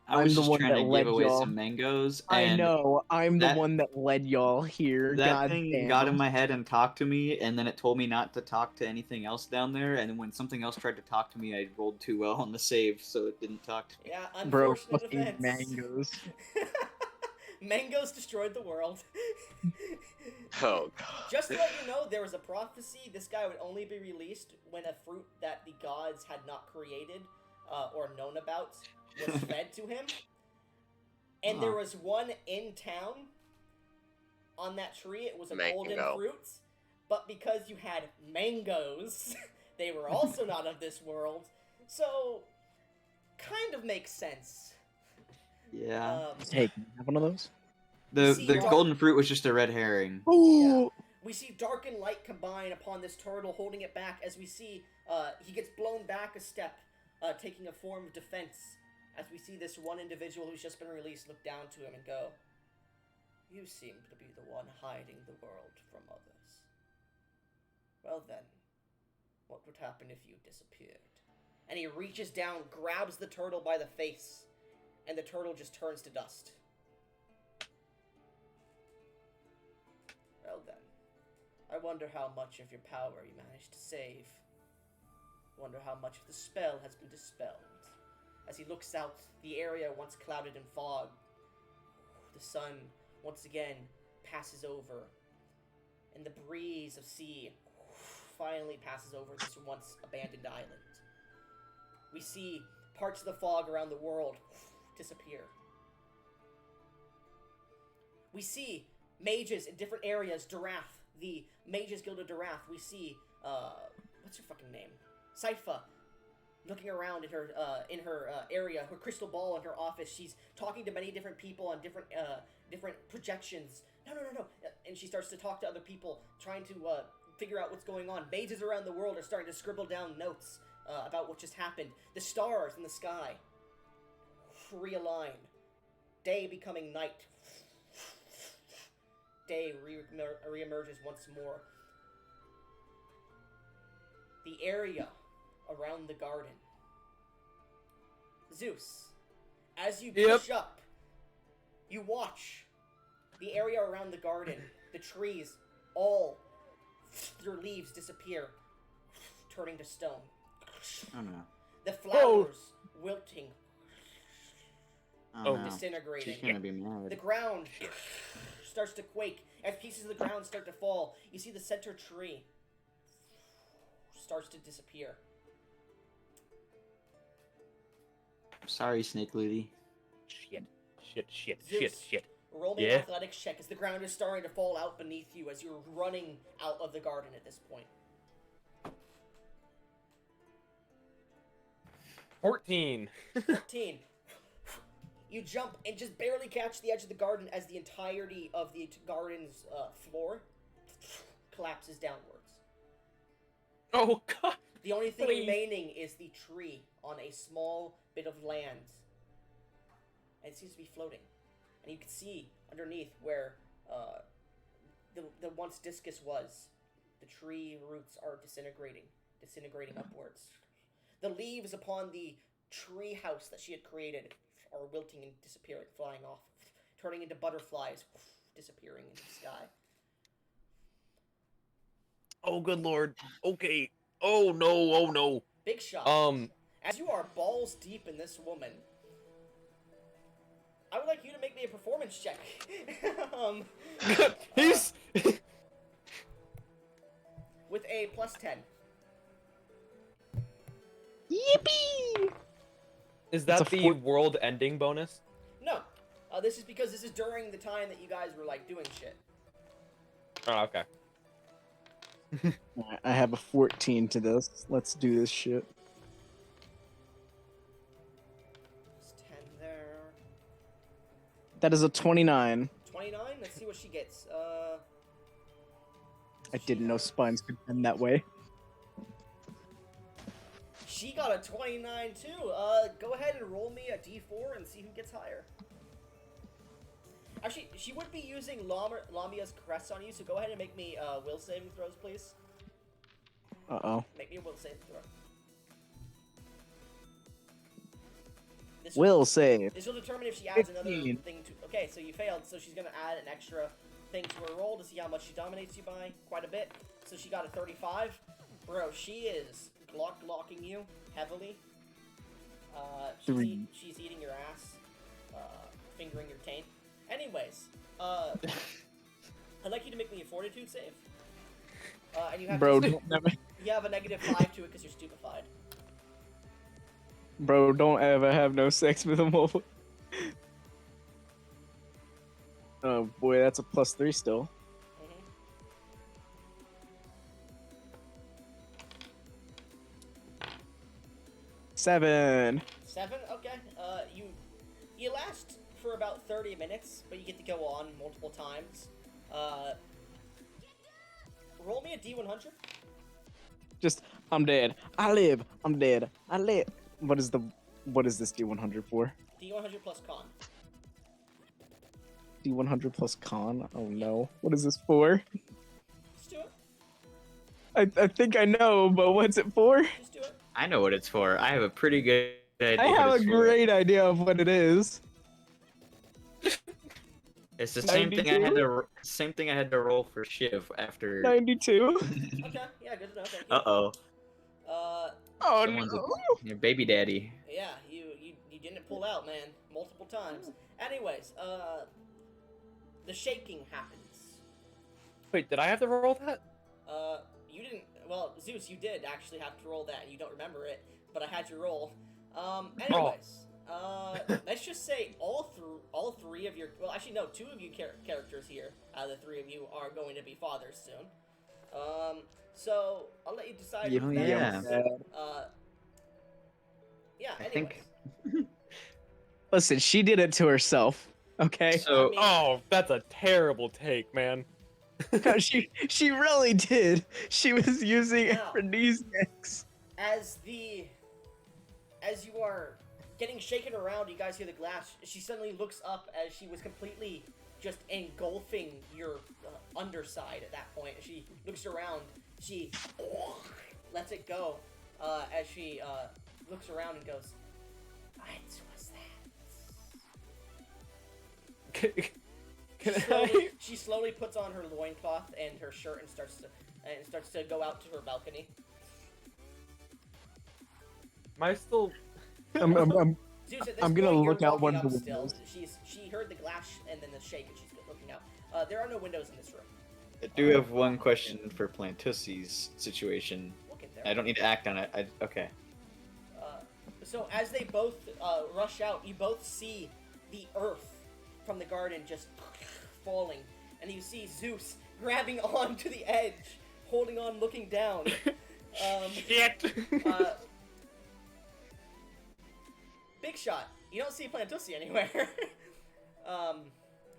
I was I'm the just one trying that to led give away y'all. some mangoes. I And know. I'm the that- one that led y'all here. That God thing damn. got in my head and talked to me, and then it told me not to talk to anything else down there. And then when something else tried to talk to me, I rolled too well on the save, so it didn't talk to me. Yeah, Bro, unfortunate fucking events. mangoes. Mangoes destroyed the world. Oh, Just to let you know, there was a prophecy this guy would only be released when a fruit that the gods had not created or known about was fed to him. And there was one in town on that tree. It was a golden fruit. But because you had mangoes, they were also not of this world. So, kind of makes sense. Yeah. Hey, can I have one of those? The golden fruit was just a red herring. Ooh. We see dark and light combine upon this turtle, holding it back, as we see he gets blown back a step, taking a form of defense, as we see this one individual who's just been released look down to him and go, "You seem to be the one hiding the world from others. Well then, what would happen if you disappeared?" And he reaches down, grabs the turtle by the face, and the turtle just turns to dust. Well then, I wonder how much of your power you managed to save. Wonder how much of the spell has been dispelled. As he looks out, the area once clouded in fog, the sun once again passes over, and the breeze of sea finally passes over this once abandoned island. We see parts of the fog around the world disappear. We see mages in different areas. Darath, the Mages Guild of Darath. We see, what's her fucking name? Sypha, looking around in her area, her crystal ball in her office. She's talking to many different people on different projections. No. And she starts to talk to other people, trying to figure out what's going on. Mages around the world are starting to scribble down notes about what just happened. The stars in the sky realign. Day becoming night. Day reemerges once more. The area around the garden. Zeus, as you push up, you watch the area around the garden, the trees, all their leaves disappear, turning to stone. Oh no. The flowers wilting, Oh no. disintegrating. She's gonna be mad. The ground starts to quake. As pieces of the ground start to fall, you see the center tree starts to disappear. Sorry, Snake Lady. Zeus, roll me an athletics check as the ground is starting to fall out beneath you as you're running out of the garden at this point. 14. 14. You jump and just barely catch the edge of the garden as the entirety of the garden's floor collapses downwards. Oh god. The only thing Please. remaining is the tree on a small bit of land. And it seems to be floating. And you can see underneath where the once discus was. The tree roots are disintegrating upwards. The leaves upon the tree house that she had created are wilting and disappearing, flying off, turning into butterflies, disappearing into the sky. Oh, good lord. Okay. Oh no. Oh no. Big shot. As you are balls deep in this woman, I would like you to make me a performance check. He's. With a +10. Yippee! Is that It's a the world-ending bonus? No. This is because this is during the time that you guys were, like, doing shit. Oh, okay. Alright, I have a 14 to this. Let's do this shit. It's 10 there. That is a 29. 29? Let's see what she gets. I didn't know spines could end that way. She got a 29 too. Go ahead and roll me a d4 and see who gets higher. Actually, she would be using Lamia's Crest on you, so go ahead and make me will saving throws, please. Uh-oh. Make me a will saving throw. Will save. This will determine if she adds another 15. thing to... Okay, so you failed, so she's going to add an extra thing to her roll to see how much she dominates you by. Quite a bit. So she got a 35. Bro, she is glocking you heavily. She's eating your ass. Fingering your taint. Anyways, I'd like you to make me a fortitude save. And you have Bro, you have a -5 to it because you're stupefied. Bro, don't ever have no sex with a mole. Oh boy, that's a +3 still. Mm-hmm. 7. 7? Okay. You last for about 30 minutes, but you get to go on multiple times. Roll me a D100. Just, I'm dead. I live. I'm dead. I live. What is this D100 for? D100 plus con. D100 plus con? Oh no. What is this for? Just do it. I think I know, but what's it for? Just do it. I know what it's for. I have a pretty good idea. I have what a it's for. great idea of what it is. It's the same thing I 92? had to roll for Shiv after. 92? Okay, yeah, good enough. Thank you. Uh-oh. Oh Someone's no. your baby daddy. Yeah, you didn't pull out, man, multiple times. Anyways, the shaking happens. Wait, did I have to roll that? You didn't. Well, Zeus, you did actually have to roll that, and you don't remember it, but I had you roll. Anyways, let's just say all three of your. Well, actually, no, 2 of you characters here out of the 3 of you are going to be fathers soon. So I'll let you decide. Yeah. who that Yeah. is. Yeah. I Anyways. think- Listen, she did it to herself. Okay. So Oh, that's a terrible take, man. she really did. She was using Now. aphrodisiacs. As you are getting shaken around, you guys hear the glass. She suddenly looks up as she was completely just engulfing your underside at that point. She looks around. She lets it go as she looks around and goes, "What was that?" She slowly puts on her loincloth and her shirt and starts to go out to her balcony. Am I still? Zeus, at this I'm gonna point, look you're out one walking of the up still. windows. She heard the glass and then the shake, and she's looking out. There are no windows in this room. I do have one question for Plantussi's situation. We'll get there. I don't need to act on it. Okay. So as they both rush out, you both see the earth from the garden just falling, and you see Zeus grabbing onto the edge, holding on, looking down. Shit. Big shot. You don't see Plantussi anywhere.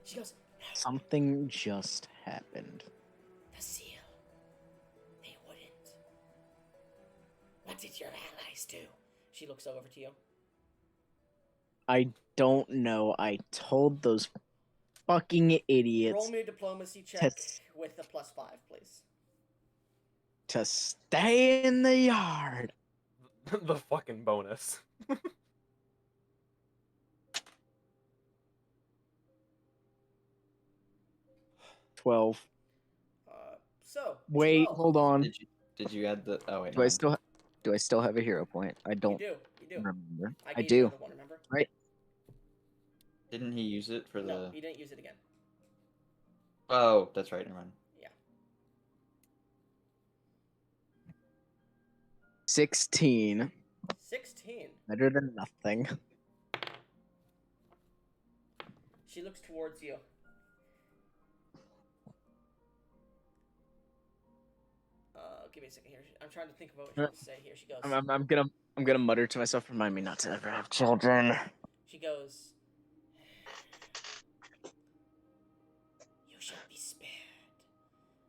She goes, Something just happened. "The seal. They wouldn't. What did your allies do?" She looks over to you. I don't know. I told those fucking idiots Roll me a diplomacy check to- with a +5, please. to stay in the yard. The fucking bonus. 12. So Wait, 12. hold on. Did you add the? Oh wait. Do I still have a hero point? I You don't do. You do. remember. I I gave you do. another one, remember? Right. Didn't he use it for the? No, he didn't use it again. Oh, that's right. Never mind. Yeah. 16. 16. Better than nothing. She looks towards you. Give me a second here. I'm trying to think of what she wants to say here. She goes. I'm gonna mutter to myself, remind me not to ever have children. She goes. You shall be spared,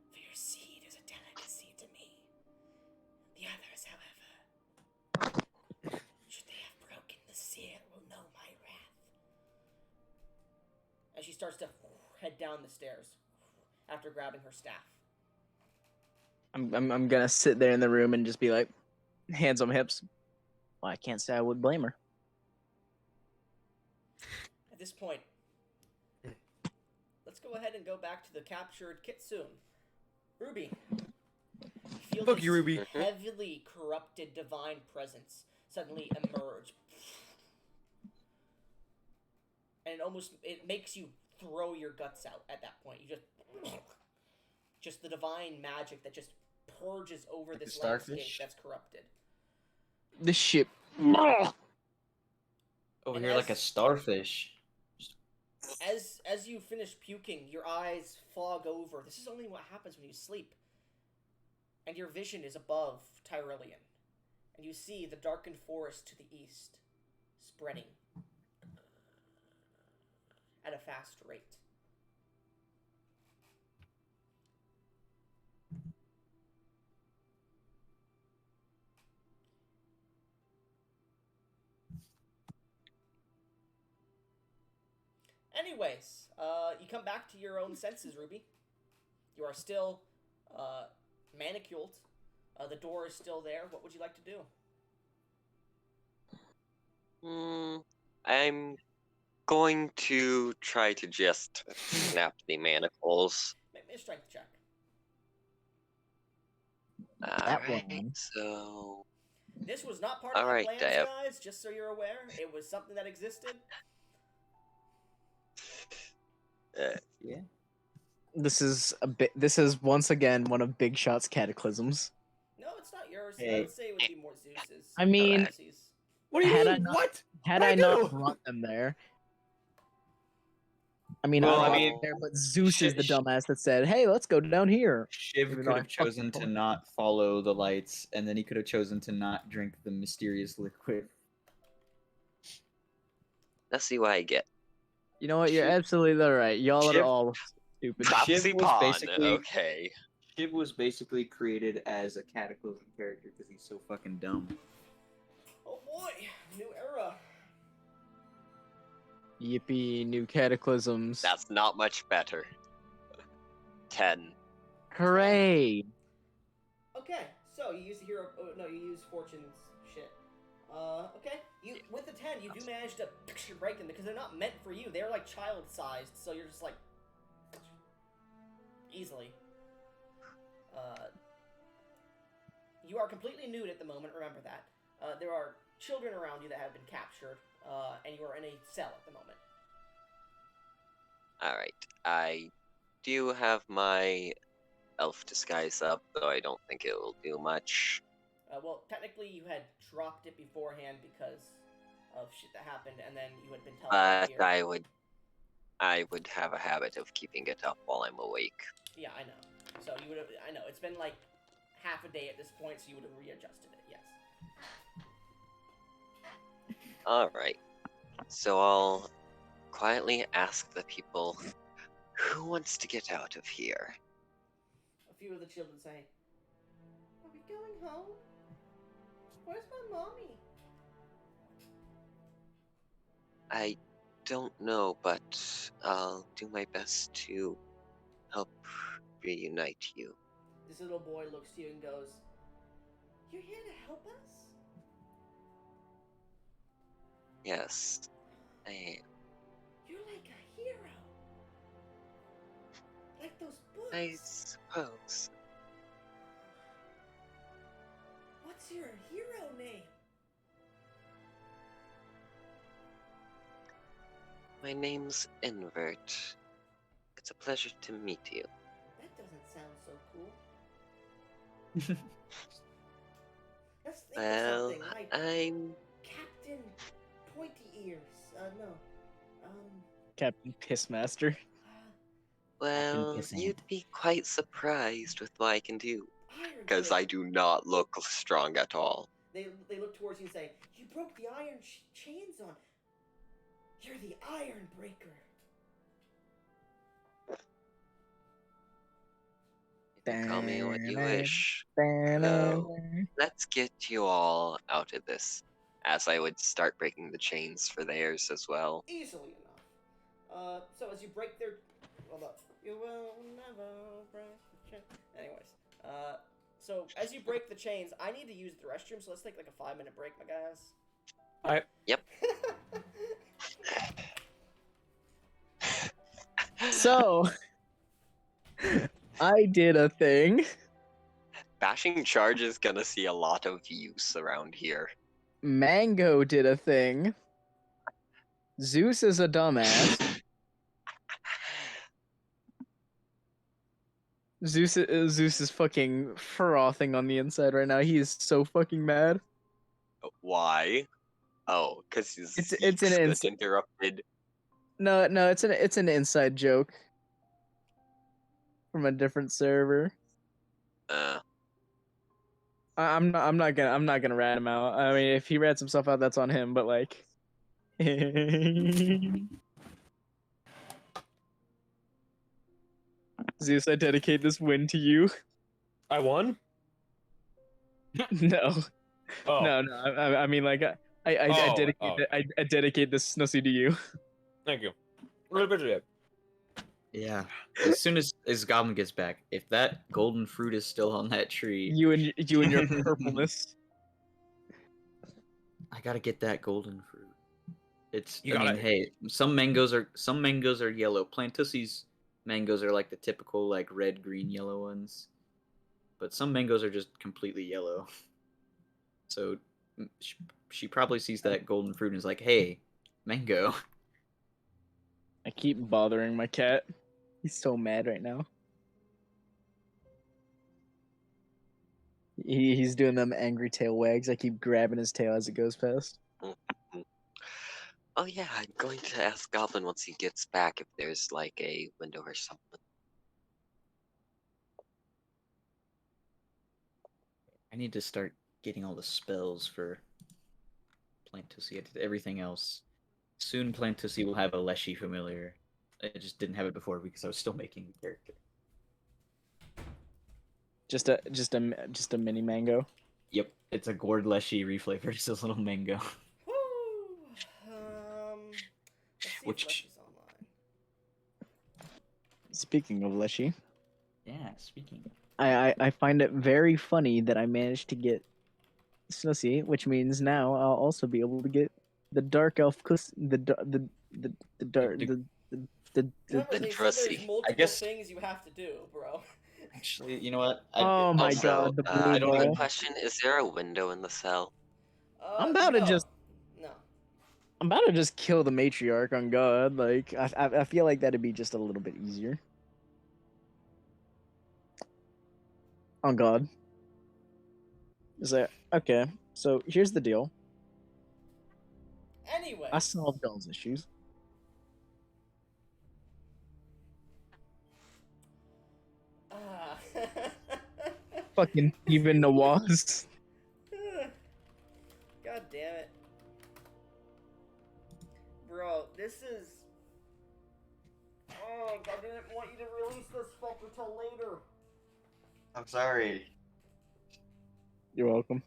for your seed is a delicacy to me. The others, however, should they have broken the seal, will know my wrath. And she starts to head down the stairs after grabbing her staff. I'm gonna sit there in the room and just be like, hands on my hips. Well, I can't say I would blame her. At this point, let's go ahead and go back to the captured Kitsune. Ruby, you feel Fuck this you, Ruby. heavily corrupted divine presence suddenly emerge. And it makes you throw your guts out at that point. You just the divine magic that just purges over Like this the landscape starfish? that's corrupted. This shit. Over And here like a as- starfish. As you finish puking, your eyes fog over. This is only what happens when you sleep. And your vision is above Tyrillian. And you see the darkened forest to the east, spreading at a fast rate. Anyways, you come back to your own senses, Ruby. You are still manacled. The door is still there. What would you like to do? I'm going to try to just snap the manacles. Make me a strength check. That Alright, one. so... This was not part of my Alright, plans, guys, just so you're aware. It was something that existed. Yeah. This is once again one of Big Shot's cataclysms. No, it's not yours. I Hey. would say it would be more Zeus's. I mean- Zeus's. What do you Had mean? I not- What? Had What'd I I do? not brought them there. I mean, Well, I I brought mean, them there, but Zeus is the Shiv- dumbass that said, "Hey, let's go down here." Shiv Even could though I have chosen fucking- to not follow the lights, and then he could have chosen to not drink the mysterious liquid. Let's see what I get. You know what? You're Shiv- absolutely right. Y'all are Shiv- all stupid. Shiv was Pawn, basically- okay. Shiv was basically created as a cataclysm character because he's so fucking dumb. Oh boy, new era. Yippee! New cataclysms. That's not much better. 10. Hooray! Okay, so you use the hero. Oh, no, you use fortune's shit. Okay. You with the 10, you do manage to break them because they're not meant for you. They're like child-sized, so you're just like easily. You are completely nude at the moment. Remember that. There are children around you that have been captured, and you are in a cell at the moment. Alright, I do have my elf disguise up, though I don't think it will do much. Well, technically, you had dropped it beforehand because of shit that happened, and then you had been teleported But here. I would have a habit of keeping it up while I'm awake. Yeah, I know. So you would have. I know it's been like half a day at this point, so you would have readjusted it. Yes. Alright, so I'll quietly ask the people, who wants to get out of here? A few of the children say, "Are we going home? Where's my mommy?" I don't know, but I'll do my best to help reunite you. This little boy looks to you and goes, "You're here to help us?" Yes, I am. You're like a hero. Like those I suppose. What's your hero name? My name's Invert. It's a pleasure to meet you. That doesn't sound so cool. Let's think of Well, something like I'm Captain Pointy Ears. No. Captain Pissmaster. Well, Pissant. you'd be quite surprised with what I can do. Iron Because Kid. I do not look strong at all. They look towards you and say, "You broke the iron chains on. You're the Iron Breaker." You can call me what you wish. Though, let's get you all out of this. As I would start breaking the chains for theirs as well. Easily enough. So as you break their, hold up. You will never break the chain. Anyways, so as you break the chains, I need to use the restroom. So let's take like a 5-minute break, my guys. Alright. Yep. So, I did a thing. Bashing charge is gonna see a lot of use around here. Mango did a thing. Zeus is a dumbass. Zeus is fucking frothing on the inside right now. He is so fucking mad. Why? Oh, because his It's an got interrupted. No, it's an inside joke from a different server. I'm not gonna rat him out. I mean, if he rats himself out, that's on him. But like, Zeus, I dedicate this win to you. I won? No, Oh. no. I mean, like, I dedicate this Snussy to you. Thank you. Really appreciate it. Yeah. As soon as Goblin gets back, if that golden fruit is still on that tree, You and your purpleness. I gotta get that golden fruit. It's You I mean, gotta- hey, some mangoes are yellow. Plantussi's mangoes are like the typical like red, green, yellow ones. But some mangoes are just completely yellow. So she probably sees that golden fruit and is like, "Hey, mango." I keep bothering my cat. He's so mad right now. He's doing them angry tail wags. I keep grabbing his tail as it goes past. Oh yeah, I'm going to ask Goblin once he gets back if there's like a window or something. I need to start getting all the spells for Plantussi. I did everything else. Soon Plantussi will have a Leshy familiar. I just didn't have it before because I was still making the character. Just a mini mango. Yep, it's a gourd Leshy reflavored. It's a little mango. Woo! Let's see if Which- Leslie's online. Speaking of Leshy, Yeah, speaking. I find it very funny that I managed to get Snussy, which means now I'll also be able to get the dark elf the dark the Remember, they said Trusty. there's multiple guess- things you have to do, bro. Actually, you know what? Oh my Also, god, the blue I don't quick ball. question: is there a window in the cell? I'm about to no. just- No. I'm about to just kill the matriarch on God. Like I feel like that'd be just a little bit easier. On God. Is that okay? So here's the deal. Anyway. I solved God's issues. Ah. Fucking even the was. God damn it. Bro, this is... Oh, I didn't want you to release this fuck until later. I'm sorry. You're welcome.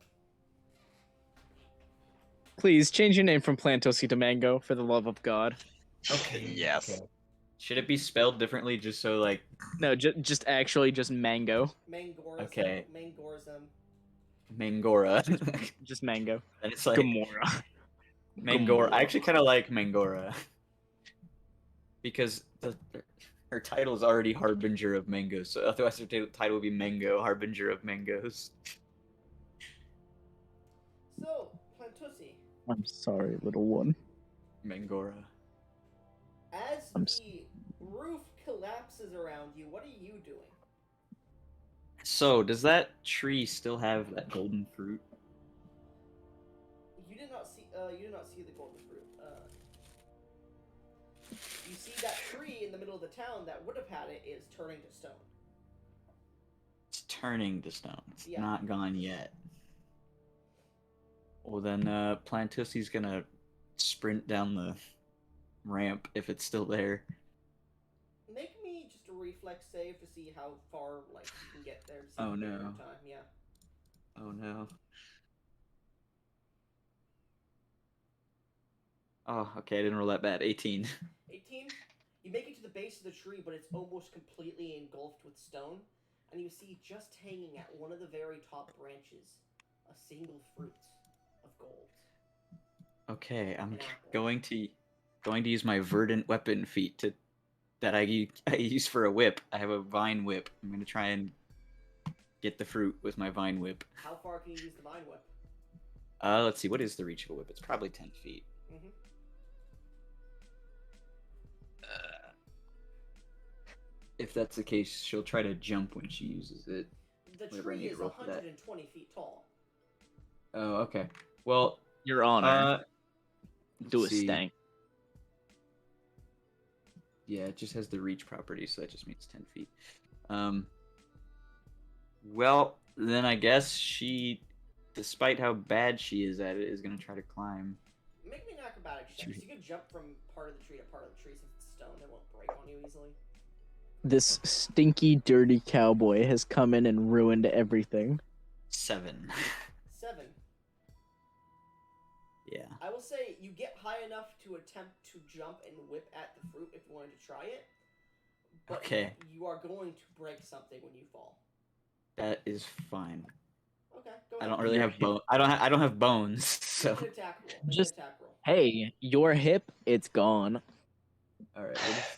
Please change your name from Plantosi to Mango, for the love of God. Okay. Yes. Okay. Should it be spelled differently just so like No, just actually just Mango. Mangorism. Okay. Mangorism. Mangora? Just Mango. And it's like Gamora. Mangora. Gamora. I actually kind of like Mangora because Her title is already Harbinger of Mangoes, so otherwise her title would be Mango, Harbinger of Mangoes. So, Plantussi, I'm sorry, little one. Mangora. as I'm the roof collapses around you, what are you doing? So, does that tree still have that golden fruit? You did not see. You did not see the golden fruit. You see that tree in the middle of the town that would have had it is turning to stone. It's turning to stone. It's Yeah. not gone yet. Well, then, Plantussi's gonna sprint down the ramp if it's still there. Make me just a reflex save to see how far like you can get there. To see Oh, if you no. have time. Yeah. Oh no. Oh, okay, I didn't roll that bad. 18. 18. You make it to the base of the tree, but it's almost completely engulfed with stone, and you see just hanging at one of the very top branches a single fruit of gold. Okay, I'm An apple. going to use my verdant weapon feat that I use for a whip. I have a vine whip. I'm gonna try and get the fruit with my vine whip. How far can you use the vine whip? Let's see. What is the reach of a whip? It's probably 10 feet. Mm-hmm. If that's the case, she'll try to jump when she uses it. The Whatever I tree need to is roll for that. 120 feet tall. Oh, okay. Well, Your Honor. Do a see. stank. Yeah, it just has the reach property, so that just means 10 feet. Well, then I guess she, despite how bad she is at it, is going to try to climb. Make me an acrobatics check. You can jump from part of the tree to part of the tree since it's stone. It won't break on you easily. This stinky, dirty cowboy has come in and ruined everything. 7. 7. Yeah. I will say you get high enough to attempt to jump and whip at the fruit if you wanted to try it. But Okay. you are going to break something when you fall. That is fine. Okay, go I ahead. don't really have bone. I don't have bones, so. Make an attack roll. Make Just- an attack roll. Hey, your hip, it's gone. All right. What is...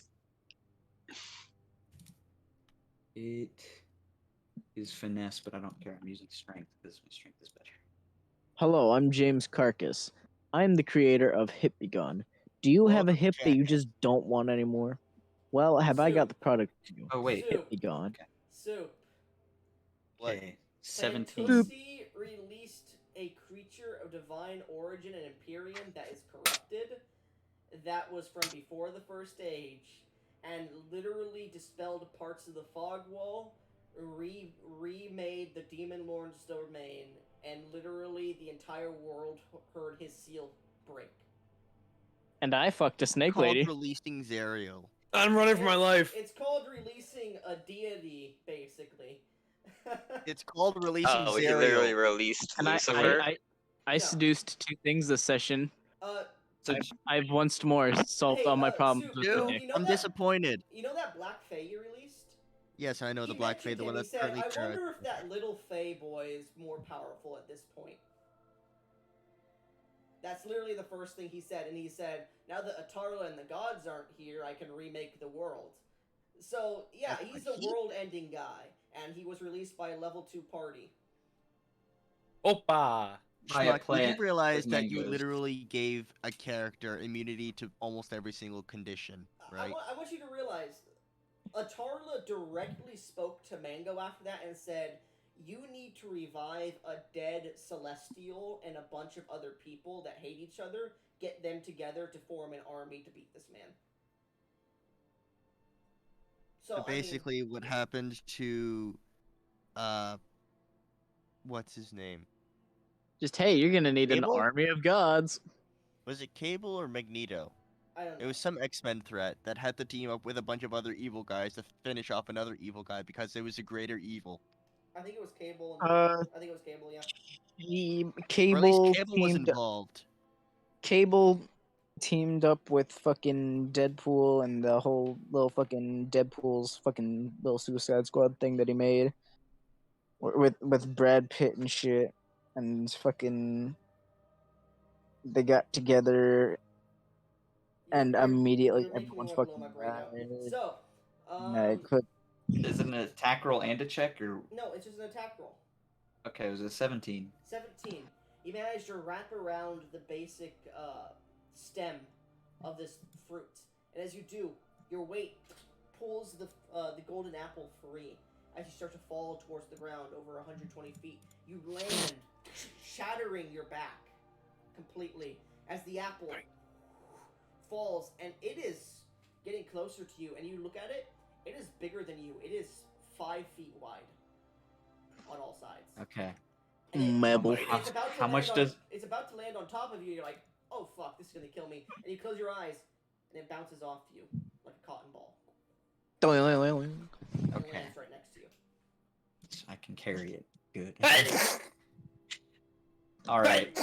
It is finesse, but I don't care. I'm using strength because my strength is better. Hello, I'm James Carcass. I'm the creator of Hip Be Gone. Do you have a Welcome, hip that you Jack. just don't want anymore? Well, have I got the product for you? Oh wait. Soup. Be Gone. Soup. What? Okay. 17. Plantussi released a creature of divine origin, an Imperium that is corrupted. That was from before the First Age, and literally dispelled parts of the fog wall, remade the Demon Lord's domain, and literally the entire world heard his seal break. And I fucked a snake Called lady. releasing Zerial. I'm running for my life. It's called releasing a deity, basically. It's called releasing Oh, he literally Zerial. released And Lucifer. I No. seduced 2 things this session. So I've once more solved all my problems Soup, with Dude, the dick. I'm disappointed. You know that Black Fae you released? Yes, I know the He Black Fade, mentioned the one him. that's He said, currently I current. wonder if that little Fae boy is more powerful at this point. That's literally the first thing he said, and he said, now that Atarla and the gods aren't here, I can remake the world. So, yeah, he's a world-ending guy, and he was released by a level 2 party. Opa. By a Schmuck, you plant do realize with that you mangoes. literally gave a character immunity to almost every single condition, right? I want you to realize, Atarla directly spoke to Mango after that and said, you need to revive a dead Celestial and a bunch of other people that hate each other, get them together to form an army to beat this man. So, Basically, what happened to, what's his name? Just, hey, you're gonna need an Cable? army of gods. Was it Cable or Magneto? I don't know. It was some X-Men threat that had to team up with a bunch of other evil guys to finish off another evil guy because there was a greater evil. I think it was Cable. And I think it was Cable, yeah. Or at Cable least Cable was teamed involved. Cable teamed up with fucking Deadpool and the whole little fucking Deadpool's fucking little Suicide Squad thing that he made with Brad Pitt and shit, and fucking they got together and immediately You're making me everyone's wanna blow fucking my brain out. died. So, No, click. Is it an attack roll and a check, or? No, it's just an attack roll. Okay, it was a 17. 17. You managed to wrap around the basic stem of this fruit, and as you do, your weight pulls the golden apple free. As you start to fall towards the ground over 120 feet, you land, shattering your back completely as the apple falls, and it is getting closer to you. And you look at it; it is bigger than you. It is 5 feet wide on all sides. Okay. Mebble. How much does? It's about to land on top of you. You're like, oh fuck, this is gonna kill me. And you close your eyes, and it bounces off you like a cotton ball. Okay. It lands right next to you. So I can carry it. Good. All right.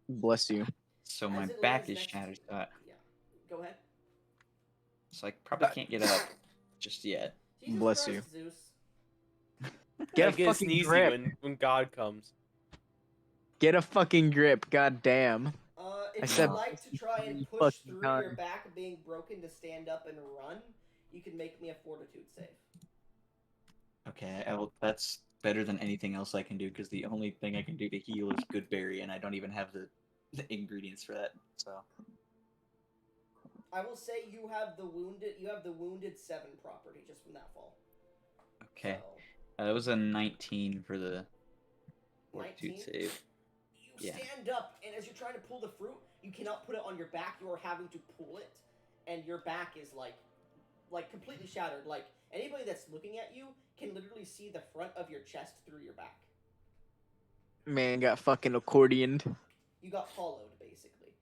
Bless you. So my back is shattered. Yeah. Go ahead. So I probably can't get up just yet. Jesus Bless Christ, you. Zeus. Get I a get fucking sneezy grip. when God comes. Get a fucking grip. God damn. If said you'd like to try and fucking push through time. your back being broken to stand up and run, you can make me a fortitude save. Okay, that's better than anything else I can do because the only thing I can do to heal is good berry, and I don't even have the ingredients for that. So. I will say you have the wounded 7 property just from that fall. Okay. So, That was a 19 for the fortitude 19? save. You stand up, and as you're trying to pull the fruit, you cannot put it on your back. You are having to pull it, and your back is like completely shattered. Like anybody that's looking at you can literally see the front of your chest through your back. Man got fucking accordioned. You got hollowed, basically.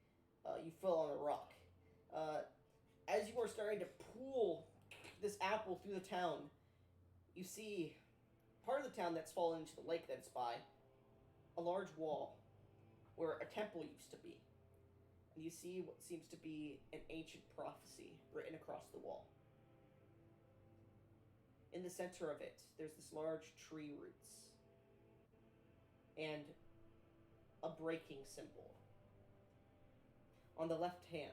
You fell on a rock. As you are starting to pull this apple through the town, you see part of the town that's fallen into the lake that it's by, a large wall where a temple used to be. And you see what seems to be an ancient prophecy written across the wall. In the center of it, there's this large tree roots and a breaking symbol. On the left hand,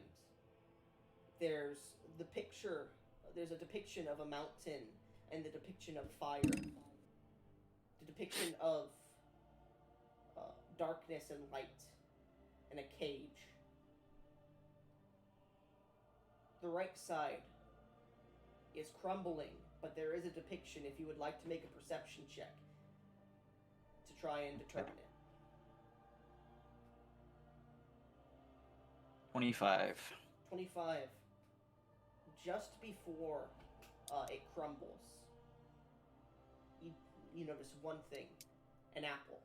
there's a depiction of a mountain and the depiction of fire. The depiction of darkness and light and a cage. The right side is crumbling, but there is a depiction if you would like to make a perception check to try and determine it. 25. 25. Just before it crumbles, you notice one thing, an apple.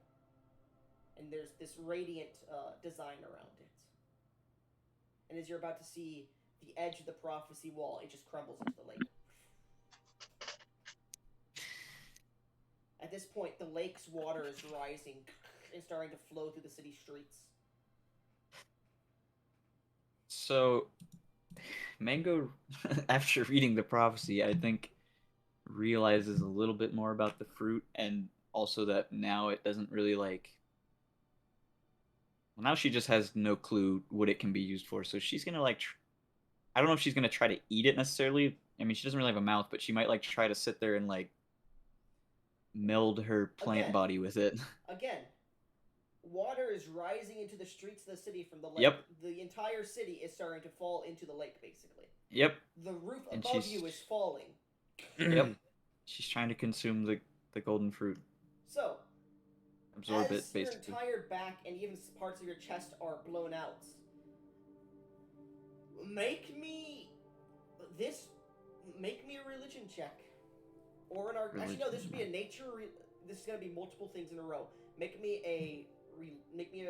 And there's this radiant design around it. And as you're about to see the edge of the prophecy wall, it just crumbles into the lake. At this point, the lake's water is rising and starting to flow through the city streets. So, Mango, after reading the prophecy, I think realizes a little bit more about the fruit, and also that now it doesn't really like. Well, now she just has no clue what it can be used for, so she's gonna like. I don't know if she's gonna try to eat it necessarily. I mean, she doesn't really have a mouth, but she might like try to sit there and like meld her plant body with it. Again, water is rising into the streets of the city from the lake. Yep. The entire city is starting to fall into the lake, basically. Yep. The roof And above you is falling. Yep. She's trying to consume the golden fruit. So, absorb as it, basically. your entire back and even parts of your chest are blown out, make me a religion check. Or an art. Actually, no. This would be a nature. This is gonna be multiple things in a row. Make me a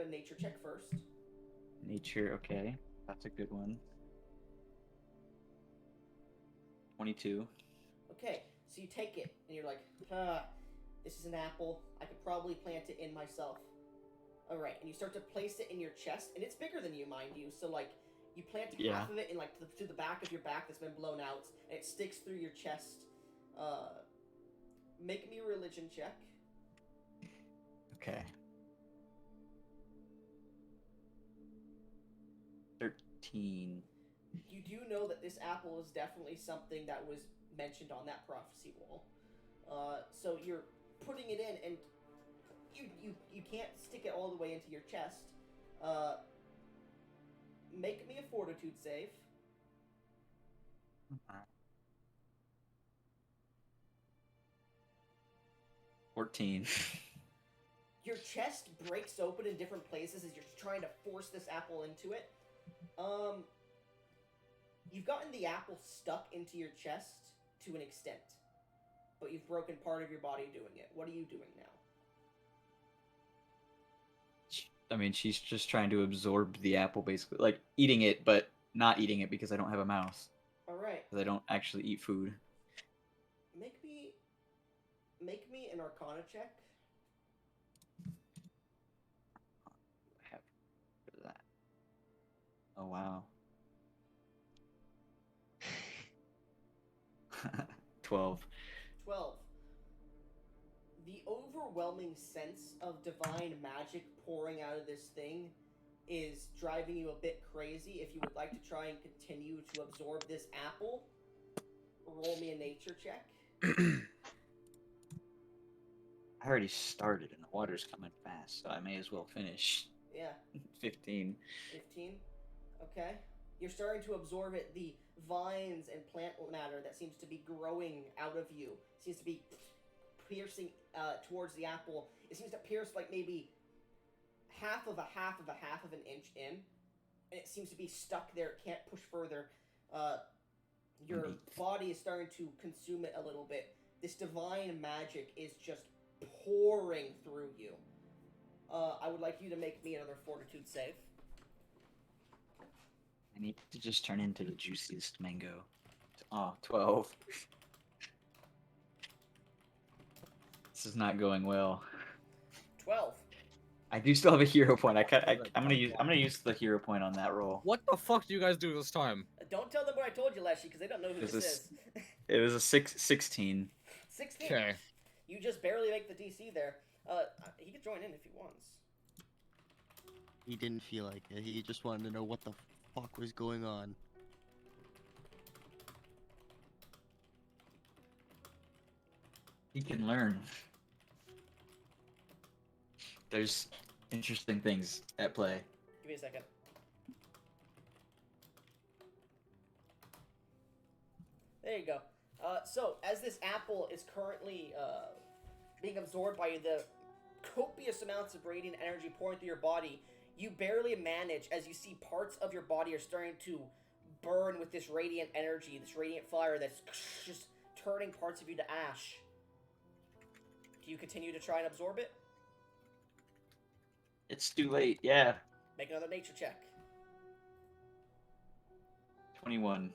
nature check first. Nature, okay, that's a good one. 22. Okay, so you take it and you're like, this is an apple. I could probably plant it in myself. All right, and you start to place it in your chest, and it's bigger than you, mind you. So like, you plant half of it in like to the back of your back that's been blown out, and it sticks through your chest. Make me a religion check. Okay. 13. you do know that this apple is definitely something that was mentioned on that prophecy wall. So you're putting it in, and you can't stick it all the way into your chest. Make me a fortitude save. 14. Your chest breaks open in different places as you're trying to force this apple into it. You've gotten the apple stuck into your chest to an extent, but you've broken part of your body doing it. What are you doing now? I mean, she's just trying to absorb the apple, basically, like eating it, but not eating it because I don't have a mouth. All right. Because I don't actually eat food. Make me an Arcana check. Have that. Oh wow. 12. 12. The overwhelming sense of divine magic pouring out of this thing is driving you a bit crazy. If you would like to try and continue to absorb this apple, roll me a nature check. I already started and the water's coming fast, so I may as well finish. Yeah. 15. 15? Okay. You're starting to absorb it. The vines and plant matter that seems to be growing out of you seems to be piercing towards the apple. It seems to pierce like maybe half of an inch in, and it seems to be stuck there. It can't push further. Your body is starting to consume it a little bit. This divine magic is just pouring through you. I would like you to make me another fortitude save. I need to just turn into the juiciest mango. Oh, 12. This is not going well. 12. I do still have a hero point. I'm gonna use the hero point on that roll. What the fuck do you guys do this time? Don't tell them what I told you, Leshy, because they don't know who this is. It was a 16. 16. Okay. You just barely make the DC there. He could join in if he wants. He didn't feel like it. He just wanted to know what the fuck was going on. He can learn. There's interesting things at play. Give me a second. There you go. So, as this apple is currently being absorbed by the copious amounts of radiant energy pouring through your body, you barely manage, as you see parts of your body are starting to burn with this radiant energy, this radiant fire that's just turning parts of you to ash. Do you continue to try and absorb it? It's too late, yeah. Make another nature check. 21.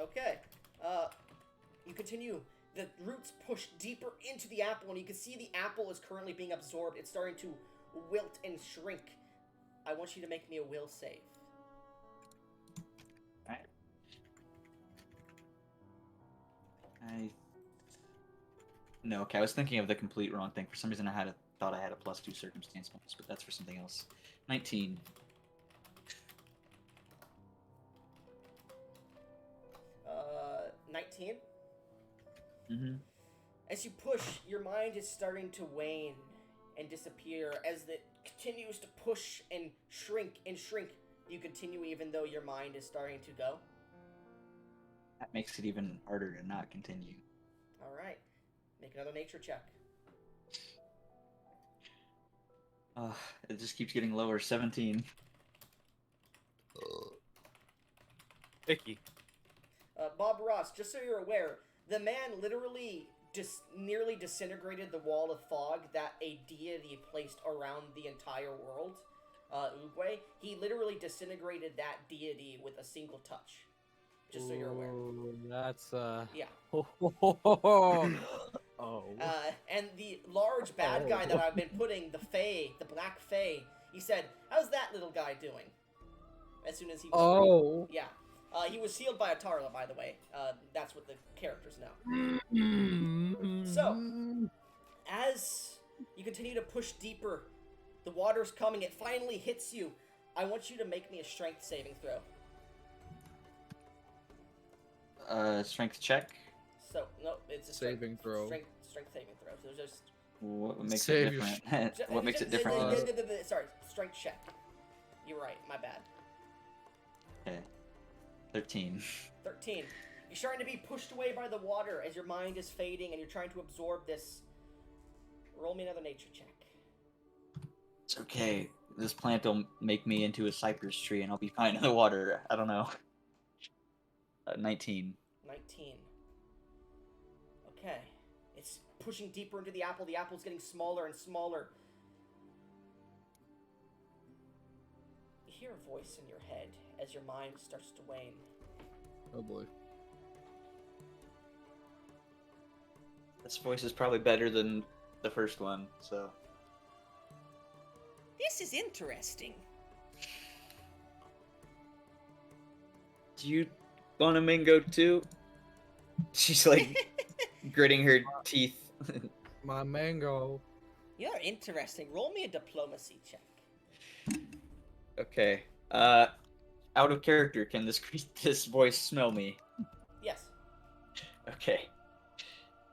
Okay. You continue. The roots push deeper into the apple, and you can see the apple is currently being absorbed. It's starting to wilt and shrink. I want you to make me a will save. Alright. No, okay, I was thinking of the complete wrong thing. For some reason I thought I had a +2 circumstance bonus, but that's for something else. 19. 19? Mm-hmm. As you push, your mind is starting to wane and disappear. As it continues to push and shrink, you continue even though your mind is starting to go. That makes it even harder to not continue. Alright. Make another nature check. It just keeps getting lower. 17. Icky. Bob Ross, just so you're aware, the man literally nearly disintegrated the wall of fog that a deity placed around the entire world. Uguay. He literally disintegrated that deity with a single touch. Just so you're aware. That's Yeah. Oh. And the large bad guy that I've been putting, the Fae, the Black Fae, he said, "How's that little guy doing?" As soon as he was free. Yeah. He was sealed by Atarla, by the way. That's what the characters know. So, as you continue to push deeper, the water's coming. It finally hits you. I want you to make me a strength saving throw. Strength check. So no, it's a Saving throw. Strength saving throw. So just What makes Save it your different? What makes it different? Sorry, strength check. You're right. My bad. Okay. 13. 13. You're starting to be pushed away by the water as your mind is fading and you're trying to absorb this. Roll me another nature check. It's okay. This plant will make me into a cypress tree and I'll be fine in the water. I don't know. 19. 19. Okay. It's pushing deeper into the apple. The apple's getting smaller and smaller. You hear a voice in your head as your mind starts to wane. Oh boy. This voice is probably better than the first one, so. This is interesting. Do you want a mango too? She's like gritting her teeth. My mango. You're interesting. Roll me a diplomacy check. Okay. Out of character, can this voice smell me? Yes. Okay.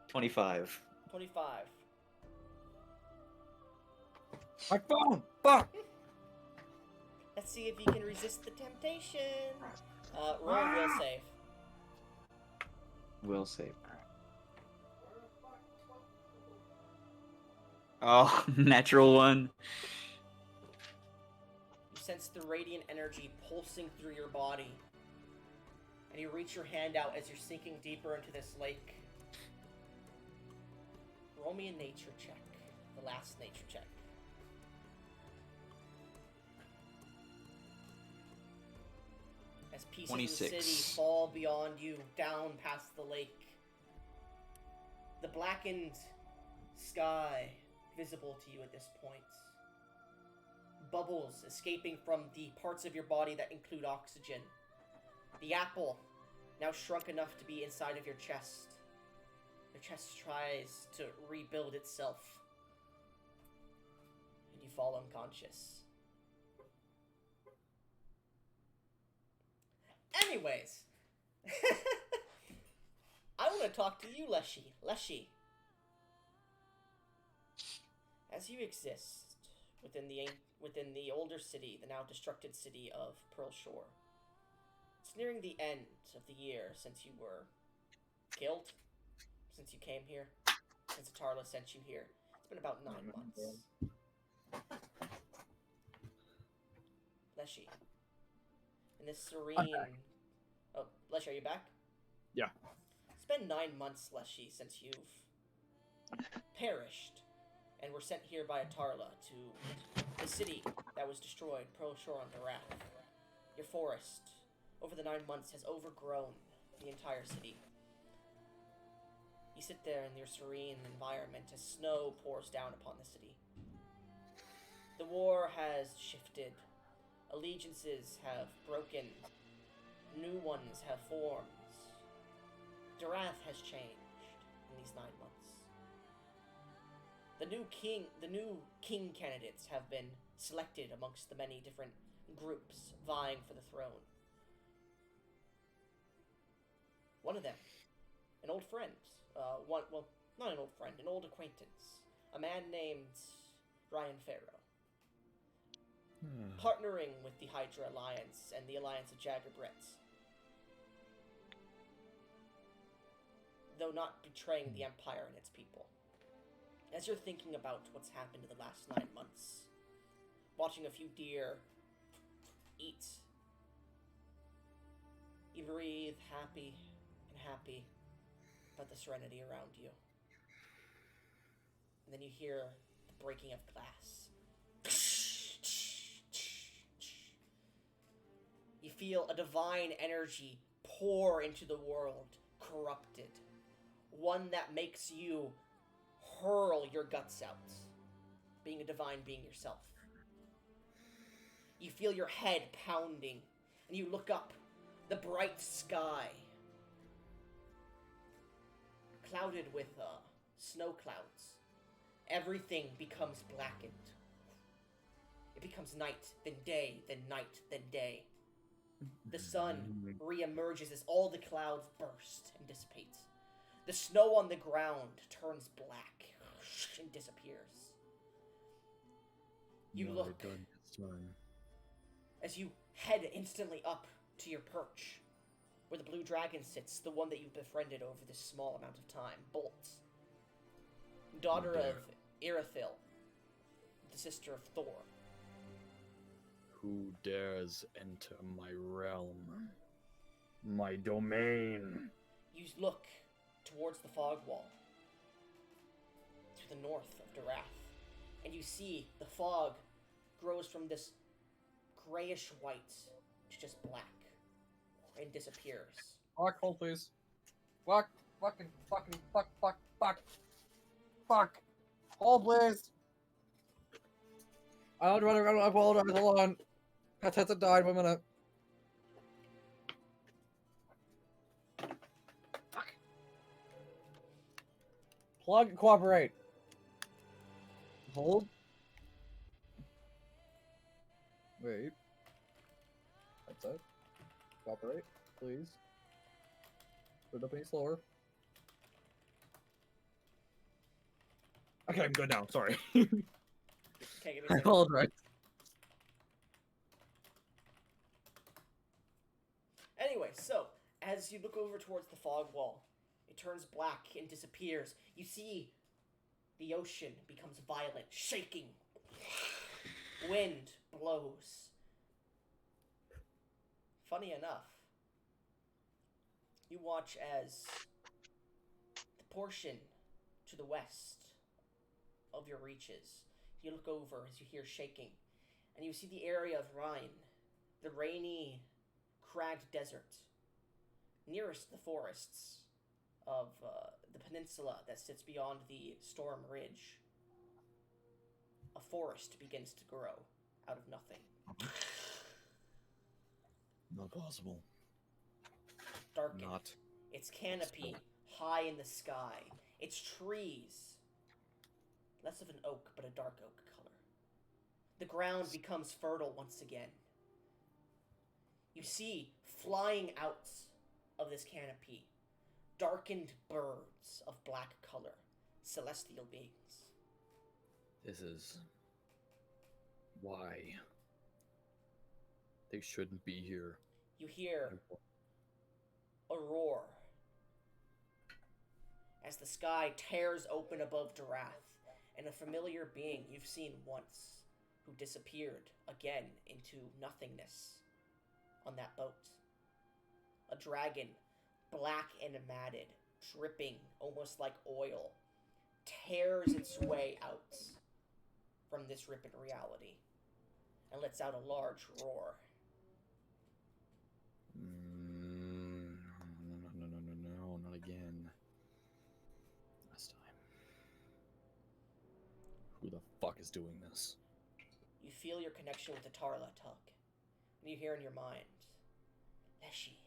25. 25. My phone! Fuck! Let's see if you can resist the temptation. Roll a will save. Will save. Oh, natural one. You sense the radiant energy pulsing through your body. And you reach your hand out as you're sinking deeper into this lake. Roll me a nature check. The last nature check. As pieces 26. of the city fall beyond you, down past the lake. The blackened sky visible to you at this point. Bubbles escaping from the parts of your body that include oxygen. The apple, now shrunk enough to be inside of your chest. Your chest tries to rebuild itself. And you fall unconscious. Anyways, I want to talk to you, Leshy. Leshy. As you exist within the older city, the now destructed city of Pearl Shore, it's nearing the end of the year since you were killed, since you came here, since Atarla sent you here. It's been about 9 months. Leshy. In this serene... Oh, Leshy, are you back? Yeah. It's been 9 months, Leshy, since you've perished and were sent here by Atarla to the city that was destroyed, Pearl Shore on the Wrath. Your forest, over the 9 months, has overgrown the entire city. You sit there in your serene environment as snow pours down upon the city. The war has shifted. Allegiances have broken. New ones have formed. Darath has changed in these 9 months. The new king candidates have been selected amongst the many different groups vying for the throne. One of them, an old friend, not an old friend, an old acquaintance, a man named Ryan Farrow. Partnering with the Hydra Alliance and the Alliance of Jaggerbrets. Though not betraying the Empire and its people. As you're thinking about what's happened in the last 9 months, watching a few deer eat, you breathe happy and happy about the serenity around you. And then you hear the breaking of glass. You feel a divine energy pour into the world, corrupted. One that makes you hurl your guts out, being a divine being yourself. You feel your head pounding, and you look up, the bright sky, clouded with snow clouds. Everything becomes blackened. It becomes night, then day, then night, then day. The sun re-emerges as all the clouds burst and dissipate. The snow on the ground turns black and disappears. You look as you head instantly up to your perch, where the blue dragon sits, the one that you've befriended over this small amount of time, Bolt. Daughter of Irithil, the sister of Thor. Who dares enter my realm? My domain. You look towards the fog wall, to the north of Darath, and you see the fog grows from this grayish white to just black, and disappears. Fuck, hold please. Fuck, fuck. Hold please. I apologize, hold on. Tessa died for a minute. Fuck. Plug, cooperate. Hold. Wait. That's it. Cooperate, please. Put it up any slower. Okay, I'm good now. Sorry. Okay, give me a I second. apologize. Anyway, so, as you look over towards the fog wall, it turns black and disappears. You see the ocean becomes violent, shaking. Wind blows. Funny enough, you watch as the portion to the west of your reaches, you look over as you hear shaking, and you see the area of Rhine, the rainy, cragged desert, nearest the forests of the peninsula that sits beyond the storm ridge. A forest begins to grow out of nothing. Not possible. Darkened. Not. Its canopy high in the sky. Its trees, less of an oak, but a dark oak color. The ground becomes fertile once again. You see, flying out of this canopy, darkened birds of black color, celestial beings. This is why they shouldn't be here. You hear a roar as the sky tears open above Darath, and a familiar being you've seen once, who disappeared again into nothingness on that boat. A dragon, black and matted, dripping almost like oil, tears its way out from this ripping reality and lets out a large roar. No, not again. Last time. Who the fuck is doing this? You feel your connection with the Tarla tug, and you hear in your mind, Leshy,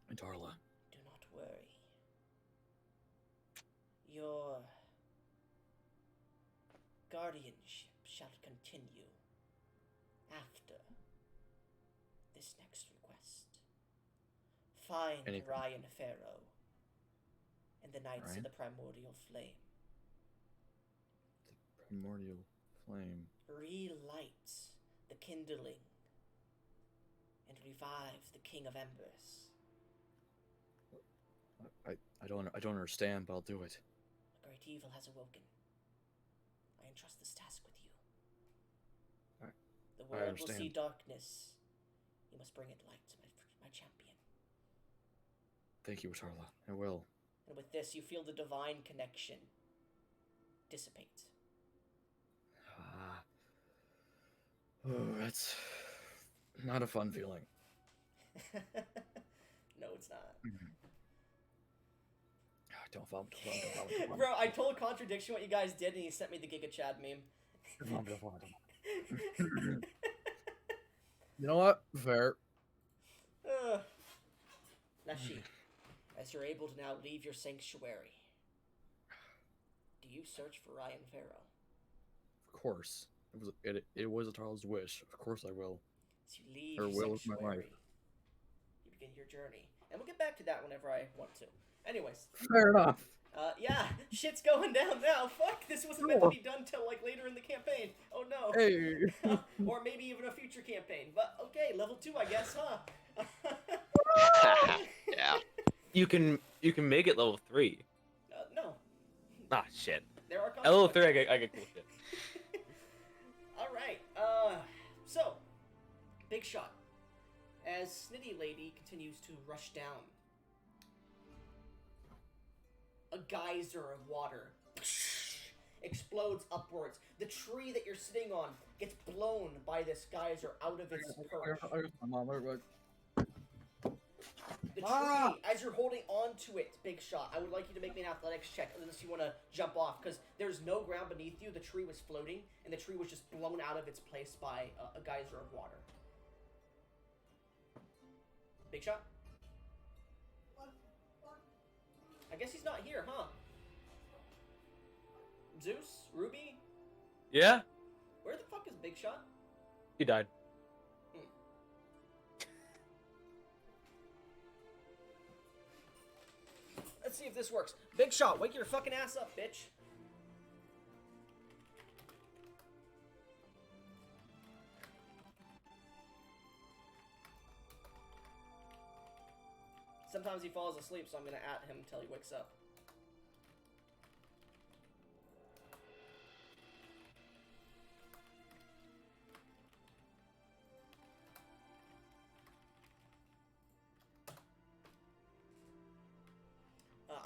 And Darla. do not worry. Your guardianship shall continue after this next request. Find Anything. Ryan Pharaoh and the Knights Ryan? of the Primordial Flame. The primordial flame. Relight the kindling and revive the King of Embers. I don't understand, but I'll do it. A great evil has awoken. I entrust this task with you. The world will see understand. darkness. You must bring it light, my champion. Thank you, Tarla. I will. And with this, you feel the divine connection dissipate. Oh, that's not a fun feeling. No, it's not. Don't vomit. Bro, I told Contradiction what you guys did, and he sent me the Giga Chad meme. You know what? Fair. Nashi, as you're able to now leave your sanctuary, do you search for Ryan Pharaoh? Of course. It was a child's wish. Of course I will. So you leave Her your will is my sanctuary. life. You begin your journey. And we'll get back to that whenever I want to. Anyways. Fair enough. Yeah, shit's going down now. Fuck, this wasn't meant to be done till like later in the campaign. Oh no. Hey. Or maybe even a future campaign. But okay, level 2, I guess, huh? Yeah. You can make it level 3. No. Ah, shit. There are At level 3, I get cool shit. Alright, so, big shot. As Snitty Lady continues to rush down, a geyser of water explodes upwards. The tree that you're sitting on gets blown by this geyser out of its perch. The tree, as you're holding on to it, big shot, I would like you to make me an athletics check unless you want to jump off, because there's no ground beneath you. The tree was floating, and the tree was just blown out of its place by a geyser of water. Big shot? I guess he's not here, huh? Zeus? Ruby? Yeah? Where the fuck is Big Shot? He died. Let's see if this works. Big Shot, wake your fucking ass up, bitch. Sometimes he falls asleep, so I'm gonna at him until he wakes up.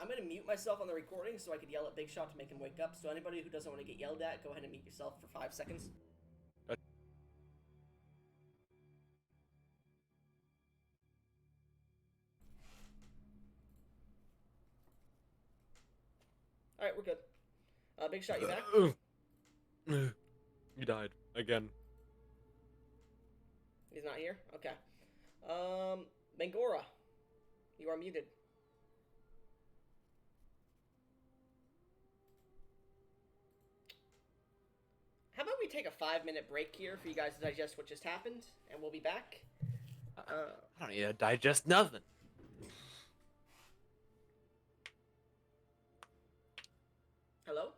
I'm going to mute myself on the recording so I could yell at Big Shot to make him wake up. So anybody who doesn't want to get yelled at, go ahead and mute yourself for 5 seconds. Alright, we're good. Big Shot, you back? You died. Again. He's not here? Okay. Mangora, you are muted. How about we take a 5-minute break here for you guys to digest what just happened, and we'll be back. I don't need to digest nothing. Hello?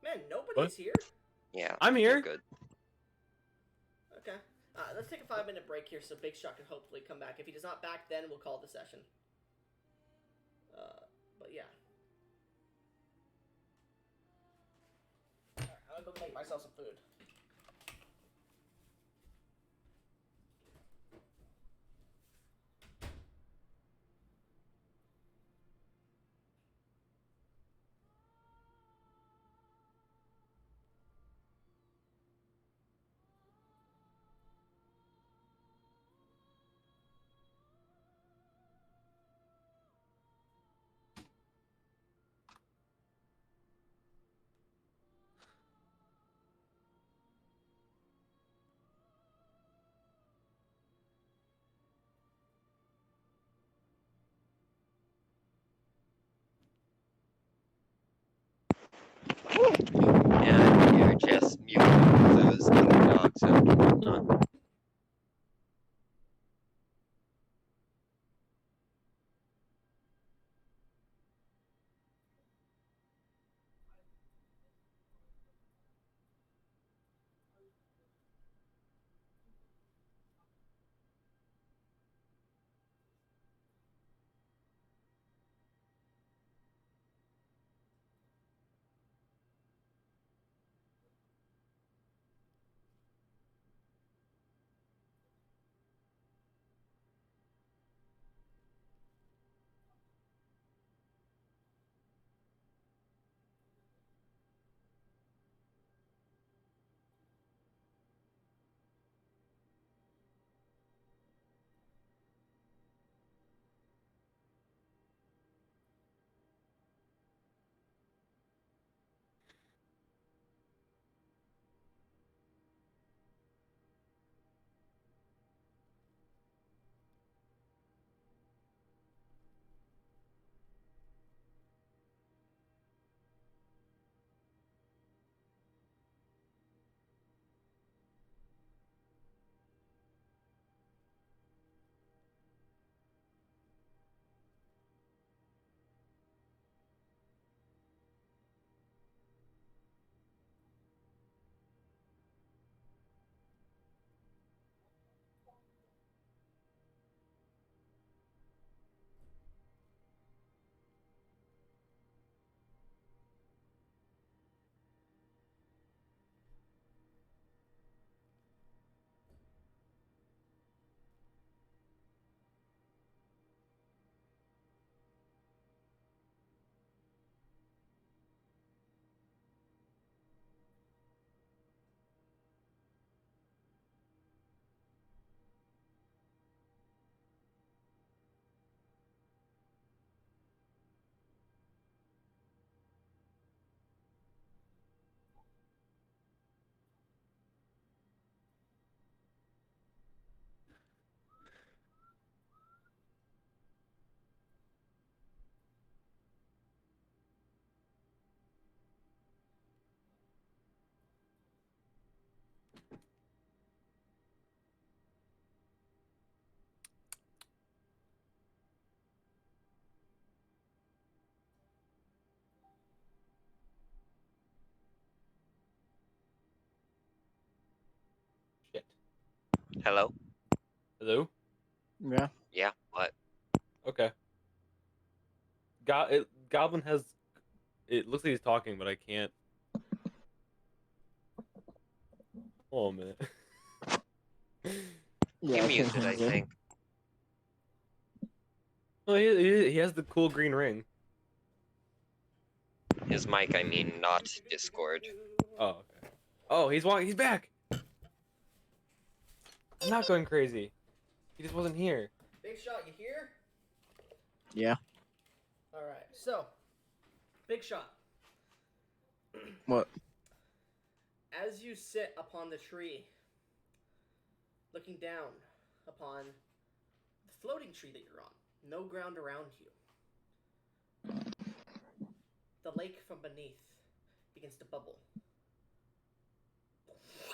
Man, nobody's here. Yeah. I'm here. Good. Okay. Let's take a 5-minute break here so Big Shot can hopefully come back. If he does not back, then we'll call the session. But yeah. Alright, I'm gonna go make myself some food. And you're just muting those other dogs out and whatnot. Hello? Hello? Yeah. Yeah, what? Okay. Goblin has. It looks like he's talking, but I can't. Hold on a minute. Yeah, He I can muted, I hear you. think. Oh, he has the cool green ring. His mic, I mean, not Discord. Oh, okay. Oh, he's walking. He's back. I'm not going crazy. He just wasn't here. Big Shot, you here? Yeah. Alright, so, Big Shot. What? As you sit upon the tree, looking down upon the floating tree that you're on, no ground around you, the lake from beneath begins to bubble.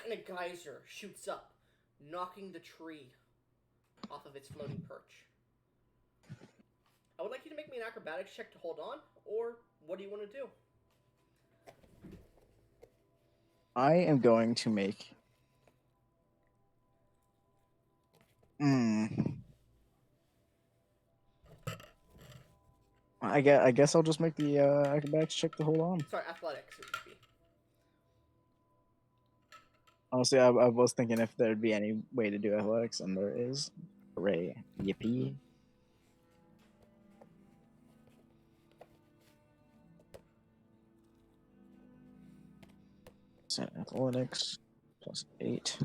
And a geyser shoots up, knocking the tree off of its floating perch. I would like you to make me an acrobatics check to hold on, or what do you want to do? I am going to make. I guess I'll just make the acrobatics check to hold on. Sorry, athletics it would be. Honestly, I was thinking if there'd be any way to do athletics, and there is. Hooray. Yippee. Set athletics plus 8.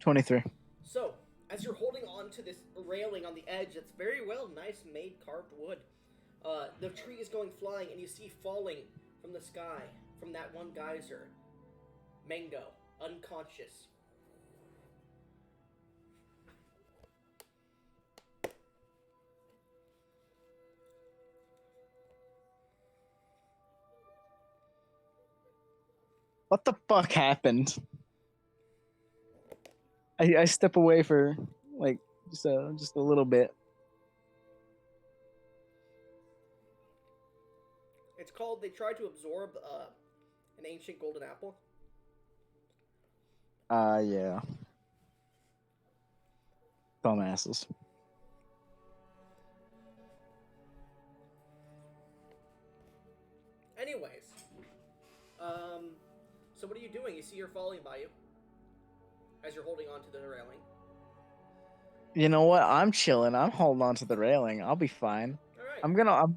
$23. So, as you're holding on to this railing on the edge, it's very well nice made carved wood. The tree is going flying, and you see falling from the sky, from that one geyser, Mango, unconscious. What the fuck happened? I step away for like just a little bit. It's called, they tried to absorb an ancient golden apple. Yeah. Dumbasses. Anyways, so what are you doing? You see her falling by you as you're holding on to the railing. You know what? I'm chilling. I'm holding on to the railing. I'll be fine. All right.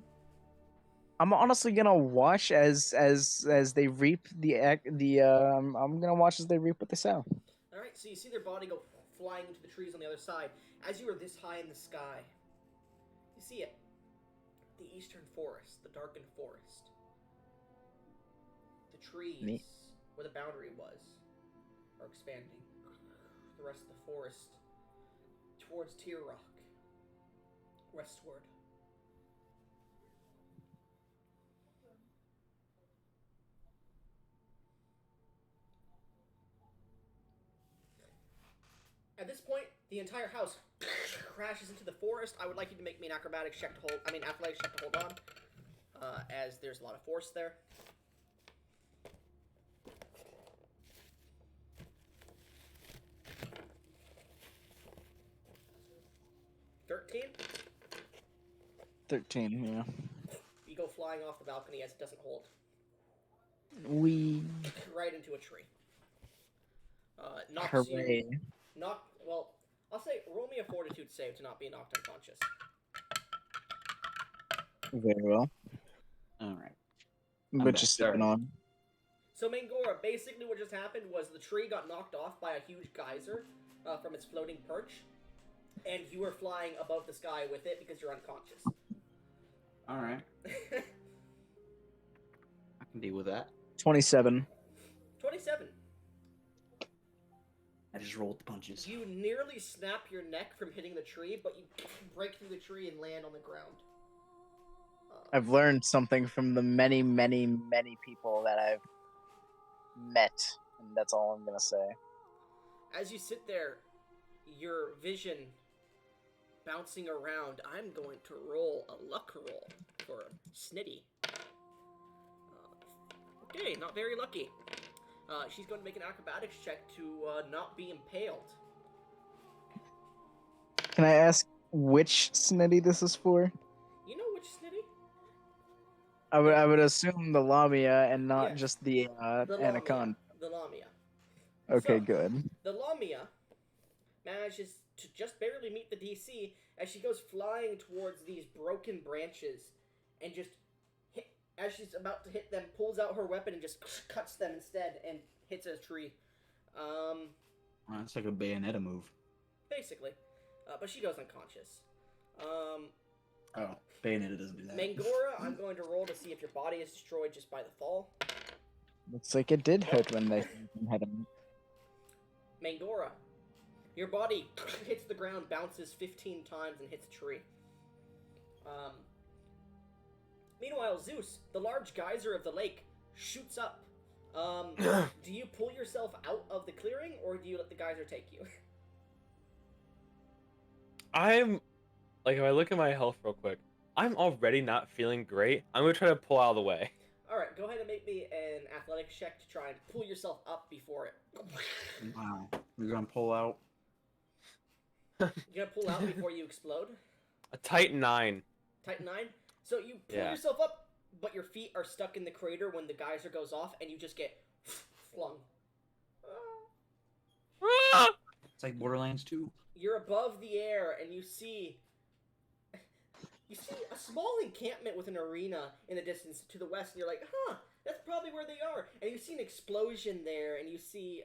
I'm honestly gonna watch as they reap I'm gonna watch as they reap what they sow. All right. So you see their body go flying into the trees on the other side. As you are this high in the sky, you see it. The eastern forest, the darkened forest. The trees Neat. where the boundary was are expanding. The rest of the forest towards Tier Rock, westward. At this point, the entire house crashes into the forest. I would like you to make me an acrobatics check to hold. Athletics check to hold on, as there's a lot of force there. $13. 13, yeah. You go flying off the balcony as it doesn't hold. We Right into a tree. Knocks hooray. you. Well, I'll say roll me a fortitude save to not be knocked unconscious. Very well. All right. But just stepping on. So Mangora, basically what just happened was the tree got knocked off by a huge geyser from its floating perch, and you were flying above the sky with it because you're unconscious. All right. I can deal with that. 27. 27. I just rolled the punches. You nearly snap your neck from hitting the tree, but you break through the tree and land on the ground. I've learned something from the many, many, many people that I've met, and that's all I'm gonna say. As you sit there, your vision bouncing around, I'm going to roll a luck roll for Snitty. Okay, not very lucky. She's going to make an acrobatics check to not be impaled. Can I ask which Snitty this is for? You know which Snitty? I would assume the Lamia and not Yes. just the Anaconda. The Lamia. Okay, So, good. The Lamia manages to just barely meet the DC as she goes flying towards these broken branches and just as she's about to hit them, pulls out her weapon and just cuts them instead and hits a tree. That's like a Bayonetta move. Basically. But she goes unconscious. Oh, Bayonetta doesn't do that. Mangora, I'm going to roll to see if your body is destroyed just by the fall. Looks like it did hurt when they had him. Mangora, your body hits the ground, bounces 15 times, and hits a tree. Meanwhile, Zeus, the large geyser of the lake, shoots up. Do you pull yourself out of the clearing, or do you let the geyser take you? I'm, like, if I look at my health real quick, I'm already not feeling great. I'm gonna try to pull out of the way. Alright, go ahead and make me an athletics check to try and pull yourself up before it. Wow. You're gonna pull out? You're gonna pull out before you explode? A tight 9. Tight 9? So you pull yourself up, but your feet are stuck in the crater when the geyser goes off, and you just get flung. It's like Borderlands 2. You're above the air, and you see a small encampment with an arena in the distance to the west, and you're like, huh, that's probably where they are. And you see an explosion there, and you see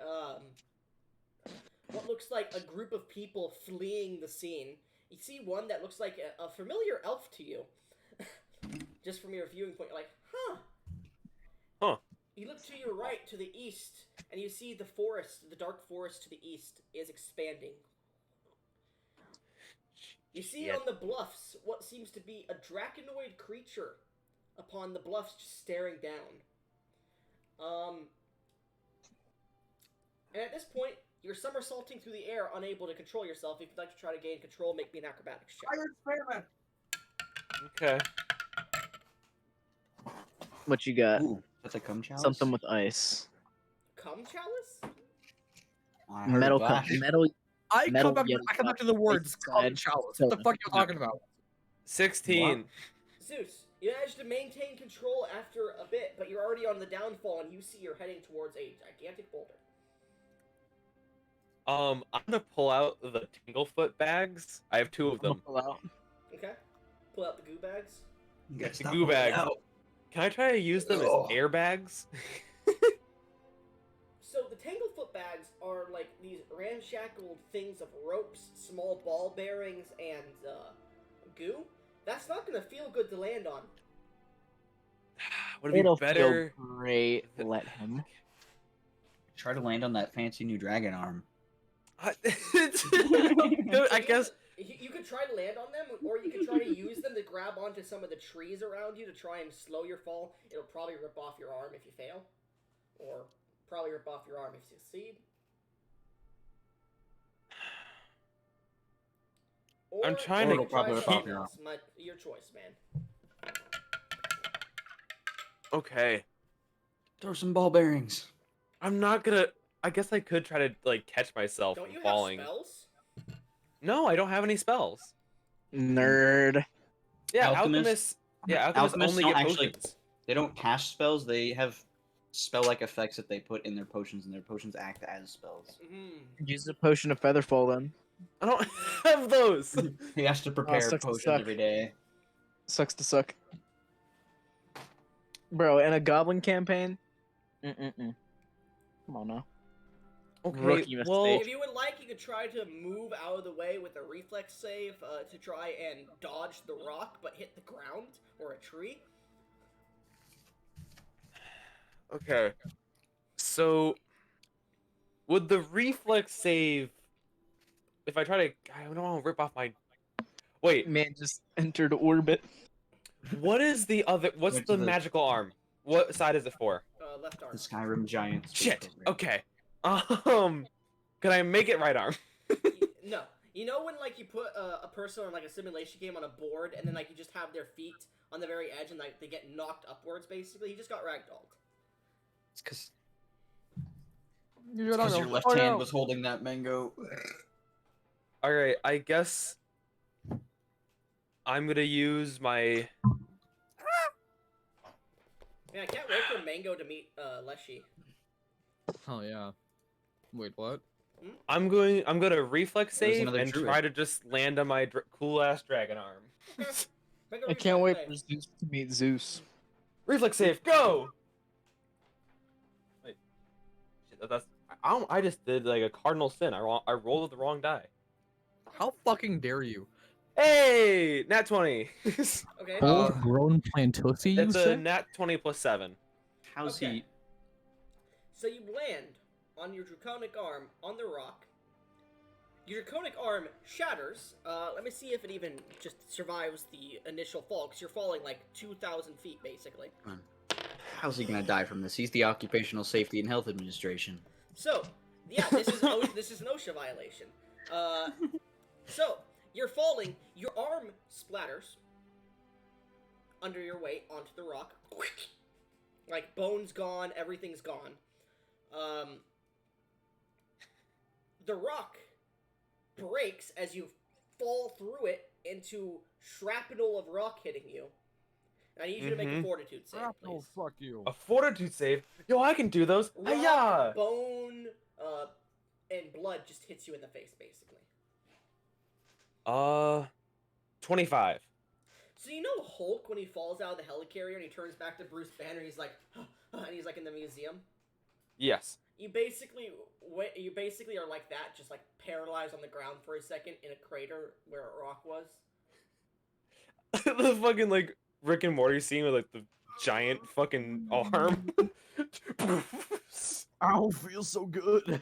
what looks like a group of people fleeing the scene. You see one that looks like a familiar elf to you. Just from your viewing point, you're like, huh. You look to your right, to the east, and you see the forest, the dark forest to the east, is expanding. You see on the bluffs what seems to be a draconoid creature upon the bluffs just staring down. And at this point, you're somersaulting through the air, unable to control yourself. If you'd like to try to gain control, make me an acrobatics check. Okay. What you got? Ooh, that's a cum chalice? Something with ice. Cum chalice? Metal cup. Metal. I Metal come back to the words cum chalice. What the fuck are you talking about? 16. What? Zeus, you managed to maintain control after a bit, but you're already on the downfall, and you see you're heading towards a gigantic boulder. I'm gonna pull out the Tanglefoot bags. I have 2 of them. Pull out. Okay. Pull out the goo bags. The goo bags. Can I try to use them as airbags? So the Tanglefoot bags are like these ramshackled things of ropes, small ball bearings, and goo. That's not gonna feel good to land on. Would it be better? Feel great. Let him. Try to land on that fancy new dragon arm. I guess You could try to land on them, or you could try to use them to grab onto some of the trees around you to try and slow your fall. It'll probably rip off your arm if you fail, or probably rip off your arm if you succeed. Or I'm trying to keep your choice, man. Okay. Throw some ball bearings. I'm not gonna. I guess I could try to like catch myself Don't from you falling. have spells? No, I don't have any spells. Nerd. Yeah, Alchemists only don't get actually- potions. They don't cast spells. They have spell-like effects that they put in their potions, and their potions act as spells. Mm-hmm. Use a potion of featherfall then. I don't have those. He has to prepare sucks to potions suck. every day. Sucks to suck. Bro, in a goblin campaign? Come on now. Okay, Rookie well, mistake. If you would like, you could try to move out of the way with a reflex save to try and dodge the rock, but hit the ground or a tree. okay. So, would the reflex save? If I try to, I don't want to rip off my. Wait, Man just entered orbit. What is the other? What's Went to the the- magical arm? What side is it for? Left arm. The Skyrim Giant. Space Shit. Program. Okay. Can I make it right arm? No. You know when like you put a person on like a simulation game on a board and then like you just have their feet on the very edge and like they get knocked upwards basically? He just got ragdolled. It's because Your left hand was holding that mango. All right. I guess I'm gonna use my. Man, I can't wait for Mango to meet Leshy. Oh yeah. Wait, what? I'm gonna reflex There's save another and druid. try to just land on my cool ass dragon arm. Okay. Make a I can't wait reflex for save. Zeus to meet Zeus. Reflex save, go! Wait, shit, I just did like a cardinal sin. I rolled with the wrong die. How fucking dare you? Hey, nat 20. Okay. Full-grown Plantosi, you It's a say? nat 20 plus 7. How's Okay. he? So you land on your draconic arm on the rock. Your draconic arm shatters. Let me see if it even just survives the initial fall, because you're falling like 2,000 feet, basically. How's he gonna die from this? He's the Occupational Safety and Health Administration. So, yeah, this is an OSHA violation. So, you're falling, your arm splatters under your weight onto the rock. Like, bones gone, everything's gone. The rock breaks as you fall through it into shrapnel of rock hitting you. I need you to make a fortitude save, please. Fuck you. A fortitude save? Yo, I can do those. Rock, Hiya! bone, and blood just hits you in the face, basically. 25. So you know Hulk when he falls out of the helicarrier and he turns back to Bruce Banner and he's like, and he's like in the museum? Yes. You basically are like that, just like paralyzed on the ground for a second in a crater where a rock was. The fucking like Rick and Morty scene with like the giant fucking arm. I don't feel so good.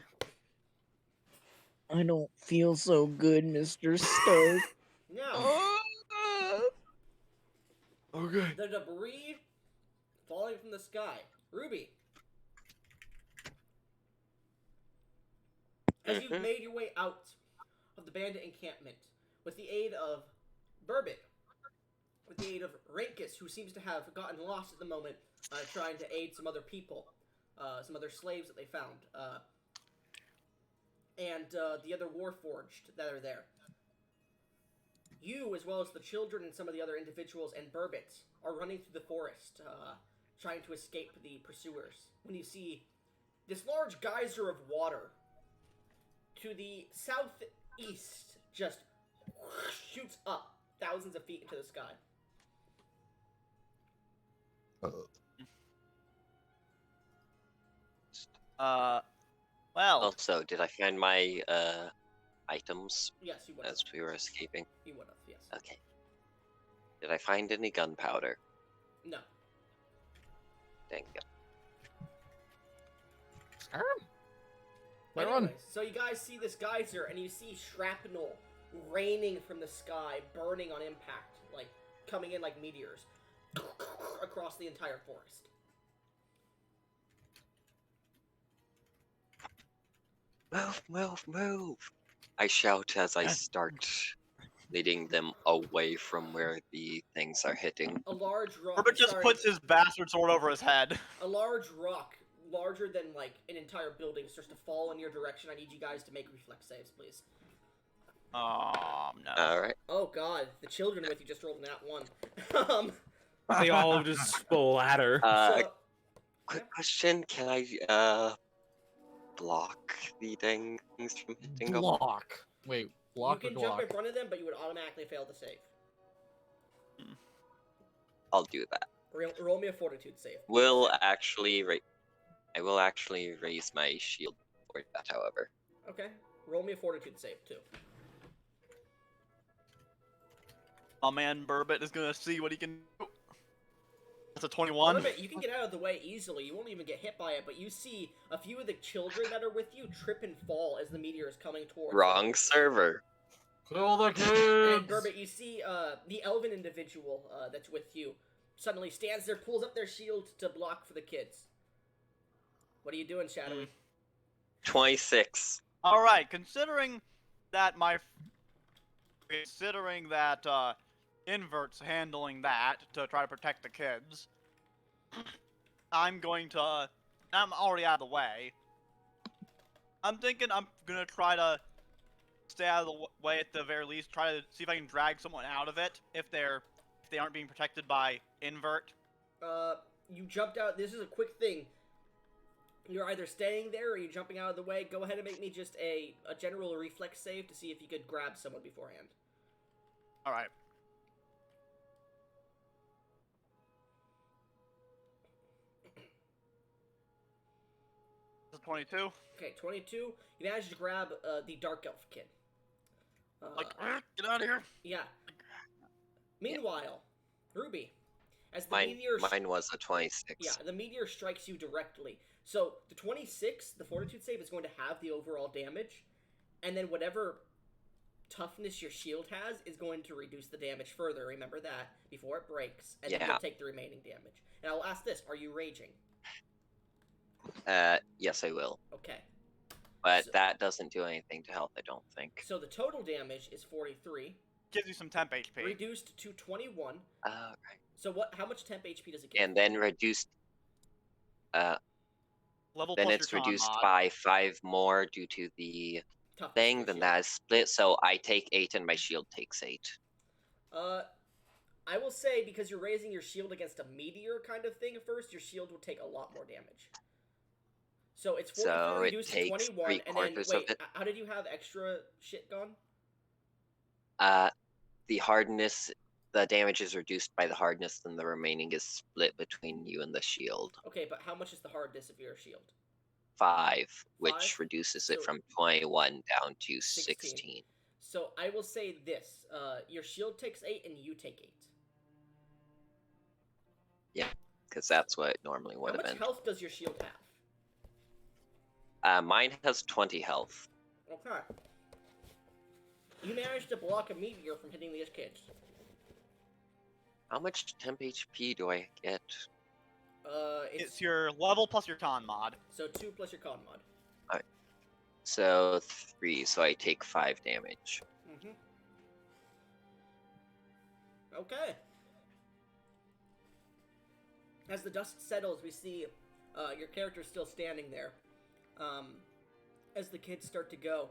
I don't feel so good, Mr. Stark. Now, Okay. the debris falling from the sky. Ruby. As you've made your way out of the bandit encampment, with the aid of Burbot, with the aid of Rankus, who seems to have gotten lost at the moment, trying to aid some other people, some other slaves that they found, and the other Warforged that are there. You, as well as the children and some of the other individuals and Burbot, are running through the forest, trying to escape the pursuers, when you see this large geyser of water to the southeast just shoots up thousands of feet into the sky. Well, Also, did I find my items Yes, you would have. as we were escaping? You would have, yes. Okay. Did I find any gunpowder? No. Dang it. Right on. Anyways, so you guys see this geyser, and you see shrapnel raining from the sky, burning on impact, like, coming in like meteors, across the entire forest. Move, move, move! I shout as I start leading them away from where the things are hitting. A large rock. Herbert just sorry, puts his bastard sword over his head. a large rock, larger than like an entire building, starts to fall in your direction. I need you guys to make reflex saves, please. No. Alright. Oh God, the children with you just rolled that one. They all just splatter. So, Quick question, can I, block the things from hitting them? Block. Wait, block you or can jump block? in front of them, but you would automatically fail to save. I'll do that. Roll me a fortitude save. I will actually raise my shield for that, however. Okay. Roll me a fortitude save too. My man Burbot is gonna see what he can do. That's a 21. Burbot, you can get out of the way easily. You won't even get hit by it, but you see a few of the children that are with you trip and fall as the meteor is coming towards them. Wrong server. Kill the And kids! Burbot, you see the elven individual that's with you suddenly stands there, pulls up their shield to block for the kids. What are you doing, Shadowy? 26. All right, considering that Invert's handling that to try to protect the kids, I'm already out of the way. I'm thinking I'm gonna try to stay out of the way at the very least. Try to see if I can drag someone out of it if they aren't being protected by Invert. You jumped out. This is a quick thing. You're either staying there or you're jumping out of the way. Go ahead and make me just a general reflex save to see if you could grab someone beforehand. All right. This is 22. Okay, 22. You managed to grab the Dark Elf kid. Get out of here. Yeah. Meanwhile, Ruby, as the Mine meteor... mine was a 26. Yeah, the meteor strikes you directly. So, the 26, the Fortitude save, is going to have the overall damage, and then whatever toughness your shield has is going to reduce the damage further, remember that, before it breaks, and then you'll take the remaining damage. And I'll ask this, are you raging? Yes, I will. Okay. But that doesn't do anything to health, I don't think. So the total damage is 43. Gives you some temp HP. Reduced to 21. Right. So how much temp HP does it give? And then reduced... Level then plus it's your con reduced mod. by 5 more due to the thing, then that is split, so I take 8 and my shield takes 8. I will say, because you're raising your shield against a meteor kind of thing first, your shield will take a lot more damage. So it's 44 reduced to 21, and then, wait, how did you have extra shit gone? The hardness, the damage is reduced by the hardness, and the remaining is split between you and the shield. Okay, but how much is the hardness of your shield? 5, which reduces it from 21 down to 16. So I will say this, your shield takes 8 and you take 8. Yeah, because that's what it normally would have been. How much health does your shield have? Mine has 20 health. Okay. You managed to block a meteor from hitting these kids. How much temp HP do I get? It's your level plus your con mod. So 2 plus your con mod. Alright. So 3, so I take 5 damage. Mm-hmm. Okay. As the dust settles, we see your character still standing there. As the kids start to go.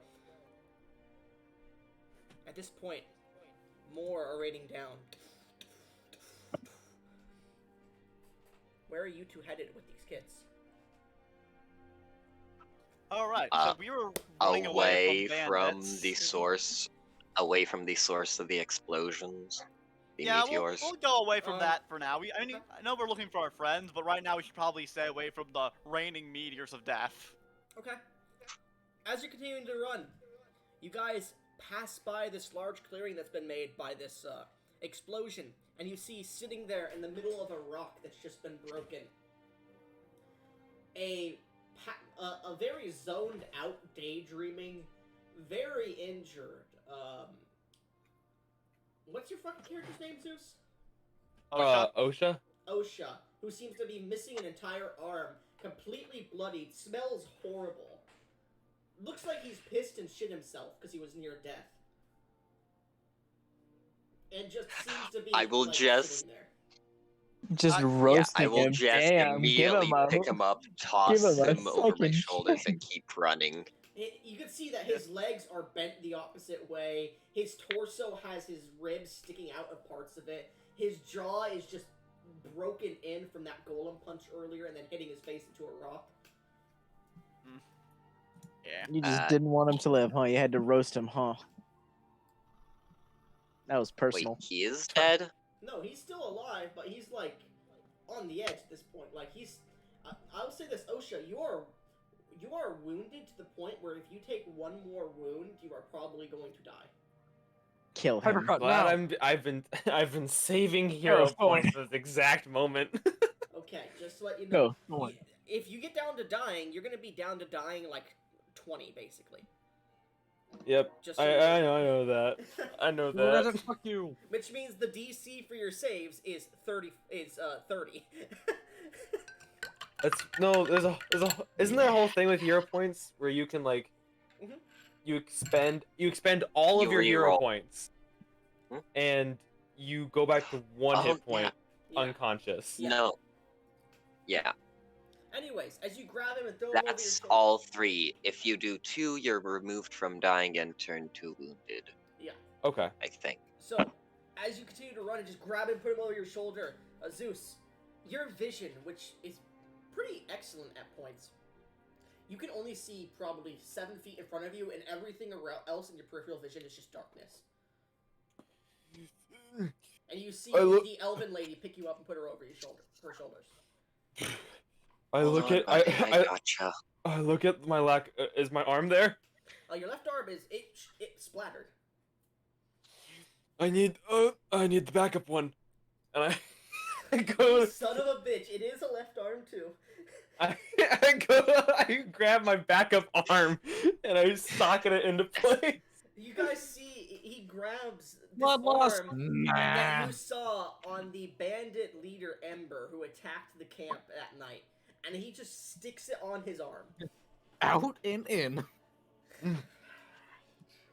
At this point, more are raining down. Where are you two headed with these kids? Alright, so we were running away from the source. Away from the source of the explosions. The meteors. We'll go away from that for now. I know we're looking for our friends, but right now we should probably stay away from the raining meteors of death. Okay. As you're continuing to run, you guys pass by this large clearing that's been made by this explosion, and you see sitting there in the middle of a rock that's just been broken a very zoned out, daydreaming, very injured. What's your fucking character's name, Zeus? Osha? Osha, who seems to be missing an entire arm, completely bloodied, smells horrible. Looks like he's pissed and shit himself because he was near death. And just seems to be I will sitting there. Just roast him. I will just immediately pick him up, toss him over my shoulders, and keep running. You can see that his legs are bent the opposite way. His torso has his ribs sticking out of parts of it. His jaw is just broken in from that golem punch earlier and then hitting his face into a rock. Yeah. You just didn't want him to live, huh? You had to roast him, huh? That was personal. Wait, he is dead? No, he's still alive, but he's like on the edge at this point. Like he's, I'll say this, Osha, you are wounded to the point where if you take one more wound, you are probably going to die. Kill him. I've been saving hero points for this exact moment. Okay, just to let you know, Go. If you get down to dying, you're gonna be down to dying like 20 basically. Yep. Just so I know that. I know that. Fuck you. Which means the DC for your saves is 30. Is 30. That's no. Isn't there a whole thing with hero points where you can like, Mhm. you expend all of You your hero reroll. points, Hmm? and you go back to one Oh, hit point Yeah. unconscious. Yeah. No. Yeah, Anyways, as you grab him and throw him over your that's shoulder. all 3. If you do 2, you're removed from dying and turned to wounded. Yeah. Okay. I think. So, as you continue to run and just grab him, put him over your shoulder, Zeus, your vision, which is pretty excellent at points, you can only see probably 7 feet in front of you, and everything else in your peripheral vision is just darkness. And you see the elven lady pick you up and put her over her shoulders. I Hold look on, at buddy, I gotcha. I look at my lack. Is my arm there? Your left arm is it splattered. I need the backup one, and I You go. son of a bitch! It is a left arm too. I grab my backup arm and I socket it into place. You guys see he grabs this Blood loss. arm that you saw on the bandit leader Ember who attacked the camp that night, and he just sticks it on his arm. Out and in.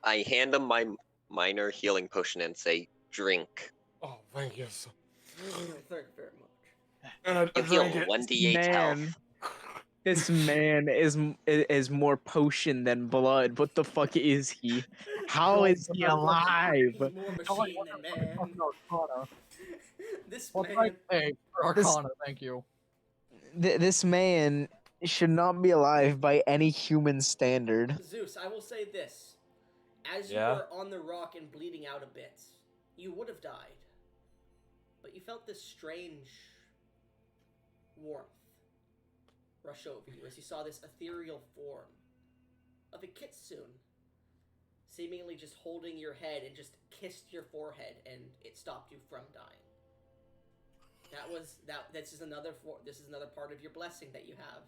I hand him my minor healing potion and say, drink. Oh, thank you. Thank you very much. And I You heal drank it. 1d8 health. This man is more potion than blood. What the fuck is he? How is he alive? He's more machine than man. Arcana. This What's man. my pay for Arcana? Thank you. This man should not be alive by any human standard. Zeus, I will say this. As you Yeah? were on the rock and bleeding out a bit, you would have died. But you felt this strange warmth rush over you as you saw this ethereal form of a kitsune seemingly just holding your head and just kissed your forehead, and it stopped you from dying. This is another part of your blessing that you have,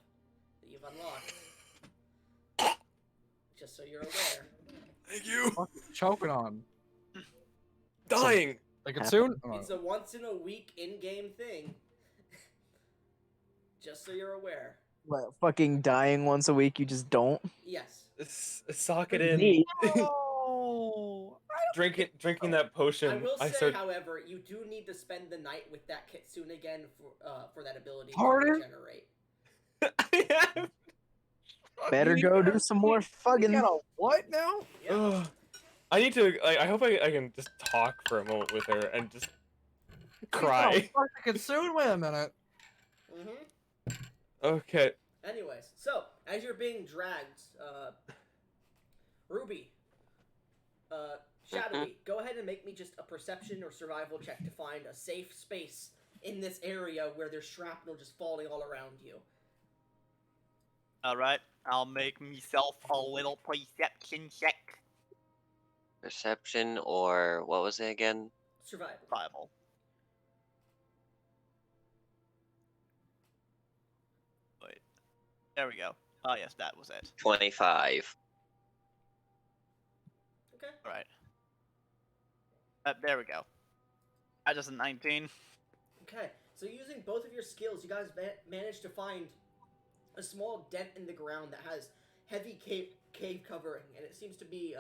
that you've unlocked. Just so you're aware. Thank you. Fuck, choking on. Dying. Like it soon? It's a once in a week in-game thing. Just so you're aware. What, fucking dying once a week? You just don't? Yes. Socket in. Neat. Oh, Drinking that potion. I will say, start. however, you do need to spend the night with that kitsune again for that ability Pardon? to regenerate. Better go do some more You fucking. got a what now? Ugh. I need to. I hope I can just talk for a moment with her and just cry. Oh, fuck, I could soon wait a minute. Mm-hmm. Okay. Anyways, so as you're being dragged, Ruby, Shadowy, go ahead and make me just a perception or survival check to find a safe space in this area where there's shrapnel just falling all around you. Alright, I'll make myself a little perception check. Perception or what was it again? Survival. Wait. There we go. Oh yes, that was it. 25. Okay. Alright. There we go. That just a 19. Okay, so using both of your skills, you guys managed to find a small dent in the ground that has heavy cave covering, and it seems to be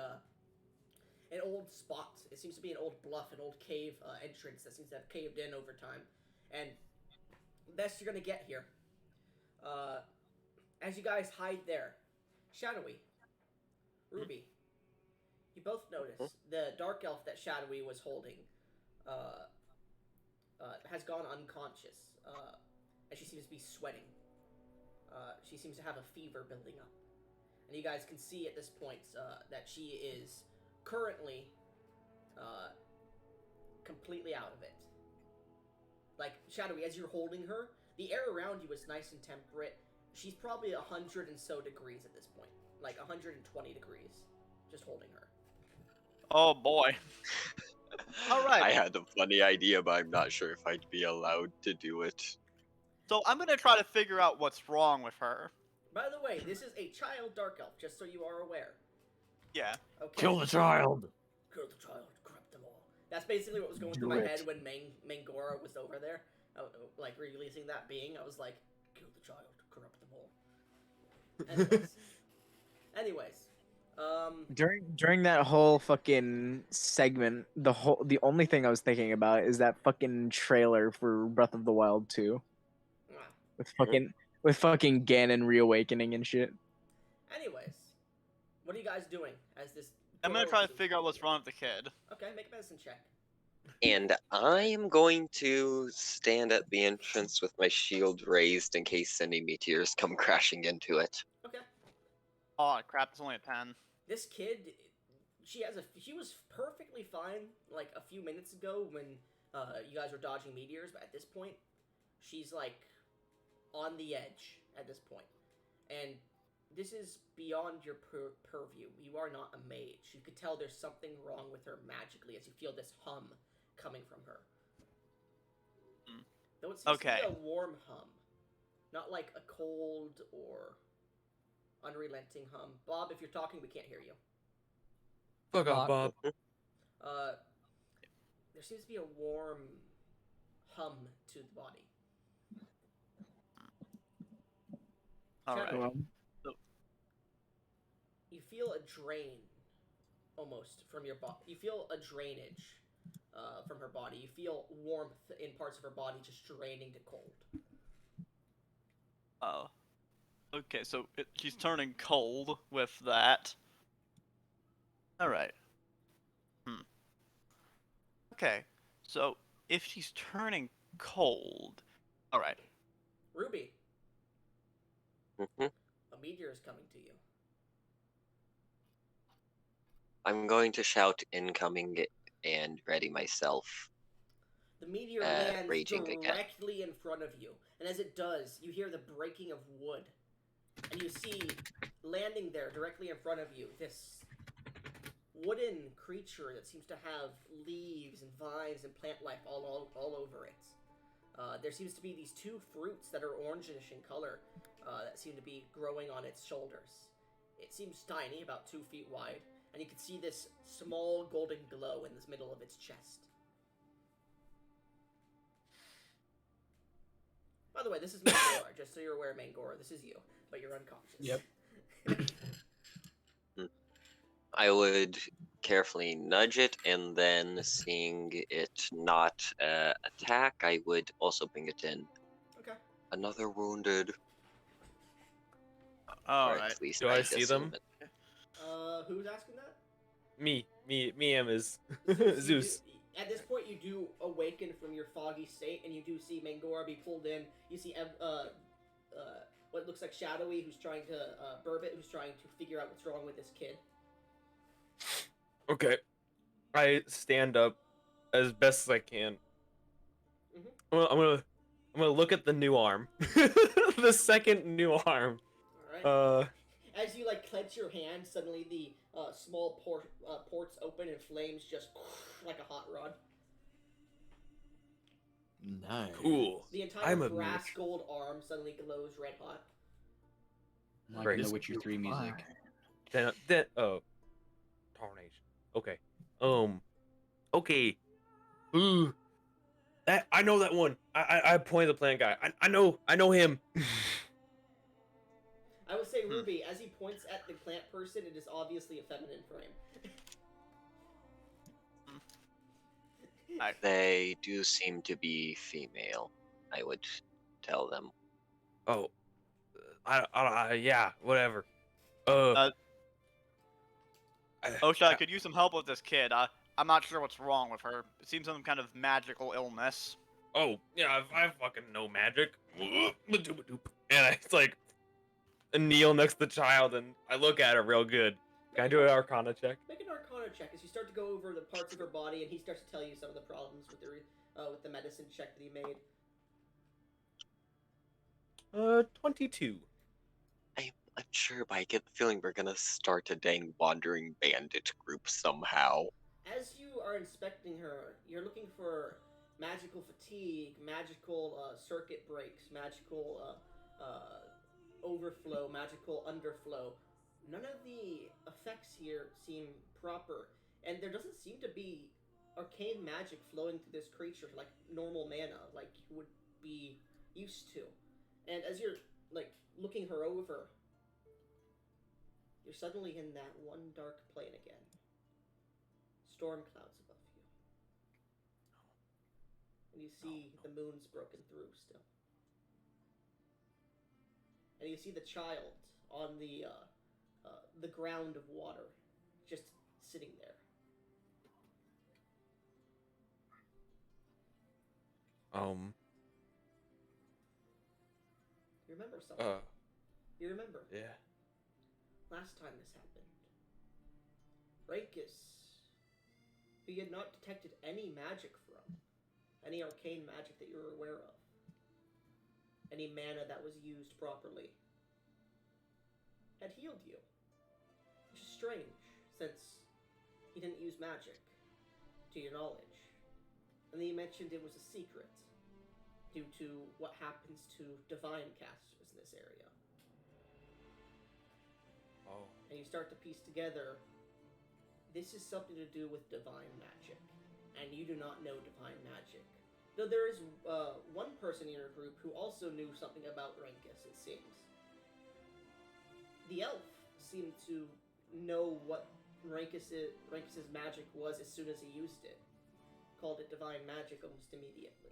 an old spot. It seems to be an old bluff, an old cave entrance that seems to have caved in over time. And best you're gonna get here. As you guys hide there, Shadowy, Ruby, you both notice the dark elf that Shadowy was holding has gone unconscious, and she seems to be sweating. She seems to have a fever building up. And you guys can see at this point that she is currently completely out of it. Like, Shadowy, as you're holding her, the air around you is nice and temperate. She's probably 100 and so degrees at this point. Like 120 degrees. Just holding her. Oh boy. Alright. I had a funny idea, but I'm not sure if I'd be allowed to do it. So I'm gonna try to figure out what's wrong with her. By the way, this is a child dark elf, just so you are aware. Yeah. Okay. Kill the child. Kill the child, corrupt them all. That's basically what was going through my head when Mangora was over there, like releasing that being. I was like, kill the child, corrupt them all. Anyways, During that whole fucking segment, the only thing I was thinking about is that fucking trailer for Breath of the Wild 2. With fucking Ganon reawakening and shit. Anyways, what are you guys doing as this? I'm gonna try to figure out what's wrong with the kid. Okay, make a medicine check. And I am going to stand at the entrance with my shield raised in case any meteors come crashing into it. Okay. Oh crap! It's only a 10. This kid, she was perfectly fine like a few minutes ago when you guys were dodging meteors, but at this point, she's like on the edge at this point, and this is beyond your purview. You are not a mage. You could tell there's something wrong with her magically as you feel this hum coming from her. Though it seems to be a warm hum, not like a cold or unrelenting hum. Bob, if you're talking, we can't hear you. Fuck off, Bob. There seems to be a warm hum to the body. Alright. You feel a drain, almost, from your body. You feel a drainage from her body. You feel warmth in parts of her body just draining to cold. Oh. Okay, so she's turning cold with that. Alright. Okay, so if she's turning cold... Alright. Ruby. Mm-hmm. A meteor is coming to you. I'm going to shout incoming and ready myself. The meteor lands raging directly in front of you, and as it does, you hear the breaking of wood. And you see, landing there directly in front of you, this wooden creature that seems to have leaves and vines and plant life all over it. There seems to be these two fruits that are orangish in color that seem to be growing on its shoulders. It seems tiny, about 2 feet wide, and you can see this small golden glow in the middle of its chest. By the way, this is Mangora, just so you're aware, Mangora. This is you, but you're unconscious. Yep. I would carefully nudge it, and then seeing it not attack, I would also bring it in. Okay. Another wounded. Alright. Do I see them? Who's asking that? Me am is Zeus. At this point, you do awaken from your foggy state, and you do see Mangora be pulled in. You see what looks like Shadowy, who's trying to Burbit, who's trying to figure out what's wrong with this kid. Okay, I stand up as best as I can. I'm gonna look at the new arm, the second new arm. All right. As you clench your hand, suddenly the small ports open and flames just like a hot rod. Nice. Cool. The entire brass gold arm suddenly glows red hot. Like the Witcher 3 music. Then tarnation. Okay. Okay. Ooh. I know that one. I pointed the plant guy. I know him. I would say, Ruby, as he points at the plant person, it is obviously a feminine frame. They do seem to be female, I would tell them. Oh. Yeah, whatever. Osha, I could use some help with this kid. I'm not sure what's wrong with her. It seems some kind of magical illness. Oh, yeah, I fucking know magic. And I kneel next to the child, and I look at her real good. Can I do an Arcana check? Make an Arcana check as you start to go over the parts of her body, and he starts to tell you some of the problems with the medicine check that he made. 22. I'm unsure, but I get the feeling we're gonna start a dang wandering bandit group somehow. As you are inspecting her, you're looking for magical fatigue, magical circuit breaks, magical overflow, magical underflow. none of the effects here seem proper, and there doesn't seem to be arcane magic flowing through this creature like normal mana, like you would be used to. And as you're like looking her over, you're suddenly in that one dark plane again. Storm clouds above you. And you see the moon's broken through still. And you see the child on the ground of water, just sitting there. You remember something? You remember? Yeah. Last time this happened, Rakus, who you had not detected any magic from, any arcane magic that you were aware of, any mana that was used properly, had healed you. Which is strange, since he didn't use magic, to your knowledge. And then you mentioned it was a secret, due to what happens to divine casters in this area. Oh. And you start to piece together, this is something to do with divine magic, and you do not know divine magic. Though there is one person in your group who also knew something about Rankus, it seems. The elf seemed to know what Rankus's magic was as soon as he used it. Called it divine magic almost immediately.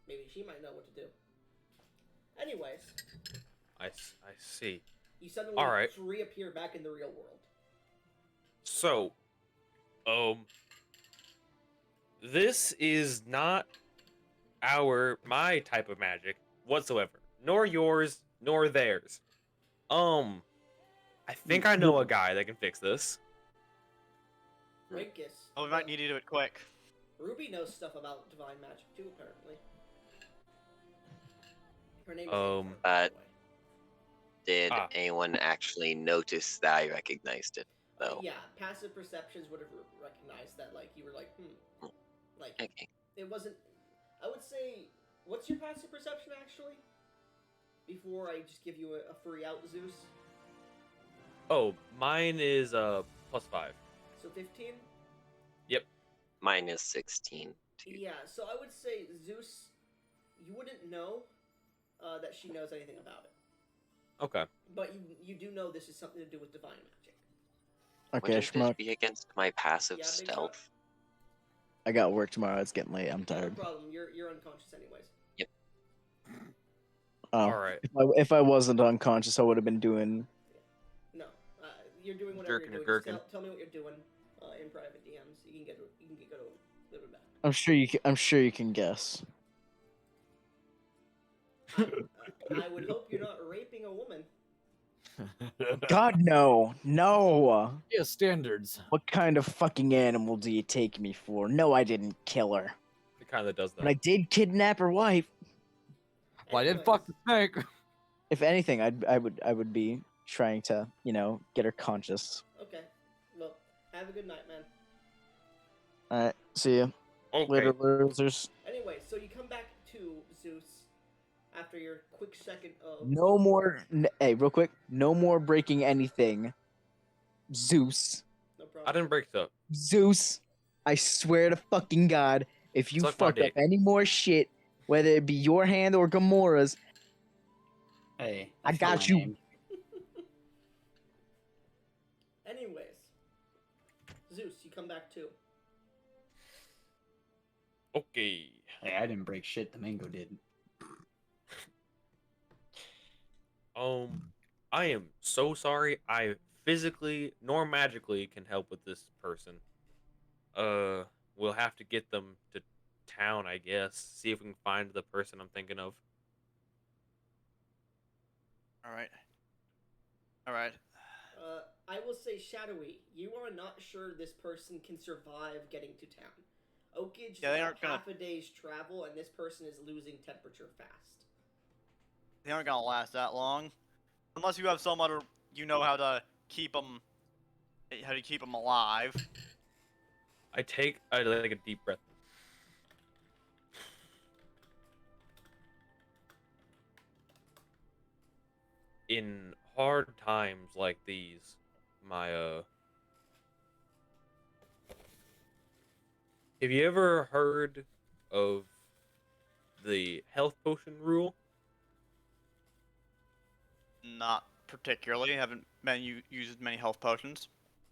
Maybe she might know what to do. Anyways. I see. You suddenly reappear back in the real world. So, this is not my type of magic whatsoever. Nor yours, nor theirs. I think I know a guy that can fix this. Rankus. Oh, we might need to do it quick. Ruby knows stuff about divine magic too, apparently. Her name is but did anyone actually notice that I recognized it, though? Yeah, passive perceptions would have recognized that, like, you were like, Like, okay. It wasn't... I would say... What's your passive perception, actually? Before I just give you a free out, Zeus? Oh, mine is, +5. So 15? Yep. Mine is 16. Too. Yeah, so I would say, Zeus, you wouldn't know that she knows anything about it. Okay. But you do know this is something to do with divine magic. Okay, Wouldn't this be against my passive stealth? I got work tomorrow. It's getting late. I'm tired. No problem. You're unconscious anyways. Yep. Oh, all right. If I wasn't unconscious, I would have been doing. No, you're doing whatever you're doing. Tell me what you're doing in private DMs. You can go to live it back. I'm sure you can guess. I would hope you're not raping a woman. God, no. Yeah, standards. What kind of fucking animal do you take me for? No, I didn't kill her. It kind of does that. But I did kidnap her wife. Well, I didn't fuck the snake. If anything, I would be trying to, get her conscious. Okay. Well, have a good night, man. Alright, see ya. Okay. Later, losers. Anyway, so you come back to Zeus after your quick second of... No more... Hey, real quick. No more breaking anything. Zeus. No problem. I didn't break it up. Zeus. I swear to fucking God, if you Suck fuck my up any more shit, whether it be your hand or Gamora's, hey, I got you. Name. Anyways, Zeus, you come back too. Okay. Hey, I didn't break shit. The mango did. I am so sorry. I physically nor magically can help with this person. We'll have to get them to town, I guess. See if we can find the person I'm thinking of. All right. I will say, Shadowy, you are not sure this person can survive getting to town. Oakage is about half a day's travel, and this person is losing temperature fast. They aren't gonna last that long, unless you have some other, how to keep them alive. I take like a deep breath. in hard times like these, my have you ever heard of the health potion rule? Not particularly. Haven't used many health potions.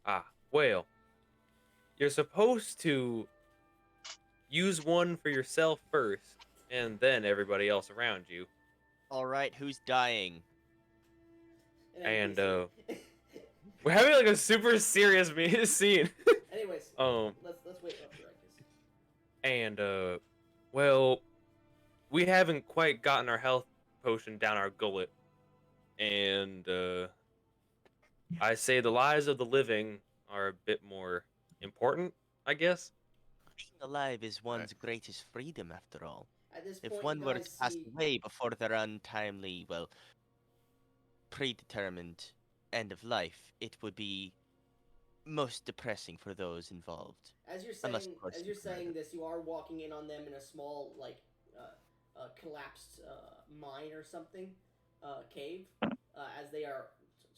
Ah, well, you're supposed to use one for yourself first, and then everybody else around you. All right, who's dying? And we're having like a super serious scene. Anyways, um, let's wait up for Ruckus. And well, we haven't quite gotten our health potion down our gullet, and I say the lives of the living are a bit more important, I guess. Being alive is one's greatest freedom, after all. At this If point, one you were guys to pass see away before their untimely, well, predetermined end of life, it would be most depressing for those involved. as you're Unless, saying of course, as you you're can saying murder. this, you are walking in on them in a small collapsed mine or something, cave, as they are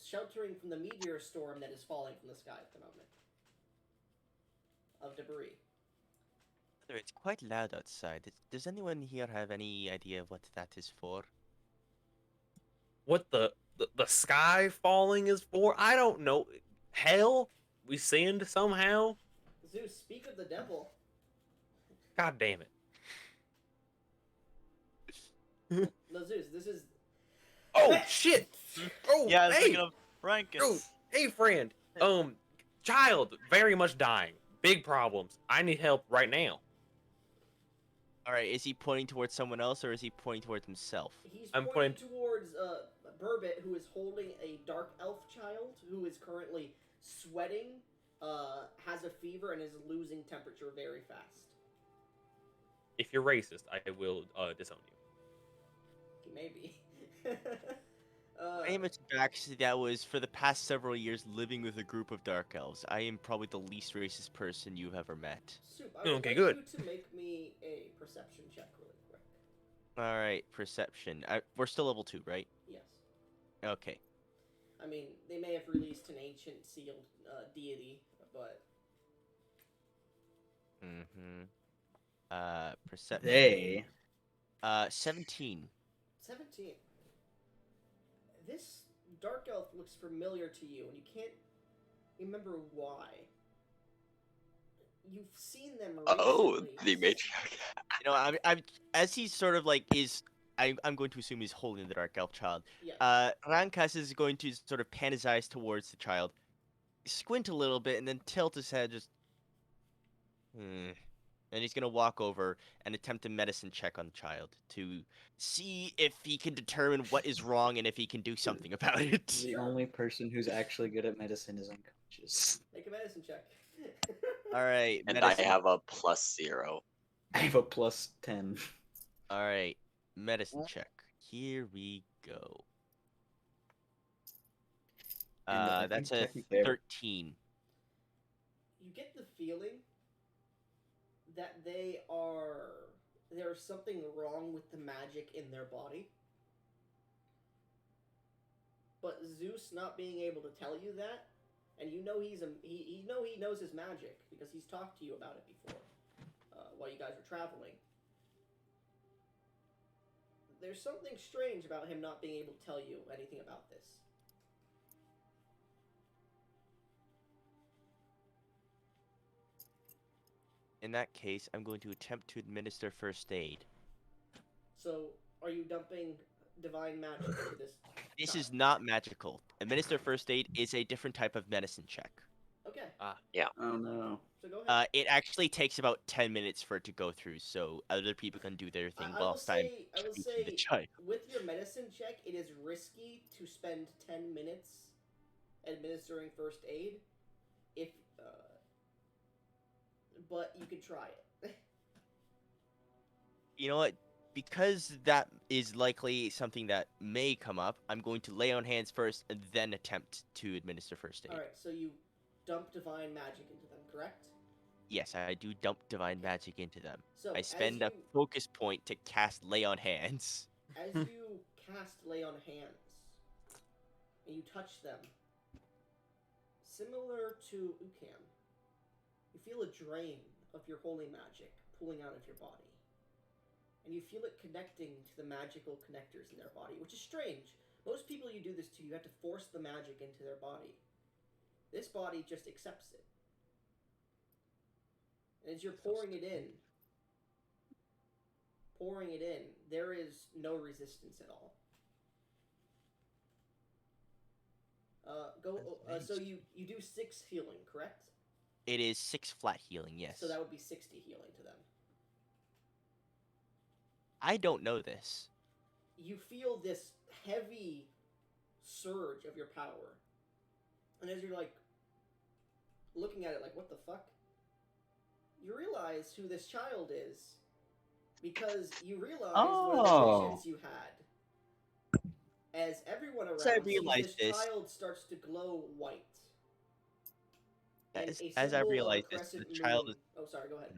sheltering from the meteor storm that is falling from the sky at the moment of debris. It's quite loud outside. Does anyone here have any idea what that is for? What the sky falling is for? I don't know. Hell, we sinned somehow. Zeus, speak of the devil. God damn it. No, Zeus, this is. Oh shit! Oh Yeah, I was hey! thinking of Rankus. Oh, hey friend. Child very much dying. Big problems. I need help right now. All right, is he pointing towards someone else or is he pointing towards himself? He's I'm pointing towards Burbot, who is holding a dark elf child who is currently sweating, has a fever, and is losing temperature very fast. If you're racist, I will disown you. He may be. My name is Jax. That was for the past several years living with a group of dark elves. I am probably the least racist person you've ever met. Soup, I would Okay, like good. you to make me a perception check really quick. All right, perception. We're still level 2, right? Yes. Okay. I mean, they may have released an ancient sealed deity, but... Perception. They. 17. 17. This dark elf looks familiar to you, and you can't remember why. You've seen them recently. Oh, the matriarch. You know, I'm as he's sort of like I'm going to assume he's holding the dark elf child. Yeah. Rankas is going to sort of pan his eyes towards the child, squint a little bit, and then tilt his head just. And he's gonna walk over and attempt a medicine check on the child to see if he can determine what is wrong and if he can do something about it. The only person who's actually good at medicine is unconscious. Make a medicine check. All right, And medicine. I have a +0. I have a +10. All right, medicine check. Here we go. That's a 13. You get the feeling that there's something wrong with the magic in their body. But Zeus not being able to tell you that, and you know he knows his magic because he's talked to you about it before, while you guys were traveling. There's something strange about him not being able to tell you anything about this. In that case, I'm going to attempt to administer first aid. So, are you dumping divine magic into this? This is not magical. Administer first aid is a different type of medicine check. Okay. Yeah. Oh no. So go ahead. It actually takes about 10 minutes for it to go through, so other people can do their thing whilst I'm treating the child. With your medicine check, it is risky to spend 10 minutes administering first aid. But you could try it. You know what? Because that is likely something that may come up, I'm going to lay on hands first and then attempt to administer first aid. Alright, so you dump divine magic into them, correct? Yes, I do dump divine magic into them. So I spend a focus point to cast lay on hands. As you cast lay on hands, and you touch them, similar to Ukam, you feel a drain of your holy magic pulling out of your body. And you feel it connecting to the magical connectors in their body, which is strange. Most people you do this to, you have to force the magic into their body. This body just accepts it. And as you're pouring it in, there is no resistance at all. So you do 6 healing, correct? It is 6 flat healing, yes. So that would be 60 healing to them. I don't know this. You feel this heavy surge of your power. And as you're like looking at it like, what the fuck? You realize who this child is. Because you realize one of the visions you had. As everyone around sees this child starts to glow white. As I realize this, the child is... Oh, sorry, go ahead.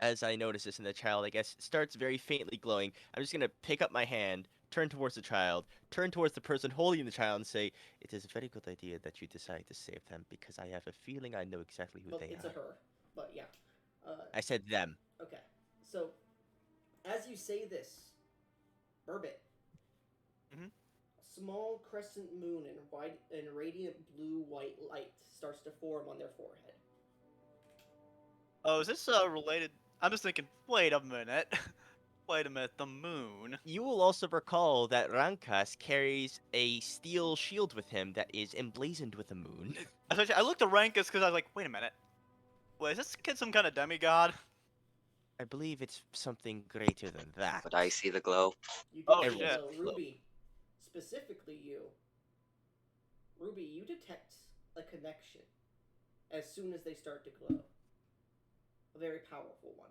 As I notice this, and the child, I guess, starts very faintly glowing, I'm just going to pick up my hand, turn towards the child, turn towards the person holding the child, and say, it is a very good idea that you decide to save them, because I have a feeling I know exactly who they are. It's a her, but yeah. I said them. Okay, so, as you say this, Burbot, a small crescent moon and radiant blue-white light starts to form on their forehead. Oh, is this related? I'm just thinking, wait a minute. Wait a minute, the moon. You will also recall that Rankas carries a steel shield with him that is emblazoned with a moon. I looked at Rankas because I was like, wait a minute. Wait, is this kid some kind of demigod? I believe it's something greater than that. But I see the glow. You do see the glow. Ruby, specifically you. Ruby, you detect a connection as soon as they start to glow. A very powerful one.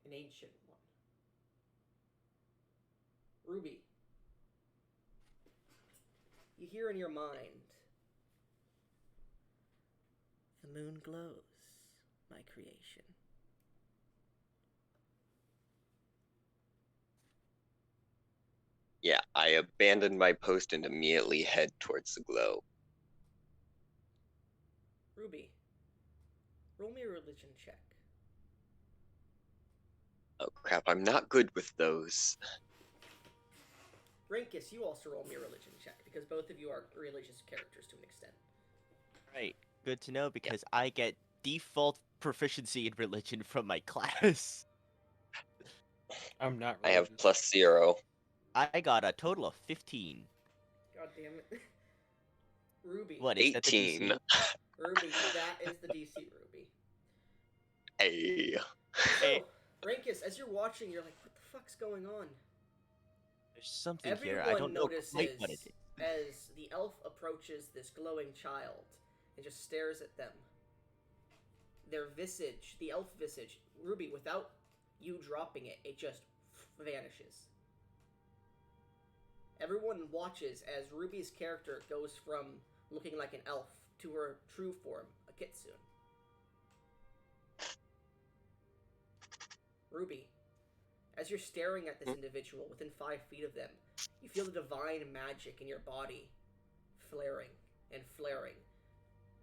An ancient one. Ruby, you hear in your mind, the moon glows, my creation. Yeah, I abandon my post and immediately head towards the glow. Ruby, roll me a religion check. Oh crap, I'm not good with those. Rankus, you also roll me a religion check, because both of you are religious characters to an extent. Right, good to know, because I get default proficiency in religion from my class. I'm not religious. I have +0. I got a total of 15. God damn it. Ruby. What, is 18. Ruby, that is the DC, Ruby. Hey. So, Rankus, as you're watching, you're like, what the fuck's going on? There's something here, I don't know quite what it is. As the elf approaches this glowing child and just stares at them. Their visage, the elf visage, Ruby, without you dropping it, it just vanishes. Everyone watches as Ruby's character goes from looking like an elf to her true form, a kitsune. Ruby, as you're staring at this individual within 5 feet of them, you feel the divine magic in your body flaring and flaring.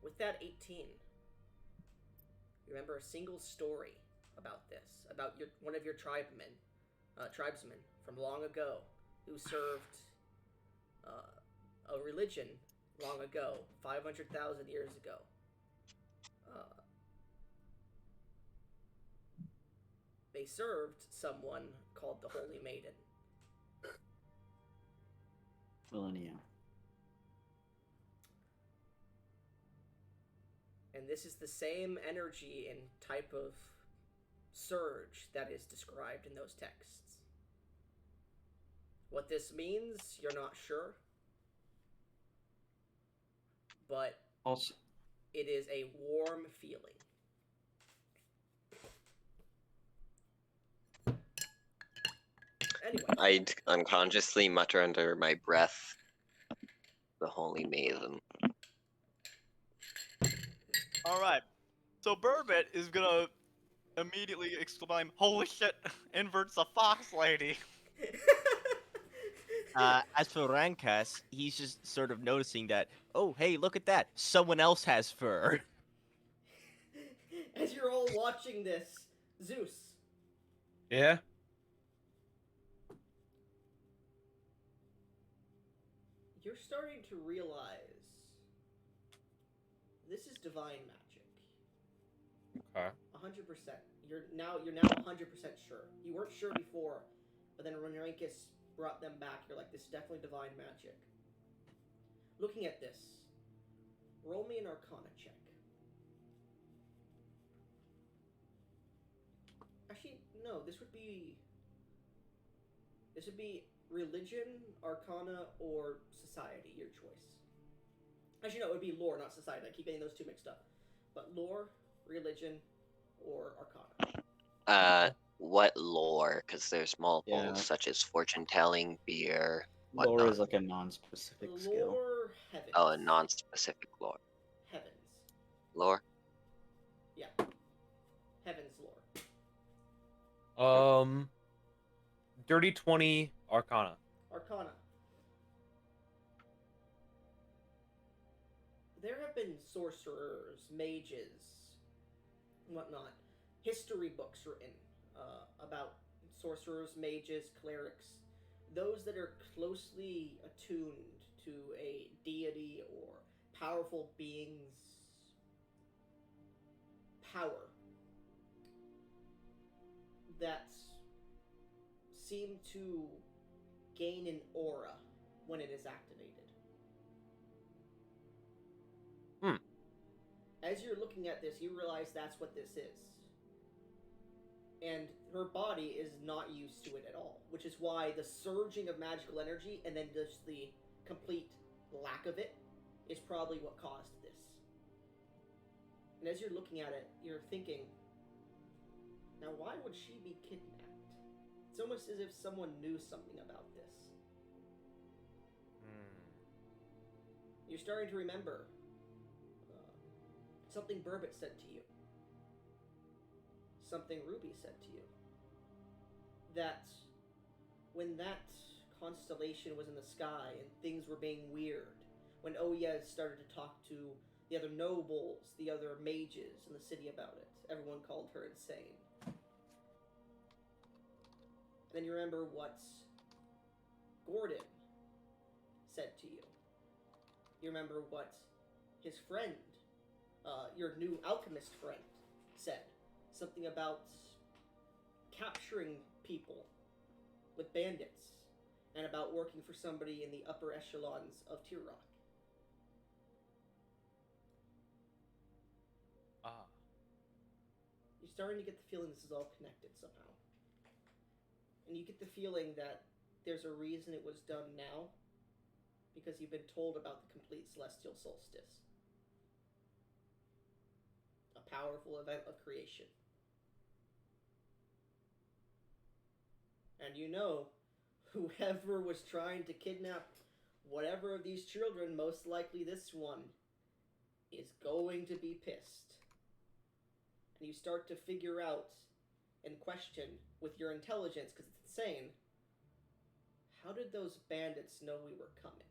With that 18, you remember a single story about this, about one of your tribesmen from long ago who served a religion long ago, 500,000 years ago. They served someone called the Holy Maiden. Millennia. And this is the same energy and type of surge that is described in those texts. What this means, you're not sure. But also, it is a warm feeling. Anyway. I'd unconsciously mutter under my breath, the Holy Maiden. Alright, so Burbot is gonna immediately exclaim, holy shit, Invert's a fox lady. As for Rankas, he's just sort of noticing that, oh, hey, look at that. Someone else has fur. As you're all watching this, Zeus, Yeah. you're starting to realize this is divine magic. Okay. 100%. You're now 100% sure. You weren't sure before, but then when Rankus brought them back, you're like, this is definitely divine magic. Looking at this, roll me an Arcana check. Actually, no. This would be religion, Arcana, or society. Your choice. Actually, no. It would be lore, not society. I keep getting those two mixed up. But lore, religion, or Arcana. What lore? Because there's multiple, Yeah. such as fortune telling, beer, Lore whatnot. is like a non-specific skill. Lore, heavens. Oh, a non-specific lore. Heavens. Lore? Yeah. Heavens lore. Dirty 20 Arcana. Arcana. There have been sorcerers, mages, whatnot. History books written about sorcerers, mages, clerics, those that are closely attuned to a deity or powerful being's power that seem to gain an aura when it is activated. As you're looking at this, you realize that's what this is. And her body is not used to it at all, which is why the surging of magical energy and then just the complete lack of it is probably what caused this. And as you're looking at it, you're thinking, now why would she be kidnapped? It's almost as if someone knew something about this. You're starting to remember something Burbot said to you. Something Ruby said to you. That when that constellation was in the sky and things were being weird, when Oya started to talk to the other nobles, the other mages in the city about it, everyone called her insane. And then you remember what Gordon said to you. You remember what his friend, your new alchemist friend, said. Something about capturing people with bandits and about working for somebody in the upper echelons of Turam. You're starting to get the feeling this is all connected somehow. And you get the feeling that there's a reason it was done now, because you've been told about the complete celestial solstice. A powerful event of creation. And you know, whoever was trying to kidnap whatever of these children, most likely this one, is going to be pissed. And you start to figure out and question with your intelligence, because it's insane, how did those bandits know we were coming?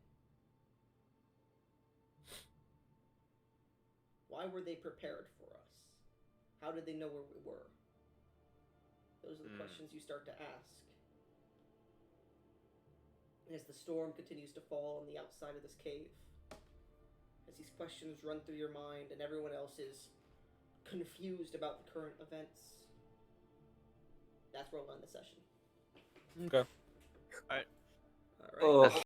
Why were they prepared for us? How did they know where we were? Those are the questions you start to ask. As the storm continues to fall on the outside of this cave, as these questions run through your mind and everyone else is confused about the current events, that's where we'll end the session. Okay. Alright. Alright. Oh.